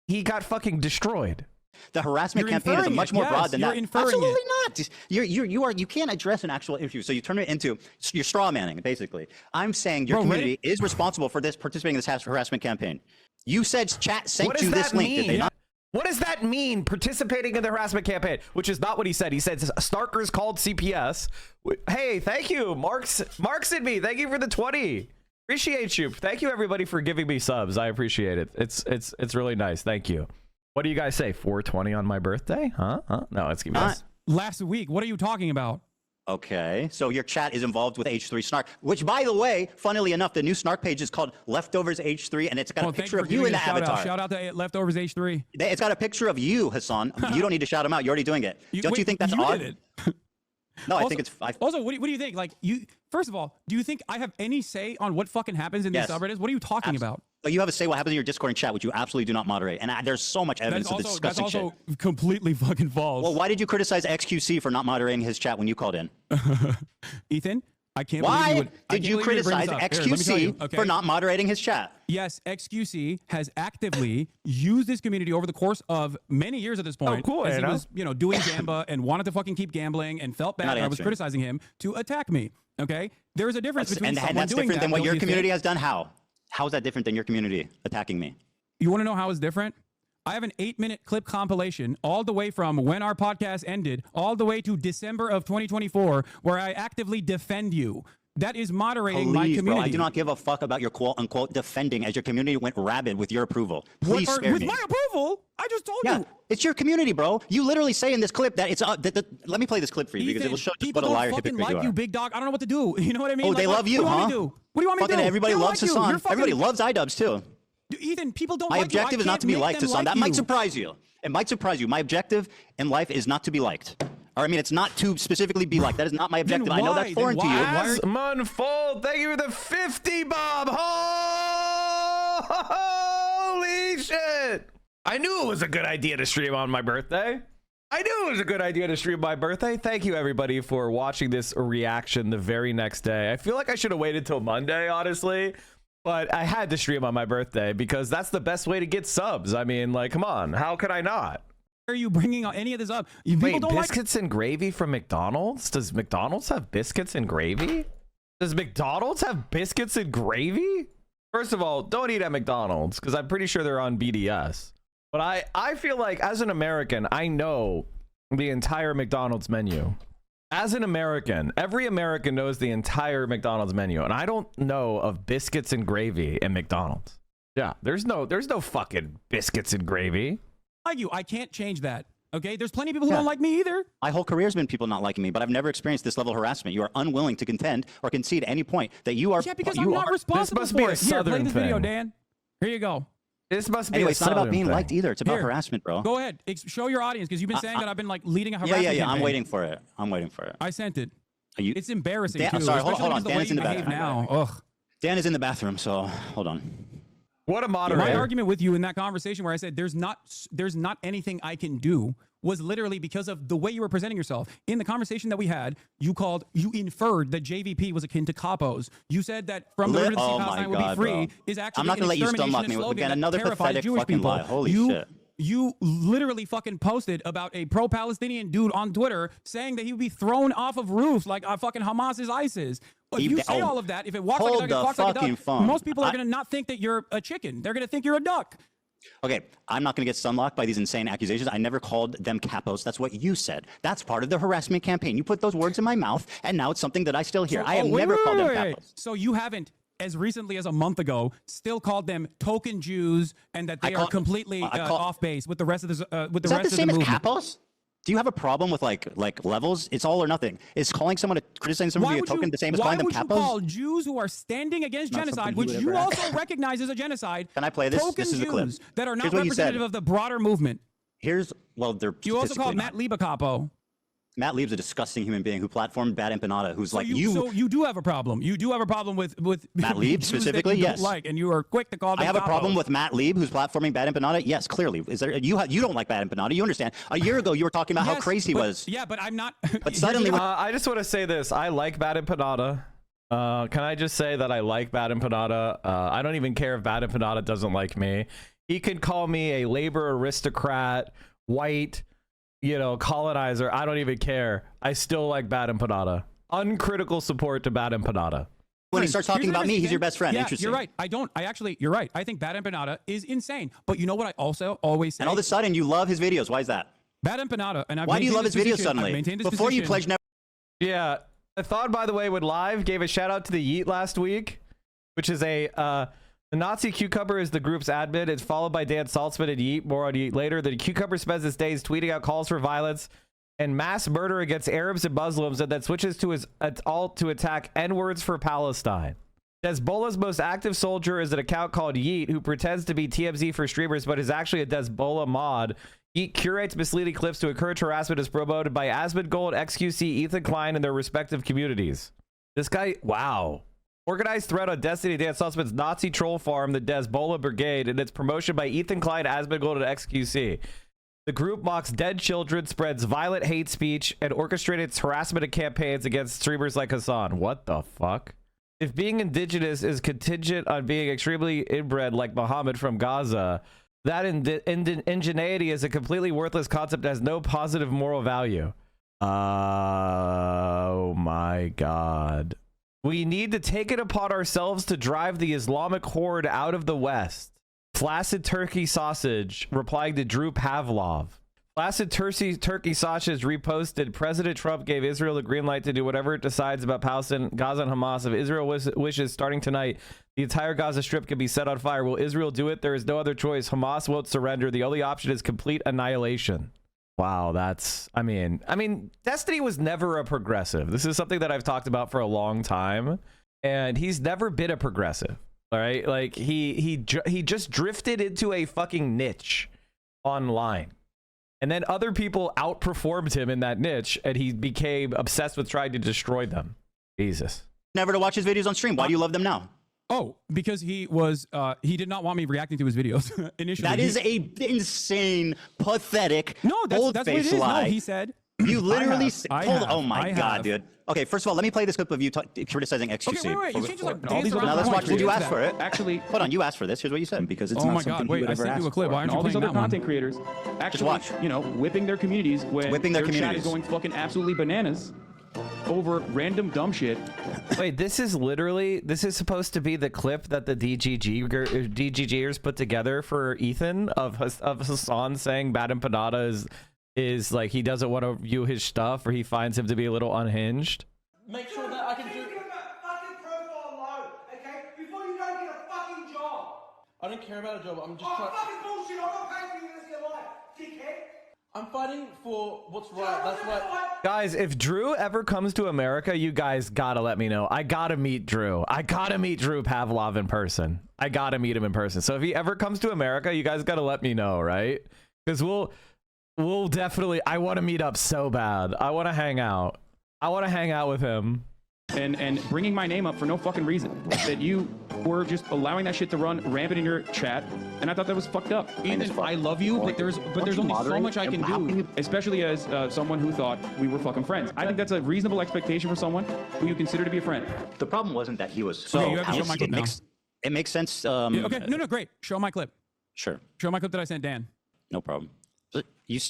he got fucking destroyed. The harassment campaign is much more broad than that. Absolutely not. You can't address an actual issue, so you turn it into you're straw manning, basically. I'm saying your community is responsible for participating in this harassment campaign. You said chat sent you this link, did they not? What does that mean, participating in the harassment campaign? Which is not what he said. He said Starkers called CPS. Hey, thank you, Mark's in me. Thank you for the 20. Appreciate you. Thank you, everybody, for giving me subs. I appreciate it. It's really nice. Thank you. What do you guys say? 420 on my birthday? Huh? No, it's last week. What are you talking about? Okay, so your chat is involved with H3 Snark, which, by the way, funnily enough, the new Snark page is called Leftovers H3, and it's got a picture of you in the avatar. Shout out to Leftovers H3. It's got a picture of you, Hassan. You don't need to shout him out. You're already doing it. Don't you think that's odd? No, also, I think it's... Also, what do you think? Like, first of all, do you think I have any say on what fucking happens in these subreddits? What are you talking about? You have a say what happens in your Discord and chat, which you absolutely do not moderate. And there's so much evidence of this disgusting shit. That's also completely fucking false. Well, why did you criticize XQC for not moderating his chat when you called in? Ethan, I can't Why believe did you criticize XQC for not moderating his chat? Yes, XQC has actively used this community over the course of many years at this point. Oh, cool, as he was, doing Gamba and wanted to fucking keep gambling and felt bad. I was criticizing him to attack me. Okay, there's a difference between someone that's doing different that, than what your community has done. How is that different than your community attacking me? You want to know how it's different? I have an 8-minute clip compilation all the way from when our podcast ended all the way to December of 2024 where I actively defend you. That is moderating my community. Bro, I do not give a fuck about your quote-unquote defending as your community went rabid with your approval. Please spare me. With my approval? I just told you. It's your community, bro. You literally say in this clip that it's... let me play this clip for you because it will show just what a liar typically you are. People don't fucking like you, big dog. I don't know what to do. You know what I mean? Oh, they love you, huh? What do you want me to do? Everybody loves Hassan. Everybody loves iDubbbz, too. Ethan, people don't like you. My objective is not to be liked, Hassan. That might surprise you. It might surprise you. My objective in life is not to be liked. Or, I mean, it's not to specifically be liked. That is not my objective. I know that's foreign to you. Munfold, thank you for the 50, Bob. Holy shit. I knew it was a good idea to stream on my birthday. I knew it was a good idea to stream my birthday. Thank you, everybody, for watching this reaction the very next day. I feel like I should have waited till Monday, honestly, but I had to stream on my birthday because that's the best way to get subs. I mean, like, come on. How could I not? Are you bringing any of this up? Wait, biscuits and gravy from McDonald's? Does McDonald's have biscuits and gravy? Does McDonald's have biscuits and gravy? First of all, don't eat at McDonald's because I'm pretty sure they're on BDS. But I feel like as an American, I know the entire McDonald's menu. As an American, every American knows the entire McDonald's menu. And I don't know of biscuits and gravy in McDonald's. Yeah, there's no fucking biscuits and gravy. Like you, I can't change that. Okay, there's plenty of people who don't like me either. My whole career has been people not liking me, but I've never experienced this level of harassment. You are unwilling to contend or concede at any point that you are. Yeah, because I'm not responsible this must for be a it. Here, Southern play this thing. video, Dan. Here you go. This must be Anyway, a it's not about Southern being thing. liked either. It's about Here. harassment, bro. Go ahead. Show your audience because you've been saying that I've been like leading a harassment Yeah. campaign. I'm waiting for it. I'm waiting for it. I sent it. Are you? It's embarrassing Dan, too. sorry, hold especially on. because the Dan way is in you the behave bathroom. now. Ugh. Dan is in the bathroom, so hold on. What a My moderator. argument with you in that conversation where I said there's not anything I can do was literally because of the way you were presenting yourself. In the conversation that we had, you inferred that JVP was akin to capos. You said that from the river to sea Palestine would be free is actually I'm not an gonna let you extermination stomach me with slogan again that another terrifies pathetic Jewish fucking people. lie. Holy shit. You literally fucking posted about a pro-Palestinian dude on Twitter saying that he would be thrown off of roofs like fucking Hamas is ISIS. If you say all of that, if it walks like a duck, it quacks like a duck, most people are going to not think that you're a chicken. They're going to think you're a duck. Okay, I'm not going to get sunlocked by these insane accusations. I never called them capos. That's what you said. That's part of the harassment campaign. You put those words in my mouth, and now it's something that I still hear. I have never called them capos. So you haven't, as recently as a month ago, still called them token Jews and that they are completely off base with the rest of the with the Is that rest the same of the as movement. capos? Do you have a problem with like levels? It's all or nothing. Is calling someone criticizing someone to be a token the same as calling them capos? Why would you call Jews who are standing against Not genocide, something which he you would ever also recognize as a genocide? Can I play this? Token This is the clip. Jews that are not Here's what he said. representative of the broader movement. They're You also called statistically Matt Lieb a capo. Matt Lieb's a disgusting human being who platformed Bad Empanada, who's So you do have a problem. You do have a problem with Matt Lieb Jews that specifically, you don't yes. like, and you are quick to call them I have a problem capos. with Matt Lieb, who's platforming Bad Empanada. Yes, clearly. Is there? You don't like Bad Empanada. You understand? A year ago, you were talking about how Yes, crazy he but- was. Yeah, but I'm not. But suddenly, I just want to say this. I like Bad Empanada. Can I just say that I like Bad Empanada? I don't even care if Bad Empanada doesn't like me. He can call me a labor aristocrat, white, colonizer. I don't even care. I still like Bad Empanada. Uncritical support to Bad Empanada. when he starts talking about me, he's your best friend. Yeah, Interesting. you're right. You're right. I think Bad Empanada is insane. But you know what I also always say? And all of a sudden, you love his videos. Why is that? Bad Empanada, and Why do you love his videos suddenly? Before you pledged never. Yeah. I thought, by the way, would live gave a shout out to the Yeet last week, which is the Nazi Cucumber is the group's admin. It's followed by Dan Saltzman and Yeet. More on Yeet later. The Cucumber spends his days tweeting out calls for violence and mass murder against Arabs and Muslims, and then switches to his alt to attack N-words for Palestine. Hezbollah's most active soldier is an account called Yeet, who pretends to be TMZ for streamers, but is actually a Hezbollah mod. Yeet curates misleading clips to encourage harassment as promoted by Asmongold, XQC, Ethan Klein, and their respective communities. This guy, wow. Organized threat on Destiny Dan Sussman's Nazi troll farm, the Hezbollah Brigade, and its promotion by Ethan Klein, Asmongold, and XQC. The group mocks dead children, spreads violent hate speech, and orchestrates harassment and campaigns against streamers like Hassan. What the fuck? If being indigenous is contingent on being extremely inbred like Muhammad from Gaza, that indigeneity is a completely worthless concept that has no positive moral value. Oh my god. We need to take it upon ourselves to drive the Islamic horde out of the West. Flaccid turkey sausage replying to Drew Pavlov. Flaccid turkey sausage reposted. President Trump gave Israel the green light to do whatever it decides about Palestine, Gaza, and Hamas. If Israel wishes, starting tonight, the entire Gaza Strip can be set on fire. Will Israel do it? There is no other choice. Hamas won't surrender. The only option is complete annihilation. Wow, that's, I mean, Destiny was never a progressive. This is something that I've talked about for a long time, and he's never been a progressive. All right, like he just drifted into a fucking niche online, and then other people outperformed him in that niche, and he became obsessed with trying to destroy them. Jesus. Never to watch his videos on stream. Why do you love them now? Oh, because he did not want me reacting to his videos initially. That is a insane, pathetic, that's what it bold-faced is. lie. No, he said. You literally oh I my God, dude. Okay, first of all, let me play this clip of you criticizing XQC. Okay, wait. You can't just like all dance these around now the let's point. watch. Did you ask That. for it? Actually, hold on. You asked for this. Here's what you said. Because it's Oh not my something God, wait, you would I ever sent you ask a clip. for. Why aren't you all these playing other that one? content creators actually, watch. whipping their communities when Whipping their chat communities. is going fucking absolutely bananas over random dumb shit. Wait, this is supposed to be the clip that the DGGers put together for Ethan of Hassan saying Bad Empanada is like he doesn't want to view his stuff or he finds him to be a little unhinged. Make sure that I can do fucking profile low, okay? Before you go get a fucking job. I don't care about a job. I'm just trying. Fucking bullshit! I'm not paying for you to your life, dickhead. I'm fighting for what's right. That's right. Guys, if Drew ever comes to America, you guys gotta let me know. I gotta meet Drew. I gotta meet Drew Pavlov in person. I gotta meet him in person. So if he ever comes to America, you guys gotta let me know, right? Because we'll definitely. I want to meet up so bad. I want to hang out. I want to hang out with him. And bringing my name up for no fucking reason. That you were just allowing that shit to run rampant in your chat, and I thought that was fucked up. Ethan, I love you, but there's only so much I can do. Especially as someone who thought we were fucking friends. I think that's a reasonable expectation for someone who you consider to be a friend. The problem wasn't that he was So, so. you have to show my clip now. It makes sense. Yeah, okay, no, great. Show my clip. Sure. Show my clip that I sent Dan. No problem. But here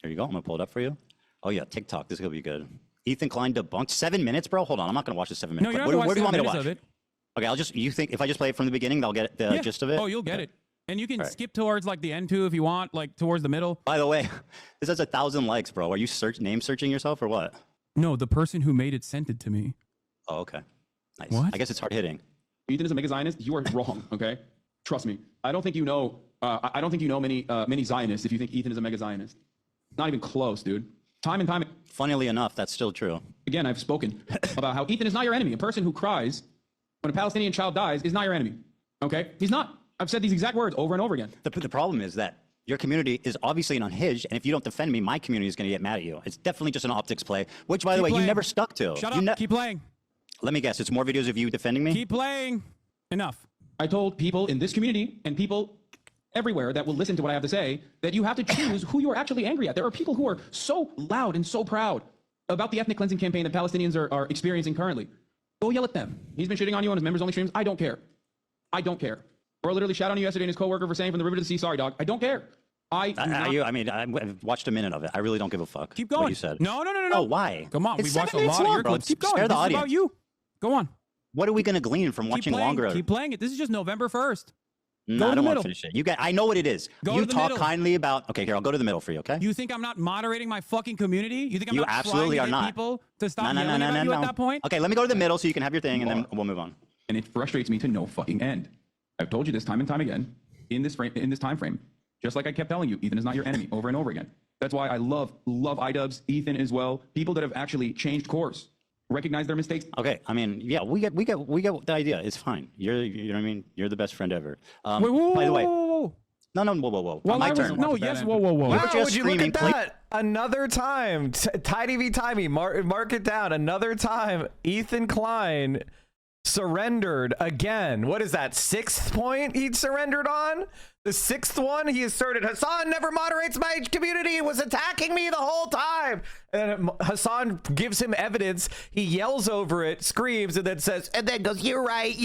you go. I'm gonna pull it up for you. Oh yeah, TikTok. This is gonna be good. Ethan Klein debunked 7 minutes, bro. Hold on, I'm not gonna watch the 7 minute. No, you clip. don't have Where to do you watch want me to 7 watch? minutes of it. Okay, I'll just. You think if I just play it from the beginning, they'll get the gist of it? Oh, you'll get it. And you can Right. skip towards like the end too if you want, like towards the middle. By the way, this has 1,000 likes, bro. Are you name searching yourself or what? No, the person who made it sent it to me. Oh, okay. Nice. What? I guess it's hard hitting. Ethan is a mega Zionist. You are wrong. Okay, trust me. I don't think you know. I don't think you know many Zionists if you think Ethan is a mega Zionist. Not even close, dude. Time and time. Funnily enough, that's still true. Again, I've spoken about how Ethan is not your enemy. A person who cries when a Palestinian child dies is not your enemy. Okay, he's not. I've said these exact words over and over again. The problem is that your community is obviously an unhinged, and if you don't defend me, my community is going to get mad at you. It's definitely just an optics play, which, by the way, you never stuck to. Shut up. Keep playing. Let me guess. It's more videos of you defending me? Keep playing. Enough. I told people in this community and people everywhere that will listen to what I have to say that you have to choose who you are actually angry at. There are people who are so loud and so proud about the ethnic cleansing campaign that Palestinians are experiencing currently. Go yell at them. He's been shitting on you on his members-only streams. I don't care. I don't care. Bro literally shot on you yesterday and his coworker for saying from the river to the sea, sorry, dog. I don't care. I've watched a minute of it. I really don't give a fuck. Keep going. What you said. No. Oh, why? Come on. It's We watched 7 a minutes lot of long, your bro. clips. Keep going. Spare the This is audience. about you. Go on. What are we going to glean from watching Keep playing. longer? Keep playing it. This is just November 1st. No, I to the don't want middle. to finish it. I know what it is. Go You to the talk middle. kindly about. Okay, here, I'll go to the middle for you, okay? You think I'm not moderating my fucking community? You think I'm You not absolutely trying to are get not. people to stop yelling at you at that point? Okay, let me go to the middle so you can have your thing, and then we'll move on. And it frustrates me to no fucking end. I've told you this time and time again in this time frame. Just like I kept telling you, Ethan is not your enemy over and over again. That's why I love iDubbbz, Ethan as well. People that have actually changed course, recognize their mistakes. Okay, I mean, yeah, we get the idea. It's fine. You know what I mean? You're the best friend ever. Wait, whoa, by the way, whoa. no, whoa. Well, My I was, turn. no, yes, whoa. Wow, would you look at that? Another time. Tidy v Timey, mark it down. Another time, Ethan Klein surrendered again. What is that, 6th point he surrendered on? The 6th one, he asserted, Hassan never moderates my community. He was attacking me the whole time. And Hassan gives him evidence. He yells over it, screams, and then says, and then goes, you're right.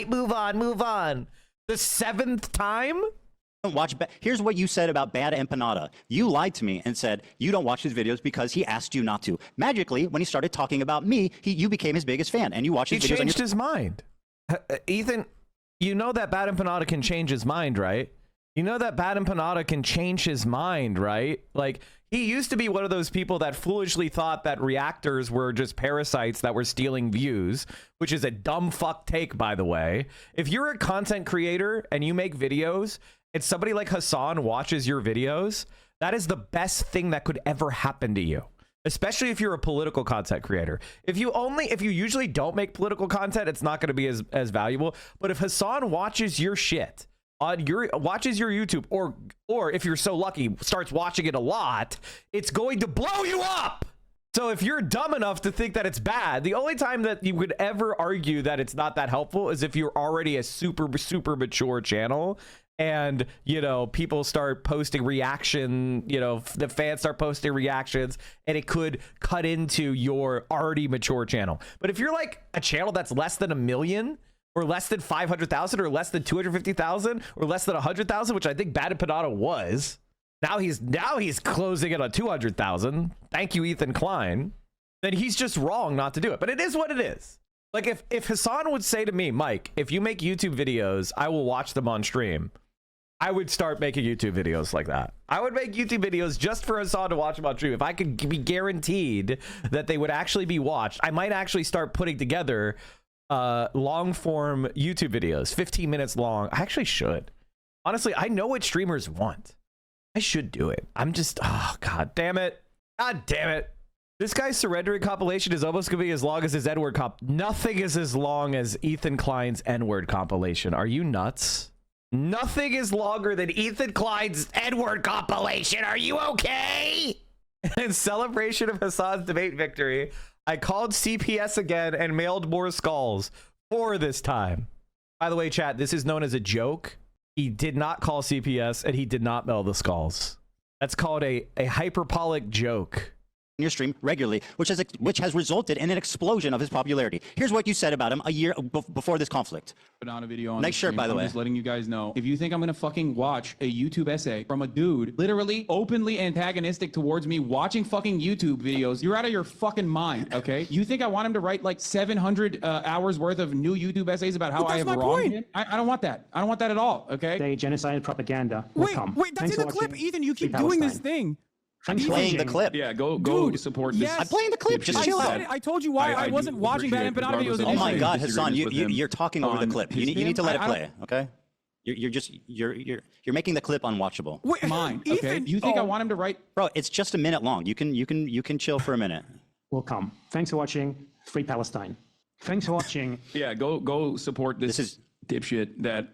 Move on. The 7th time? Here's what you said about Bad Empanada. You lied to me and said you don't watch his videos because he asked you not to. Magically, when he started talking about me, you became his biggest fan, and you watched his videos. He changed his mind. Ethan, you know that Bad Empanada can change his mind, right? You know that Bad Empanada can change his mind, right? Like, he used to be one of those people that foolishly thought that reactors were just parasites that were stealing views, which is a dumb fuck take, by the way. If you're a content creator and you make videos, and somebody like Hassan watches your videos, that is the best thing that could ever happen to you. Especially if you're a political content creator. If you usually don't make political content, it's not going to be as valuable. But if Hassan watches your shit, watches your YouTube, or if you're so lucky, starts watching it a lot, it's going to blow you up So if you're dumb enough to think that it's bad, the only time that you would ever argue that it's not that helpful is if you're already a super mature channel and, you know, people start posting reaction, you know, the fans start posting reactions and it could cut into your already mature channel. But if you're like a channel that's less than 1 million or less than 500,000 or less than 250,000 or less than 100,000, which I think Bad and Panada was, now he's closing it on 200,000. Thank you, Ethan Klein. Then he's just wrong not to do it. But it is what it is. Like if Hassan would say to me, Mike, if you make YouTube videos, I will watch them on stream. I would start making YouTube videos like that. I would make YouTube videos just for Hassan to watch them on stream. If I could be guaranteed that they would actually be watched, I might actually start putting together long form YouTube videos, 15 minutes long. I actually should. Honestly, I know what streamers want. I should do it. I'm just, oh, God damn it. God damn it. This guy's surrendering compilation is almost going to be as long as his N-word comp. Nothing is as long as Ethan Klein's N-word compilation. Are you nuts? Nothing is longer than Ethan Klein's N-word compilation. Are you okay? In celebration of Hassan's debate victory, I called CPS again and mailed more skulls. 4 this time. By the way, chat, this is known as a joke. He did not call CPS and he did not mail the skulls. That's called a hyperbolic joke. Your stream regularly, which has resulted in an explosion of his popularity. Here's what you said about him a year before this conflict. Put on a video on nice shirt, by the way. I'm just letting you guys know. If you think I'm gonna fucking watch a YouTube essay from a dude literally openly antagonistic towards me watching fucking YouTube videos, you're out of your fucking mind, okay? You think I want him to write like 700 hours worth of new YouTube essays about how I have wronged him? I don't want that. I don't want that at all, okay? They genocide propaganda. Wait, that's in the clip. Ethan, you keep doing this thing. I'm playing the clip. Yeah, go support this. Yes. I'm playing the clip. Just chill out. I told you why I wasn't watching Bad and Panada videos. Oh my God, Hassan, you're talking over the clip. You need to let it play, okay? You're making the clip unwatchable. Wait, mine, okay? You think I want him to write? Bro, it's just a minute long. You can chill for a minute. Will come. Thanks for watching. Free Palestine. Thanks for watching. Yeah, go support this dipshit that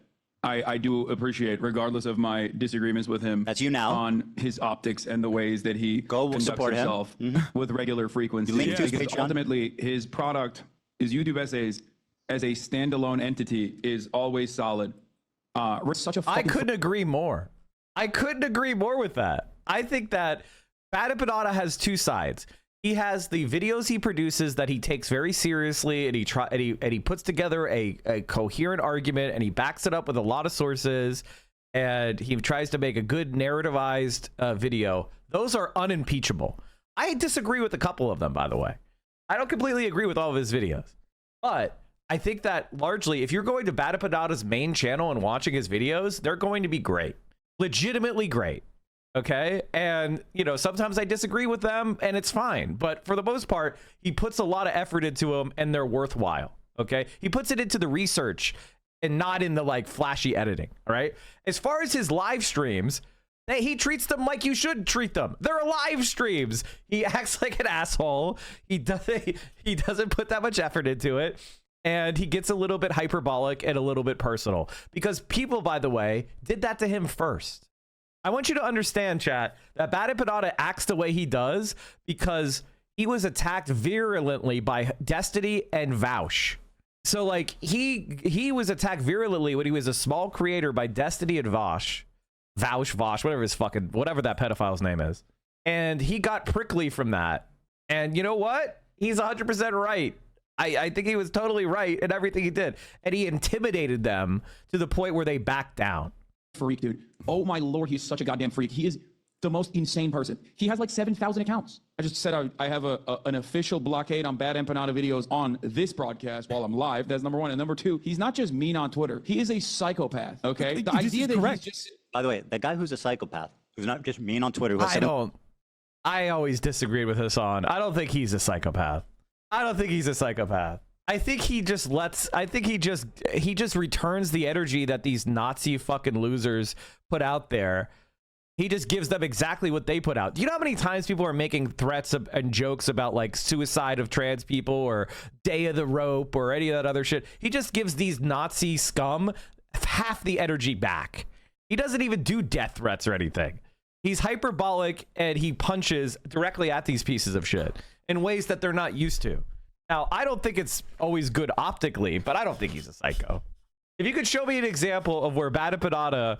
I do appreciate, regardless of my disagreements with him. That's you now. On his optics and the ways that he conducts support himself with regular frequency. Link to his Because Patreon. ultimately, his product, his YouTube essays, as a standalone entity, is always solid. Such a I couldn't agree more. I couldn't agree more with that. I think that Bad and Panada has 2 sides. He has the videos he produces that he takes very seriously, and he puts together a coherent argument, and he backs it up with a lot of sources, and he tries to make a good narrativized video. Those are unimpeachable. I disagree with a couple of them, by the way. I don't completely agree with all of his videos, but I think that largely, if you're going to Bad and Panada's main channel and watching his videos, they're going to be great, legitimately great. Okay, and you know, sometimes I disagree with them and it's fine, but for the most part he puts a lot of effort into them and they're worthwhile. Okay, he puts it into the research and not in the like flashy editing. All right, as far as his live streams, he treats them like you should treat them. They're live streams. He acts like an asshole. He doesn't put that much effort into it, and he gets a little bit hyperbolic and a little bit personal because people, by the way, did that to him first. I want you to understand, chat, that Bad and Panada acts the way he does because he was attacked virulently by Destiny and Vaush. So, like, he was attacked virulently when he was a small creator by Destiny and Vaush, whatever that pedophile's name is. And he got prickly from that. And you know what? He's 100% right. I think he was totally right in everything he did. And he intimidated them to the point where they backed down. Freak, dude. Oh my Lord, he's such a goddamn freak. He is the most insane person. He has like 7,000 accounts. I just said I have an official blockade on Bad and Panada videos on this broadcast while I'm live. That's number 1. And number 2, he's not just mean on Twitter. He is a psychopath, okay? The idea that he's just... By the way, the guy who's a psychopath, who's not just mean on Twitter... I always disagreed with Hassan. I don't think he's a psychopath. I think he just returns the energy that these Nazi fucking losers put out there. He just gives them exactly what they put out. Do you know how many times people are making threats and jokes about like suicide of trans people or Day of the Rope or any of that other shit? He just gives these Nazi scum half the energy back. He doesn't even do death threats or anything. He's hyperbolic and he punches directly at these pieces of shit. in ways that they're not used to. Now, I don't think it's always good optically, but I don't think he's a psycho. If you could show me an example of where Bad Empanada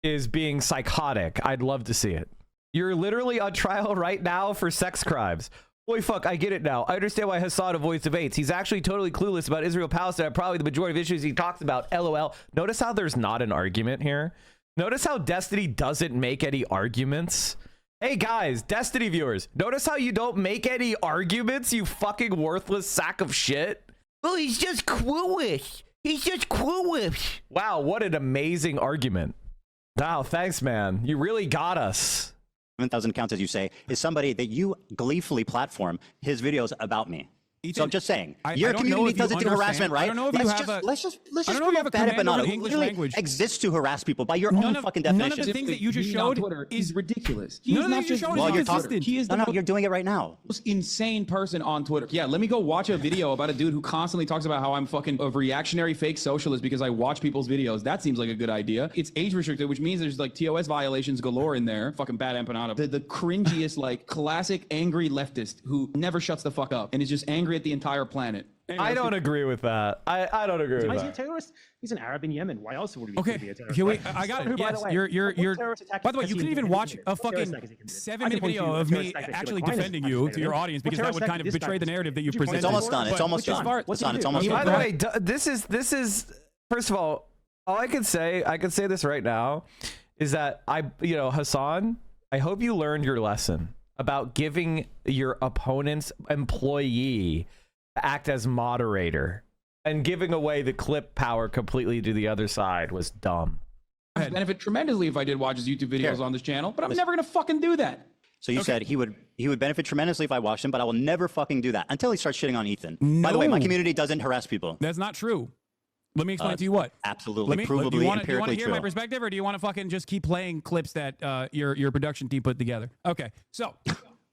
is being psychotic, I'd love to see it. You're literally on trial right now for sex crimes. Boy, fuck, I get it now. I understand why Hassan avoids debates. He's actually totally clueless about Israel-Palestine, probably the majority of issues he talks about. LOL. Notice how there's not an argument here. Notice how Destiny doesn't make any arguments. Hey guys, Destiny viewers, notice how you don't make any arguments, you fucking worthless sack of shit? Well, he's just clueless. He's just clueless. Wow, what an amazing argument. Wow, thanks, man. You really got us. 7,000 accounts, as you say, is somebody that you gleefully platform his videos about me. So I'm just saying, your community doesn't do harassment, right? I don't know if you have a... Let's just I don't know if you have a command over the English language. Exists to harass people by your own fucking definition. None of the things that you just showed is ridiculous. He's None of the not things you just showed well, is you're inconsistent. He is the no, you're doing it right now. most insane person on Twitter. Yeah, let me go watch a video about a dude who constantly talks about how I'm fucking a reactionary fake socialist because I watch people's videos. That seems like a good idea. It's age restricted, which means there's like TOS violations galore in there. Fucking Bad Empanada. The cringiest, like, classic angry leftist who never shuts the fuck up and is just angry at the entire planet. Anyway, I don't agree with that. I don't agree with Why is he a that. terrorist? He's an Arab in Yemen. Why else would he Okay, be a terrorist? here we, I got it. Yes, you're. By the way, you couldn't even watch a fucking 7-minute video of me actually defending you to your audience because that would kind of betray the narrative that you presented. It's almost done. It's almost done. It's almost By done. the way, this is first of all I can say this right now is that Hassan, I hope you learned your lesson about giving your opponent's employee act as moderator and giving away the clip power completely to the other side was dumb. I'd benefit tremendously if I did watch his YouTube videos on this channel, but I'm never gonna fucking do that. So you said he would benefit tremendously if I watched him, but I will never fucking do that until he starts shitting on Ethan. By the way, my community doesn't harass people. That's not true. Let me explain to you what. Absolutely, do you provably, want to empirically hear true. my perspective, or do you want to fucking just keep playing clips that your production team put together? Okay, so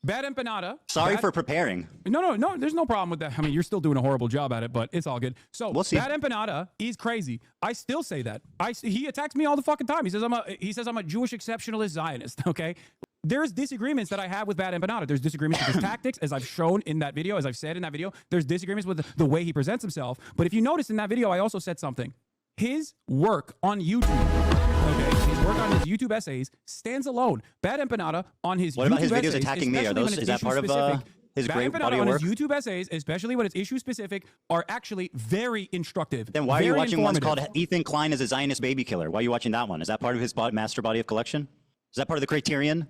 Bad Empanada. Sorry for preparing. No, there's no problem with that. I mean, you're still doing a horrible job at it, but it's all good. So we'll see. Bad Empanada, he's crazy. I still say that. He attacks me all the fucking time. He says I'm a Jewish exceptionalist Zionist. Okay. There's disagreements that I have with Bad Empanada. There's disagreements with his tactics, as I've shown in that video, as I've said in that video. There's disagreements with the way he presents himself. But if you notice in that video, I also said something. His work on YouTube, okay, his work on his YouTube essays stands alone. Bad Empanada on his What about his YouTube videos essays, attacking me? Is that part of his great body of work? His YouTube essays, especially when it's issue specific, are actually very instructive. Then why are you watching ones called informative. Ethan Klein is a Zionist baby killer? Why are you watching that one? Is that part of his master body of collection? Is that part of the Criterion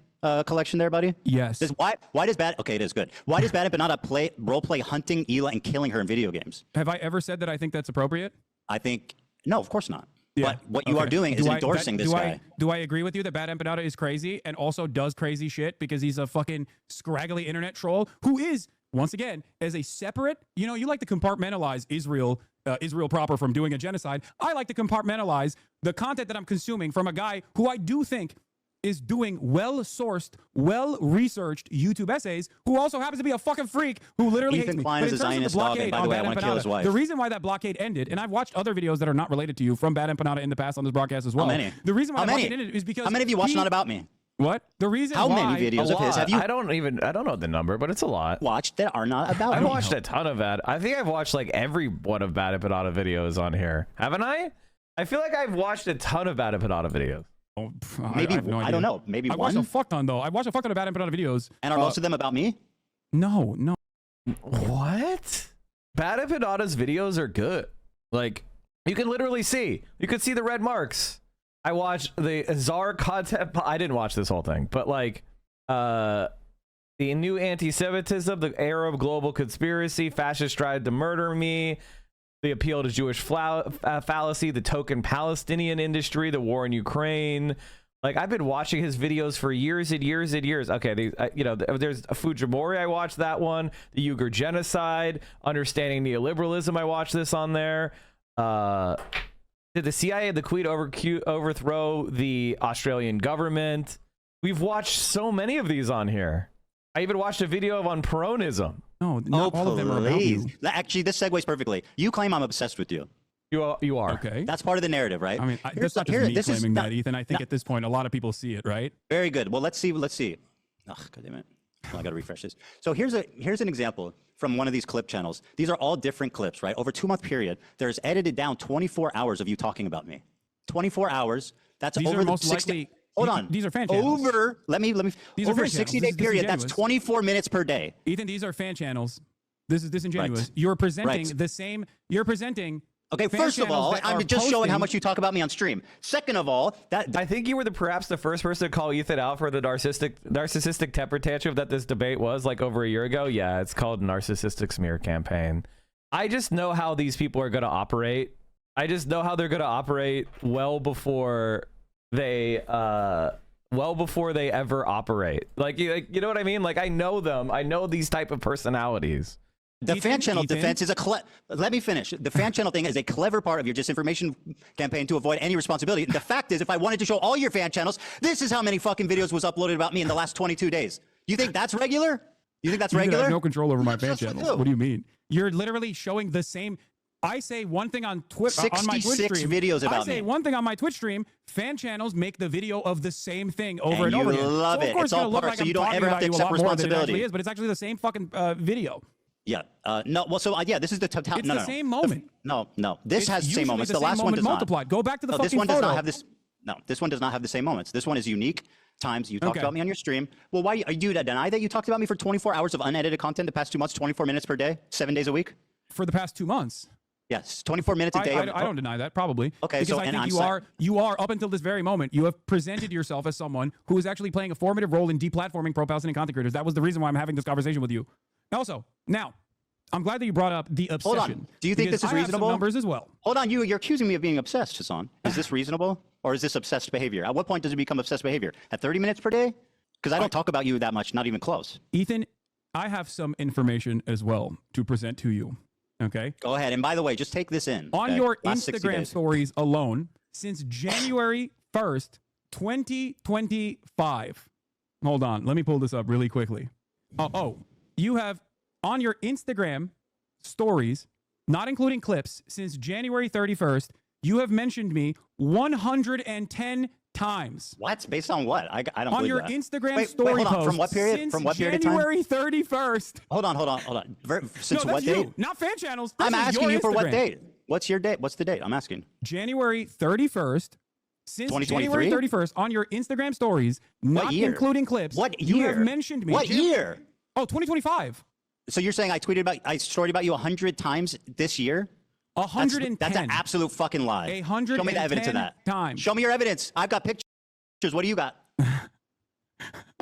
collection there, buddy? Yes. Why does Bad... Okay, it is good. Why does Bad Empanada role play hunting Ela and killing her in video games? Have I ever said that I think that's appropriate? I think... No, of course not. Yeah. But what you are doing is endorsing this guy. Do I agree with you that Bad Empanada is crazy and also does crazy shit because he's a fucking scraggly internet troll who is, once again, as a separate, you like to compartmentalize Israel proper from doing a genocide. I like to compartmentalize the content that I'm consuming from a guy who I do think is doing well-sourced, well-researched YouTube essays, who also happens to be a fucking freak who literally hates me. Ethan Klein is a Zionist dog, and by the way, I want to kill his wife. The reason why that blockade ended, and I've watched other videos that are not related to you from Bad Empanada in the past on this broadcast as well. How many? The reason why that blockade ended is because How many of you watched Not About Me? What? The reason How why... many videos of his have you... I don't know the number, but it's a lot. Watched that are not about me. I've watched a ton of that. I think I've watched like every one of Bad Empanada videos on here. Haven't I? I feel like I've watched a ton of Bad Empanada videos. Oh, maybe I have no idea. I don't know. Maybe I watched a fuck ton though. I watched a fuck ton of Bad Empanada videos. And are most of them about me? No. What? Bad Empanada's videos are good. Like you can literally see. You could see the red marks. I watched the Czar content. I didn't watch this whole thing, but like the new anti-Semitism, the Arab global conspiracy, fascists tried to murder me. The appeal to Jewish fallacy, the token Palestinian industry, the war in Ukraine. Like I've been watching his videos for years and years and years. Okay, there's a Fujimori. I watched that one. The Uyghur genocide, understanding neoliberalism. I watched this on there. Did the CIA and the Queen overthrow the Australian government? We've watched so many of these on here. I even watched a video on Peronism. No, not all of them are about you. Actually, this segues perfectly. You claim I'm obsessed with you. You are. Okay. That's part of the narrative, right? I mean, that's not just me claiming that, Ethan. I think at this point, a lot of people see it, right? Very good. Well, let's see. Ugh, God damn it. I got to refresh this. So here's an example from one of these clip channels. These are all different clips, right? Over a 2-month period, there's edited down 24 hours of you talking about me. 24 hours. That's These over are the most 60. likely. Hold on. These are fan channels. Let me. These are over a fan channels. 60-day This is period, that's disingenuous. 24 minutes per day. Ethan, these are fan channels. This is disingenuous. Right. You're presenting Right. the same. You're presenting. Okay, fan first of channels all, that I'm are just showing how posting- much you talk about me on stream. Second of all, that I think you were perhaps the first person to call Ethan out for the narcissistic temper tantrum that this debate was like over a year ago. Yeah, it's called narcissistic smear campaign. I just know how these people are going to operate. I just know how they're going to operate well before they ever operate. Like you know what I mean? Like I know them. I know these type of personalities. The fan channel defense is let me finish. The fan channel thing is a clever part of your disinformation campaign to avoid any responsibility. The fact is, if I wanted to show all your fan channels, this is how many fucking videos was uploaded about me in the last 22 days. You think that's regular? You think that's You regular? have no control over my fan Yes, I channels. do. What do you mean? You're literally showing the same. I say one thing on Twitch on my Twitch 66 stream. videos about I say me. one thing on my Twitch stream. Fan channels make the video of the same thing over and, And over you again. love so it. Of course It's all gonna look part, like so I'm you don't talking ever have about to you a accept lot more than it responsibility. actually is, but it's actually the same fucking video. Yeah. No. Well, so yeah, this is the total. It's no, the no, same moment. No. This It's has the same usually moments. the The same last one moment does not. multiplied. Go back to the No, fucking this one does photo. not have this. No, this one does not have the same moments. This one is unique times you talked Okay. about me on your stream. Well, why are you deny that you talked about me for 24 hours of unedited content the past 2 months, 24 minutes per day, 7 days a week? For the past 2 months. Yes, 24 minutes a day. I don't deny that, probably. Okay, because so- I and think I'm you are up until this very moment, you have presented yourself as someone who is actually playing a formative role in deplatforming pro-Palestinian content creators. That was the reason why I'm having this conversation with you. Also, now, I'm glad that you brought up the obsession. Hold on. Do you think because this is I have some reasonable? numbers as well. Hold on. You're accusing me of being obsessed, Hassan. Is this reasonable, or is this obsessed behavior? At what point does it become obsessed behavior? At 30 minutes per day? Because I don't talk about you that much, not even close. Ethan, I have some information as well to present to you. Okay. Go ahead. And by the way, just take this in. On okay? your Last 60 Instagram days. stories alone, since January 1st, 2025. Hold on. Let me pull this up really quickly. You have on your Instagram stories, not including clips, since January 31st, you have mentioned me 110 times. What? Based on what? I don't on believe your that. Instagram story hold on. posts From what period? since From what period of time? January 31st. Hold on. Since No, what that's you, date? not fan channels. This I'm is asking your you for what Instagram. date? What's your date? What's the date? I'm asking. January 31st. Since 2023? January 31st, on your Instagram stories, not year? including clips, What you have year? mentioned me. What year? Oh, 2025. So you're saying I storied about you 100 times this year? 110. That's an absolute fucking lie. 110 Show me the evidence of that. times. Show me your evidence. I've got pictures. What do you got?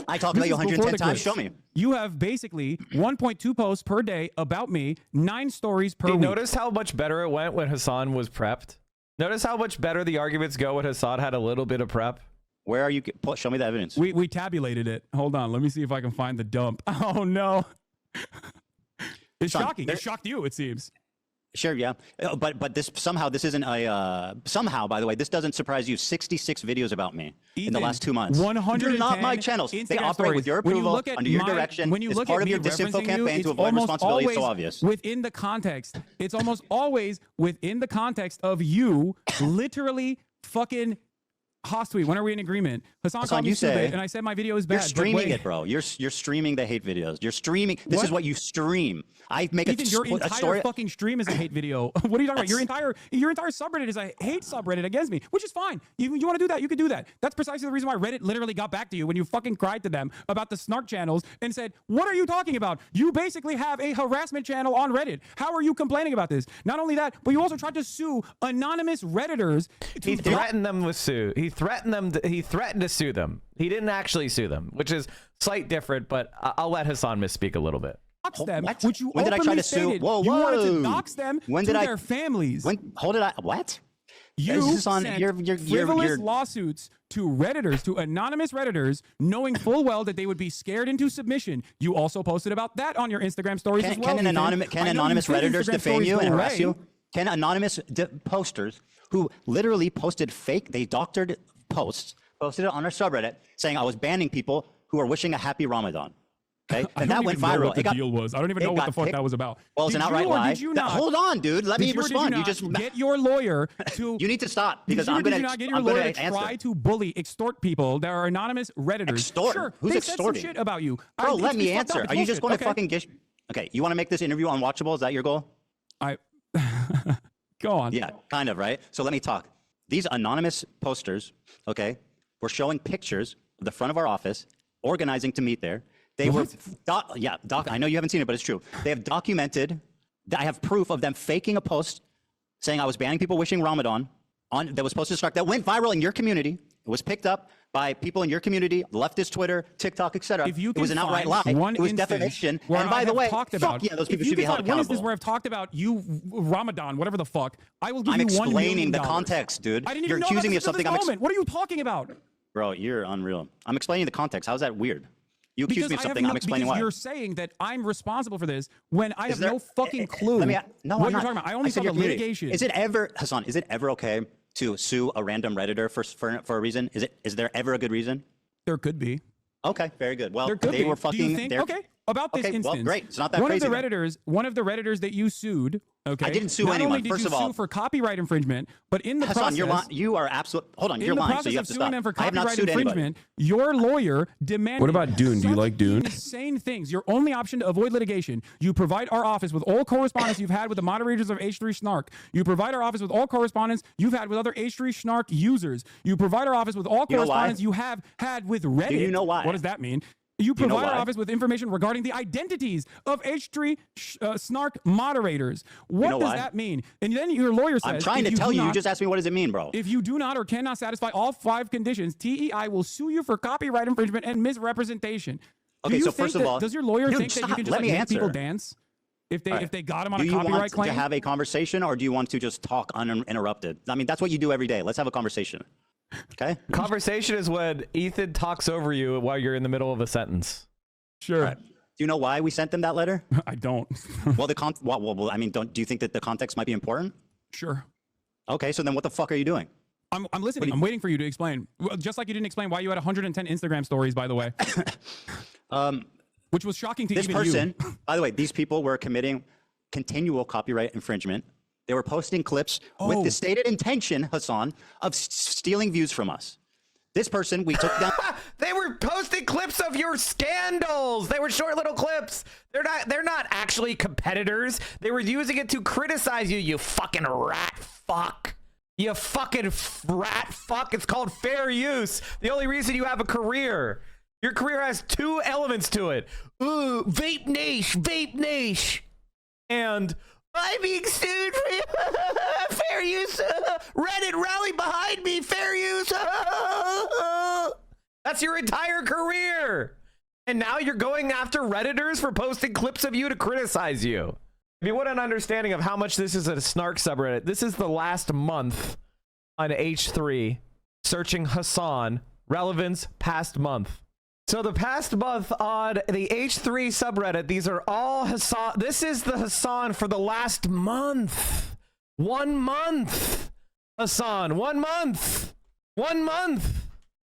I talked about This you is before 110 the times. clips. Show me. You have basically 1.2 posts per day about me, 9 stories per Hey, week. notice how much better it went when Hassan was prepped? Notice how much better the arguments go when Hassan had a little bit of prep? Where are you? Show me the evidence. We tabulated it. Hold on. Let me see if I can find the dump. Oh, no. It's Son, shocking. It shocked you, it seems. Sure, yeah. But this isn't a somehow, by the way, this doesn't surprise you. 66 videos about me in the Ethan, last 2 months. 110 They're not my channels. They Instagram operate stories. with your When you approval, look at under your my- direction. when you It's look part at of your me disinfo referencing you, campaign it's to avoid almost responsibility. It's so always obvious. Within the context. It's almost always within the context of you literally fucking Hostweet. When are we in agreement? Hassan called me you stupid, say and I said my video is bad. you're but streaming wait. it, bro. You're streaming the hate videos. You're streaming. This What? is what you stream. I make Ethan, your a entire story. fucking stream is a hate video. What are you talking about? Your entire subreddit is a hate subreddit against me, which is fine. You want to do that? You can do that. That's precisely the reason why Reddit literally got back to you when you fucking cried to them about the snark channels and said, "What are you talking about? You basically have a harassment channel on Reddit. How are you complaining about this?" Not only that, but you also tried to sue anonymous Redditors. He threatened them with sue. He threatened to sue them. He didn't actually sue them, which is slight different, but I'll let Hassan misspeak a little bit. Dox them, which you When did I try openly to sue? stated Whoa, you wanted to whoa. dox them When to did I- their families. What? You This is on- sent you're- frivolous lawsuits to Redditors, to anonymous Redditors, knowing full well that they would be scared into submission. You also posted about that on your Instagram stories as well. Can Ethan. anonymous I know anonymous you think Redditors Instagram defame stories you go and harass away. you? Can anonymous posters who literally posted they doctored posts, posted it on our subreddit saying I was banning people who are wishing a happy Ramadan. Okay, I and don't that went even know viral. what the deal was. I don't even know what the fuck that was about. Well, it's an Did you outright or lie. did you not? Hold on, dude. Let me Did you or did respond. you You not just get your lawyer to. You need to stop because Did you or I'm did gonna. you not get your I'm lawyer gonna to answer. try to bully, extort people that are anonymous Redditors? Extort? Sure, Who's they extorting? said some shit about you. Bro, let it's me fucked answer. up. It's Are you just bullshit. going to fucking gish? Okay, you want to make this interview unwatchable? Is that your goal? Go on. Yeah, kind of, right? So let me talk. These anonymous posters, okay, were showing pictures of the front of our office, organizing to meet there. They were, I know you haven't seen it, but it's true. They have documented, I have proof of them faking a post saying I was banning people wishing Ramadan that was supposed to start, that went viral in your community. It was picked up by people in your community, leftist Twitter, TikTok, etc. It was an outright lie. It was defamation. And by the way, fuck yeah, those people should be held accountable. One instance where I've talked about you, Ramadan, whatever the fuck, I will give you $1 million. I'm explaining the context, dude. I didn't You're even know accusing me of about this something. moment. What are you talking about? Bro, you're unreal. I'm explaining the context. How's that weird? You accuse me of something. I'm explaining why. Because you're saying that I'm responsible for this when I have no fucking clue what you're I'm talking about. I only saw the litigation. Is it ever, Hassan? Is it ever okay to sue a random Redditor for a reason? Is there ever a good reason? There could be. Okay, very good. Well, they were fucking. Do you think, okay, about this instance. Well, great. It's not that one crazy. One of the Redditors that you sued. Okay. I didn't sue not anyone. Only did First you of all, sue for copyright infringement, but in the Hassan, process, you are absolute. Hold on, you're lying. So you have to suing stop. them for I have not copyright sued infringement, anybody. your lawyer demanded. What about Dune? Do you like Dune? Insane things. Your only option to avoid litigation. You provide our office with all correspondence you've had with the moderators of H3 Snark. You provide our office with all correspondence you've had with other H3 Snark users. You provide our office with all correspondence you have had with Reddit. Do you know why? What does that mean? You provide our office with information regarding the identities of H3 Snark moderators. What does that mean? And then your lawyer says, I'm trying to tell you. You just asked me what does it mean, bro. If you do not or cannot satisfy all 5 conditions, TEI will sue you for copyright infringement and misrepresentation. Okay, so first of all, does your lawyer think that you can just make people dance if they got him on a copyright claim? Do you want to have a conversation, or do you want to just talk uninterrupted? I mean, that's what you do every day. Let's have a conversation. Okay. Conversation is when Ethan talks over you while you're in the middle of a sentence. Sure. Right. Do you know why we sent them that letter? I don't. Well, I mean, do you think that the context might be important? Sure. Okay, so then what the fuck are you doing? I'm listening. I'm waiting for you to explain. Well, just like you didn't explain why you had 110 Instagram stories, by the way. Which was shocking to this even person, you. By the way, these people were committing continual copyright infringement. They were posting clips with the stated intention, Hassan, of stealing views from us. This person, we took down. They were posting clips of your scandals. They were short little clips. They're not actually competitors. They were using it to criticize you, you fucking rat fuck. You fucking rat fuck. It's called fair use. The only reason you have a career. Your career has 2 elements to it. Ooh, vape niche. And I'm being sued for fair use. Reddit rally behind me. Fair use. That's your entire career. And now you're going after Redditors for posting clips of you to criticize you. If you want an understanding of how much this is a Snark subreddit, this is the last month on H3 searching Hassan relevance past month. So the past month on the H3 subreddit, these are all Hassan. This is the Hassan for the last month. 1 month. Hassan, 1 month. 1 month.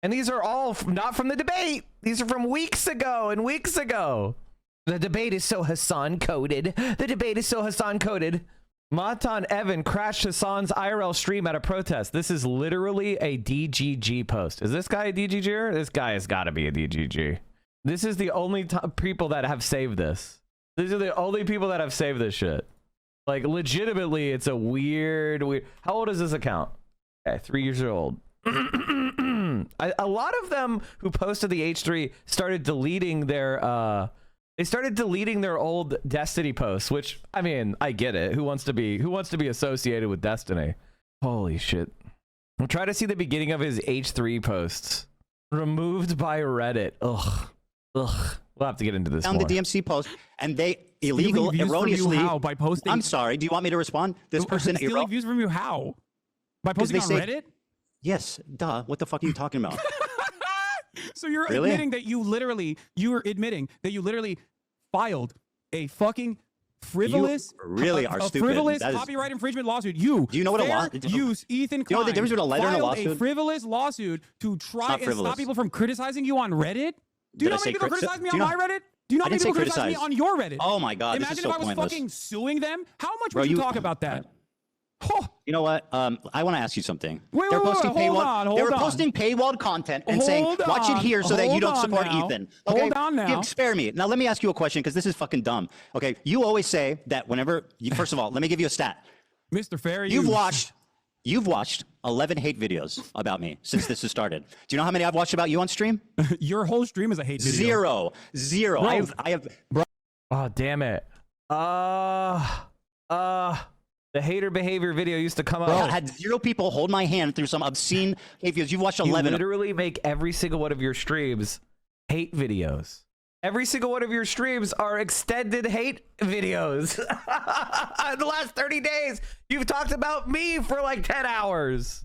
And these are all not from the debate. These are from weeks ago and weeks ago. The debate is so Hassan coded. The debate is so Hassan coded. Matan Evan crashed Hassan's IRL stream at a protest. This is literally a DGG post. Is this guy a DGGer? This guy has got to be a DGG. This is the only people that have saved this. These are the only people that have saved this shit. Like, legitimately, it's a weird. How old is this account? Okay, 3 years old. A lot of them who posted the H3 started deleting their they started deleting their old Destiny posts, which, I mean, I get it. Who wants to be associated with Destiny? Holy shit. I'll try to see the beginning of his H3 posts. Removed by Reddit. Ugh. We'll have to get into this Found more. the DMC post, and they erroneously. How? By posting? I'm sorry. Do you want me to respond? This person stealing views from you. How? By posting on Reddit? Yes. Duh. What the fuck are you talking about? So you're admitting that you literally filed a fucking frivolous, frivolous copyright infringement lawsuit. Do you know what a lawsuit? Ethan Klein. Do you know the difference between a letter and a lawsuit? A frivolous lawsuit to try and stop people from criticizing you on Reddit. Do you know how many people criticize me on my Reddit? Do you know I how many didn't people say criticize me criticize. on your Reddit? Oh my God, Imagine this is so if I was pointless. fucking suing them. How much Bro, would you you- talk about that? You know what? I want to ask you something. Wait, They're wait, posting wait, hold paywall. on, they were hold on. posting paywalled content and saying, "Watch it here so that you hold don't on support now. Ethan." Hold on now. Spare me. Now let me ask you a question because this is fucking dumb. Okay, you always say that whenever. First of all, let me give you a stat. Mr. Fair, You've watched 11 hate videos about me since this has started. Do you know how many I've watched about you on stream? Your whole stream is a hate video. Zero. Bro. I have. Oh, damn it. The hater behavior video used to come out. I had 0 people hold my hand through some obscene hate videos. You've watched 11. You literally make every single one of your streams hate videos. Every single one of your streams are extended hate videos. In the last 30 days, you've talked about me for like 10 hours.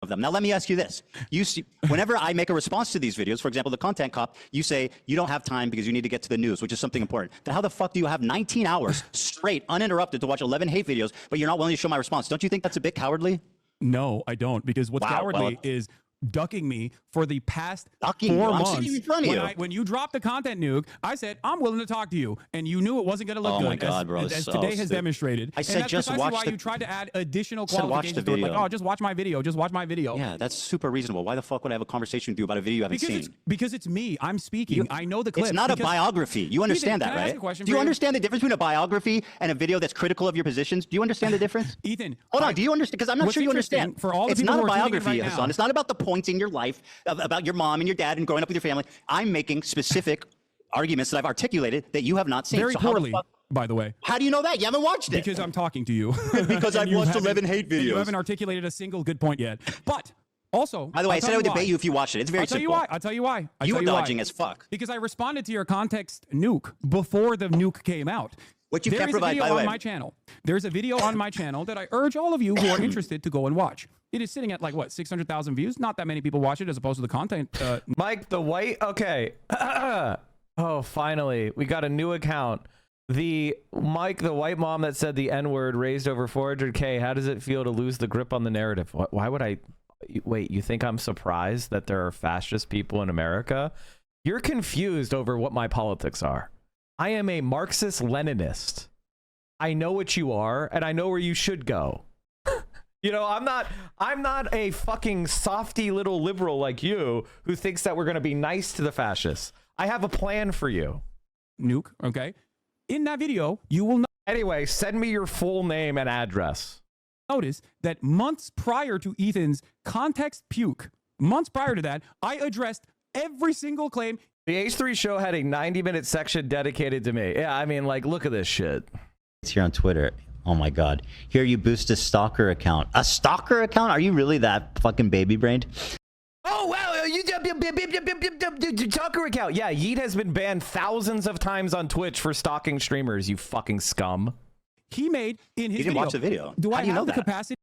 Of them. Now let me ask you this. You see, whenever I make a response to these videos, for example, the content cop, you say you don't have time because you need to get to the news, which is something important. Then how the fuck do you have 19 hours straight, uninterrupted, to watch 11 hate videos, but you're not willing to show my response? Don't you think that's a bit cowardly? No, I don't, because what's cowardly is ducking me for the past 4 months. I'm sitting in front of you. When you dropped the content nuke, I said, I'm willing to talk to you. And you knew it wasn't going to look Oh good, my God, bro, as so today has stupid. demonstrated. I said and that's just precisely watch why the- you tried to add additional said watch qualifications the to it. Like, video. oh, just watch my video. Just watch my video. Yeah, that's super reasonable. Why the fuck would I have a conversation with you about a video you haven't seen? Because it's me. I'm speaking. I know the clip. It's not a biography. You understand Ethan, that, can I ask right? you a question Do you for you? understand the difference between a biography and a video that's critical of your positions? Do you understand the difference? Ethan, hold on. Do you understand? Because I'm not what's sure you interesting understand. for all the it's people not a who are tuning in biography, right now- Hassan. It's not about the points in your life about your mom and your dad and growing up with your family. I'm making specific arguments that I've articulated that you have not seen. Very So how the poorly, fuck- by the way. How do you know that? You haven't watched it. Because I'm talking to you. Because And I've you watched haven't- 11 hate and You videos. haven't articulated a single good point yet. But also, By the way, I said I would debate you if you watched it. It's very I'll tell you simple. why. I'll tell you why. You were dodging as fuck. Because I responded to your context nuke before the nuke came out. What you There can't is a provide, video by the on way. my channel. There's a video on my channel that I urge all of you who are interested to go and watch. It is sitting at like what 600,000 views. Not that many people watch it as opposed to the content. Mike the White. Okay. Oh, finally, we got a new account. The Mike the White mom that said the N-word raised over 400K. How does it feel to lose the grip on the narrative? Why would I? Wait, you think I'm surprised that there are fascist people in America? You're confused over what my politics are. I am a Marxist-Leninist. I know what you are, and I know where you should go. You know, I'm not a fucking softy little liberal like you who thinks that we're going to be nice to the fascists. I have a plan for you. Nuke, okay? In that video, you will Anyway, send me your full name and address. Notice that months prior to Ethan's context puke, months prior to that, I addressed every single claim. The H3 show had a 90-minute section dedicated to me. Yeah, I mean, like, look at this shit. It's here on Twitter. Oh my God. Here you boost a stalker account. A stalker account? Are you really that fucking baby brained? Oh, wow. You stalker account. Yeah, Yeet has been banned thousands of times on Twitch for stalking streamers, you fucking scum. He made in his He didn't watch the video. Do How I do you have know the that? capacity?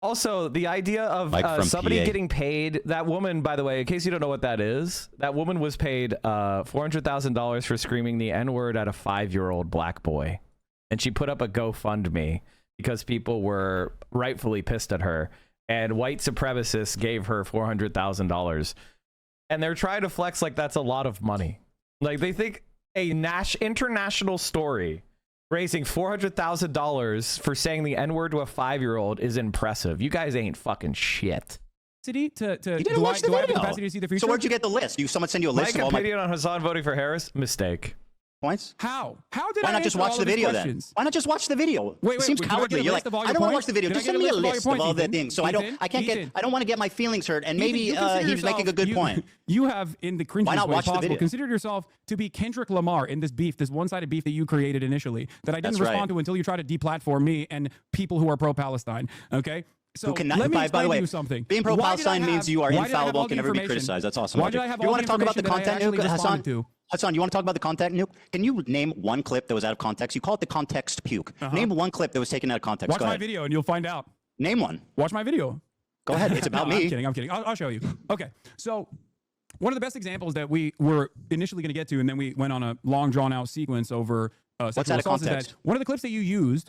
Also, the idea of somebody PA. getting paid, that woman, by the way, in case you don't know what that is, that woman was paid $400,000 for screaming the N-word at a 5-year-old black boy. And she put up a GoFundMe because people were rightfully pissed at her. And white supremacists gave her $400,000. And they're trying to flex like that's a lot of money. Like, they think a international story raising $400,000 for saying the N-word to a 5-year-old is impressive. You guys ain't fucking shit. To You didn't do watch the I have the video. capacity to see the future? So where'd you get the list? Someone send you a list Mike of all my opinion on Hassan voting for Harris? Mistake. points? How? How did Why I not just answer watch all the of his video then? questions? Why not just watch the video? Wait, It seems did I get a cowardly. You're list like, of all I your don't want to watch points? the video. Did I Just get send a me a list of all your list of all points, the Ethan? things. So Ethan? I can't Ethan? I don't want to get my feelings hurt. And maybe Ethan, you consider he's making a yourself- good you- point. You have, in the cringiest Why not way watch the possible, video? considered yourself to be Kendrick Lamar in this beef, this one-sided beef that you created initially, that I didn't That's respond right. to until you tried to deplatform me and people who are pro-Palestine. Okay. So Who cannot, let me by explain the way, to you something. being Why did I pro-Palestine have- means you are why did I have infallible all and can the never be information? criticized. That's awesome. Why did logic. I have You all want the to talk about the information that I content nuke, actually Hassan? responded to? Hassan, you want to talk about the content nuke? Can you name one clip that was out of context? You call it the context puke. Name one clip that was taken out of context. Watch Go my ahead. video and you'll find out. Name one. Watch my video. Go ahead. It's about No, me. I'm kidding. I'm kidding. I'll show you. Okay. So one of the best examples that we were initially going to get to, and then we went on a long, drawn-out sequence over What's sexual out of assaults, is context? that one of the clips that you used,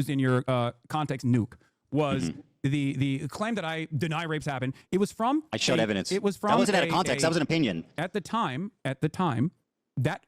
in your context nuke was the claim that I deny rapes happen. It was from I showed evidence. It was from That wasn't out of context. That was an opinion. At the time, that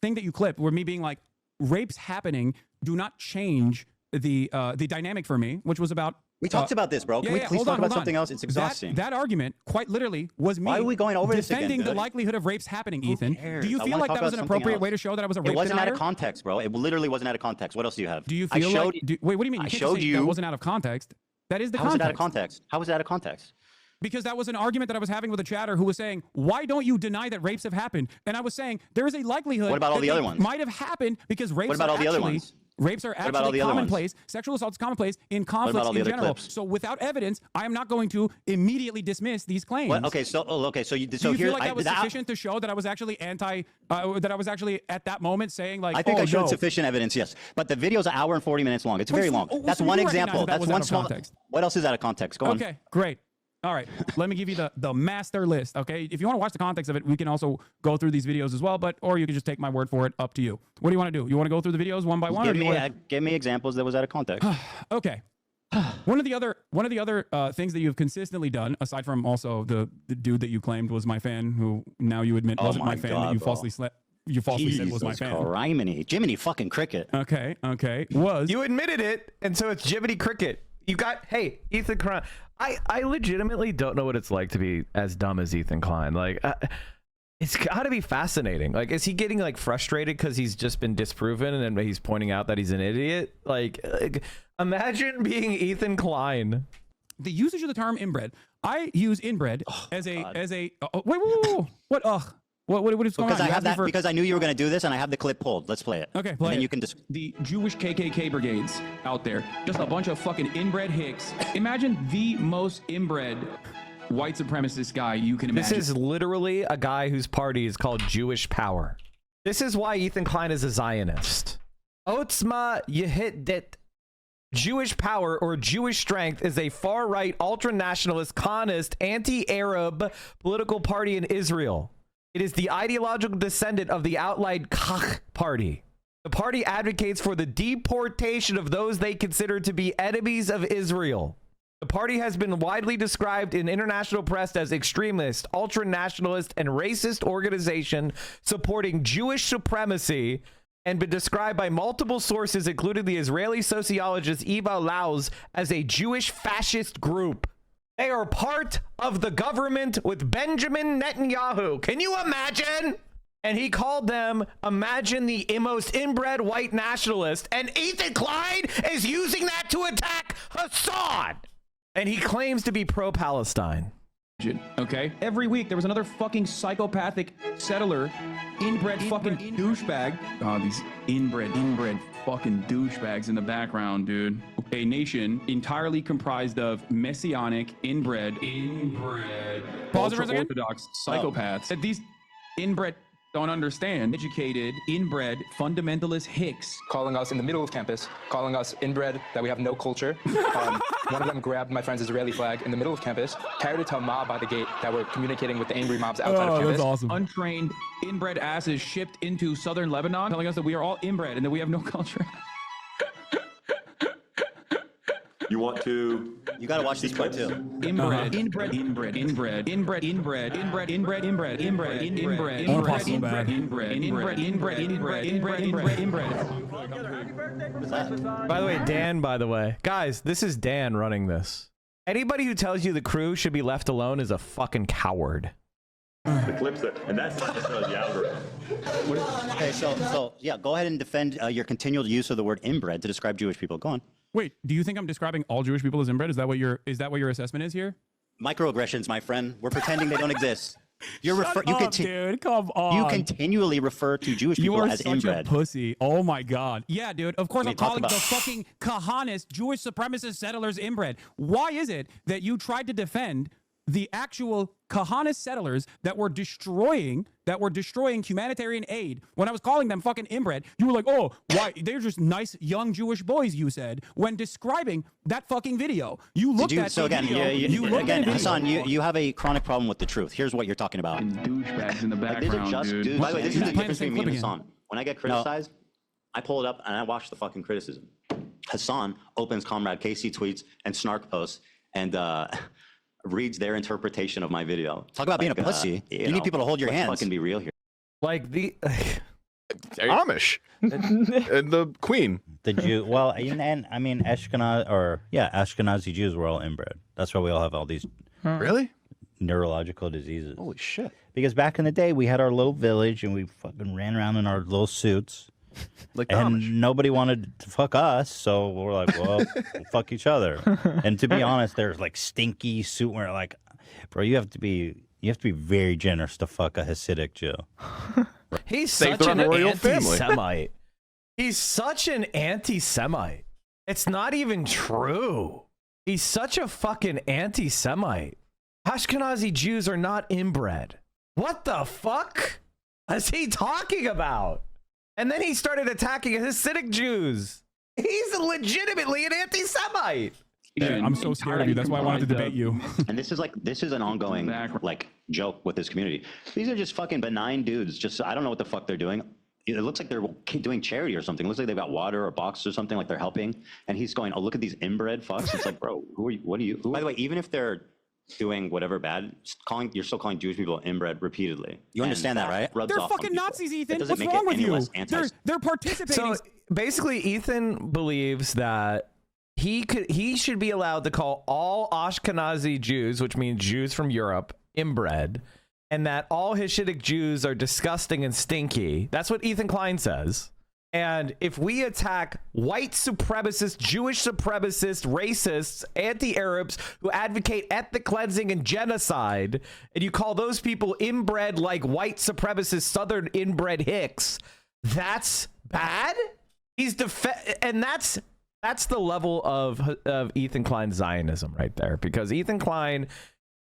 thing that you clipped, where me being like, rapes happening do not change the dynamic for me, which was about. We talked about this, bro. Can we please talk about something else? It's exhausting. That argument, quite literally, was me. Why are we going over this again, defending the dude? likelihood of rapes happening, Ethan. cares? Do you I feel wanna like talk that was about an something appropriate else. way to show that I was a rape It wasn't out denier? of context, bro. It literally wasn't out of context. What else do you have? Do you feel like? Wait, what do you mean? You I can't showed just say you. that wasn't out of context. That is the How was context. it out of context? How was it out of context? Because that was an argument that I was having with a chatter who was saying, why don't you deny that rapes have happened? And I was saying, there is a likelihood What about all that the other they ones? might have happened because rapes What about are all the other actually, ones? rapes are What about all actually the other ones? commonplace. Sexual assault is commonplace in about all conflicts the in other general. clips? So without evidence, I am not going to immediately dismiss these claims. What? Okay, so you Do you feel like that was sufficient to show that I was actually that I was actually at that moment saying like, I think oh, I showed no. sufficient evidence, yes. But the video's an hour and 40 minutes long. It's very long. That's so one you recognize example. that That's was one out of small. context. What else is out of context? Go on. Okay, great. All right, let me give you the master list. Okay, if you want to watch the context of it, we can also go through these videos as well. But or you can just take my word for it. Up to you. What do you want to do? You want to go through the videos one by one? Give me examples that was out of context. Okay. One of the other things that you've consistently done, aside from also the dude that you claimed was my fan, who now you admit wasn't my fan, that you falsely said was my fan. Jiminy fucking Cricket. Okay. Was you admitted it, and so it's Jiminy Cricket. You got, hey, Ethan Klein. I legitimately don't know what it's like to be as dumb as Ethan Klein. Like, it's got to be fascinating. Like, is he getting like frustrated because he's just been disproven and he's pointing out that he's an idiot? Like imagine being Ethan Klein. The usage of the term inbred. I use inbred as a wait. What? What is going on? Because I have that. Because I knew you were going to do this, and I have the clip pulled. Let's play it. Okay, and play then it. you can just. The Jewish KKK brigades out there, just a bunch of fucking inbred hicks. Imagine the most inbred white supremacist guy you can imagine. This is literally a guy whose party is called Jewish Power. This is why Ethan Klein is a Zionist. Otzma Yehidit. Jewish Power or Jewish Strength is a far-right, ultra-nationalist, Zionist, anti-Arab political party in Israel. It is the ideological descendant of the outlined Kach party. The party advocates for the deportation of those they consider to be enemies of Israel. The party has been widely described in international press as extremist, ultra-nationalist, and racist organization supporting Jewish supremacy, and been described by multiple sources, including the Israeli sociologist Eva Lauz, as a Jewish fascist group. They are part of the government with Benjamin Netanyahu. Can you imagine? And he called them, imagine the most inbred white nationalist. And Ethan Klein is using that to attack Hassan. And he claims to be pro-Palestine. Okay? Every week there was another fucking psychopathic settler, inbred fucking douchebag. Oh, these inbred fucking douchebags in the background, dude. A nation entirely comprised of messianic, inbred, Pause it for a second. ultra-orthodox psychopaths that these inbred don't understand. Educated, inbred, fundamentalist hicks. Calling us in the middle of campus, calling us inbred, that we have no culture. One of them grabbed my friend's Israeli flag in the middle of campus, carried it to a mob by the gate that were communicating with the angry mobs outside of campus. That's awesome. Untrained, inbred asses shipped into southern Lebanon, telling us that we are all inbred and that we have no culture. You want to? You gotta watch this part too. Inbred, inbred, By the way, Dan, guys, this is Dan running this. Anybody who tells you the crew should be left alone is a fucking coward. The clips that, and that's not necessarily the algorithm. Okay, so yeah, go ahead and defend your continual use of the word inbred to describe Jewish people. Go on. Wait, do you think I'm describing all Jewish people as inbred? Is that what your assessment is here? Microaggressions, my friend. We're pretending they don't exist. Dude, come on. You continually refer to Jewish people as inbred. You are such a pussy. Oh my god. Yeah, dude. Of course, I'm calling the fucking Kahanist Jewish supremacist settlers inbred. Why is it that you tried to defend the actual Kahanist settlers that were destroying humanitarian aid when I was calling them fucking inbred? You were like, oh, why? They're just nice young Jewish boys, you said, when describing that fucking video. You looked at so again, Hassan, you have a chronic problem with the truth. Here's what you're talking about. Douchebags in the background, dude. By the way, this is the difference between me and Hassan. When I get criticized, I pull it up and I watch the fucking criticism. Hassan opens Comrade Casey tweets and snark posts and reads their interpretation of my video. Talk about being a pussy. You need people to hold your hands. Let's fucking be real here. Like the Amish and the Queen. The Jew. Well, and I mean Ashkenazi Jews were all inbred. That's why we all have all these really neurological diseases. Holy shit! Because back in the day, we had our little village and we fucking ran around in our little suits. Like and nobody wanted to fuck us, so we're like, well, we'll fuck each other. And to be honest, there's like stinky suit where like, bro, you have to be very generous to fuck a Hasidic Jew. He's such an anti-Semite. He's such an anti-Semite. It's not even true. He's such a fucking anti-Semite. Ashkenazi Jews are not inbred. What the fuck is he talking about? And then he started attacking Hasidic Jews. He's legitimately an anti-Semite. Yeah, I'm so scared of you. That's why I wanted to debate you. And this is an ongoing like joke with this community. These are just fucking benign dudes. Just I don't know what the fuck they're doing. It looks like they're doing charity or something. It looks like they've got water or boxes or something, like they're helping. And he's going, oh, look at these inbred fucks. It's like, bro, who are you? What are you? Who? By the way, even if they're doing whatever bad, you're still calling Jewish people inbred repeatedly. You understand that, right? They're fucking Nazis, Ethan. What's wrong with you? They're participating. So basically, Ethan believes that he should be allowed to call all Ashkenazi Jews, which means Jews from Europe, inbred, and that all Hasidic Jews are disgusting and stinky. That's what Ethan Klein says. And if we attack white supremacists, Jewish supremacists, racists, anti-Arabs who advocate ethnic cleansing and genocide, and you call those people inbred like white supremacist Southern inbred hicks, that's bad? And that's the level of Ethan Klein's Zionism right there, because Ethan Klein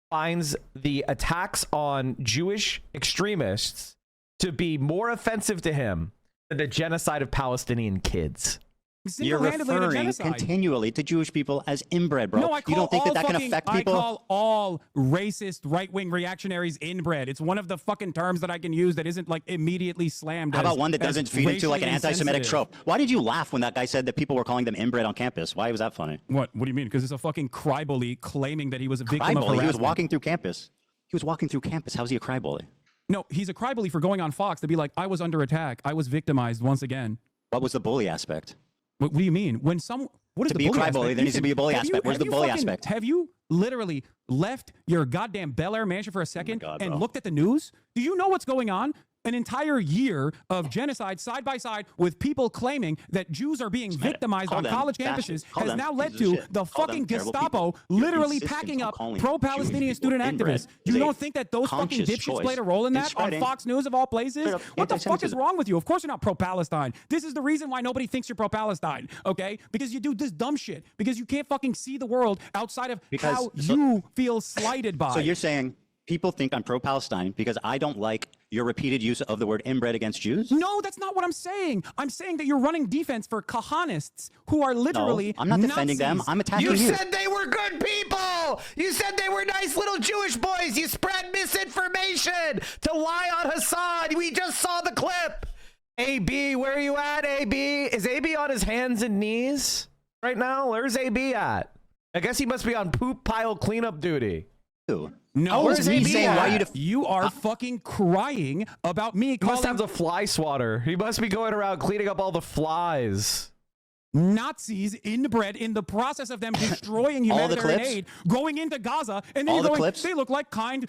finds the attacks on Jewish extremists to be more offensive to him than the genocide of Palestinian kids. You're referring continually to Jewish people as inbred, bro. No, you don't think that can affect people? I call all racist right-wing reactionaries inbred. It's one of the fucking terms that I can use that isn't like immediately slammed. How about one that doesn't feed into like an anti-Semitic trope? Why did you laugh when that guy said that people were calling them inbred on campus? Why was that funny? What do you mean? Because it's a fucking crybully claiming that he was a victim of harassment. He was walking through campus. How's he a crybully? No, he's a crybully for going on Fox to be like, I was under attack. I was victimized once again. What was the bully aspect? What do you mean? What is the bully aspect? To be a crybully, there needs to be a bully aspect. Where's the bully aspect? Have you literally left your goddamn Bel Air mansion for a second and looked at the news? Do you know what's going on? An entire year of genocide side by side with people claiming that Jews are being victimized on college campuses has now led to the fucking Gestapo literally packing up pro-Palestinian student activists. You don't think that those fucking dipshits played a role in that on Fox News of all places? What the fuck is wrong with you? Of course you're not pro-Palestine. This is the reason why nobody thinks you're pro-Palestine, okay? Because you do this dumb shit. Because you can't fucking see the world outside of how you feel slighted by. So you're saying people think I'm pro-Palestine because I don't like your repeated use of the word inbred against Jews? No, that's not what I'm saying. I'm saying that you're running defense for Kahanists who are literally I'm not defending them. I'm attacking you. You said they were good people. You said they were nice little Jewish boys. You spread misinformation to lie on Hassan. We just saw the clip. AB, where are you at, AB? Is AB on his hands and knees right now? Where's AB at? I guess he must be on poop pile cleanup duty. No, where's AB saying you are fucking crying about me. He must have the fly swatter. He must be going around cleaning up all the flies. Nazis inbred in the process of them destroying humanitarian aid, going into Gaza, and then you're going, they look like kind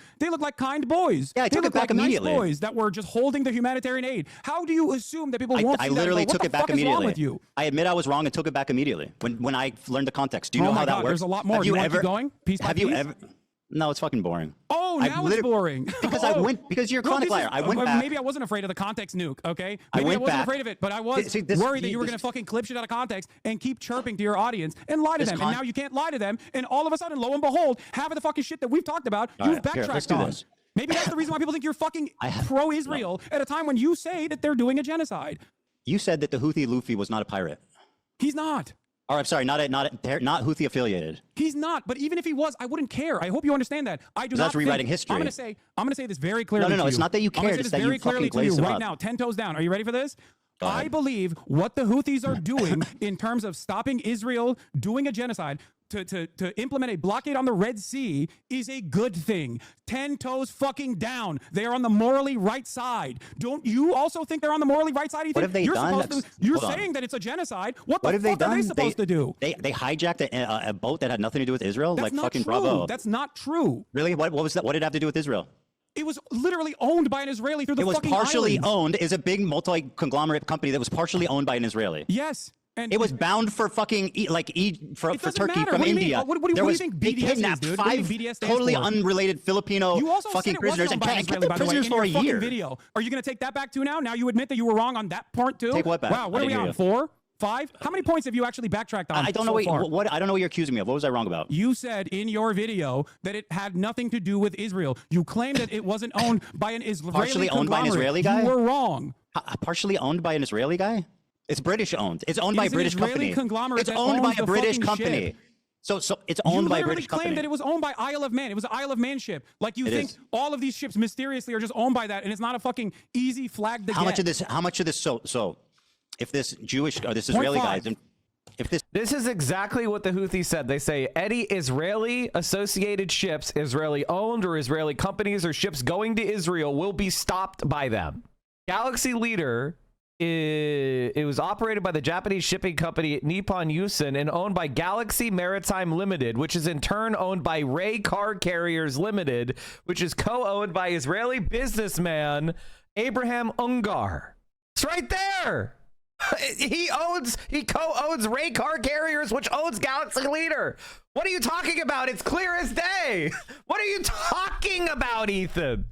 boys. Yeah, I took it back immediately. Nice boys that were just holding the humanitarian aid. How do you assume that people won't see I literally that? took it back immediately. With you? I admit I was wrong and took it back immediately when I learned the context. Do you know how that works? There's a lot more. Do you want to keep going? Piece by piece? Have you ever? No, it's fucking boring. Oh, now it's boring. Because you're a chronic liar. I went back. Maybe I wasn't afraid of the context nuke, okay? Maybe I wasn't afraid of it, but I was worried that you were going to fucking clip shit out of context and keep chirping to your audience and lie to them. And now you can't lie to them. And all of a sudden, lo and behold, half of the fucking shit that we've talked about, you've backtracked on. Maybe that's the reason why people think you're fucking pro-Israel at a time when you say that they're doing a genocide. You said that the Houthi Luffy was not a pirate. He's not. Oh, I'm sorry, not Houthi affiliated. He's not, but even if he was, I wouldn't care. I hope you understand that. I do not. That's rewriting history. I'm going to say this very clearly. No, it's not that you cared. It's that very clearly to you right now. 10 toes down. Are you ready for this? I believe what the Houthis are doing in terms of stopping Israel doing a genocide to implement a blockade on the Red Sea is a good thing. 10 toes fucking down. They are on the morally right side. Don't you also think they're on the morally right side? What have they done? You're saying that it's a genocide. What the have they fuck are done? they supposed to do? They hijacked a boat that had nothing to do with Israel. That's like not fucking true. bravo. That's not true. Really? What was that? What did it have to do with Israel? It was literally owned by an Israeli through the fucking It was partially islands. owned. Is a big multi-conglomerate company that was partially owned by an Israeli. Yes. And it was bound for fucking for Turkey matter. from What do you mean? India. What do you think They BDS kidnapped is, dude? What do you 5 think BDS stands totally for? unrelated Filipino You also fucking said it was prisoners owned and by kept Israeli, the by the way, prisoners in for your a fucking year. video. Are you going to take that back too now? Now you admit that you were wrong on that part too? Take what back? Wow, what I are we didn't on? hear 4? 5? How many points have you actually backtracked on? I don't know what I don't know what you're accusing me of. What was I wrong about? You said in your video that it had nothing to do with Israel. You claimed that it wasn't owned by an Israeli Partially owned by an conglomerate. Israeli guy? You were wrong. Partially owned by an Israeli guy? It's British owned. It's owned It by a is an British Israeli company. conglomerate It's that owned by owns a the British fucking company. ship. So it's owned by a You British literally company. claimed that it was owned by Isle of Man. It was an Isle of Man ship. Like you It think is. all of these ships mysteriously are just owned by that, and it's not a fucking easy flag to How get. much of this? How much of this? So if this Jewish or this Israeli guy, if this is exactly what the Houthis said. They say any Israeli associated ships, Israeli owned or Israeli companies or ships going to Israel will be stopped by them. Galaxy Leader, it was operated by the Japanese shipping company Nippon Yusen and owned by Galaxy Maritime Limited, which is in turn owned by Ray Car Carriers Limited, which is co-owned by Israeli businessman Abraham Ungar. It's right there. He co-owns Ray Car Carriers, which owns Galaxy Leader. What are you talking about? It's clear as day. What are you talking about, Ethan?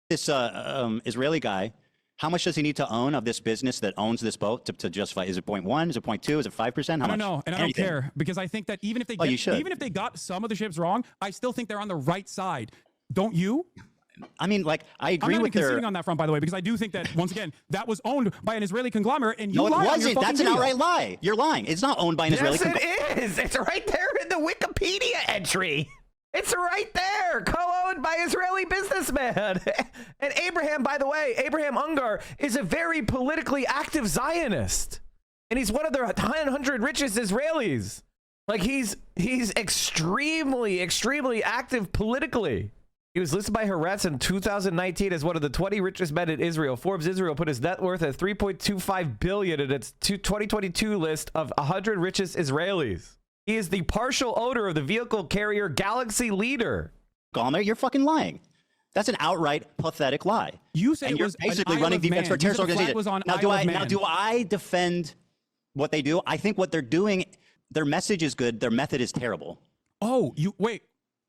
This Israeli guy, how much does he need to own of this business that owns this boat to justify? Is it 0.1? Is it 0.2? Is it 5%? I don't know, and I don't care because I think that even if they even if they got some of the ships wrong, I still think they're on the right side. Don't you? I mean, like, I agree I'm not with even their... conceding on that front, by the way, because I do think that, once again, that was owned by an Israeli conglomerate, and you No, it lied on your wasn't. fucking That's an video. outright lie. You're lying. It's not owned by an Israeli conglomerate. Yes, it is. It's right there in the Wikipedia entry. It's right there. Co-owned by Israeli businessman. And Abraham, by the way, Abraham Ungar is a very politically active Zionist. And he's one of the 100 richest Israelis. Like, he's extremely, extremely active politically. He was listed by Haaretz in 2019 as one of the 20 richest men in Israel. Forbes Israel put his net worth at $3.25 billion in its 2022 list of 100 richest Israelis. He is the partial owner of the vehicle carrier Galaxy Leader. Gomer, you're fucking lying. That's an outright pathetic lie. You said and it you're was an basically Isle running of defense Man. for a terrorist You said the flag organization. was on Now, Isle of Man. do I defend what they do? I think what they're doing, their message is good. Their method is terrible. Oh, wait.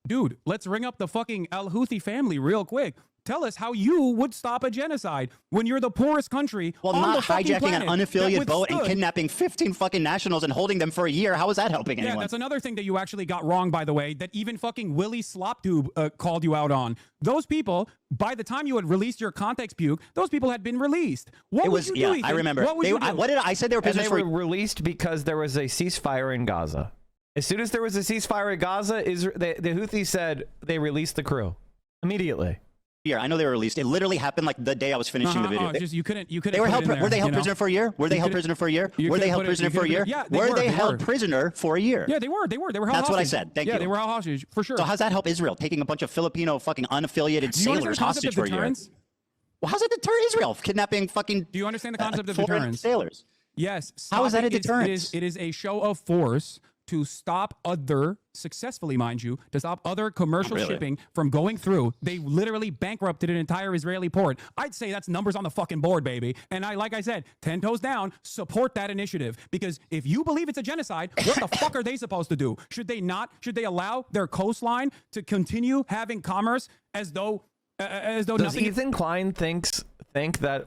Dude, let's ring up the fucking Al-Houthi family real quick. Tell us how you would stop a genocide when you're the poorest country Well, on not the fucking hijacking planet an that unaffiliated boat and withstood- kidnapping 15 fucking nationals and holding them for a year. How is that helping Yeah, anyone? that's another thing that you actually got wrong, by the way, that even fucking Willie Sloptube called you out on. Those people, by the time you had released your context puke, those people had been released. What It would was- you yeah, do, I Ethan? remember. What would They- you do? what did I said they were And prisoners they for... were released because there was a ceasefire in Gaza. As soon as there was a ceasefire in Gaza, the Houthis said they released the crew immediately. Yeah, I know they were released. It literally happened like the day I was finishing the video. Just you couldn't. They were held. Were they held prisoner for a year? Were they held prisoner for a year? Were they held prisoner for a year? Yeah, were they held were. prisoner for a year? Yeah, they were. They were held That's what I hostage. said. Thank you. Yeah, they were held hostage for sure. So how's that help Israel taking a bunch of Filipino fucking unaffiliated Do you understand sailors the concept hostage of for a year? deterrence? Well, how's it deter Israel kidnapping fucking? Do you understand the concept of foreign deterrence? sailors? Yes. How is that a stopping- deterrence? It is a show of force to stop successfully, mind you, to stop other commercial Really? shipping from going through. They literally bankrupted an entire Israeli port. I'd say that's numbers on the fucking board, baby. And like I said, 10 toes down, support that initiative. Because if you believe it's a genocide, what the fuck are they supposed to do? Should they allow their coastline to continue having commerce as though Does nothing... Ethan Klein think that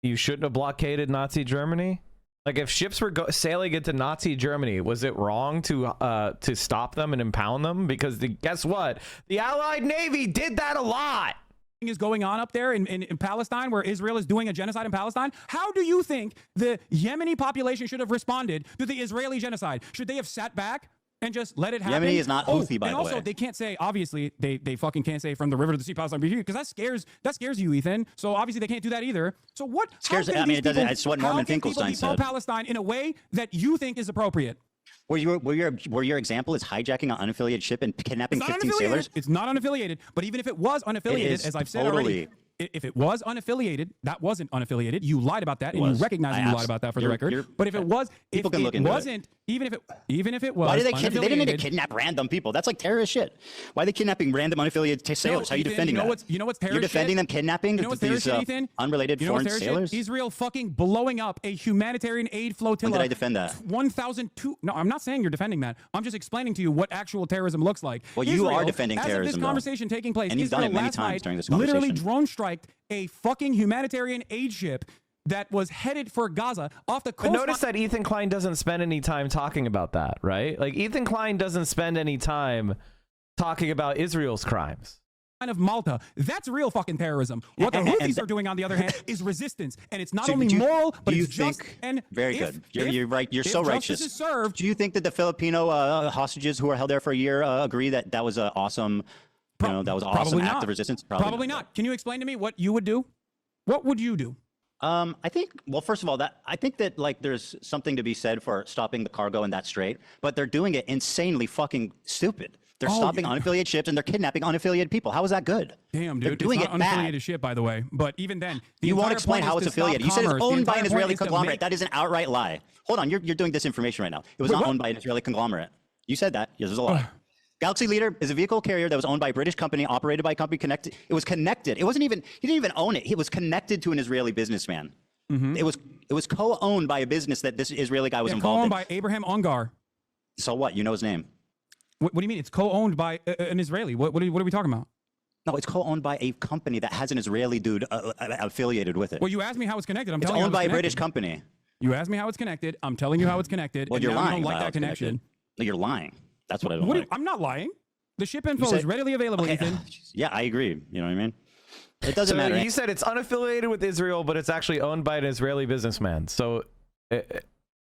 you shouldn't have blockaded Nazi Germany? Like, if ships were sailing into Nazi Germany, was it wrong to stop them and impound them? Because guess what? The Allied Navy did that a lot. Is going on up there in Palestine, where Israel is doing a genocide in Palestine. How do you think the Yemeni population should have responded to the Israeli genocide? Should they have sat back? and just let it happen. Yemeni is not Houthi, by and the also, way. they can't say, obviously, they fucking can't say from the river to the sea, Palestine, because that scares you, Ethan. So obviously they can't do that either. So what? Scares. I mean, it doesn't. It's what Norman Finkelstein said. Pro-Palestine in a way that you think is appropriate. Where your example is hijacking an unaffiliated ship and kidnapping 15 sailors? It's not unaffiliated, but even if it was unaffiliated, as I've said already, if it was unaffiliated, that wasn't unaffiliated. You lied about that, and you recognize you lied about that for the record. But if it was, if it wasn't, even if it was, why did they didn't need to unaffiliated- kidnap random people? That's like terrorist shit. Why are they kidnapping random unaffiliated sailors? How are you Ethan, defending that? You know what's terrorist You're defending shit? them kidnapping You know what's these terrorist shit, Ethan? unrelated You know what's foreign terrorist shit? sailors? Israel fucking blowing up a humanitarian aid flotilla. When did I defend that? 1,002. No, I'm not saying you're defending that. I'm just explaining to you what actual terrorism looks like. Well, you Israel, are defending as of terrorism, this though. conversation taking place, And you've done Israel it many last times night during this literally conversation. drone striked a fucking humanitarian aid ship that was headed for Gaza off the But coast. notice that Ethan Klein doesn't spend any time talking about that, right? Like Ethan Klein doesn't spend any time talking about Israel's crimes. Of Malta. That's real fucking terrorism. What the Houthis are doing, on the other hand, is resistance, and it's not So only do you- moral, but do you it's just think- and Very if- good. You're, if- you're right. You're if so justice righteous. is served, Do you think that the Filipino hostages who were held there for a year agree that that was an awesome, that was an awesome act of resistance? Probably not. Can you explain to me what you would do? What would you do? I think, well, first of all, I think that like there's something to be said for stopping the cargo in that strait, but they're doing it insanely fucking stupid. They're stopping unaffiliated ships and they're kidnapping unaffiliated people. How is that good? Damn, They're dude. doing It's it not bad. unaffiliated ship, by the way. But even then, the You won't entire explain point how is it's to stop affiliated. You said it's commerce. The owned by an entire point Israeli is to conglomerate. make- That is an outright lie. Hold on, you're doing disinformation right now. It was Wait, not what? owned by an Israeli conglomerate. You said that. Yes, there's a lie. Galaxy Leader is a vehicle carrier that was owned by a British company, operated by a company connected. It was connected. It wasn't even. He didn't even own it. It was connected to an Israeli businessman. It was co-owned by a business that this Israeli guy was involved co-owned in. by Abraham Ongar. So what? You know his name? What do you mean? It's co-owned by an Israeli. What are we talking about? No, it's co-owned by a company that has an Israeli dude affiliated with it. Well, you asked me how it's connected. I'm It's telling you owned how by a it's British connected. company. You asked me how it's connected. I'm telling you how it's connected. Well, and you're now lying. You don't like about that how it's connected. connection. No, you're lying. That's what I don't What like. I'm not lying. The ship info You said- is readily available, Okay, Ethan. Yeah, I agree. You know what I mean? It doesn't So matter. you said it's unaffiliated with Israel, but it's actually owned by an Israeli businessman, so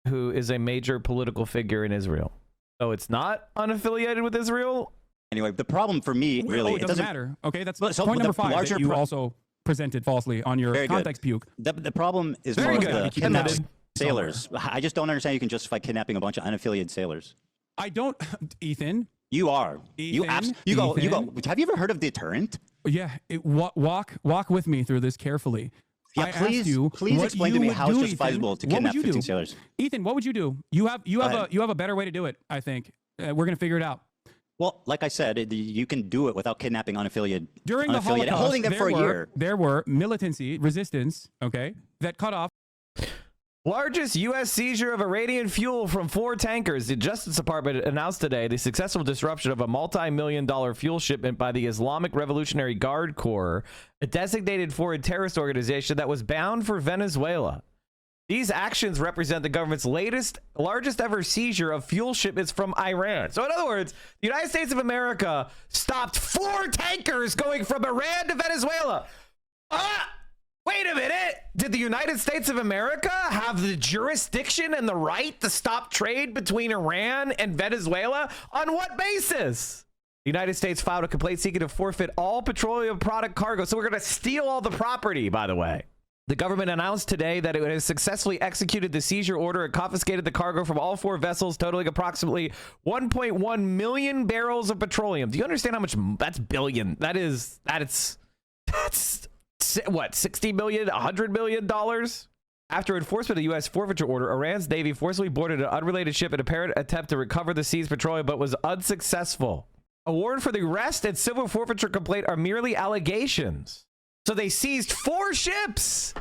who is a major political figure in Israel. So it's not unaffiliated with Israel. Anyway, the problem for me really it doesn't matter. Okay, that's so point the number 5 larger that you pro- also presented falsely on your Very good. context puke. The problem is Very more good. of the You kidnapped admitted sailors. I just don't understand you can justify kidnapping a bunch of unaffiliated sailors. I don't, Ethan. You are. You Ethan, you go. Ethan. Have you ever heard of deterrent? Yeah, walk with me through this carefully. Yeah, I asked please you what explain to you me would how it's do, justifiable Ethan. to What would kidnap you 15 do? sailors. Ethan, what would you do? You have ahead. a better way to do it. I think we're gonna figure it out. Well, like I said, you can do it without kidnapping unaffiliated. During the unaffiliated, Holocaust, holding them for a year. There were militancy, resistance, okay, that cut off. Largest U.S. seizure of Iranian fuel from 4 tankers. The Justice Department announced today the successful disruption of a multi-million-dollar fuel shipment by the Islamic Revolutionary Guard Corps, a designated foreign terrorist organization that was bound for Venezuela. These actions represent the government's largest ever seizure of fuel shipments from Iran. So in other words, the United States of America stopped 4 tankers going from Iran to Venezuela. Wait a minute. Did the United States of America have the jurisdiction and the right to stop trade between Iran and Venezuela? On what basis? The United States filed a complaint seeking to forfeit all petroleum product cargo. So we're going to steal all the property, by the way. The government announced today that it has successfully executed the seizure order and confiscated the cargo from all 4 vessels, totaling approximately 1.1 million barrels of petroleum. Do you understand how much that's billion? That's what, $60 million, $100 million? After enforcement of the U.S. forfeiture order, Iran's Navy forcibly boarded an unrelated ship in an apparent attempt to recover the seized petroleum, but was unsuccessful. A warrant for the arrest and civil forfeiture complaint are merely allegations. So they seized 4 ships.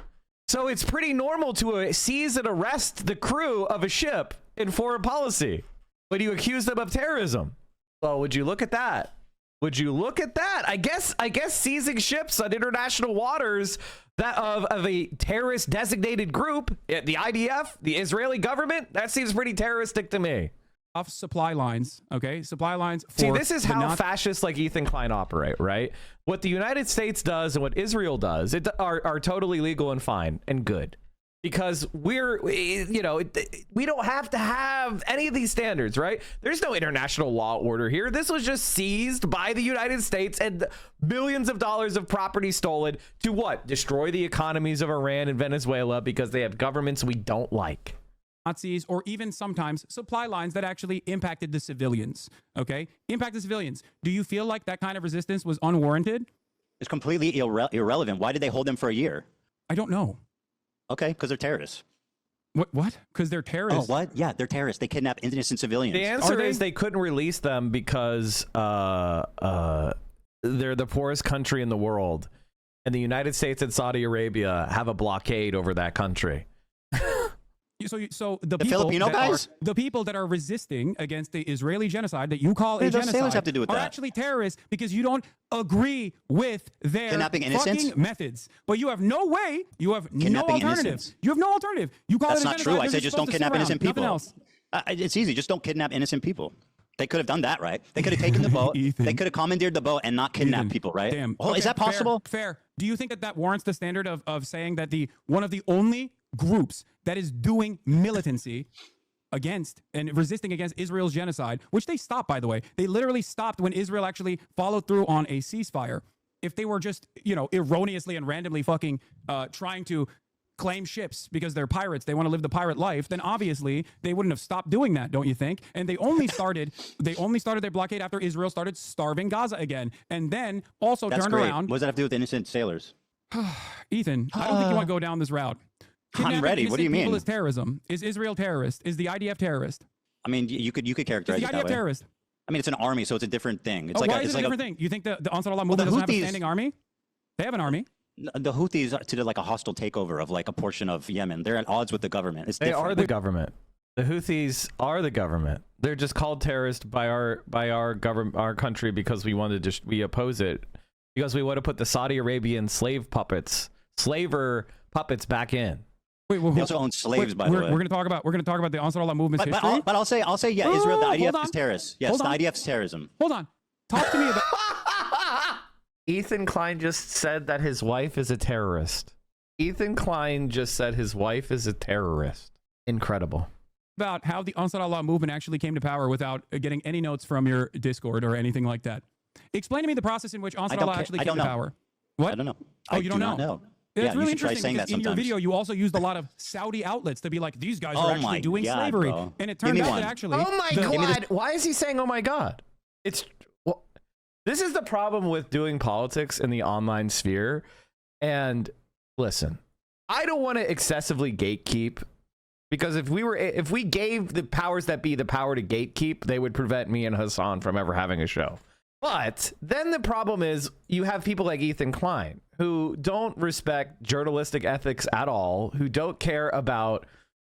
So it's pretty normal to seize and arrest the crew of a ship in foreign policy, but you accuse them of terrorism. Well, would you look at that? Would you look at that? I guess seizing ships on international waters that of a terrorist designated group, the IDF, the Israeli government, that seems pretty terroristic to me. Off supply lines, okay? Supply lines. See, this is how fascists like Ethan Klein operate, right? What the United States does and what Israel does are totally legal and fine and good. because we don't have to have any of these standards, right? There's no international law order here. This was just seized by the United States and billions of dollars of property stolen to what? Destroy the economies of Iran and Venezuela because they have governments we don't like. Nazis, or even sometimes supply lines that actually impacted the civilians. Okay, impact the civilians. Do you feel like that kind of resistance was unwarranted? It's completely irrelevant. Why did they hold them for a year? I don't know. Okay, because they're terrorists. What? Because they're terrorists? Oh, what? Yeah, they're terrorists. They kidnap innocent civilians. The answer is they couldn't release them because they're the poorest country in the world, and the United States and Saudi Arabia have a blockade over that country. So the Filipino guys, the people that are resisting against the Israeli genocide that you call a genocide, have to do with are that? actually terrorists because you don't agree with their Kidnapping innocents? fucking methods. But you have no way. You have no Kidnapping alternative. innocents? You have no alternative. You call That's it a not genocide. true. I They're said just don't supposed to sit kidnap innocent around. people. Nothing else. It's easy. Just don't kidnap innocent people. They could have done that, right? They could have taken the boat. They could have commandeered the boat and not kidnapped people, right? Damn. Oh, Okay, is that possible? Fair. Do you think that that warrants the standard of saying that one of the only groups that is doing militancy against and resisting against Israel's genocide, which they stopped, by the way. They literally stopped when Israel actually followed through on a ceasefire. If they were just, erroneously and randomly fucking trying to claim ships because they're pirates, they want to live the pirate life, then obviously they wouldn't have stopped doing that, don't you think? And they only started their blockade after Israel started starving Gaza again, and then also turned around. What does that have to do with innocent sailors? Ethan, I don't think you want to go down this route. I'm ready. What do you mean? People is terrorism. Is Israel terrorist? Is the IDF terrorist? I mean, you could characterize Is it the that IDF way. terrorist? I mean, it's an army, so it's a different thing. It's Why is it a different thing? You think the Ansar Allah movement doesn't have a standing army? They have an army. The Houthis did like a hostile takeover of like a portion of Yemen. They're at odds with the government. They are the government. The Houthis are the government. They're just called terrorist by our government, our country, because we oppose it, because we want to put the Saudi Arabian slaver puppets back in. They also own slaves, by the way. We're going to talk about the Ansar Allah movement's history. But I'll say, yeah, Israel, the IDF is terrorist. Yes, the IDF is terrorism. Hold on. Talk to me about. Ethan Klein just said that his wife is a terrorist. Ethan Klein just said his wife is a terrorist. Incredible. About how the Ansar Allah movement actually came to power without getting any notes from your Discord or anything like that. Explain to me the process in which Ansar Allah actually came to power. What? I don't know. Oh, you don't do know? not know. It's Yeah, really you should try interesting saying because that in your sometimes. video you also used a lot of Saudi outlets to be like, these guys are Oh actually my doing God, slavery. bro. And it Give turned me out one. that actually... Oh my God! Why is he saying "Oh my God"? This is the problem with doing politics in the online sphere. And listen, I don't want to excessively gatekeep, because if we gave the powers that be the power to gatekeep, they would prevent me and Hassan from ever having a show. But then the problem is you have people like Ethan Klein who don't respect journalistic ethics at all, who don't care about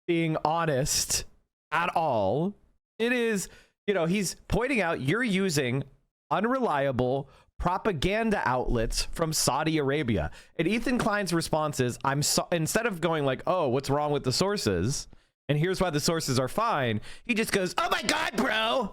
being honest at all. It is, he's pointing out you're using unreliable propaganda outlets from Saudi Arabia. And Ethan Klein's response is, instead of going like, oh, what's wrong with the sources? And here's why the sources are fine. He just goes, oh my God, bro.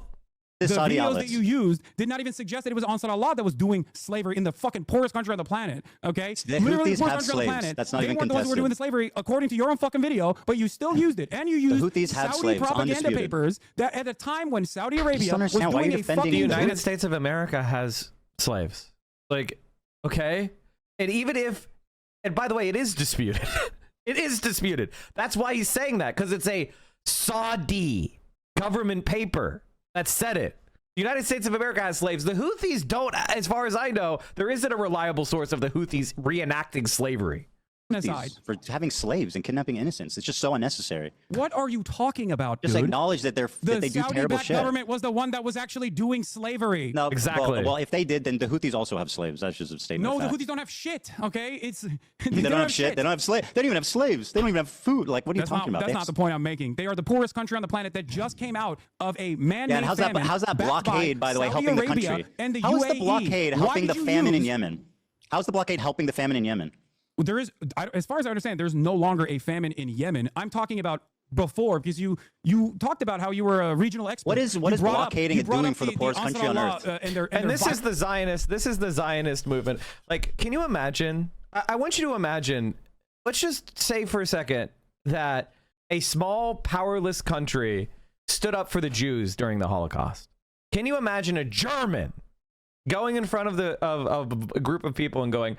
The videos that you used did not even suggest that it was Ansar Allah that was doing slavery in the fucking poorest country on the planet. Okay, The literally Houthis the poorest have country on the slaves. planet. That's not they even weren't the ones who were contested. doing the slavery according to your own fucking video, but you still used it, and you used Houthis have Saudi slaves, propaganda undisputed. papers that at a time when Saudi Arabia was understand why doing you're a defending fucking The United States of America has slaves. Like, okay, and by the way, it is disputed. It is disputed. That's why he's saying that, because it's a Saudi government paper that said it. The United States of America has slaves. The Houthis don't, as far as I know. There isn't a reliable source of the Houthis reenacting slavery. For having slaves and kidnapping innocents. It's just so unnecessary. What are you talking about, Just dude? acknowledge that they do terrible Saudi-backed shit. government was the one that was actually doing slavery. No, Exactly. Well, if they did, then the Houthis also have slaves. That's just a statement. No, of the fact. Houthis don't have shit. Okay, it's They don't have shit. They don't have slaves. They don't even have slaves. They don't even have food. Like, what are you talking about? That's not the point I'm making. They are the poorest country on the planet that just came out of a man-made Yeah, and how's famine. that backed blockade, by the way, Saudi helping the Arabia country? and the How is the UAE. blockade Why helping the did you famine in use- Yemen? How's the blockade helping the famine in Yemen? There is, as far as I understand, there's no longer a famine in Yemen. I'm talking about before, because you talked about how you were a regional expert. What is blockading doing for the poorest country on earth? And this is the Zionist. This is the Zionist movement. Like, can you imagine? I want you to imagine. Let's just say for a second. that a small, powerless country stood up for the Jews during the Holocaust. Can you imagine a German going in front of a group of people and going,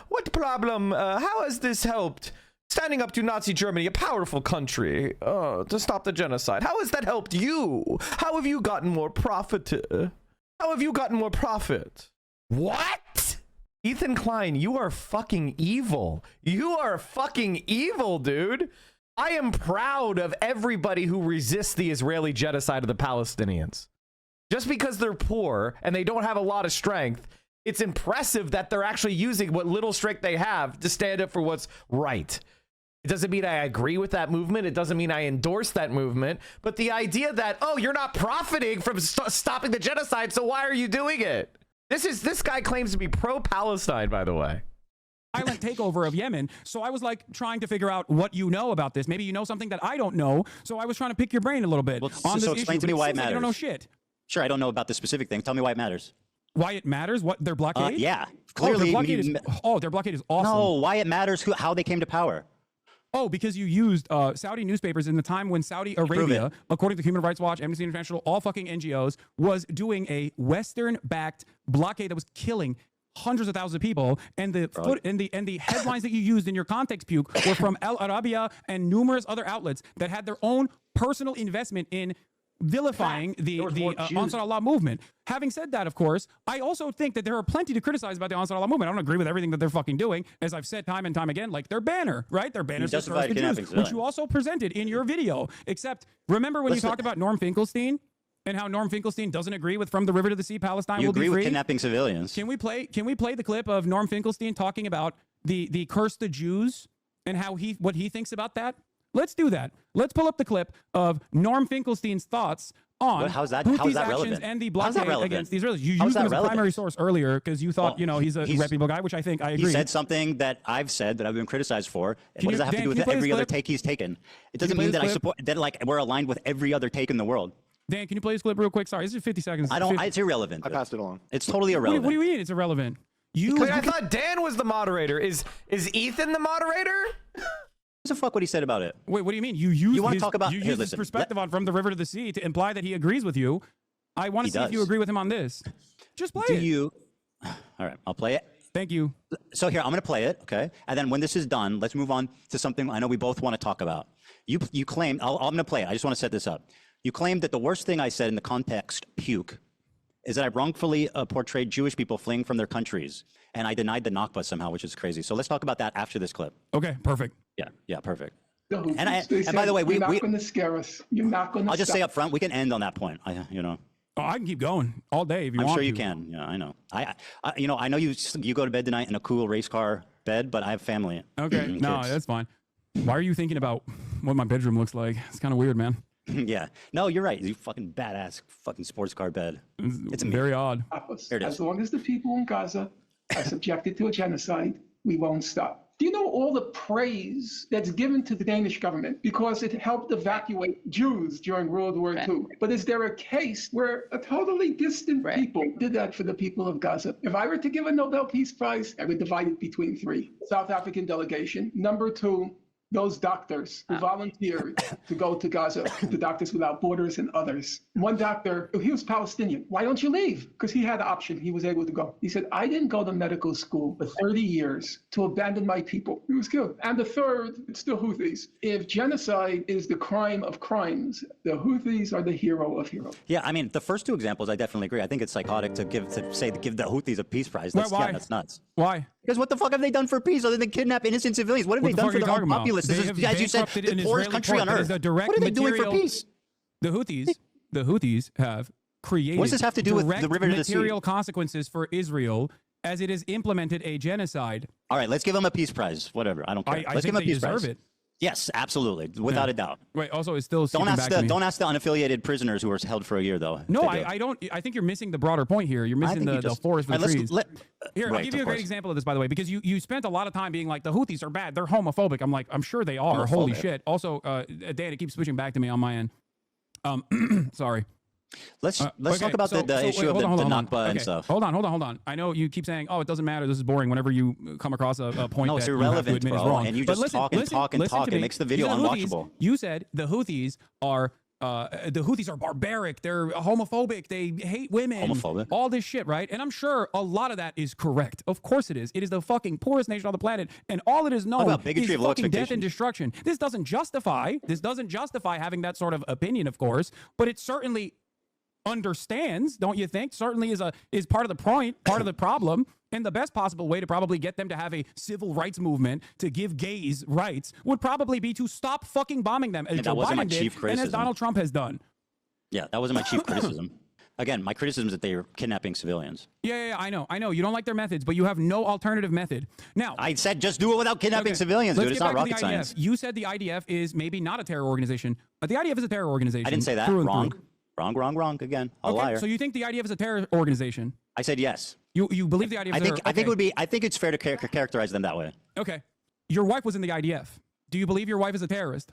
what problem? How has this helped? Standing up to Nazi Germany, a powerful country, to stop the genocide. How has that helped you? How have you gotten more profit? How have you gotten more profit? What? Ethan Klein, you are fucking evil. You are fucking evil, dude. I am proud of everybody who resists the Israeli genocide of the Palestinians. Just because they're poor and they don't have a lot of strength, it's impressive that they're actually using what little strength they have to stand up for what's right. It doesn't mean I agree with that movement. It doesn't mean I endorse that movement. But the idea that, oh, you're not profiting from stopping the genocide, so why are you doing it? This guy claims to be pro-Palestine, by the way. Violent takeover of Yemen. So I was like trying to figure out what you know about this. Maybe you know something that I don't know. So I was trying to pick your brain a little bit on this so issue. explain to me why it matters. You don't know shit. Sure, I don't know about the specific thing. Tell me why it matters. Why it matters? What, their blockade? Yeah, clearly. Their blockade is awesome. No, why it matters how they came to power. Oh, because you used Saudi newspapers in the time when Saudi Arabia, according to Human Rights Watch, Amnesty International, all fucking NGOs, was doing a Western-backed blockade that was killing hundreds of thousands of people, and the headlines that you used in your context puke were from Al Arabiya and numerous other outlets that had their own personal investment in vilifying the Ansar Allah movement. Having said that, of course, I also think that there are plenty to criticize about the Ansar Allah movement. I don't agree with everything that they're fucking doing, as I've said time and time again, like their banner, right? Their banner says the Jews, which you also presented in your video. Except, remember when you talked about Norm Finkelstein and how Norm Finkelstein doesn't agree with "From the River to the Sea, Palestine will be free"? You agree with kidnapping civilians? Can we play the clip of Norm Finkelstein talking about the curse the Jews and how what he thinks about that? Let's do that. Let's pull up the clip of Norm Finkelstein's thoughts on how's that actions relevant? and the blockade against the Israelis. You used him as a primary source earlier because you thought, he's a reputable guy, which I think I agree. He said something that I've said that I've been criticized for. What does that have to do with every other take he's taken? It doesn't mean that I support that. Like we're aligned with every other take in the world. Dan, can you play this clip real quick? Sorry, this is 50 seconds. It's irrelevant. I passed it along. It's totally irrelevant. What do you mean it's irrelevant? I thought Dan was the moderator. Is Ethan the moderator? What the fuck what he said about it? Wait, what do you mean? You want to talk about his perspective on From the River to the Sea to imply that he agrees with you. I want to see if you agree with him on this. Just play it. All right, I'll play it. Thank you. So here, I'm going to play it, okay? And then when this is done, let's move on to something I know we both want to talk about. You claim, I'm going to play it. I just want to set this up. You claimed that the worst thing I said in the context, puke, is that I wrongfully portrayed Jewish people fleeing from their countries. And I denied the Nakba somehow, which is crazy. So let's talk about that after this clip. Okay, perfect. Yeah, perfect. No, and by the way, you're not going to scare us. You're not going to. I'll just say up front, we can end on that point. Oh, I can keep going all day if you want. I'm sure you can. Yeah, I know. I know you go to bed tonight in a cool race car bed, but I have family. Okay, no, that's fine. Why are you thinking about what my bedroom looks like? It's kind of weird, man. Yeah. No, you're right. You fucking badass fucking sports car bed. It's very odd. As long as the people in Gaza are subjected to a genocide, we won't stop. Do you know all the praise that's given to the Danish government because it helped evacuate Jews during World War II? But is there a case where a totally distant people did that for the people of Gaza? If I were to give a Nobel Peace Prize, I would divide it between three. South African delegation. Number two, those doctors who volunteered to go to Gaza, the Doctors Without Borders and others. One doctor, he was Palestinian. Why don't you leave? Because he had the option. He was able to go. He said, I didn't go to medical school for 30 years to abandon my people. He was killed. And the third, it's the Houthis. If genocide is the crime of crimes, the Houthis are the hero of heroes. Yeah, I mean, the first two examples, I definitely agree. I think it's psychotic to give the Houthis a peace prize. That's, why? Yeah, that's nuts. Why? Because what the fuck have they done for peace other than kidnap innocent civilians? What have they done for their own populace? This is, as you said, the poorest country on earth. What are they doing for peace? The Houthis have created what does this have to do with the river to the sea? Material consequences for Israel as it has implemented a genocide. All right, let's give them a peace prize. Whatever, I don't care. Let's give them a peace prize. It. Yes, absolutely, without a doubt. Wait, also, it's still don't ask the unaffiliated prisoners who were held for a year, though. No, I don't. I think you're missing the broader point here. You're missing the forest for the trees. Here, I'll give you a great example of this, by the way, because you spent a lot of time being like, the Houthis are bad. They're homophobic. I'm like, I'm sure they are. Holy shit. Also, Dan, it keeps switching back to me on my end. Sorry. Let's talk about the issue of the Nakba and stuff. Hold on. I know you keep saying, "Oh, it doesn't matter. This is boring." Whenever you come across a point no, that it's you have to irrelevant, admit is bro. wrong, And you but just talk and talk and talk. It makes the video unwatchable. You said the Houthis are barbaric. They're homophobic. They hate women. Homophobic. All this shit, right? And I'm sure a lot of that is correct. Of course it is. It is the fucking poorest nation on the planet, and all it is known is fucking death and destruction. This doesn't justify having that sort of opinion, of course, but it certainly understands, don't you think? Certainly is part of the point, part of the problem. And the best possible way to probably get them to have a civil rights movement to give gays rights would probably be to stop fucking bombing them, as Joe Biden did, and as Donald Trump has done. Yeah, that wasn't my chief criticism. Again, my criticism is that they are kidnapping civilians. Yeah, I know. You don't like their methods, but you have no alternative method. Now, I said just do it without kidnapping civilians, dude. It's not rocket science. You said the IDF is maybe not a terror organization, but the IDF is a terror organization. I didn't say that. Wrong. Again, a liar. So you think the IDF is a terror organization? I said yes. You believe the IDF? I think it's fair to characterize them that way. Okay. Your wife was in the IDF. Do you believe your wife is a terrorist?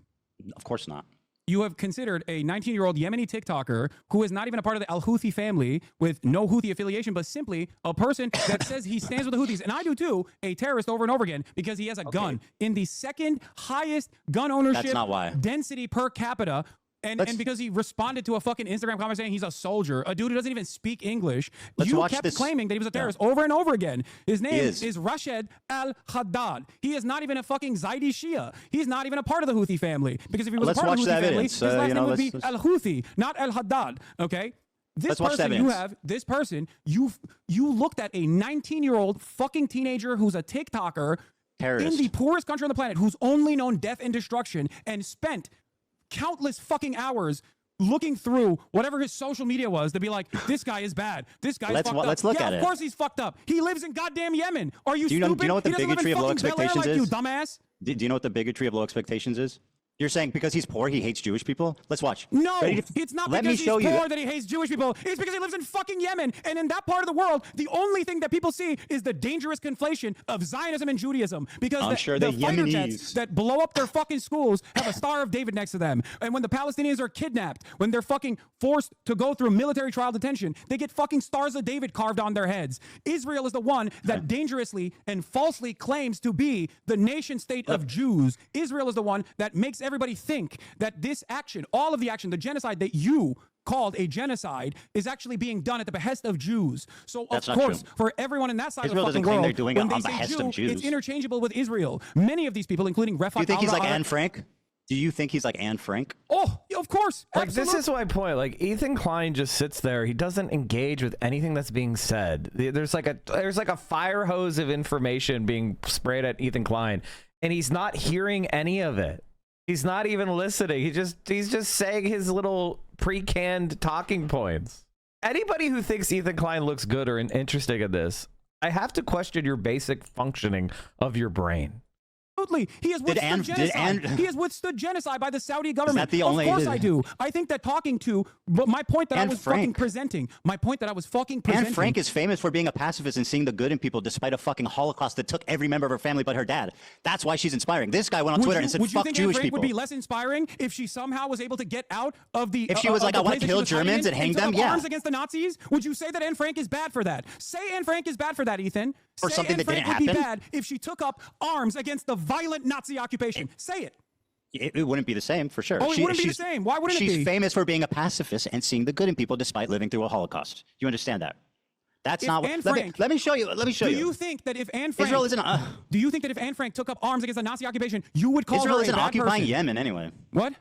Of course not. You have considered a 19-year-old Yemeni TikToker who is not even a part of the Al-Houthi family with no Houthi affiliation, but simply a person that says he stands with the Houthis, and I do too, a terrorist over and over again because he has a gun in the second highest gun ownership density per capita. And because he responded to a fucking Instagram comment saying he's a soldier, a dude who doesn't even speak English, you kept claiming that he was a terrorist over and over again. His name is Rashid al-Haddad. He is not even a fucking Zaidi Shia. He's not even a part of the Houthi family. Because if he was a part of the Houthi family, his last name would be al-Houthi, not al-Haddad. Okay? This person, you looked at a 19-year-old fucking teenager who's a TikToker in the poorest country on the planet, who's only known death and destruction, and spent countless fucking hours looking through whatever his social media was to be like, this guy is bad. This guy's fucked up. Let's look at it. Of course he's fucked up. He lives in goddamn Yemen. Are you stupid? Do you know what the bigotry of low expectations is? You dumbass. Do you know what the bigotry of low expectations is? You're saying because he's poor, he hates Jewish people? Let's watch. No, it's not because he's poor that he hates Jewish people. It's because he lives in fucking Yemen. And in that part of the world, the only thing that people see is the dangerous conflation of Zionism and Judaism. Because the fighter jets that blow up their fucking schools have a Star of David next to them. And when the Palestinians are kidnapped, when they're fucking forced to go through military trial detention, they get fucking Stars of David carved on their heads. Israel is the one that dangerously and falsely claims to be the nation state of Jews. Israel is the one that makes everybody think that this action, all of the action, the genocide that you called a genocide, is actually being done at the behest of Jews. So of course, for everyone in that side of the fucking world, when they say Jew, it's interchangeable with Israel. Many of these people, including Refat Do you think he's like Anne Frank? Do you think he's like Anne Frank? Oh, of course. Like, this is my point. Like, Ethan Klein just sits there. He doesn't engage with anything that's being said. There's like a fire hose of information being sprayed at Ethan Klein, and he's not hearing any of it. He's not even listening. He's just saying his little pre-canned talking points. Anybody who thinks Ethan Klein looks good or interesting in this, I have to question your basic functioning of your brain. Absolutely. He has withstood genocide. He has withstood genocide by the Saudi government. Is that the only... Of course I do. I think that talking to... But my point that I was fucking presenting. Anne Frank is famous for being a pacifist and seeing the good in people despite a fucking Holocaust that took every member of her family but her dad. That's why she's inspiring. This guy went on Twitter and said, fuck Jewish people. Would you think Anne Frank would be less inspiring if she somehow was able to get out of the... If she was like, I want to kill Germans and hang them, yeah. arms against the Nazis? Would you say that Anne Frank is bad for that? Say Anne Frank is bad for that, Ethan. Or something that didn't happen? Would be bad if she took up arms against the violent Nazi occupation. Say it. It wouldn't be the same, for sure. Oh, it wouldn't be the same. Why wouldn't it be? She's famous for being a pacifist and seeing the good in people despite living through a Holocaust. You understand that? That's not what... Let me show you. Do you think that if Anne Frank... Israel isn't... do you think that if Anne Frank took up arms against the Nazi occupation, you would call Israel her a isn't bad occupying person? Yemen anyway. What?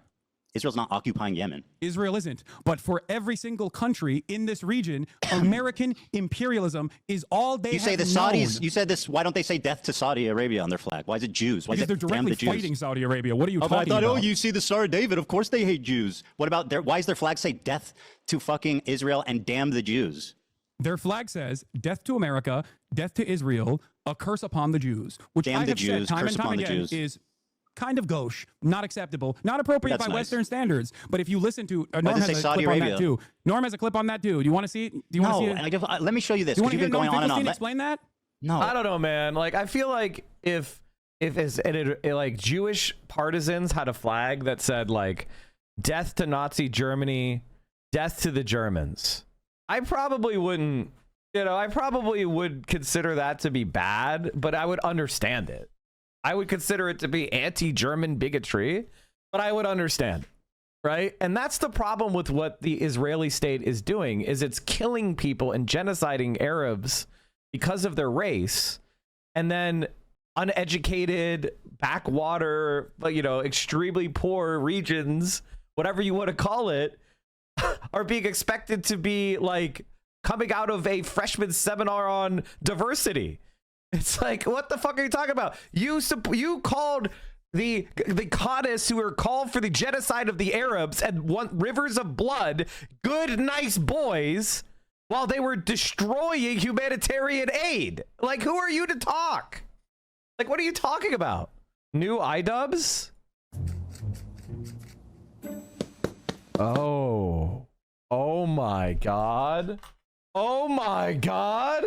Israel's not occupying Yemen. Israel isn't. But for every single country in this region, American imperialism is all they have say the known. Saudis... You said this... Why don't they say death to Saudi Arabia on their flag? Why is it Jews? Why because is it they're directly fighting Saudi Arabia. What are you talking about? Oh, you see the Star of David. Of course they hate Jews. What about their... Why does their flag say death to fucking Israel and damn the Jews? Their flag says death to America, death to Israel, a curse upon the Jews. Which damn I have Jews, said time and time again is kind of gauche, not acceptable, not appropriate by Western standards. But if you listen to Norm has a clip on that too. Norm has a clip on that too. Do you want to see it? Do you want to see it? Let me show you this. Do you want to hear going on and on. Explain that? No, I don't know, man. Like, I feel like if like Jewish partisans had a flag that said like death to Nazi Germany, death to the Germans. I probably wouldn't, you know, I probably would consider that to be bad, but I would understand it. I would consider it to be anti-German bigotry, but I would understand, right? And that's the problem with what the Israeli state is doing, is it's killing people and genociding Arabs because of their race, and then uneducated, backwater, you know, extremely poor regions, whatever you want to call it, are being expected to be like coming out of a freshman seminar on diversity. It's like, what the fuck are you talking about? You called the Qadis who were called for the genocide of the Arabs and want rivers of blood good, nice boys while they were destroying humanitarian aid. Like, who are you to talk? Like, what are you talking about? New iDubbbz? Oh my God. Oh my God.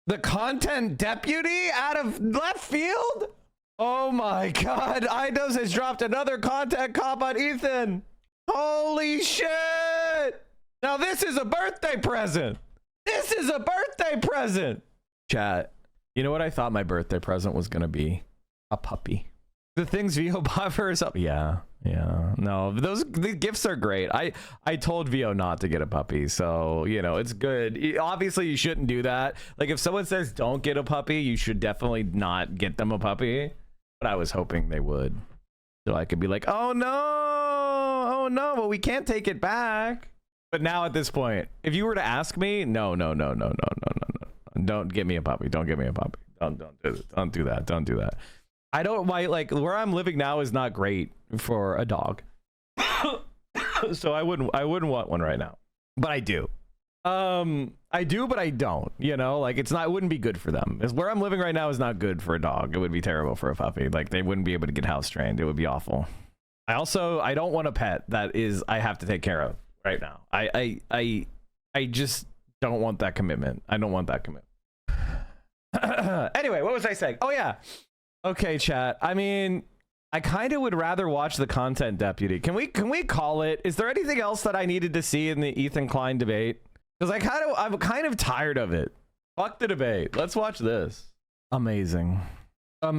The content deputy out of left field? Oh my God. iDubbbz has dropped another content cop on Ethan. Holy shit. Now this is a birthday present. This is a birthday present. Chat. You know what I thought my birthday present was going to be? A puppy. The things VO bought for herself. Yeah. No, the gifts are great. I told VO not to get a puppy, so you know it's good. Obviously, you shouldn't do that. Like if someone says don't get a puppy, you should definitely not get them a puppy. But I was hoping they would, so I could be like, oh no, well we can't take it back. But now at this point, if you were to ask me, no, don't get me a puppy. Don't get me a puppy. Don't do that. Don't do that. I don't like where I'm living now is not great for a dog. So I wouldn't want one right now. But I do. I do, but I don't, you know, like it wouldn't be good for them. Where I'm living right now is not good for a dog. It would be terrible for a puppy. Like they wouldn't be able to get house trained. It would be awful. I don't want a pet that I have to take care of right now. I just don't want that commitment. I don't want that commitment. Anyway, what was I saying? Oh yeah. Okay, chat. I mean, I kind of would rather watch the content deputy. Can we call it? Is there anything else that I needed to see in the Ethan Klein debate? Because I'm kind of tired of it. Fuck the debate. Let's watch this. Amazing. All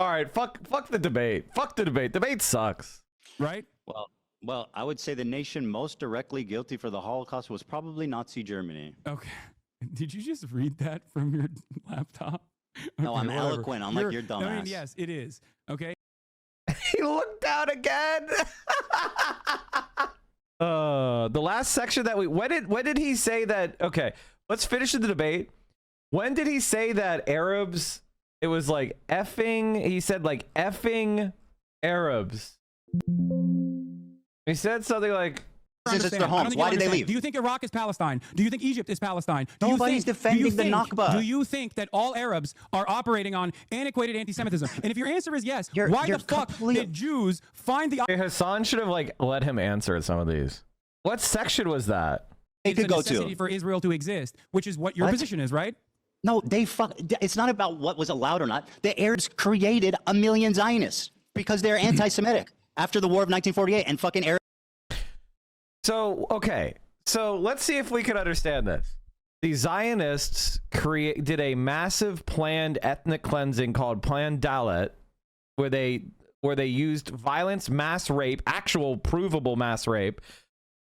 right, fuck the debate. Fuck the debate. Debate sucks. Right? Well, I would say the nation most directly guilty for the Holocaust was probably Nazi Germany. Okay. Did you just read that from your laptop? No, Okay, I'm whatever. eloquent, unlike your dumbass. I mean, yes, it is. Okay. He looked down again. The last section that when did he say that? Okay, let's finish the debate. When did he say that Arabs? It was like effing. He said like effing Arabs. He said something like. Since it's their homes, why did they leave? Do you think Iraq is Palestine? Do you think Egypt is Palestine? Nobody's defending the Nakba. Do you think that all Arabs are operating on antiquated anti-Semitism? And if your answer is yes, why the fuck did Jews find the... Hassan should have like let him answer some of these. What section was that? They could go to for Israel to exist, which is what your position is, right? No, it's not about what was allowed or not. The Arabs created a million Zionists because they're anti-Semitic after the War of 1948 and fucking Arabs. So, okay. So let's see if we can understand this. The Zionists did a massive planned ethnic cleansing called Plan Dalet, where they used violence, mass rape, actual provable mass rape,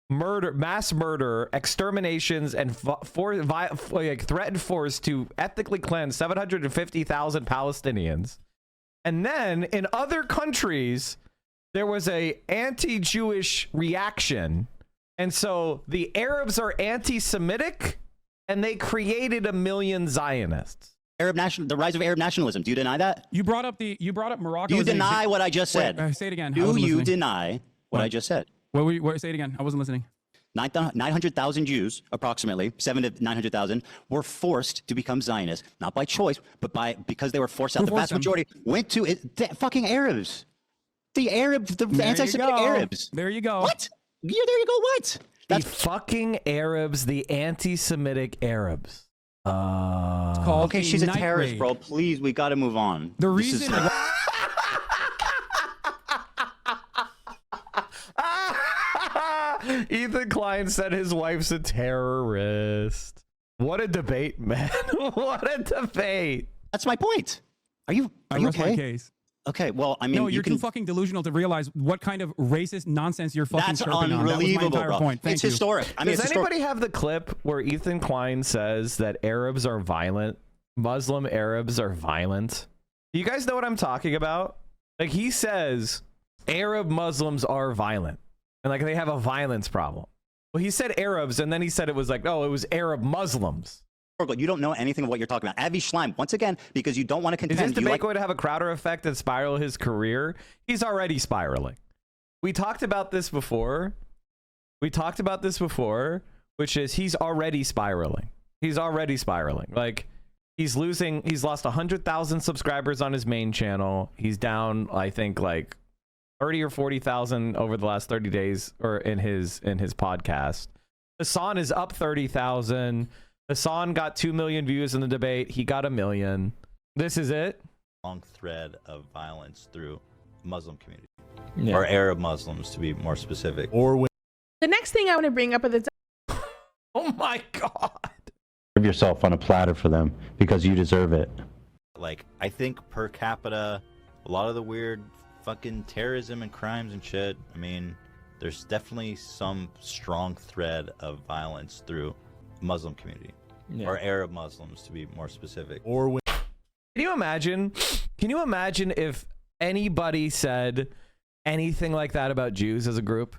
mass murder, exterminations, and threatened force to ethnically cleanse 750,000 Palestinians. And then in other countries, there was a anti-Jewish reaction. And so the Arabs are anti-Semitic, and they created a million Zionists. The rise of Arab nationalism. Do you deny that? You brought up Morocco. You deny what I just said. Wait, say it again. Do you deny what I just said? Say it again. I wasn't listening. 900,000 Jews, approximately 700 to 900,000, were forced to become Zionists, not by choice, but because they were forced out. The vast majority went to the fucking Arabs. The anti-Semitic Arabs. There you go. What? There you go. What? The fucking Arabs, the anti-Semitic Arabs. Okay, she's a terrorist, bro. Please, we got to move on. The reason. Ethan Ethan Klein said his wife's a terrorist. What a debate, man. What a debate. That's my point. Are you rest okay? my case. Okay, well, I mean, no, you're too fucking delusional to realize what kind of racist nonsense you're fucking chirping on. That was my unbelievable, entire bro. point. Thank It's you. historic. I mean, Does it's anybody have the clip where Ethan Klein says that Arabs are violent? Muslim Arabs are violent. Do you guys know what I'm talking about? Like, he says Arab Muslims are violent and like they have a violence problem. Well, he said Arabs, and then he said it was like, oh, it was Arab Muslims. You don't know anything of what you're talking about. Avi Schleim, once again, because you don't want to contend. Is this debate going to have a Crowder effect and spiral his career? He's already spiraling. We talked about this before. Which is he's already spiraling. He's already spiraling. Like, he's lost 100,000 subscribers on his main channel. He's down, I think, like 30 or 40,000 over the last 30 days, or in his podcast. Hassan is up 30,000. Hassan got 2 million views in the debate. He got 1 million. This is it. Long thread of violence through Muslim community, Yeah. or Arab Muslims to be more specific. The next thing I want to bring up is oh my God. Serve yourself on a platter for them because you deserve it. Like, I think per capita, a lot of the weird fucking terrorism and crimes and shit, I mean, there's definitely some strong thread of violence through Muslim community, or Arab Muslims to be more specific. Can you imagine if anybody said anything like that about Jews as a group?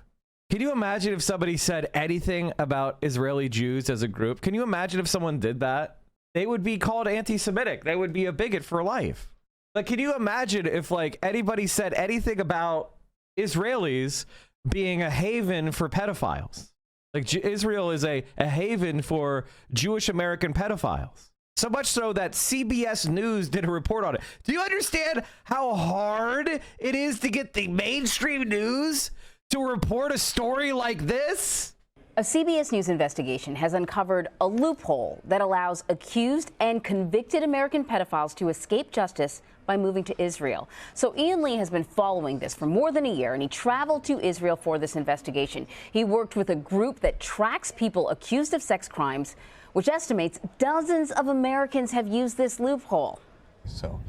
Can you imagine if somebody said anything about Israeli Jews as a group? Can you imagine if someone did that? They would be called anti-Semitic. They would be a bigot for life. Like, can you imagine if like anybody said anything about Israelis being a haven for pedophiles? Like, Israel is a haven for Jewish American pedophiles. So much so that CBS News did a report on it. Do you understand how hard it is to get the mainstream news to report a story like this? A CBS News investigation has uncovered a loophole that allows accused and convicted American pedophiles to escape justice by moving to Israel. So Ian Lee has been following this for more than a year, and he traveled to Israel for this investigation. He worked with a group that tracks people accused of sex crimes, which estimates dozens of Americans have used this loophole. So,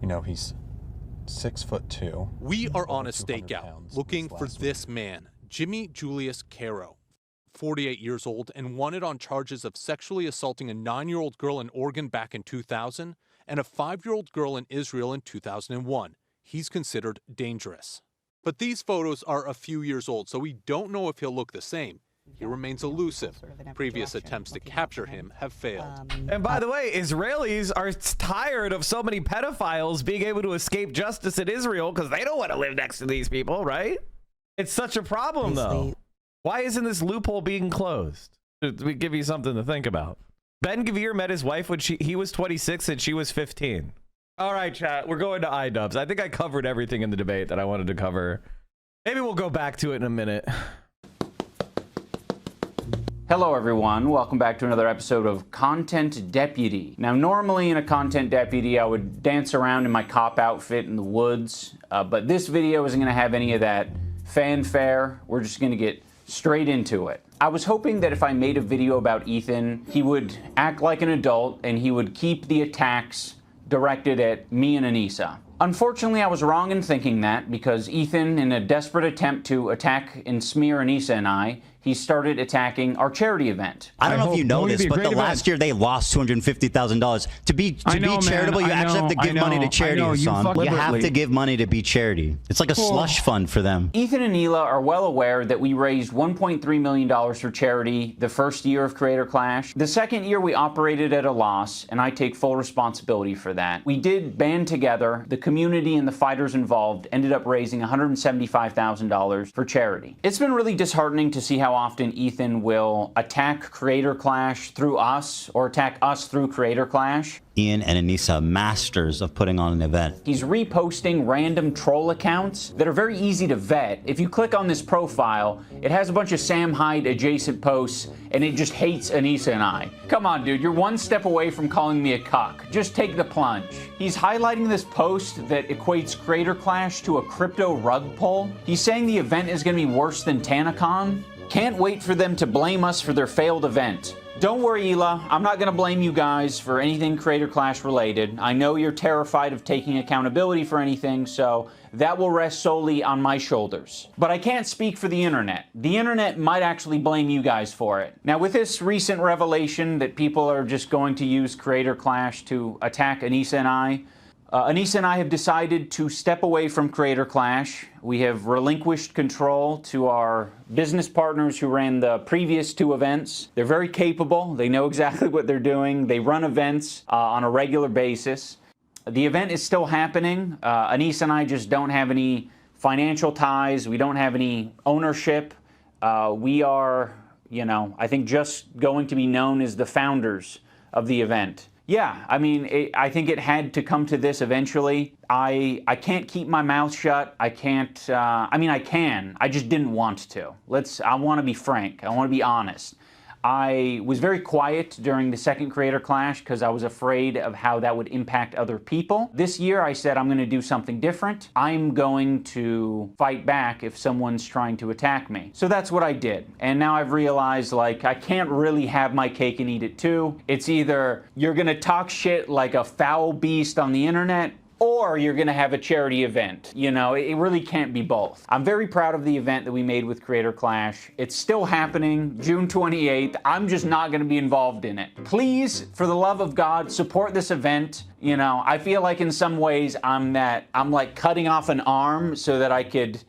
you know, he's 6'2". We are on a stakeout looking for this man, Jimmy Julius Caro, 48 years old and wanted on charges of sexually assaulting a 9-year-old girl in Oregon back in 2000 and a 5-year-old girl in Israel in 2001. He's considered dangerous. But these photos are a few years old, so we don't know if he'll look the same. He remains elusive. Previous attempts to capture him have failed. And by the way, Israelis are tired of so many pedophiles being able to escape justice in Israel because they don't want to live next to these people, right? It's such a problem, though. Why isn't this loophole being closed? We give you something to think about. Ben Gavir met his wife when he was 26 and she was 15. All right, chat. We're going to iDubbbz. I think I covered everything in the debate that I wanted to cover. Maybe we'll go back to it in a minute. Hello everyone, welcome back to another episode of Content Deputy. Now normally in a Content Deputy I would dance around in my cop outfit in the woods, but this video isn't going to have any of that fanfare. We're just going to get straight into it. I was hoping that if I made a video about Ethan, he would act like an adult and he would keep the attacks directed at me and Anissa. Unfortunately, I was wrong in thinking that because Ethan, in a desperate attempt to attack and smear Anissa and I, he started attacking our charity event. I don't know if you know this, but last year they lost $250,000. To be charitable, you actually have to give money to charity, Hassan. You have to give money to be charity. It's like a slush fund for them. Ethan and Hila are well aware that we raised $1.3 million for charity the first year of Creator Clash. The second year we operated at a loss, and I take full responsibility for that. We did band together. The community and the fighters involved ended up raising $175,000 for charity. It's been really disheartening to see how often Ethan will attack Creator Clash through us or attack us through Creator Clash. Ian and Anissa, masters of putting on an event. He's reposting random troll accounts that are very easy to vet. If you click on this profile, it has a bunch of Sam Hyde adjacent posts and it just hates Anissa and I. Come on, dude, you're one step away from calling me a cuck. Just take the plunge. He's highlighting this post that equates Creator Clash to a crypto rug pull. He's saying the event is going to be worse than TanaCon. Can't wait for them to blame us for their failed event. Don't worry, Hila. I'm not going to blame you guys for anything Creator Clash related. I know you're terrified of taking accountability for anything, so that will rest solely on my shoulders. But I can't speak for the internet. The internet might actually blame you guys for it. Now, with this recent revelation that people are just going to use Creator Clash to attack Anissa and I have decided to step away from Creator Clash. We have relinquished control to our business partners who ran the previous 2 events. They're very capable. They know exactly what they're doing. They run events on a regular basis. The event is still happening. Anissa and I just don't have any financial ties. We don't have any ownership. We are, you know, I think just going to be known as the founders of the event. Yeah, I mean, I think it had to come to this eventually. I can't keep my mouth shut. I can't, I mean, I can. I just didn't want to. I want to be frank. I want to be honest. I was very quiet during the second Creator Clash because I was afraid of how that would impact other people. This year I said I'm going to do something different. I'm going to fight back if someone's trying to attack me. So that's what I did. And now I've realized, like, I can't really have my cake and eat it too. It's either you're going to talk shit like a foul beast on the internet, or you're going to have a charity event. You know, it really can't be both. I'm very proud of the event that we made with Creator Clash. It's still happening, June 28th. I'm just not going to be involved in it. Please, for the love of God, support this event. You know, I feel like in some ways I'm like cutting off an arm so that I could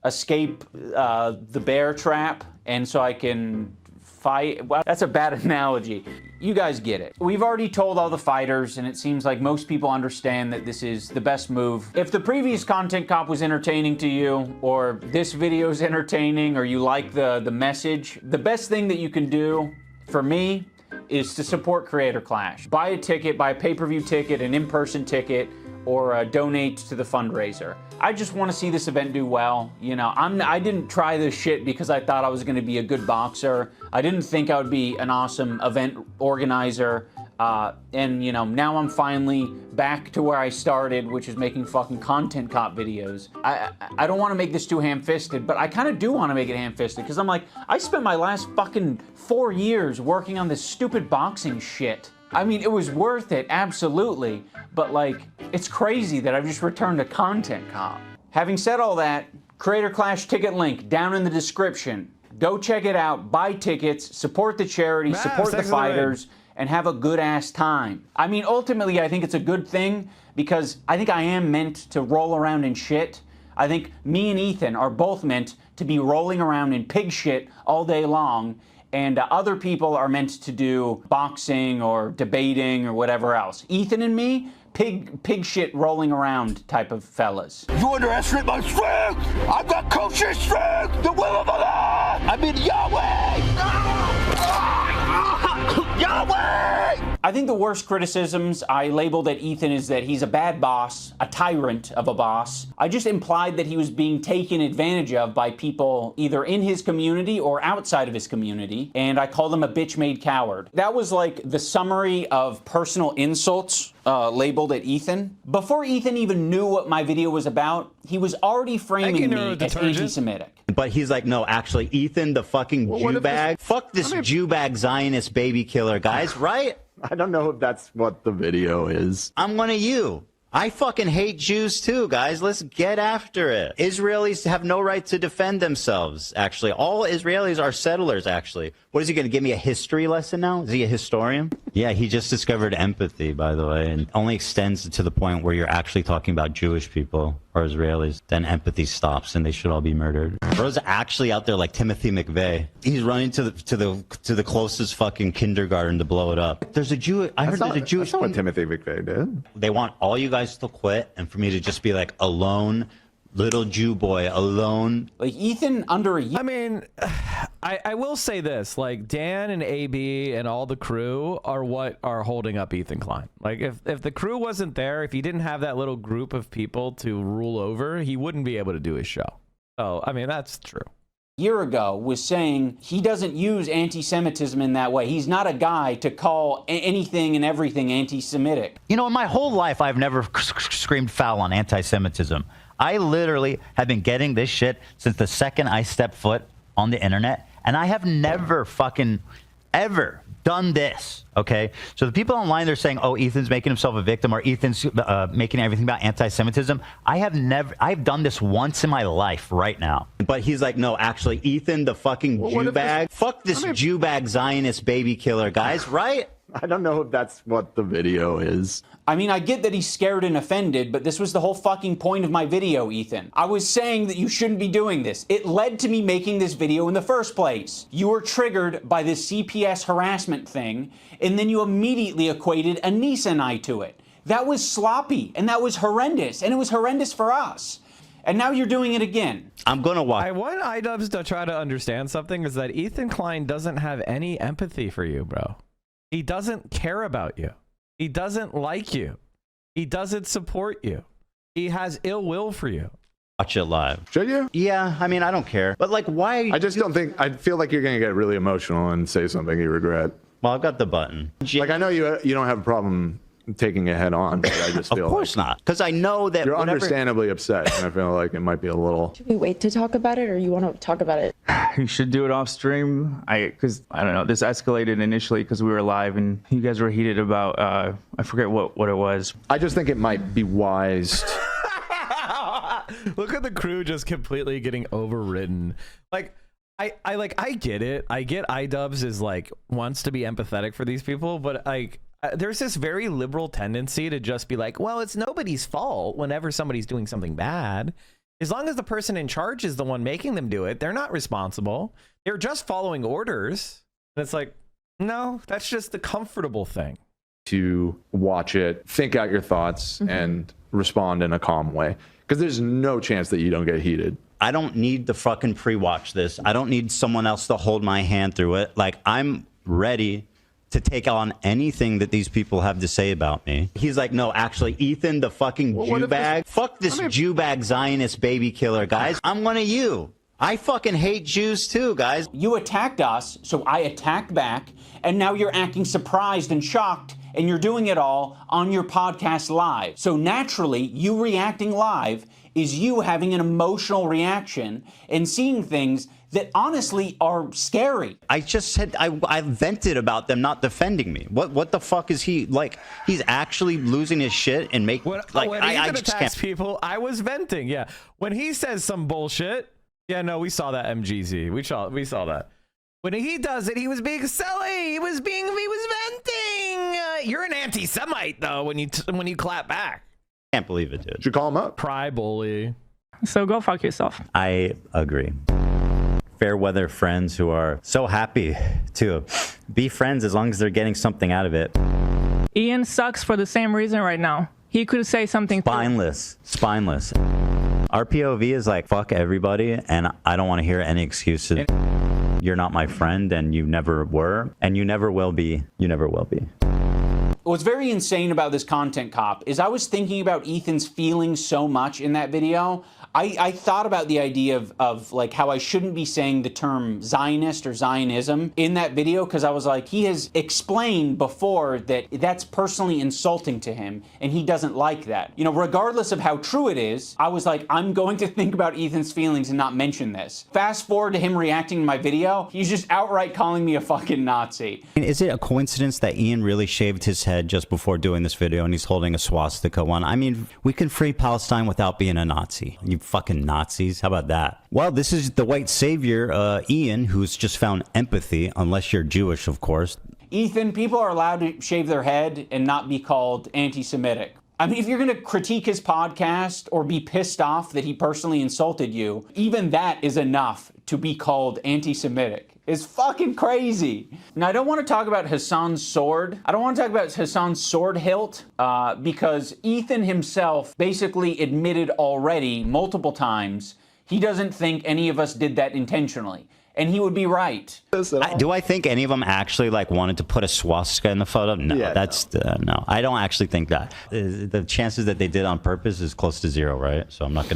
escape the bear trap, and so I can fight. Well, that's a bad analogy. You guys get it. We've already told all the fighters, and it seems like most people understand that this is the best move. If the previous content cop was entertaining to you, or this video is entertaining, or you like the message, the best thing that you can do for me is to support Creator Clash. Buy a ticket, buy a pay-per-view ticket, an in-person ticket, or donate to the fundraiser. I just want to see this event do well. You know, I didn't try this shit because I thought I was going to be a good boxer. I didn't think I would be an awesome event organizer. And, you know, now I'm finally back to where I started, which is making fucking content cop videos. I don't want to make this too ham-fisted, but I kind of do want to make it ham-fisted because I'm like, I spent my last fucking 4 years working on this stupid boxing shit. I mean, it was worth it, absolutely, but like, it's crazy that I've just returned to content cop. Having said all that, Creator Clash ticket link down in the description. Go check it out, buy tickets, support the charity, support the fighters, and have a good-ass time. I mean, ultimately, I think it's a good thing because I think I am meant to roll around in shit. I think me and Ethan are both meant to be rolling around in pig shit all day long, and other people are meant to do boxing or debating or whatever else. Ethan and me, pig shit rolling around type of fellas. You underestimate my strength! I've got kosher strength! The will of Allah! I mean Yahweh! Yahweh! I think the worst criticisms I labeled at Ethan is that he's a bad boss, a tyrant of a boss. I just implied that he was being taken advantage of by people either in his community or outside of his community, and I called him a bitch-made coward. That was like the summary of personal insults labeled at Ethan. Before Ethan even knew what my video was about, he was already framing me as anti-Semitic. But he's like, no, actually, Ethan, the fucking Jew bag. Fuck this Jew bag Zionist baby killer, guys, right? I don't know if that's what the video is. I'm one of you. I fucking hate Jews too, guys. Let's get after it. Israelis have no right to defend themselves, actually. All Israelis are settlers, actually. What is he going to give me a history lesson now? Is he a historian? Yeah, he just discovered empathy, by the way, and only extends to the point where you're actually talking about Jewish people or Israelis. Then empathy stops and they should all be murdered. Bro's actually out there like Timothy McVeigh. He's running to the closest fucking kindergarten to blow it up. There's a Jew. I heard there's a Jewish. That's not what Timothy McVeigh did. They want all you guys to quit and for me to just be like alone, little Jew boy alone. Like Ethan under a year. I mean, I will say this, like Dan and AB and all the crew are what are holding up Ethan Klein. Like if the crew wasn't there, if he didn't have that little group of people to rule over, he wouldn't be able to do his show. So, I mean, that's true. Year ago was saying he doesn't use anti-Semitism in that way. He's not a guy to call anything and everything anti-Semitic. You know, in my whole life, I've never screamed foul on anti-Semitism. I literally have been getting this shit since the second I stepped foot on the internet. And I have never fucking ever done this, okay? So the people online, they're saying, oh, Ethan's making himself a victim, or Ethan's making everything about anti-Semitism. I've done this once in my life right now. But he's like, no, actually, Ethan, the fucking Jew bag. Fuck this Jew bag Zionist baby killer, guys, right? I don't know if that's what the video is. I mean, I get that he's scared and offended, but this was the whole fucking point of my video, Ethan. I was saying that you shouldn't be doing this. It led to me making this video in the first place. You were triggered by this CPS harassment thing, and then you immediately equated Anissa and I to it. That was sloppy, and that was horrendous, and it was horrendous for us. And now you're doing it again. I'm going to watch. I want iDubbbz to try to understand something, is that Ethan Klein doesn't have any empathy for you, bro. He doesn't care about you. He doesn't like you. He doesn't support you. He has ill will for you. Watch it live. Should you? Yeah, I mean, I don't care. But like, why? I just don't think, I feel like you're going to get really emotional and say something you regret. Well, I've got the button. Like, I know you don't have a problem taking it head on, but I just feel of course not. Because I know that you're understandably upset, and I feel like it might be a little. Should we wait to talk about it, or you want to talk about it? You should do it off stream. Because I don't know. This escalated initially because we were live and you guys were heated about. I forget what it was. I just think it might be wise. Look at the crew just completely getting overridden. Like, I get it. I get iDubbbz is like wants to be empathetic for these people, but like. There's this very liberal tendency to just be like, well, it's nobody's fault whenever somebody's doing something bad. As long as the person in charge is the one making them do it, they're not responsible. They're just following orders. And it's like, no, that's just the comfortable thing. To watch it, think out your thoughts, and respond in a calm way. Because there's no chance that you don't get heated. I don't need to fucking pre-watch this. I don't need someone else to hold my hand through it. Like, I'm ready to take on anything that these people have to say about me. He's like, no, actually, Ethan, the fucking Jew bag. Fuck this Jew bag Zionist baby killer, guys. I'm one of you. I fucking hate Jews too, guys. You attacked us, so I attacked back, and now you're acting surprised and shocked, and you're doing it all on your podcast live. So naturally, you reacting live is you having an emotional reaction and seeing things that honestly are scary. I just said I vented about them not defending me. What the fuck is he like? He's actually losing his shit and make When I Ethan just attacks can't. people, I was venting. Yeah, when he says some bullshit, yeah, no, we saw that MGZ. We saw that. When he does it, he was being silly. He was venting. You're an anti-Semite though when you clap back. Can't believe it, dude. Should call him up. Pry bully. So go fuck yourself. I agree. Fair weather friends who are so happy to be friends as long as they're getting something out of it. Ian sucks for the same reason right now. He could say something. Spineless. Our POV is like, fuck everybody, and I don't want to hear any excuses. You're not my friend, and you never were, and you never will be. You never will be. What's very insane about this content cop is I was thinking about Ethan's feelings so much in that video. I thought about the idea of like how I shouldn't be saying the term Zionist or Zionism in that video, because I was like, he has explained before that that's personally insulting to him and he doesn't like that. You know, regardless of how true it is, I was like, I'm going to think about Ethan's feelings and not mention this. Fast forward to him reacting to my video, he's just outright calling me a fucking Nazi. Is it a coincidence that Ian really shaved his head just before doing this video and he's holding a swastika one? I mean, we can free Palestine without being a Nazi. You fucking Nazis. How about that? Well, this is the white savior, Ian, who's just found empathy, unless you're Jewish, of course. Ethan, people are allowed to shave their head and not be called anti-Semitic. I mean, if you're going to critique his podcast or be pissed off that he personally insulted you, even that is enough to be called anti-Semitic. It's fucking crazy. Now, I don't want to talk about Hassan's sword. I don't want to talk about Hassan's sword hilt because Ethan himself basically admitted already multiple times he doesn't think any of us did that intentionally. And he would be right. Do I think any of them actually like wanted to put a swastika in the photo? No, Yeah, no. I don't actually think that. The chances that they did on purpose is close to zero, right? So I'm not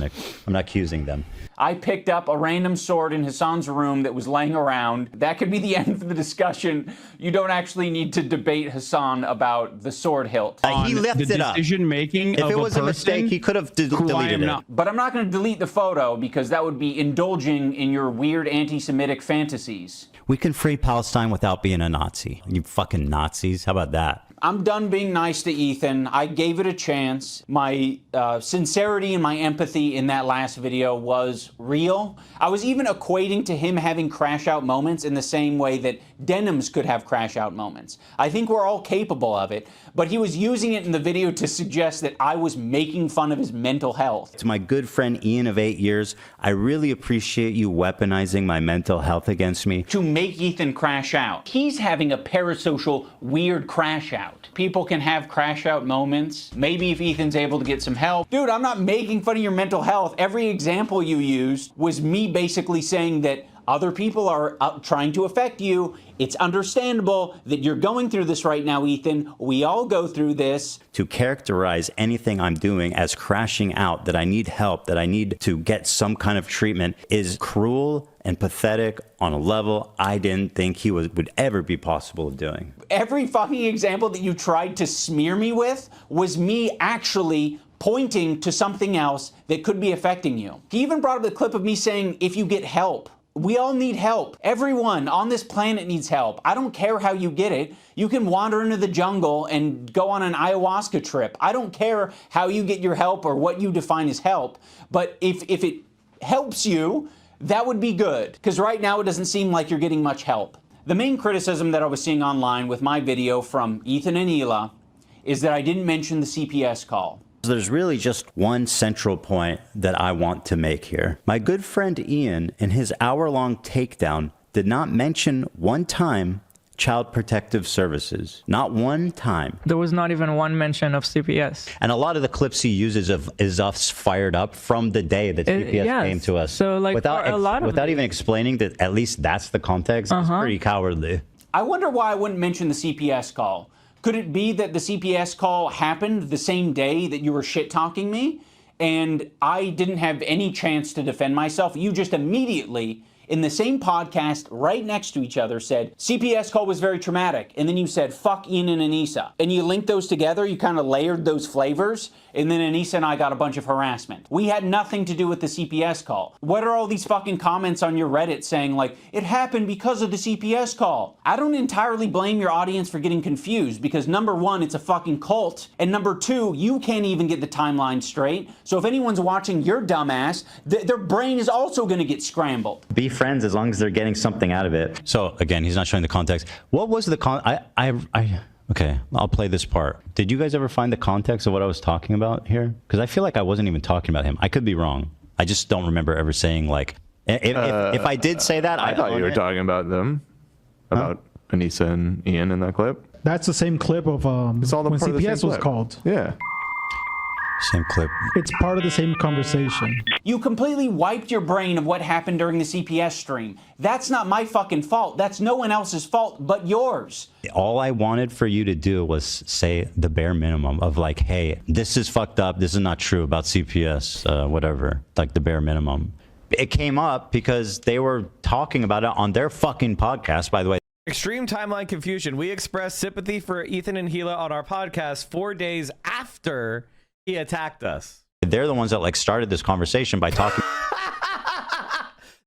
accusing them. I picked up a random sword in Hassan's room that was laying around. That could be the end of the discussion. You don't actually need to debate Hassan about the sword hilt. He left it up. Decision-making If of it was a mistake, he could have deleted it. But I'm not going to delete the photo because that would be indulging in your weird anti-Semitic fantasies. We can free Palestine without being a Nazi. You fucking Nazis. How about that? I'm done being nice to Ethan. I gave it a chance. My sincerity and my empathy in that last video was real. I was even equating to him having crash out moments in the same way that denims could have crash out moments. I think we're all capable of it, but he was using it in the video to suggest that I was making fun of his mental health. To my good friend Ian of 8 years, I really appreciate you weaponizing my mental health against me. To make Ethan crash out. He's having a parasocial weird crash out. People can have crash out moments. Maybe if Ethan's able to get some help. Dude, I'm not making fun of your mental health. Every example you used was me basically saying that other people are trying to affect you. It's understandable that you're going through this right now, Ethan. We all go through this. To characterize anything I'm doing as crashing out, that I need help, that I need to get some kind of treatment, is cruel and pathetic on a level I didn't think he would ever be possible of doing. Every fucking example that you tried to smear me with was me actually pointing to something else that could be affecting you. He even brought up the clip of me saying, if you get help. We all need help. Everyone on this planet needs help. I don't care how you get it. You can wander into the jungle and go on an ayahuasca trip. I don't care how you get your help or what you define as help. But if it helps you, that would be good. Because right now it doesn't seem like you're getting much help. The main criticism that I was seeing online with my video from Ethan and Hila is that I didn't mention the CPS call. There's really just one central point that I want to make here. My good friend Ian, in his hour-long takedown, did not mention one time Child Protective Services. Not one time. There was not even one mention of CPS. And a lot of the clips he uses is us fired up from the day that CPS came to us. So, like, without even explaining that at least that's the context, it's pretty cowardly. I wonder why I wouldn't mention the CPS call. Could it be that the CPS call happened the same day that you were shit-talking me, and I didn't have any chance to defend myself? You just immediately, in the same podcast, right next to each other, said, CPS call was very traumatic. And then you said, fuck Ian and Anissa. And you linked those together, you kind of layered those flavors, and then Anissa and I got a bunch of harassment. We had nothing to do with the CPS call. What are all these fucking comments on your Reddit saying, like, it happened because of the CPS call? I don't entirely blame your audience for getting confused, because number one, it's a fucking cult, and number two, you can't even get the timeline straight. So if anyone's watching your dumbass, their brain is also gonna get scrambled. Be friends as long as they're getting something out of it. So again, he's not showing the context. What was the okay, I'll play this part. Did you guys ever find the context of what I was talking about here? Because I feel like I wasn't even talking about him. I could be wrong. I just don't remember ever saying, like, if I did say that, I thought you were talking about them, about Anissa and Ian in that clip. That's the same clip of it's all the when part of the CPS same was clip. called. Yeah. Same clip. It's part of the same conversation. You completely wiped your brain of what happened during the CPS stream. That's not my fucking fault. That's no one else's fault but yours. All I wanted for you to do was say the bare minimum of, like, hey, this is fucked up. This is not true about CPS, whatever, like the bare minimum. It came up because they were talking about it on their fucking podcast, by the way. Extreme timeline confusion. We expressed sympathy for Ethan and Hila on our podcast 4 days after he attacked us. They're the ones that, like, started this conversation by talking.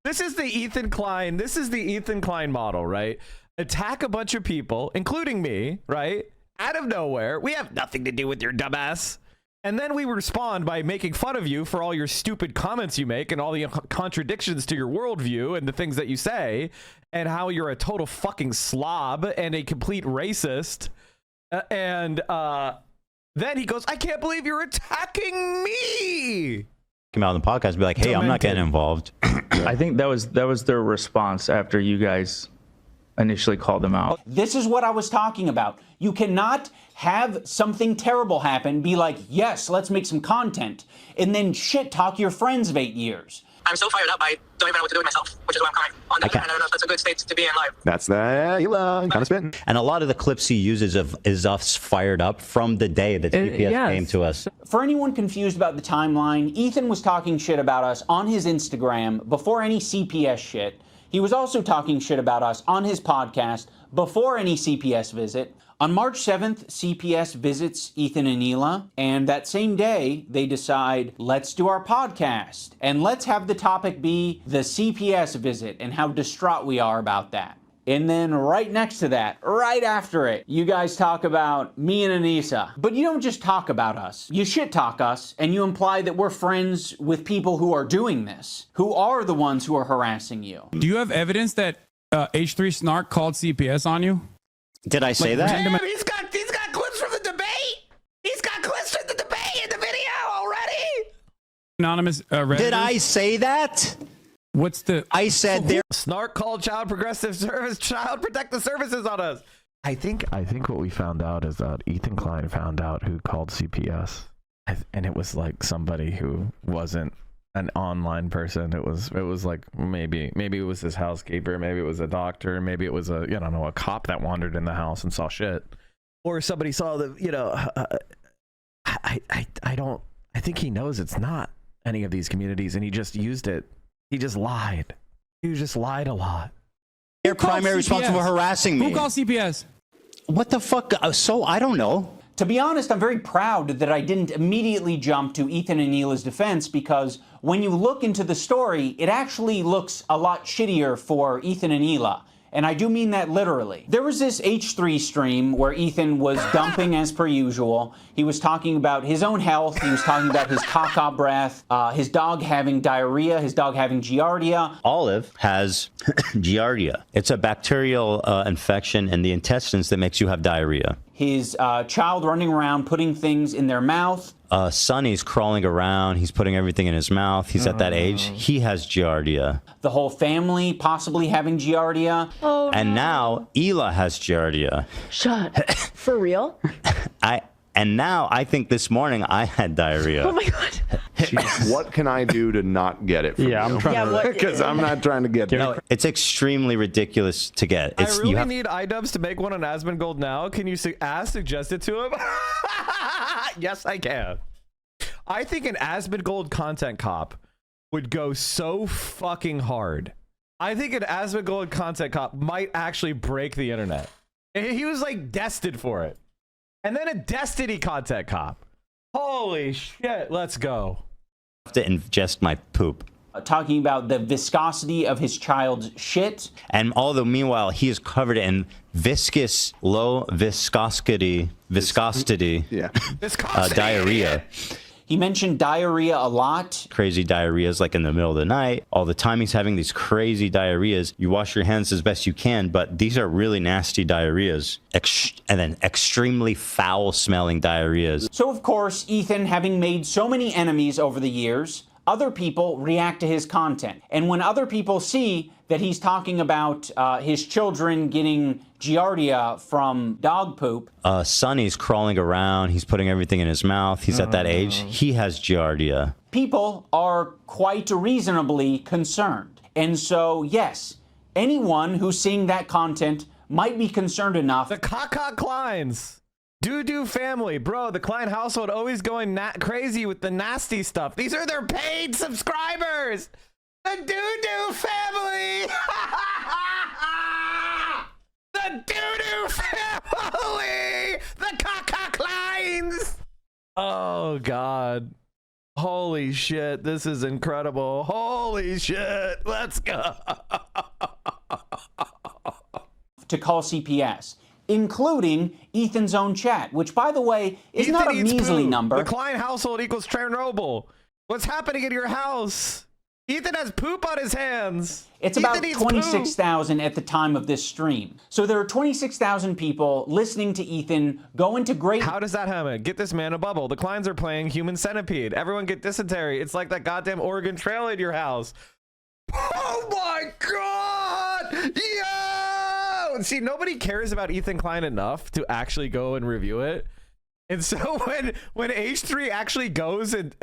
This is the Ethan Klein. This is the Ethan Klein model, right? Attack a bunch of people, including me, right? Out of nowhere. We have nothing to do with your dumbass. And then we respond by making fun of you for all your stupid comments you make and all the contradictions to your worldview and the things that you say and how you're a total fucking slob and a complete racist. Then he goes, I can't believe you're attacking me. Come out on the podcast and be like, hey, I'm not getting involved. I think that was their response after you guys initially called them out. This is what I was talking about. You cannot have something terrible happen, be like, yes, let's make some content, and then shit talk your friends of 8 years. I'm so fired up, I don't even know what to do with myself, which is why I'm crying. On the other hand, I don't know if that's a good state to be in live. That's the Elon kind of spitting. And a lot of the clips he uses is us fired up from the day that CPS came to us. For anyone confused about the timeline, Ethan was talking shit about us on his Instagram before any CPS shit. He was also talking shit about us on his podcast before any CPS visit. On March 7th, CPS visits Ethan and Hila, and that same day, they decide, let's do our podcast, and let's have the topic be the CPS visit and how distraught we are about that. And then right next to that, right after it, you guys talk about me and Anissa. But you don't just talk about us. You shit talk us, and you imply that we're friends with people who are doing this, who are the ones who are harassing you. Do you have evidence that H3 Snark called CPS on you? Did I say that? Damn, he's got clips from the debate. He's got clips from the debate in the video already. Anonymous Redditors? Did I say that? What's the... I said there... Snark called Child Protective Services on us. I think what we found out is that Ethan Klein found out who called CPS. And it was like somebody who wasn't an online person. It was like maybe it was his housekeeper, maybe it was a doctor, maybe it was a cop that wandered in the house and saw shit, or somebody saw the I think he knows it's not any of these communities, and he just used it. He just lied. He just lied a lot. They're primary responsible for harassing me. Who called CPS? What the fuck? So I don't know. To be honest, I'm very proud that I didn't immediately jump to Ethan and Hila's defense, because when you look into the story, it actually looks a lot shittier for Ethan and Hila. And I do mean that literally. There was this H3 stream where Ethan was dumping as per usual. He was talking about his own health. He was talking about his caca breath, his dog having diarrhea, his dog having giardia. Olive has giardia. It's a bacterial infection in the intestines that makes you have diarrhea. His child running around putting things in their mouth. Sonny's crawling around. He's putting everything in his mouth. He's at that age. He has giardia. The whole family possibly having giardia. Oh, and now Hila has giardia. Shut. For real? And now I think this morning I had diarrhea. Oh my God. Jeez, what can I do to not get it from you? I'm trying because I'm not trying to get it. No, it's extremely ridiculous to get. I really need iDubbbz to make one on Asmongold now. Can you suggest it to him? Yes, I can. I think an Asmongold content cop would go so fucking hard. I think an Asmongold content cop might actually break the internet. He was like destined for it. And then a Destiny content cop. Holy shit, let's go. To ingest my poop. Talking about the viscosity of his child's shit. And although meanwhile he is covered in viscous, low viscosity diarrhea. He mentioned diarrhea a lot. Crazy diarrheas like in the middle of the night. All the time he's having these crazy diarrheas. You wash your hands as best you can, but these are really nasty diarrheas. And then extremely foul smelling diarrheas. So of course, Ethan, having made so many enemies over the years, other people react to his content. And when other people see that he's talking about his children getting giardia from dog poop. Sonny's crawling around. He's putting everything in his mouth. He's at that age. He has giardia. People are quite reasonably concerned. And so, yes, anyone who's seeing that content might be concerned enough. The Caca Kleins. Doo-doo family. Bro, the Klein household always going crazy with the nasty stuff. These are their paid subscribers. The doo-doo family. The doo-doo family. The Caca Kleins. Oh, God. Holy shit. This is incredible. Holy shit. Let's go. To call CPS. Including Ethan's own chat, which, by the way, is Ethan not a measly poop. number. The Klein household equals Chernobyl. What's happening in your house? Ethan has poop on his hands. It's about 26,000 at the time of this stream. So there are 26,000 people listening to Ethan go into great... How does that happen? Get this man a bubble. The Kleins are playing Human Centipede. Everyone get dysentery. It's like that goddamn Oregon Trail in your house. Oh my God! Yo! See, nobody cares about Ethan Klein enough to actually go and review it. And so when H3 actually goes and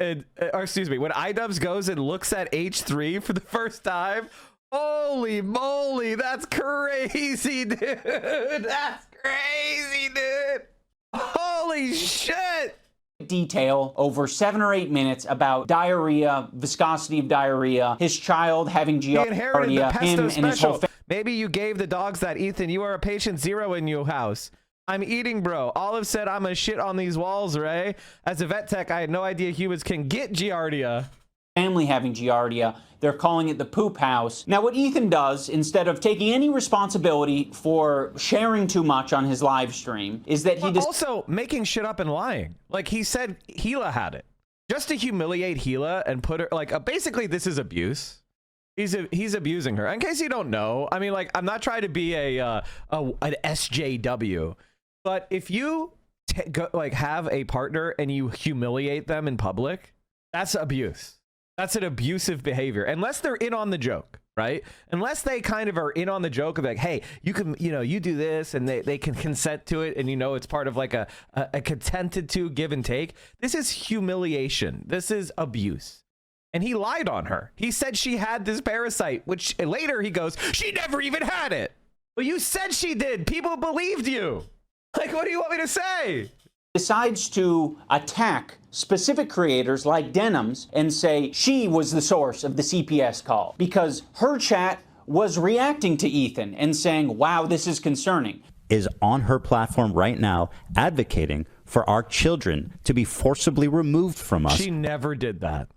or excuse me, when iDubbbz goes and looks at H3 for the first time, holy moly, that's crazy, dude. That's crazy, dude. Holy shit. Detail over 7 or 8 minutes about diarrhea, viscosity of diarrhea, his child having giardia, him and his whole family. Maybe you gave the dogs that. Ethan, you are a patient 0 in your house. I'm eating, bro. Olive said I'm a shit on these walls, Ray. As a vet tech, I had no idea humans can get giardia. Family having giardia. They're calling it the poop house. Now, what Ethan does, instead of taking any responsibility for sharing too much on his live stream, is that he just also making shit up and lying. Like he said, Gila had it just to humiliate Gila and put her like basically this is abuse. He's abusing her. In case you don't know, I mean, like I'm not trying to be an SJW. But if you like have a partner and you humiliate them in public, that's abuse. That's an abusive behavior. Unless they're in on the joke, right? Unless they kind of are in on the joke of like, hey, you can, you do this, and they can consent to it, and it's part of like a consented to give and take. This is humiliation. This is abuse. And he lied on her. He said she had this parasite, which later he goes, she never even had it. Well, you said she did. People believed you. Like, what do you want me to say? Decides to attack specific creators like Denims and say she was the source of the CPS call because her chat was reacting to Ethan and saying, wow, this is concerning. Is on her platform right now advocating for our children to be forcibly removed from us. She never did that.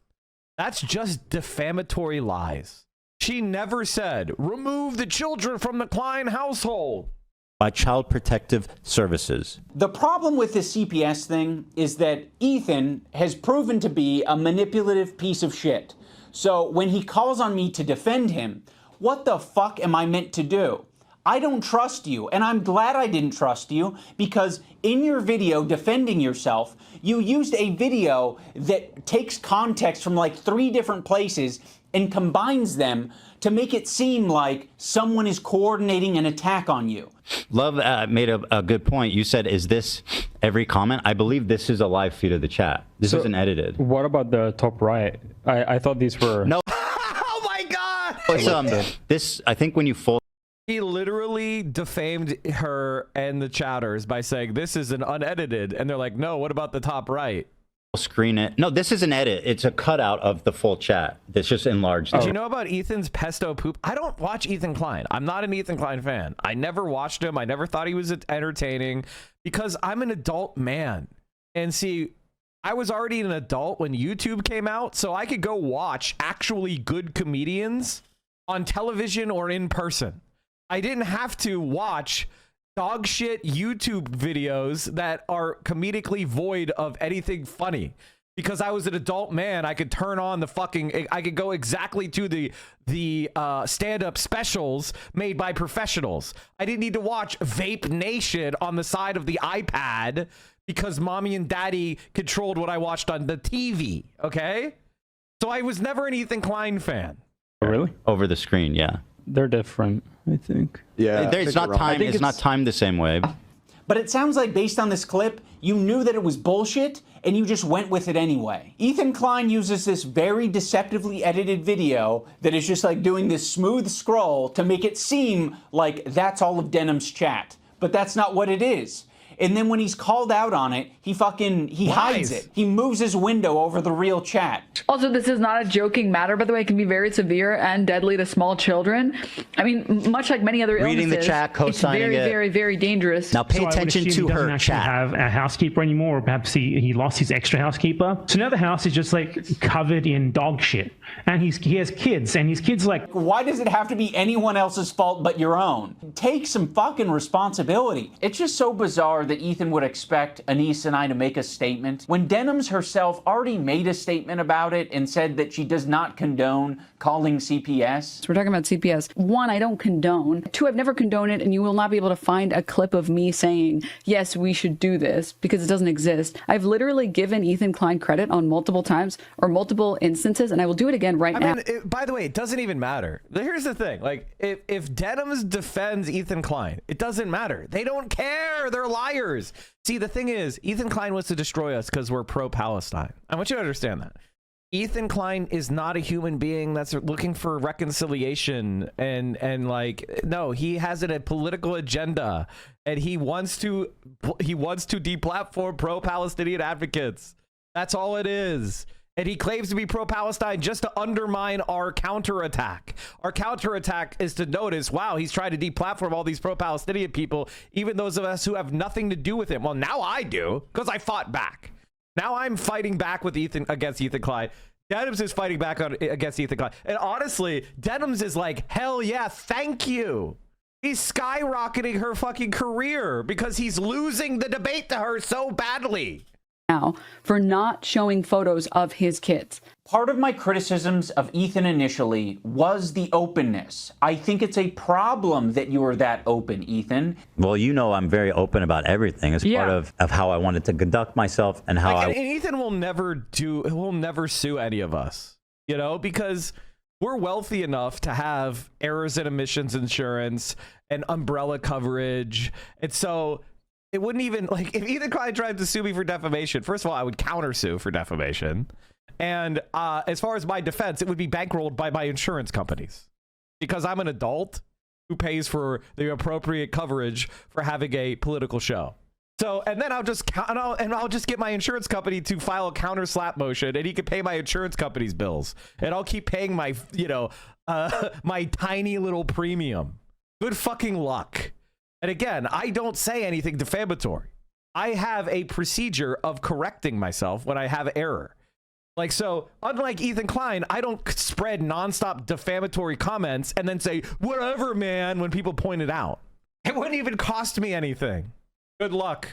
That's just defamatory lies. She never said, remove the children from the Klein household. By Child Protective Services. The problem with this CPS thing is that Ethan has proven to be a manipulative piece of shit. So when he calls on me to defend him, what the fuck am I meant to do? I don't trust you, and I'm glad I didn't trust you because in your video defending yourself, you used a video that takes context from like 3 different places and combines them to make it seem like someone is coordinating an attack on you. Love made a good point. You said, is this every comment? I believe this is a live feed of the chat. This isn't edited. What about the top right? I thought these were... No. Oh my God! This, I think when you fold... He literally defamed her and the chatters by saying, this is an unedited. And they're like, no, what about the top right? Screen it. No, this is an edit. It's a cutout of the full chat. It's just enlarged. Did you know about Ethan's pesto poop? I don't watch Ethan Klein. I'm not an Ethan Klein fan. I never watched him. I never thought he was entertaining because I'm an adult man. And see, I was already an adult when YouTube came out, so I could go watch actually good comedians on television or in person. I didn't have to watch dog shit YouTube videos that are comedically void of anything funny because I was an adult man. I could turn on I could go exactly to the stand-up specials made by professionals. I didn't need to watch Vape Nation on the side of the iPad because mommy and daddy controlled what I watched on the TV. Okay. So I was never an Ethan Klein fan. Really? Over the screen. Yeah. They're different, I think. Yeah, it's not timed. It's not timed the same way. But it sounds like based on this clip, you knew that it was bullshit and you just went with it anyway. Ethan Klein uses this very deceptively edited video that is just like doing this smooth scroll to make it seem like that's all of Denim's chat. But that's not what it is. And then when he's called out on it, he hides it. He moves his window over the real chat. Also, this is not a joking matter, by the way. It can be very severe and deadly to small children. I mean, much like many other illnesses, reading the chat, co-signing it's very, very, very dangerous. Now pay attention to her doesn't actually have a housekeeper anymore, or perhaps he lost his extra housekeeper. So now the house is just like covered in dog shit. And he has kids, and his kids like... Why does it have to be anyone else's fault but your own? Take some fucking responsibility. It's just so bizarre that Ethan would expect Anise and I to make a statement when Denims herself already made a statement about it and said that she does not condone calling CPS. So we're talking about CPS. 1, I don't condone. 2, I've never condoned it, and you will not be able to find a clip of me saying, yes, we should do this, because it doesn't exist. I've literally given Ethan Klein credit on multiple times or multiple instances, and I will do it again right now. By the way, it doesn't even matter. Here's the thing. Like, if Denims defends Ethan Klein, it doesn't matter. They don't care. They're liars. destroyers. See, the thing is, Ethan Klein wants to destroy us because we're pro-Palestine. I want you to understand that. Ethan Klein is not a human being that's looking for reconciliation and like, no, he has a political agenda, and he wants to deplatform pro-Palestinian advocates. That's all it is. And he claims to be pro-Palestine just to undermine our counterattack. Our counterattack is to notice, wow, he's trying to deplatform all these pro-Palestinian people, even those of us who have nothing to do with him. Well, now I do, because I fought back. Now I'm fighting back with against Ethan Klein. Denims is fighting back against Ethan Klein. And honestly, Denims is like, hell yeah, thank you. He's skyrocketing her fucking career because he's losing the debate to her so badly. Now for not showing photos of his kids. Part of my criticisms of Ethan initially was the openness. I think it's a problem that you were that open, Ethan. Well, you know I'm very open about everything. It's part of how I wanted to conduct myself and how and Ethan will never sue any of us, you know, because we're wealthy enough to have errors and omissions insurance and umbrella coverage. And so it wouldn't even, like, if Ethan Klein tried to sue me for defamation, first of all, I would countersue for defamation. And as far as my defense, it would be bankrolled by my insurance companies because I'm an adult who pays for the appropriate coverage for having a political show. So, and then I'll just get my insurance company to file a counter slap motion, and he can pay my insurance company's bills, and I'll keep paying my, my tiny little premium. Good fucking luck. And again, I don't say anything defamatory. I have a procedure of correcting myself when I have error. Like, so unlike Ethan Klein, I don't spread nonstop defamatory comments and then say, whatever, man, when people point it out. It wouldn't even cost me anything. Good luck.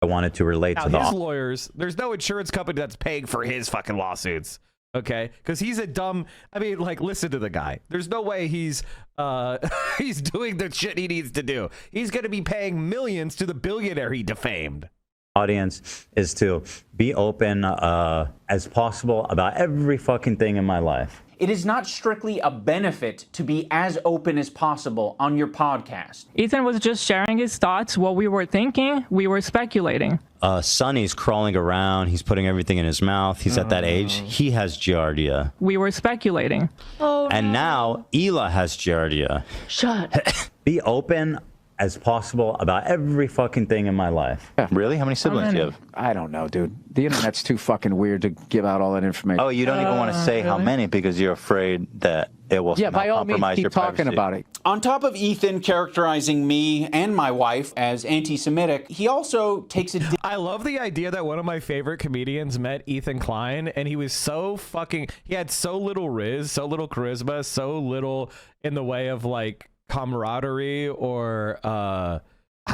I wanted to relate now, to his lawyers. There's no insurance company that's paying for his fucking lawsuits. Okay, because he's a dumb. I mean, like, listen to the guy. There's no way he's doing the shit he needs to do. He's going to be paying millions to the billionaire he defamed. Audience is to be open as possible about every fucking thing in my life. It is not strictly a benefit to be as open as possible on your podcast. Ethan was just sharing his thoughts. What we were thinking, we were speculating. Sonny's crawling around. He's putting everything in his mouth. He's at that age. He has giardia. We were speculating. Oh, and now Hila has giardia. Shut. Be open as possible about every fucking thing in my life. Yeah, really? How many siblings do you have? I don't know, dude. The internet's too fucking weird to give out all that information. Oh, you don't even want to say how many because you're afraid that it will by all means, compromise keep your talking privacy. about it. On top of Ethan characterizing me and my wife as anti-Semitic, he also takes a... I love the idea that one of my favorite comedians met Ethan Klein, and he was so fucking... He had so little riz, so little charisma, so little in the way of, like, camaraderie or I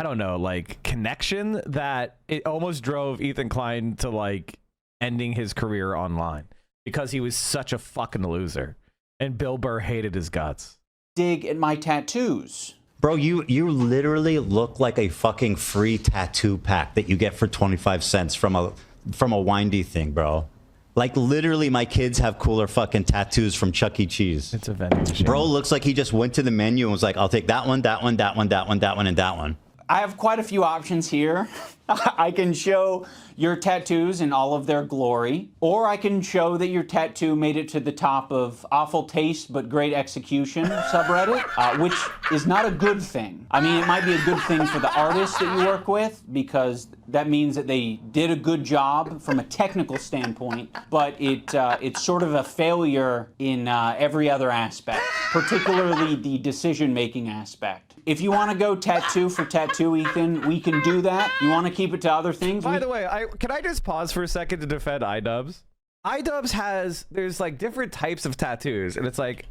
don't know, like, connection, that it almost drove Ethan Klein to, like, ending his career online because he was such a fucking loser and Bill Burr hated his guts. Dig at my tattoos. Bro, you literally look like a fucking free tattoo pack that you get for 25 cents from a windy thing, bro. Like, literally, my kids have cooler fucking tattoos from Chuck E. Cheese. It's a vending machine. Bro looks like he just went to the menu and was like, I'll take that one, that one, that one, that one, that one, and that one. I have quite a few options here. I can show your tattoos in all of their glory, or I can show that your tattoo made it to the top of awful taste but great execution subreddit, which is not a good thing. I mean, it might be a good thing for the artists that you work with because that means that they did a good job from a technical standpoint, but it's sort of a failure in every other aspect, particularly the decision-making aspect. If you want to go tattoo for tattoo, Ethan, we can do that. You want to keep it to other things? By the way, can I just pause for a second to defend iDubbbz? iDubbbz there's like different types of tattoos, and it's like,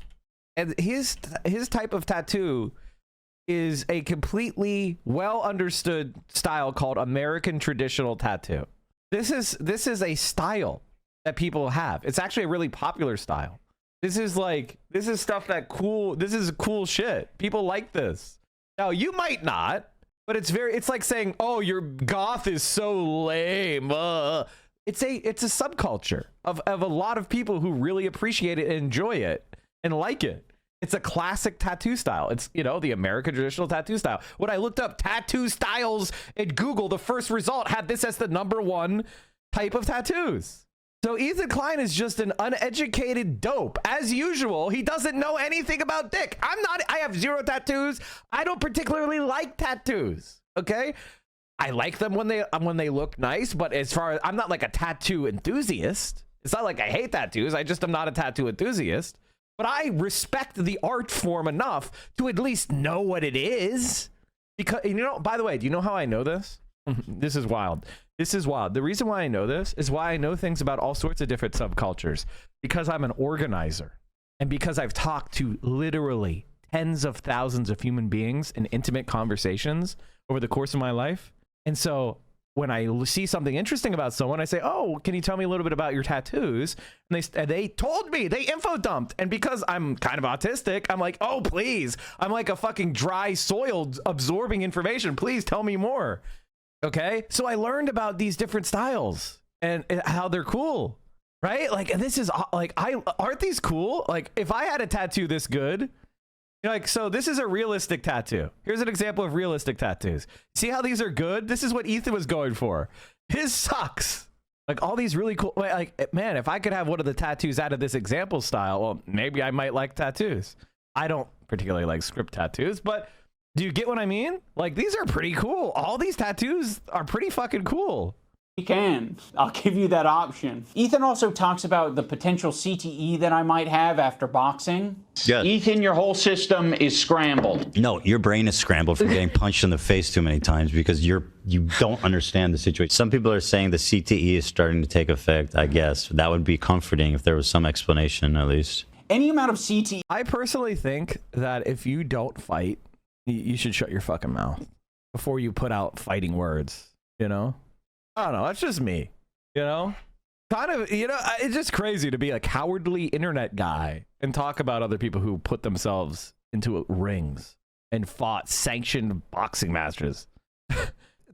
and his type of tattoo is a completely well understood style called American traditional tattoo. This is a style that people have. It's actually a really popular style. This is stuff this is cool shit. People like this. Now, you might not, but it's like saying, oh, your goth is so lame. It's a subculture of a lot of people who really appreciate it and enjoy it and like it. It's a classic tattoo style. It's, you know, the American traditional tattoo style. When I looked up tattoo styles at Google, the first result had this as the #1 type of tattoos. So Ethan Klein is just an uneducated dope. As usual, he doesn't know anything about dick. I have 0 tattoos. I don't particularly like tattoos. Okay? I like them when they look nice, but as far as I'm not like a tattoo enthusiast. It's not like I hate tattoos. I just am not a tattoo enthusiast. But I respect the art form enough to at least know what it is. Because, you know, by the way, do you know how I know this? This is wild. This is wild. The reason why I know this is why I know things about all sorts of different subcultures. Because I'm an organizer. And because I've talked to literally tens of thousands of human beings in intimate conversations over the course of my life. And so when I see something interesting about someone, I say, oh, can you tell me a little bit about your tattoos? And they told me, they info dumped. And because I'm kind of autistic, I'm like, oh, please. I'm like a fucking dry soil absorbing information. Please tell me more. Okay. So I learned about these different styles and how they're cool, right? Like, this is like, aren't these cool? Like, if I had a tattoo this good, like, so this is a realistic tattoo. Here's an example of realistic tattoos. See how these are good? This is what Ethan was going for. His sucks. Like, all these really cool, like, man, if I could have one of the tattoos out of this example style, well, maybe I might like tattoos. I don't particularly like script tattoos, but do you get what I mean? Like, these are pretty cool. All these tattoos are pretty fucking cool. You can. I'll give you that option. Ethan also talks about the potential CTE that I might have after boxing. Yeah. Ethan, your whole system is scrambled. No, your brain is scrambled from getting punched in the face too many times because you don't understand the situation. Some people are saying the CTE is starting to take effect, I guess. That would be comforting if there was some explanation, at least. Any amount of CTE. I personally think that if you don't fight, you should shut your fucking mouth before you put out fighting words, you know? I don't know. That's just me, you know? Kind of, you know, it's just crazy to be a cowardly internet guy and talk about other people who put themselves into rings and fought sanctioned boxing matches.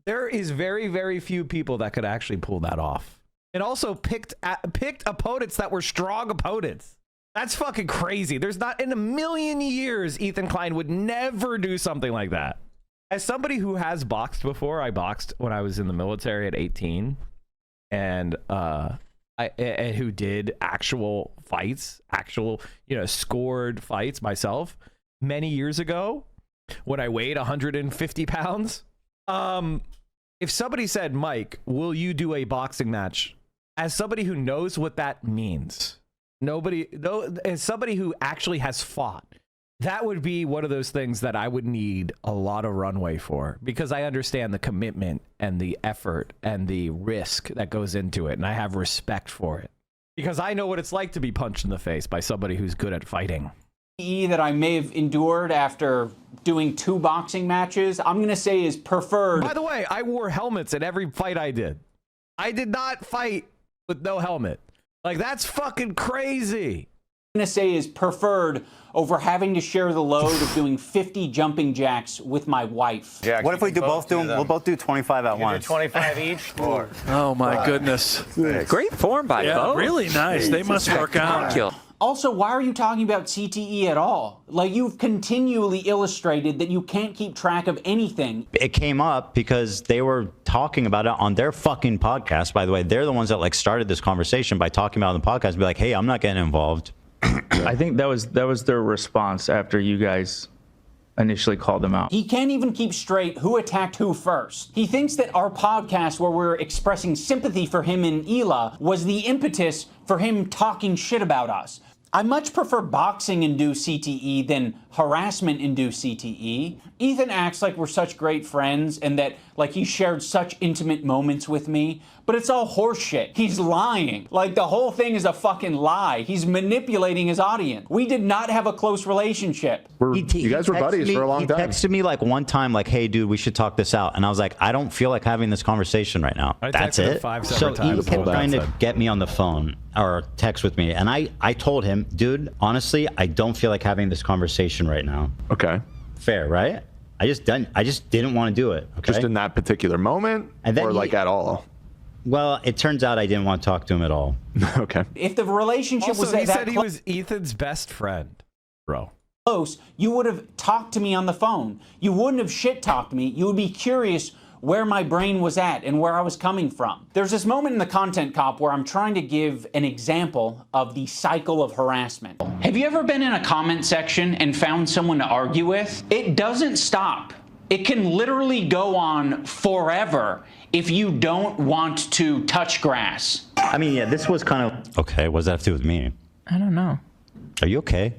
There is very, very few people that could actually pull that off. And also picked opponents that were strong opponents. That's fucking crazy. There's not in a million years Ethan Klein would never do something like that. As somebody who has boxed before, I boxed when I was in the military at 18, and who did actual fights, scored fights myself many years ago when I weighed 150 pounds. If somebody said, Mike, will you do a boxing match? As somebody who knows what that means, as somebody who actually has fought, that would be one of those things that I would need a lot of runway for, because I understand the commitment and the effort and the risk that goes into it. And I have respect for it because I know what it's like to be punched in the face by somebody who's good at fighting. That I may have endured after doing 2 boxing matches, I'm going to say is preferred. By the way, I wore helmets in every fight I did. I did not fight with no helmet. Like, that's fucking crazy. I'm going to say is preferred over having to share the load of doing 50 jumping jacks with my wife. Yeah, what if we both do them? We'll both do 25 at once. 25 each? Oh my goodness. Great form by both. Really nice. They must work out. Also, why are you talking about CTE at all? Like, you've continually illustrated that you can't keep track of anything. It came up because they were talking about it on their fucking podcast. By the way, they're the ones that like started this conversation by talking about it on the podcast. Be like, hey, I'm not getting involved. I think that was their response after you guys initially called them out. He can't even keep straight who attacked who first. He thinks that our podcast where we're expressing sympathy for him and Hila was the impetus for him talking shit about us. I much prefer boxing-induced CTE than harassment-induced CTE. Ethan acts like we're such great friends and that, like, he shared such intimate moments with me, but it's all horseshit. He's lying. Like, the whole thing is a fucking lie. He's manipulating his audience. We did not have a close relationship. You guys were buddies for a long time. He texted me, like, one time, like, hey, dude, we should talk this out. And I was like, I don't feel like having this conversation right now. That's it. 5 separate So he times. kept trying to get me on the phone or text with me. And I told him, dude, honestly, I don't feel like having this conversation right now. Okay. Fair, right? I just didn't want to do it. Okay? Just in that particular moment, and then like at all? Well, it turns out I didn't want to talk to him at all. Okay. If the relationship Also, was he that said he was Ethan's best friend, bro. close, you would have talked to me on the phone. You wouldn't have shit-talked me. You would be curious where my brain was at and where I was coming from. There's this moment in the Content Cop where I'm trying to give an example of the cycle of harassment. Have you ever been in a comment section and found someone to argue with? It doesn't stop. It can literally go on forever if you don't want to touch grass. I mean, yeah, this was kind of... Okay, what does that have to do with me? I don't know. Are you okay?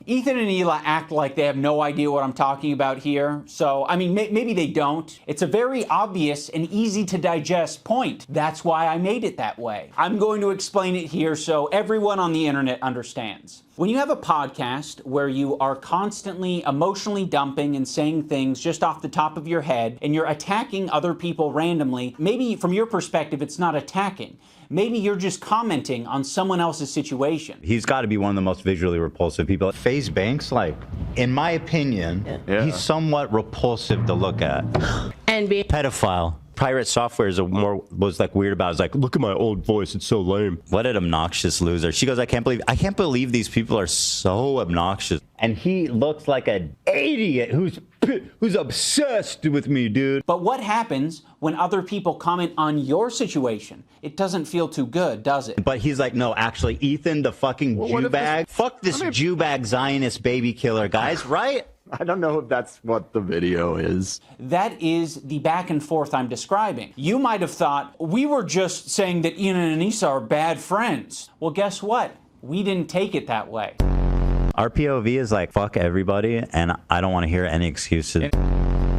Ethan and Hila act like they have no idea what I'm talking about here. So, I mean, maybe they don't. It's a very obvious and easy to digest point. That's why I made it that way. I'm going to explain it here so everyone on the internet understands. When you have a podcast where you are constantly emotionally dumping and saying things just off the top of your head, and you're attacking other people randomly, maybe from your perspective it's not attacking. Maybe you're just commenting on someone else's situation. He's got to be one of the most visually repulsive people. FaZe Banks, like, in my opinion, he's somewhat repulsive to look at. And be pedophile. Pirate Software was like weird about it. It's like, look at my old voice, it's so lame. What an obnoxious loser. She goes, I can't believe these people are so obnoxious. And he looks like an idiot who's obsessed with me, dude. But what happens when other people comment on your situation? It doesn't feel too good, does it? But he's like, no, actually, Ethan, the fucking Jew bag. Fuck this Jew bag Zionist baby killer, guys, right? I don't know if that's what the video is. That is the back and forth I'm describing. You might have thought, we were just saying that Ian and Anissa are bad friends. Well, guess what? We didn't take it that way. Our POV is like, fuck everybody, and I don't want to hear any excuses.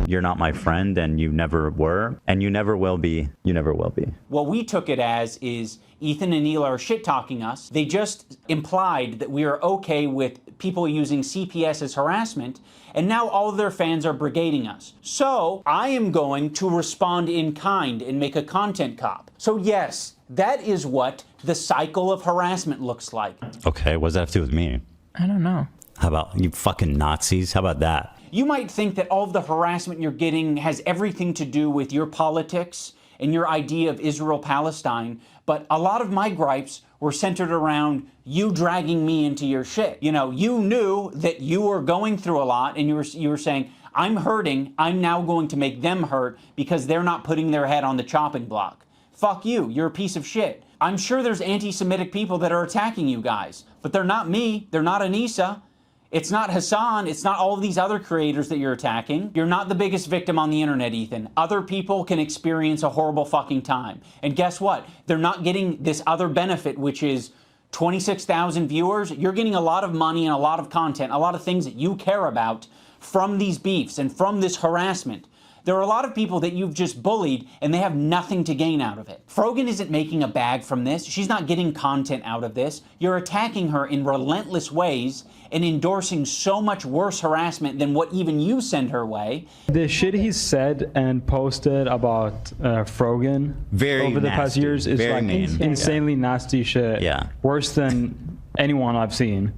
You're not my friend, and you never were, and you never will be. You never will be. What we took it as is Ethan and Hila are shit-talking us. They just implied that we are okay with people using CPS as harassment, and now all of their fans are brigading us. So I am going to respond in kind and make a content cop. So yes, that is what the cycle of harassment looks like. Okay, what does that have to do with me? I don't know. How about you fucking Nazis? How about that? You might think that all of the harassment you're getting has everything to do with your politics and your idea of Israel-Palestine, but a lot of my gripes were centered around you dragging me into your shit. You know, you knew that you were going through a lot, and you were saying, I'm hurting, I'm now going to make them hurt because they're not putting their head on the chopping block. Fuck you, you're a piece of shit. I'm sure there's anti-Semitic people that are attacking you guys, but they're not me, they're not Anissa. It's not Hassan, it's not all of these other creators that you're attacking. You're not the biggest victim on the internet, Ethan. Other people can experience a horrible fucking time. And guess what? They're not getting this other benefit, which is 26,000 viewers. You're getting a lot of money and a lot of content, a lot of things that you care about from these beefs and from this harassment. There are a lot of people that you've just bullied and they have nothing to gain out of it. Frogan isn't making a bag from this. She's not getting content out of this. You're attacking her in relentless ways and endorsing so much worse harassment than what even you send her way. The shit he said and posted about Frogan over the past years is like insanely nasty shit. Yeah. Worse than anyone I've seen.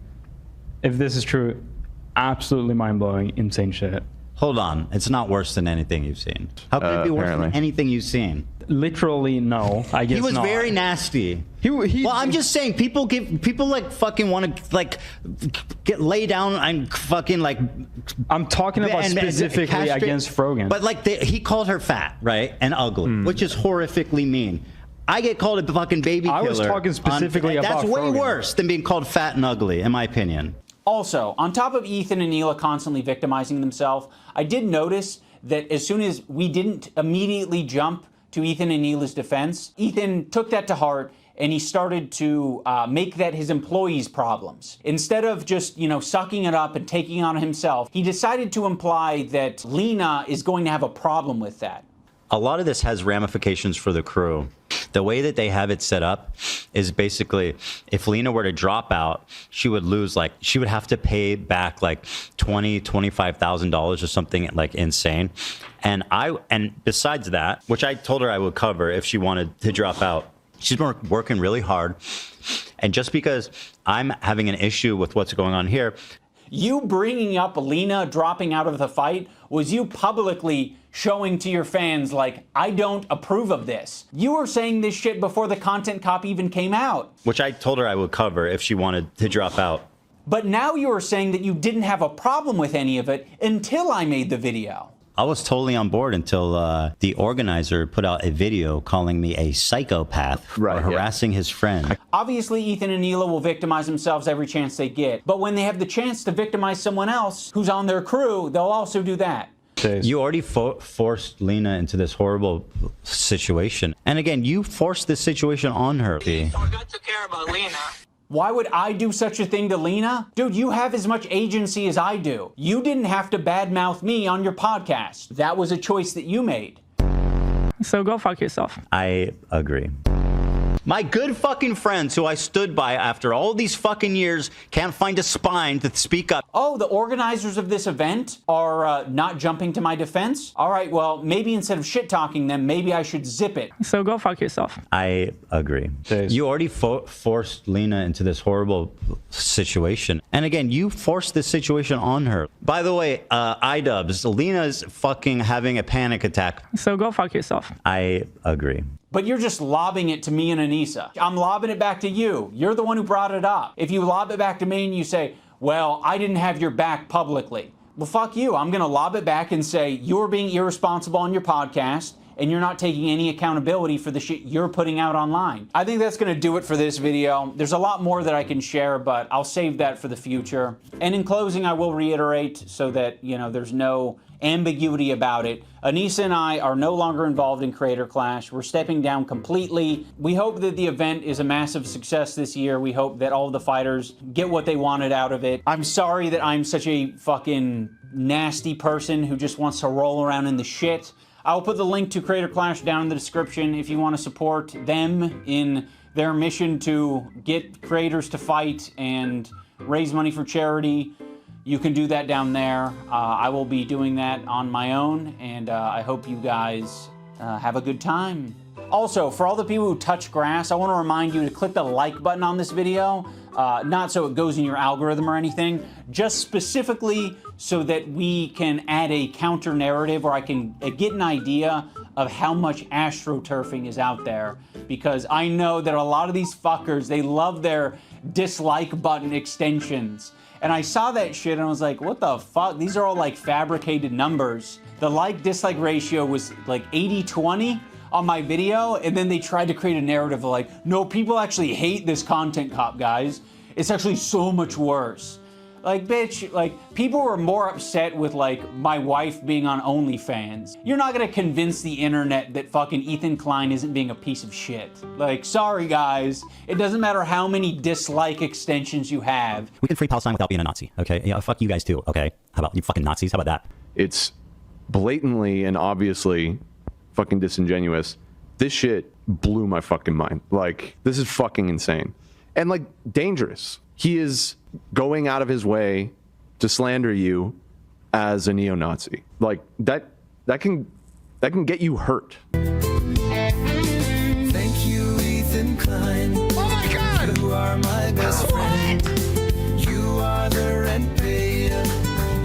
If this is true, absolutely mind-blowing, insane shit. Hold on, it's not worse than anything you've seen. How could it be worse than anything you've seen? Literally, no. I guess he was not. very nasty. Well, I'm just saying, people like fucking want to like lay down and fucking like. I'm talking about specifically against Frogan. But like he called her fat, right, and ugly, which is horrifically mean. I get called a fucking baby killer. I was talking specifically about that's way Frogan. worse than being called fat and ugly, in my opinion. Also, on top of Ethan and Hila constantly victimizing themselves, I did notice that as soon as we didn't immediately jump to Ethan and Hila's defense, Ethan took that to heart and he started to make that his employees' problems. Instead of just, sucking it up and taking it on himself, he decided to imply that Lena is going to have a problem with that. A lot of this has ramifications for the crew. The way that they have it set up is basically, if Lena were to drop out, she would lose, she would have to pay back $25,000 or something insane. And besides that, which I told her I would cover if she wanted to drop out, she's been working really hard. And just because I'm having an issue with what's going on here. You bringing up Lena dropping out of the fight was you publicly showing to your fans, I don't approve of this. You were saying this shit before the content cop even came out. Which I told her I would cover if she wanted to drop out. But now you are saying that you didn't have a problem with any of it until I made the video. I was totally on board until the organizer put out a video calling me a psychopath for harassing his friend. Obviously, Ethan and Neela will victimize themselves every chance they get. But when they have the chance to victimize someone else who's on their crew, they'll also do that. You already forced Lena into this horrible situation. And again, you forced this situation on her. Why would I do such a thing to Lena? Dude, you have as much agency as I do. You didn't have to badmouth me on your podcast. That was a choice that you made. So go fuck yourself. I agree. My good fucking friends who I stood by after all these fucking years can't find a spine to speak up. Oh, the organizers of this event are not jumping to my defense? All right, well, maybe instead of shit-talking them, maybe I should zip it. So go fuck yourself. I agree. You already forced Lena into this horrible situation. And again, you forced this situation on her. By the way, iDubbbz, Lena's fucking having a panic attack. So go fuck yourself. I agree. But you're just lobbing it to me and Anissa. I'm lobbing it back to you. You're the one who brought it up. If you lob it back to me and you say, well, I didn't have your back publicly. Well, fuck you. I'm going to lob it back and say, you're being irresponsible on your podcast and you're not taking any accountability for the shit you're putting out online. I think that's going to do it for this video. There's a lot more that I can share, but I'll save that for the future. And in closing, I will reiterate so that, you know, there's no ambiguity about it. Anissa and I are no longer involved in Creator Clash. We're stepping down completely. We hope that the event is a massive success this year. We hope that all of the fighters get what they wanted out of it. I'm sorry that I'm such a fucking nasty person who just wants to roll around in the shit. I'll put the link to Creator Clash down in the description if you want to support them in their mission to get creators to fight and raise money for charity. You can do that down there. I will be doing that on my own, and I hope you guys have a good time. Also, for all the people who touch grass, I want to remind you to click the like button on this video, not so it goes in your algorithm or anything, just specifically so that we can add a counter narrative or I can get an idea of how much astroturfing is out there, because I know that a lot of these fuckers, they love their dislike button extensions. And I saw that shit and I was like, what the fuck? These are all like fabricated numbers. The like-dislike ratio was like 80-20 on my video, and then they tried to create a narrative of like, no, people actually hate this content cop, guys. It's actually so much worse. Like, bitch, like, people were more upset with, like, my wife being on OnlyFans. You're not gonna convince the internet that fucking Ethan Klein isn't being a piece of shit. Like, sorry, guys. It doesn't matter how many dislike extensions you have. We can free Palestine without being a Nazi, okay? Yeah, fuck you guys too, okay? How about you fucking Nazis? How about that? It's blatantly and obviously fucking disingenuous. This shit blew my fucking mind. Like, this is fucking insane. And, like, dangerous. He is going out of his way to slander you as a neo-Nazi. Like, that can get you hurt. Thank you, Ethan Klein. Oh my God! You are my best friend. You are the rent payer.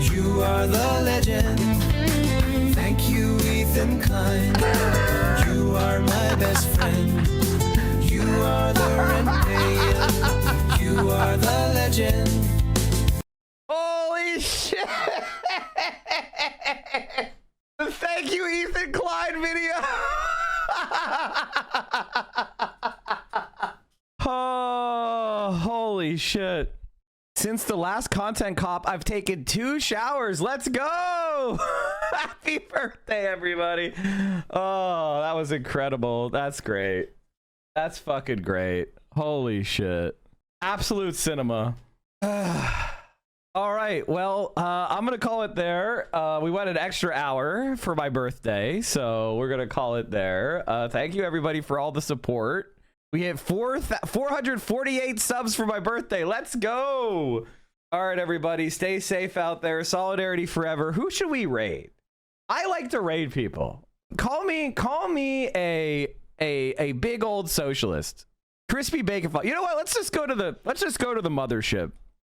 You are the legend. Thank you, Ethan Klein. You are my best friend. You are the rent payer. You are the legend. Holy shit! The thank you, Ethan Klein video. Oh, holy shit. Since the last content cop, I've taken 2 showers. Let's go! Happy birthday, everybody. Oh, that was incredible. That's great. That's fucking great. Holy shit. Absolute cinema. All right, well, I'm gonna call it there. We went an extra hour for my birthday, so we're gonna call it there. Thank you, everybody, for all the support. We hit 448 subs for my birthday. Let's go. All right, everybody, stay safe out there. Solidarity forever. Who should we raid? I like to raid people. Call me a big old socialist. Crispy bacon. You know what? Let's just go to the mothership.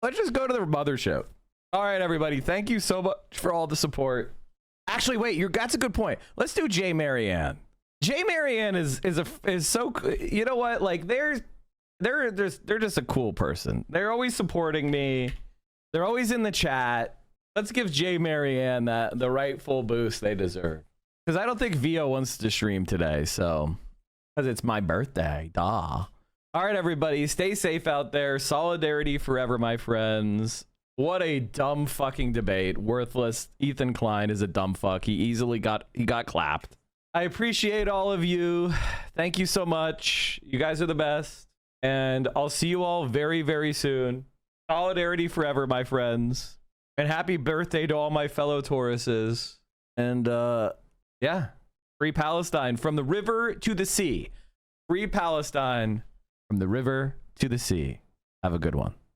Let's just go to the mothership. All right, everybody. Thank you so much for all the support. Actually, wait. That's a good point. Let's do J. Marianne. J. Marianne is so. You know what? Like, there's they're just a cool person. They're always supporting me. They're always in the chat. Let's give Jay Marianne the rightful boost they deserve. Because I don't think Vio wants to stream today, so because it's my birthday, duh. All right, everybody, stay safe out there. Solidarity forever, my friends. What a dumb fucking debate. Worthless. Ethan Klein is a dumb fuck. He got clapped. I appreciate all of you. Thank you so much. You guys are the best. And I'll see you all very, very soon. Solidarity forever, my friends. And happy birthday to all my fellow Tauruses. And yeah, free Palestine from the river to the sea. Free Palestine from the river to the sea. Have a good one.